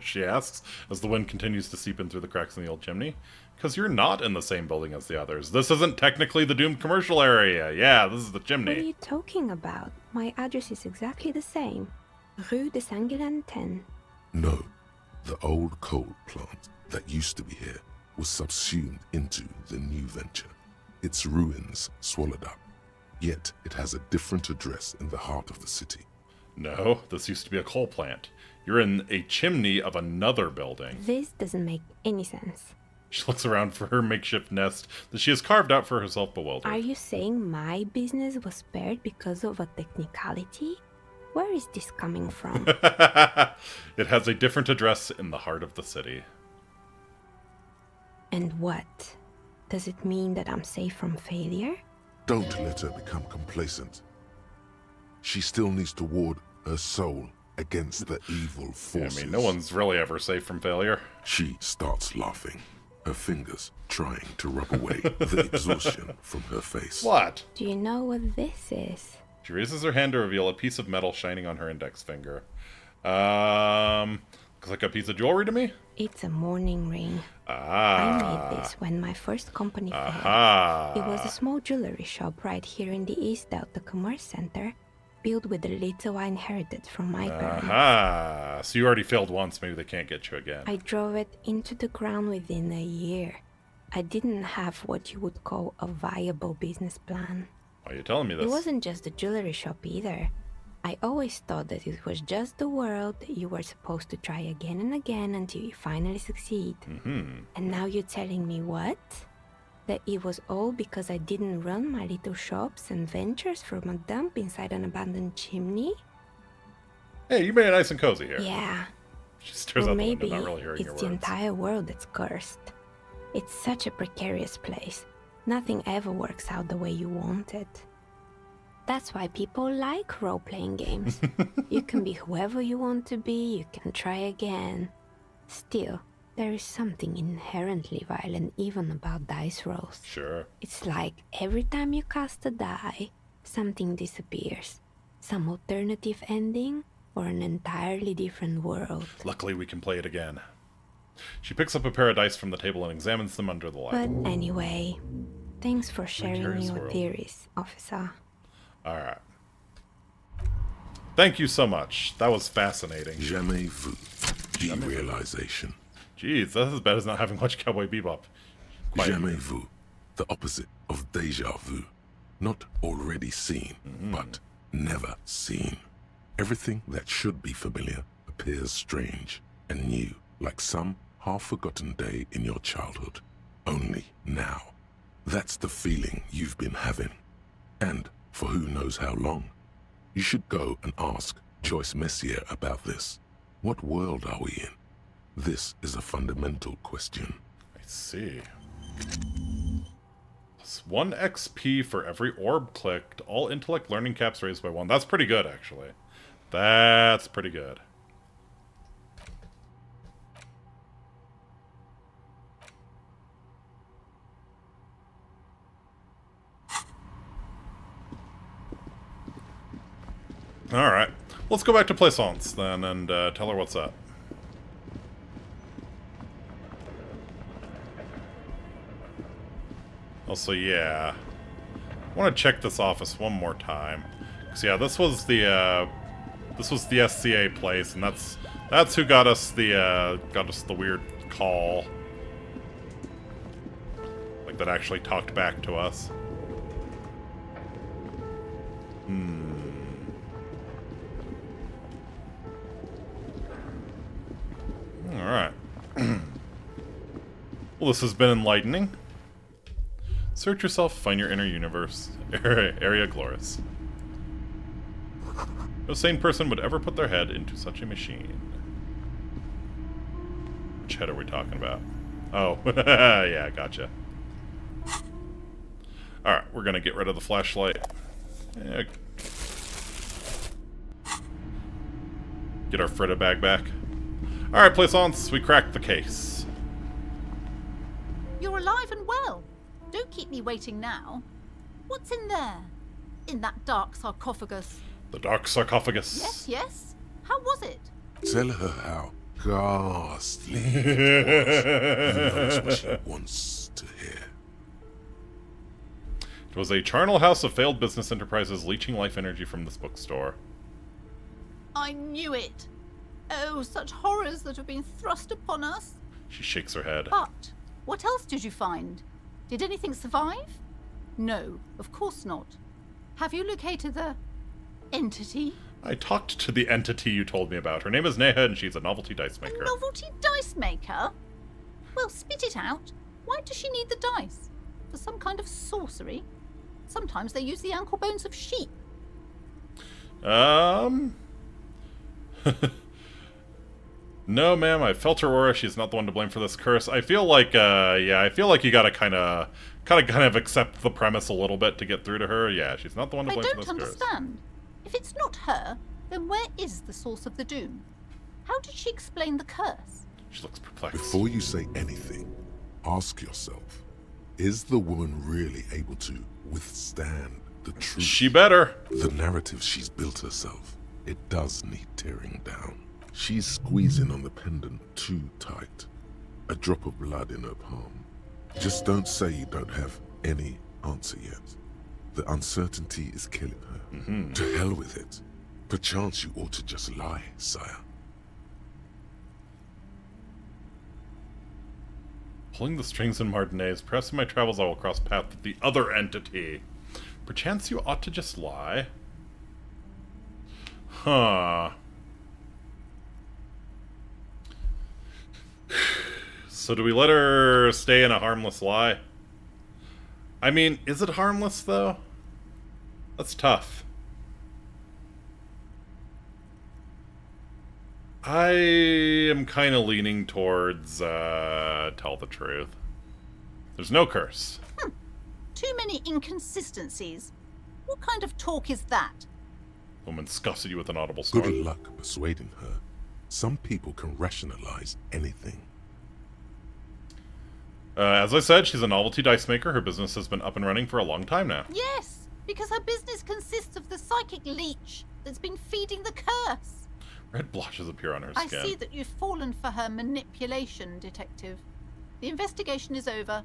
She asks, as the wind continues to seep in through the cracks in the old chimney. Because you're not in the same building as the others. This isn't technically the doomed commercial area. Yeah, this is the What are chimney. you talking about? My address is exactly the same. Rue de Saint-Guilain 10. No, the old coal plant that used to be here was subsumed into the new venture. Its ruins swallowed up. Yet it has a different address in the heart of the city. No, this used to be a coal plant. You're in a chimney of another building. This doesn't make any sense. She looks around for her makeshift nest that she has carved out for herself, bewildered. Are you saying my business was spared because of a technicality? Where is this coming from? It has a different address in the heart of the city. And what? Does it mean that I'm safe from failure? Don't let her become complacent. She still needs to ward her soul against the evil forces. I mean, no one's really ever safe from failure. She starts laughing, her fingers trying to rub away the exhaustion from her face. What? Do you know what this is? She raises her hand to reveal a piece of metal shining on her index finger. Looks like a piece of jewelry to me? It's a mourning ring. Ah. I made this when my first company failed. Aha. It was a small jewelry shop right here in the East Delta Commerce Center, built with the little I inherited from my parents. Aha. So you already failed once, maybe they can't get you again. I drove it into the ground within a year. I didn't have what you would call a viable business plan. Why are you telling me this? It wasn't just the jewelry shop either. I always thought that it was just the world that you were supposed to try again and again until you finally succeed. And now you're telling me what? That it was all because I didn't run my little shops and ventures from a dump inside an abandoned chimney? Hey, you made it nice and cozy here. Yeah. She stares Or out the maybe window, not really hearing your it's the words. entire world that's cursed. It's such a precarious place. Nothing ever works out the way you want it. That's why people like role-playing games. You can be whoever you want to be, you can try again. Still, there is something inherently violent even about dice rolls. Sure. It's like every time you cast a die, something disappears. Some alternative ending, or an entirely different world. Luckily, we can play it again. She picks up a pair of dice from the table and examines them under the light. But anyway, thanks for sharing curious your world. theories, officer. Alright. Thank you so much. That was fascinating. Jamais vu. Derealization. Jeez, that's as bad as not having watched Cowboy Bebop. Jamais vu. The opposite of déjà vu. Not already seen, but never seen. Everything that should be familiar appears strange and new, like some half-forgotten day in your childhood. Only now. That's the feeling you've been having. And for who knows how long. You should go and ask Joyce Messier about this. What world are we in? This is a fundamental question. I see. Plus 1 XP for every orb clicked. All intellect learning caps raised by 1. That's pretty good, actually. That's pretty good. Alright. Let's go back to Plaisance, then, and tell her what's up. Also, yeah. I want to check this office one more time. Because, yeah, this was the SCA place, and that's who got us the weird call. Like, that actually talked back to us. Alright. Well, this has been enlightening. Search yourself, find your inner universe. Area Glorious. No sane person would ever put their head into such a machine. Which head are we talking about? Oh, yeah, gotcha. Alright, we're gonna get rid of the flashlight. Get our Frida bag back. Alright, Plaisance, we cracked the case. You're alive and well. Don't keep me waiting now. What's in there? In that dark sarcophagus? The dark sarcophagus. Yes, yes. How was it? Tell her how ghastly it was. Who knows what she wants to hear. It was a charnel house of failed business enterprises leeching life energy from this bookstore. I knew it. Oh, such horrors that have been thrust upon us. She shakes her head. But what else did you find? Did anything survive? No, of course not. Have you located the entity? I talked to the entity you told me about. Her name is Neha, and she's a novelty dice maker. A novelty dice maker? Well, spit it out. Why does she need the dice? For some kind of sorcery? Sometimes they use the ankle bones of sheep. No, ma'am, I felt her aura. She's not the one to blame for this curse. I feel like, I feel like you gotta kind of accept the premise a little bit to get through to her. Yeah, she's not the one to blame for this curse. I don't understand. If it's not her, then where is the source of the doom? How did she explain the curse? She looks perplexed. Before you say anything, ask yourself, is the woman really able to withstand the truth? She better. The narrative she's built herself, it does need tearing down. She's squeezing on the pendant too tight. A drop of blood in her palm. Just don't say you don't have any answer yet. The uncertainty is killing her. To hell with it. Perchance you ought to just lie, sire. Pulling the strings in Martinez, perhaps in my travels I will cross paths with the other entity. Perchance you ought to just lie. Huh. So do we let her stay in a harmless lie? I mean, is it harmless, though? That's tough. I am kind of leaning towards, tell the truth. There's no curse. Too many inconsistencies. What kind of talk is that? Woman scoffs at you with an audible snort. Good luck persuading her. Some people can rationalize anything. As I said, she's a novelty dice maker. Her business has been up and running for a long time now. Yes, because her business consists of the psychic leech that's been feeding the curse. Red blotches appear on her I skin. see that you've fallen for her manipulation, Detective. The investigation is over.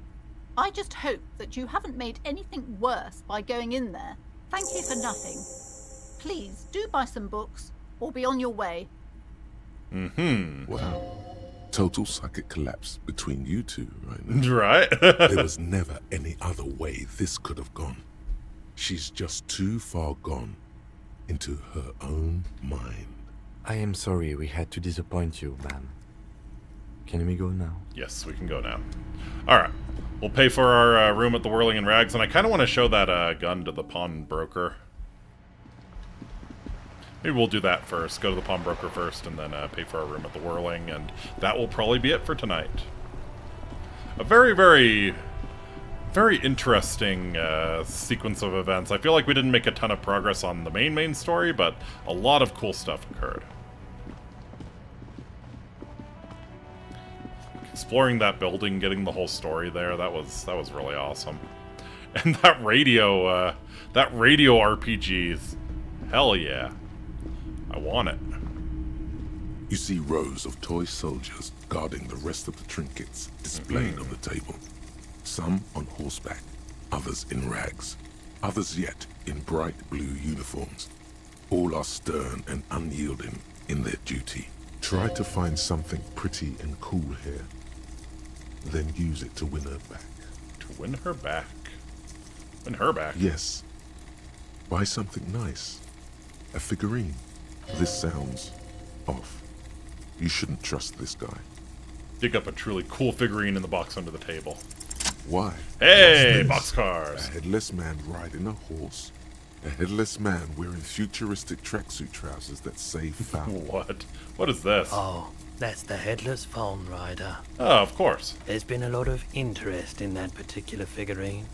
I just hope that you haven't made anything worse by going in there. Thank you for nothing. Please, do buy some books, or be on your way. Wow. Total psychic collapse between you two right now. Right? There was never any other way this could have gone. She's just too far gone into her own mind. I am sorry we had to disappoint you, ma'am. Can we go now? Yes, we can go now. Alright. We'll pay for our room at the Whirling in Rags, and I kind of want to show that gun to the pawnbroker. Maybe we'll do that first. Go to the pawnbroker first, and then pay for our room at the Whirling, and that will probably be it for tonight. A very, very, very interesting sequence of events. I feel like we didn't make a ton of progress on the main story, but a lot of cool stuff occurred. Exploring that building, getting the whole story there, that was really awesome. And that radio RPGs, hell yeah. I want it. You see rows of toy soldiers guarding the rest of the trinkets displayed on the table. Some on horseback, others in rags, others yet in bright blue uniforms. All are stern and unyielding in their duty. Try to find something pretty and cool here, then use it to win her back. To win her back? Win her back? Yes. Buy something nice. A figurine. This sounds off. You shouldn't trust this guy. Dig up a truly cool figurine in the box under the table. Why? Hey, boxcars! A headless man riding a horse. A headless man wearing futuristic tracksuit trousers that say foul. What? What is this? Oh, that's the Headless Fawn Rider. Oh, of course. There's been a lot of interest in that particular figurine.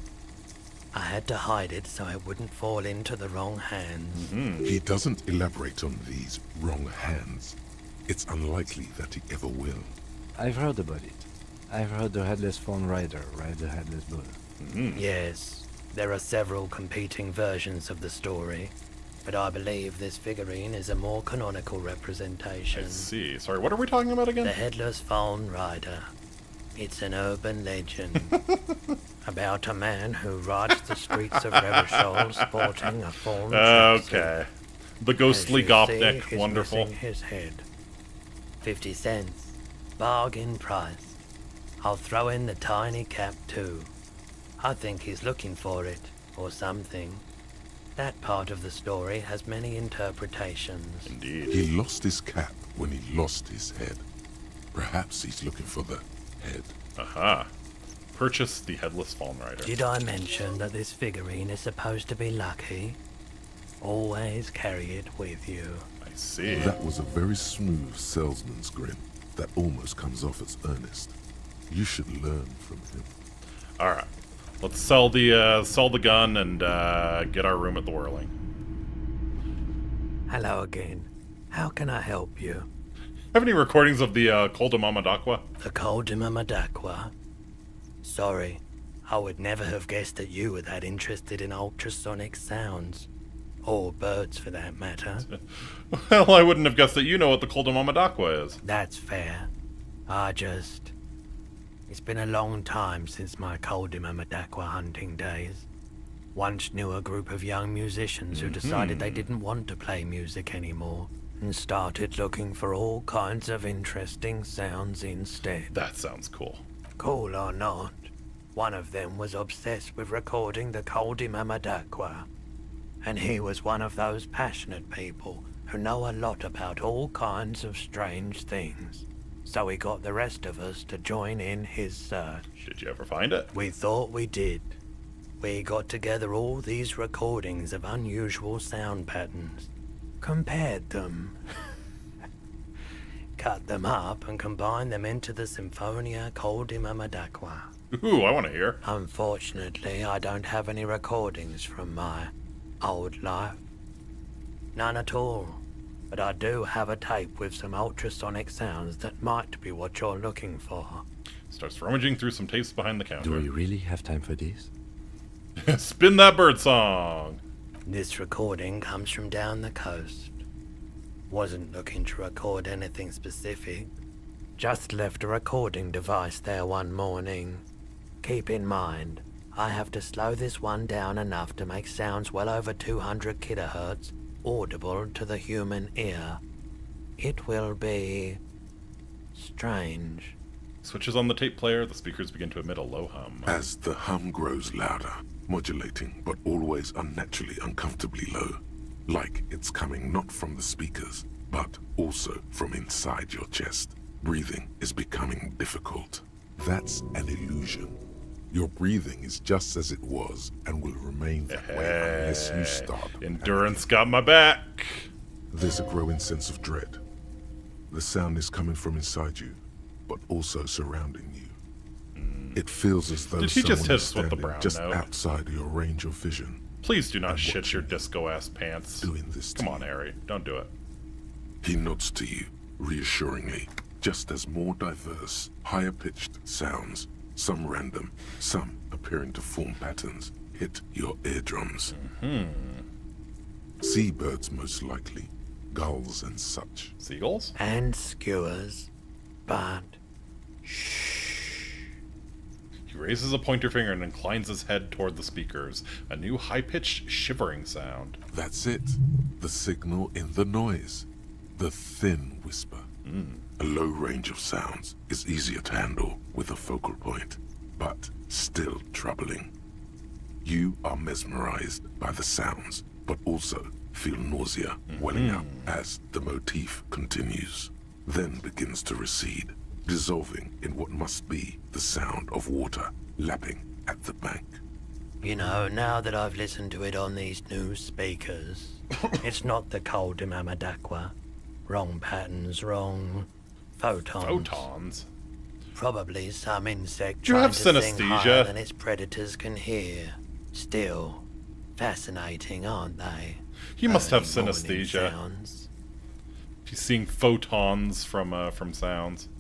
I had to hide it so it wouldn't fall into the wrong hands. He doesn't elaborate on these wrong hands. It's unlikely that he ever will. I've heard about it. I've heard the Headless Fawn Rider ride the Headless Bull. Yes, there are several competing versions of the story, but I believe this figurine is a more canonical representation. I see. Sorry, what are we talking about again? The Headless Fawn Rider. It's an urban legend about a man who rides the streets of Ravages sporting a fawn Okay. The ghostly Gopnik, he's wonderful. missing his head. 50 cents. Bargain price. I'll throw in the tiny cap too. I think he's looking for it, or something. That part of the story has many interpretations. Indeed. He lost his cap when he lost his head. Perhaps he's looking for the head. Aha. Purchase the Headless Fawn Rider. Did I mention that this figurine is supposed to be lucky? Always carry it with you. I see. That was a very smooth salesman's grin that almost comes off as earnest. You should learn from him. Alright. Let's sell the gun and get our room at the Whirling. Hello again. How can I help you? Have any recordings of the Col de Mamadaqua? The Col de Mamadaqua? Sorry, I would never have guessed that you were that interested in ultrasonic sounds. Or birds, for that matter. Well, I wouldn't have guessed that you know what the Col de Mamadaqua is. That's fair. It's been a long time since my Col de Mamadaqua hunting days. Once knew a group of young musicians who decided they didn't want to play music anymore and started looking for all kinds of interesting sounds instead. That sounds cool. Cool or not, one of them was obsessed with recording the Col de Mamadaqua. And he was one of those passionate people who know a lot about all kinds of strange things. So he got the rest of us to join in his search. Did you ever find it? We thought we did. We got together all these recordings of unusual sound patterns, compared them, cut them up and combined them into the Symphonia Coldima Madaqua. Ooh, I want to hear. Unfortunately, I don't have any recordings from my old life. None at all. But I do have a tape with some ultrasonic sounds that might be what you're looking for. Starts rummaging through some tapes behind the counter. Do we really have time for this? Spin that bird song! This recording comes from down the coast. Wasn't looking to record anything specific. Just left a recording device there one morning. Keep in mind, I have to slow this one down enough to make sounds well over 200 kilohertz audible to the human ear. It will be strange. Switches on the tape player, the speakers begin to emit a low hum. As the hum grows louder, modulating but always unnaturally uncomfortably low, like it's coming not from the speakers, but also from inside your chest. Breathing is becoming difficult. That's an illusion. Your breathing is just as it was and will remain that way unless you stop. Endurance got my back. There's a growing sense of dread. The sound is coming from inside you, but also surrounding you. It feels as though Did he just someone hit is us with the standing brown just note? outside your range of vision. Please do not shit your disco-ass pants. Doing this Come on, Harry. Don't do it. He nods to you, reassuringly, just as more diverse, higher-pitched sounds, some random, some appearing to form patterns, hit your eardrums. Seabirds most likely, gulls and such. Seagulls? And skewers, but He raises a pointer finger and inclines his head toward the speakers. A new high-pitched shivering sound. That's it. The signal in the noise. The thin whisper. A low range of sounds is easier to handle with a focal point, but still troubling. You are mesmerized by the sounds, but also feel nausea welling up as the motif continues, then begins to recede, dissolving in what must be the sound of water lapping at the bank. you know, now that I've listened to it on these new speakers, it's not the Coldima Madaqua. Wrong patterns, wrong photons. Photons? Probably some insect You trying have to sing synesthesia. higher than its predators can hear. Still, fascinating, aren't they? He must have Early morning synesthesia. sounds. He's seeing photons from sounds.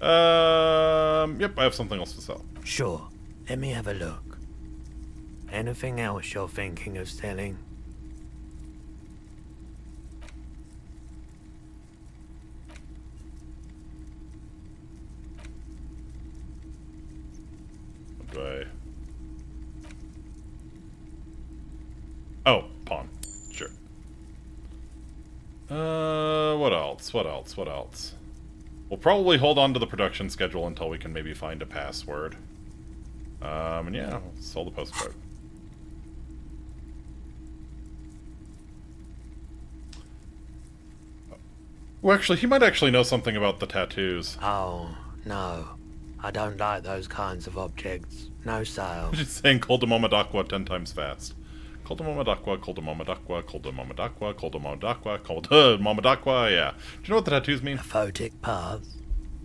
Yep, I have something else to sell. Sure, let me have a look. Anything else you're thinking of selling? What do I... Oh, pawn. Sure. What else? What else? What else? We'll probably hold on to the production schedule until we can maybe find a password. And yeah, we'll sell the postcard. Well, actually, he might actually know something about the tattoos. Oh, no. I don't like those kinds of objects. No sale. She's saying Coldemomadaqua 10 times fast. Coldemomadaqua, Coldemomadaqua, Coldemomadaqua, Coldemomadaqua, Coldemomadaqua, yeah. Do you know what the tattoos mean? Photic paths,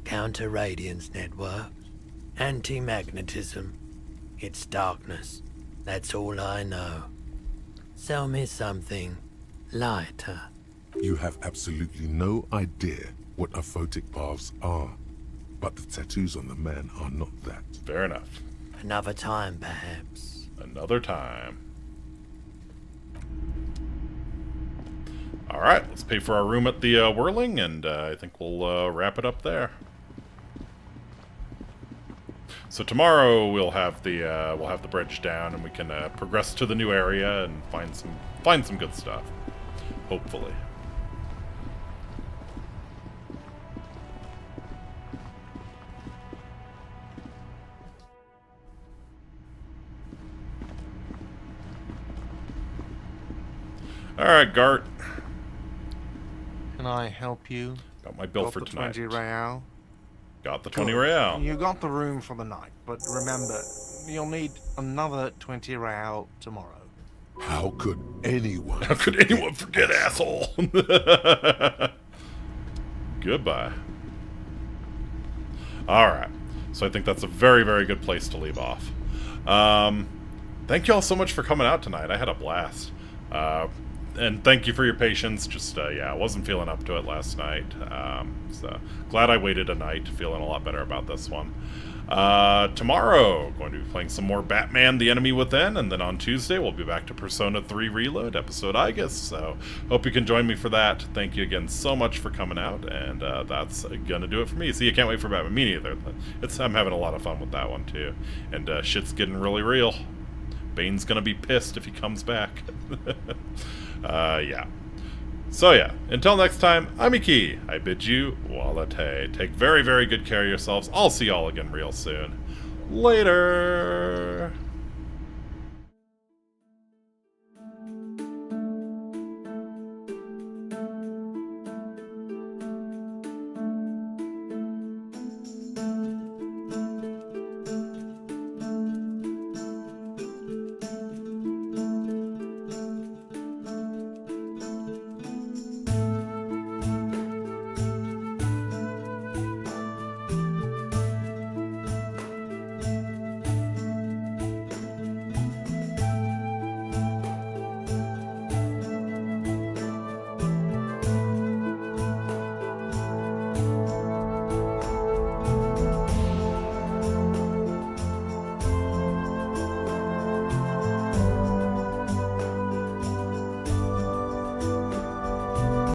counter-radiance networks, anti-magnetism. It's darkness. That's all I know. Sell me something lighter. You have absolutely no idea what aphotic paths are, but the tattoos on the man are not that. Fair enough. Another time, perhaps. Another time. Alright, let's pay for our room at the Whirling, and I think we'll wrap it up there. So tomorrow we'll have the bridge down, and we can progress to the new area and find some good stuff. Hopefully. Alright, Gart. Can I help you? Got my bill Got for the tonight. 20 real. Got the 20 Good. real. You got the room for the night, but remember, you'll need another 20 real tomorrow. How could anyone? How could anyone forget, asshole? Goodbye. Alright. So I think that's a very, very good place to leave off. Thank you all so much for coming out tonight. I had a blast. And thank you for your patience. Just, yeah, I wasn't feeling up to it last night. So glad I waited a night. Feeling a lot better about this one. Tomorrow, going to be playing some more Batman: The Enemy Within, and then on Tuesday we'll be back to Persona 3 Reload, episode I guess. So hope you can join me for that. Thank you again so much for coming out, and that's gonna do it for me. See, I can't wait for Batman. Me neither. I'm having a lot of fun with that one too, and shit's getting really real. Bane's gonna be pissed if he comes back. Yeah. So yeah, until next time, I'm Iki. I bid you walate. Take very, very good care of yourselves. I'll see y'all again real soon. Later!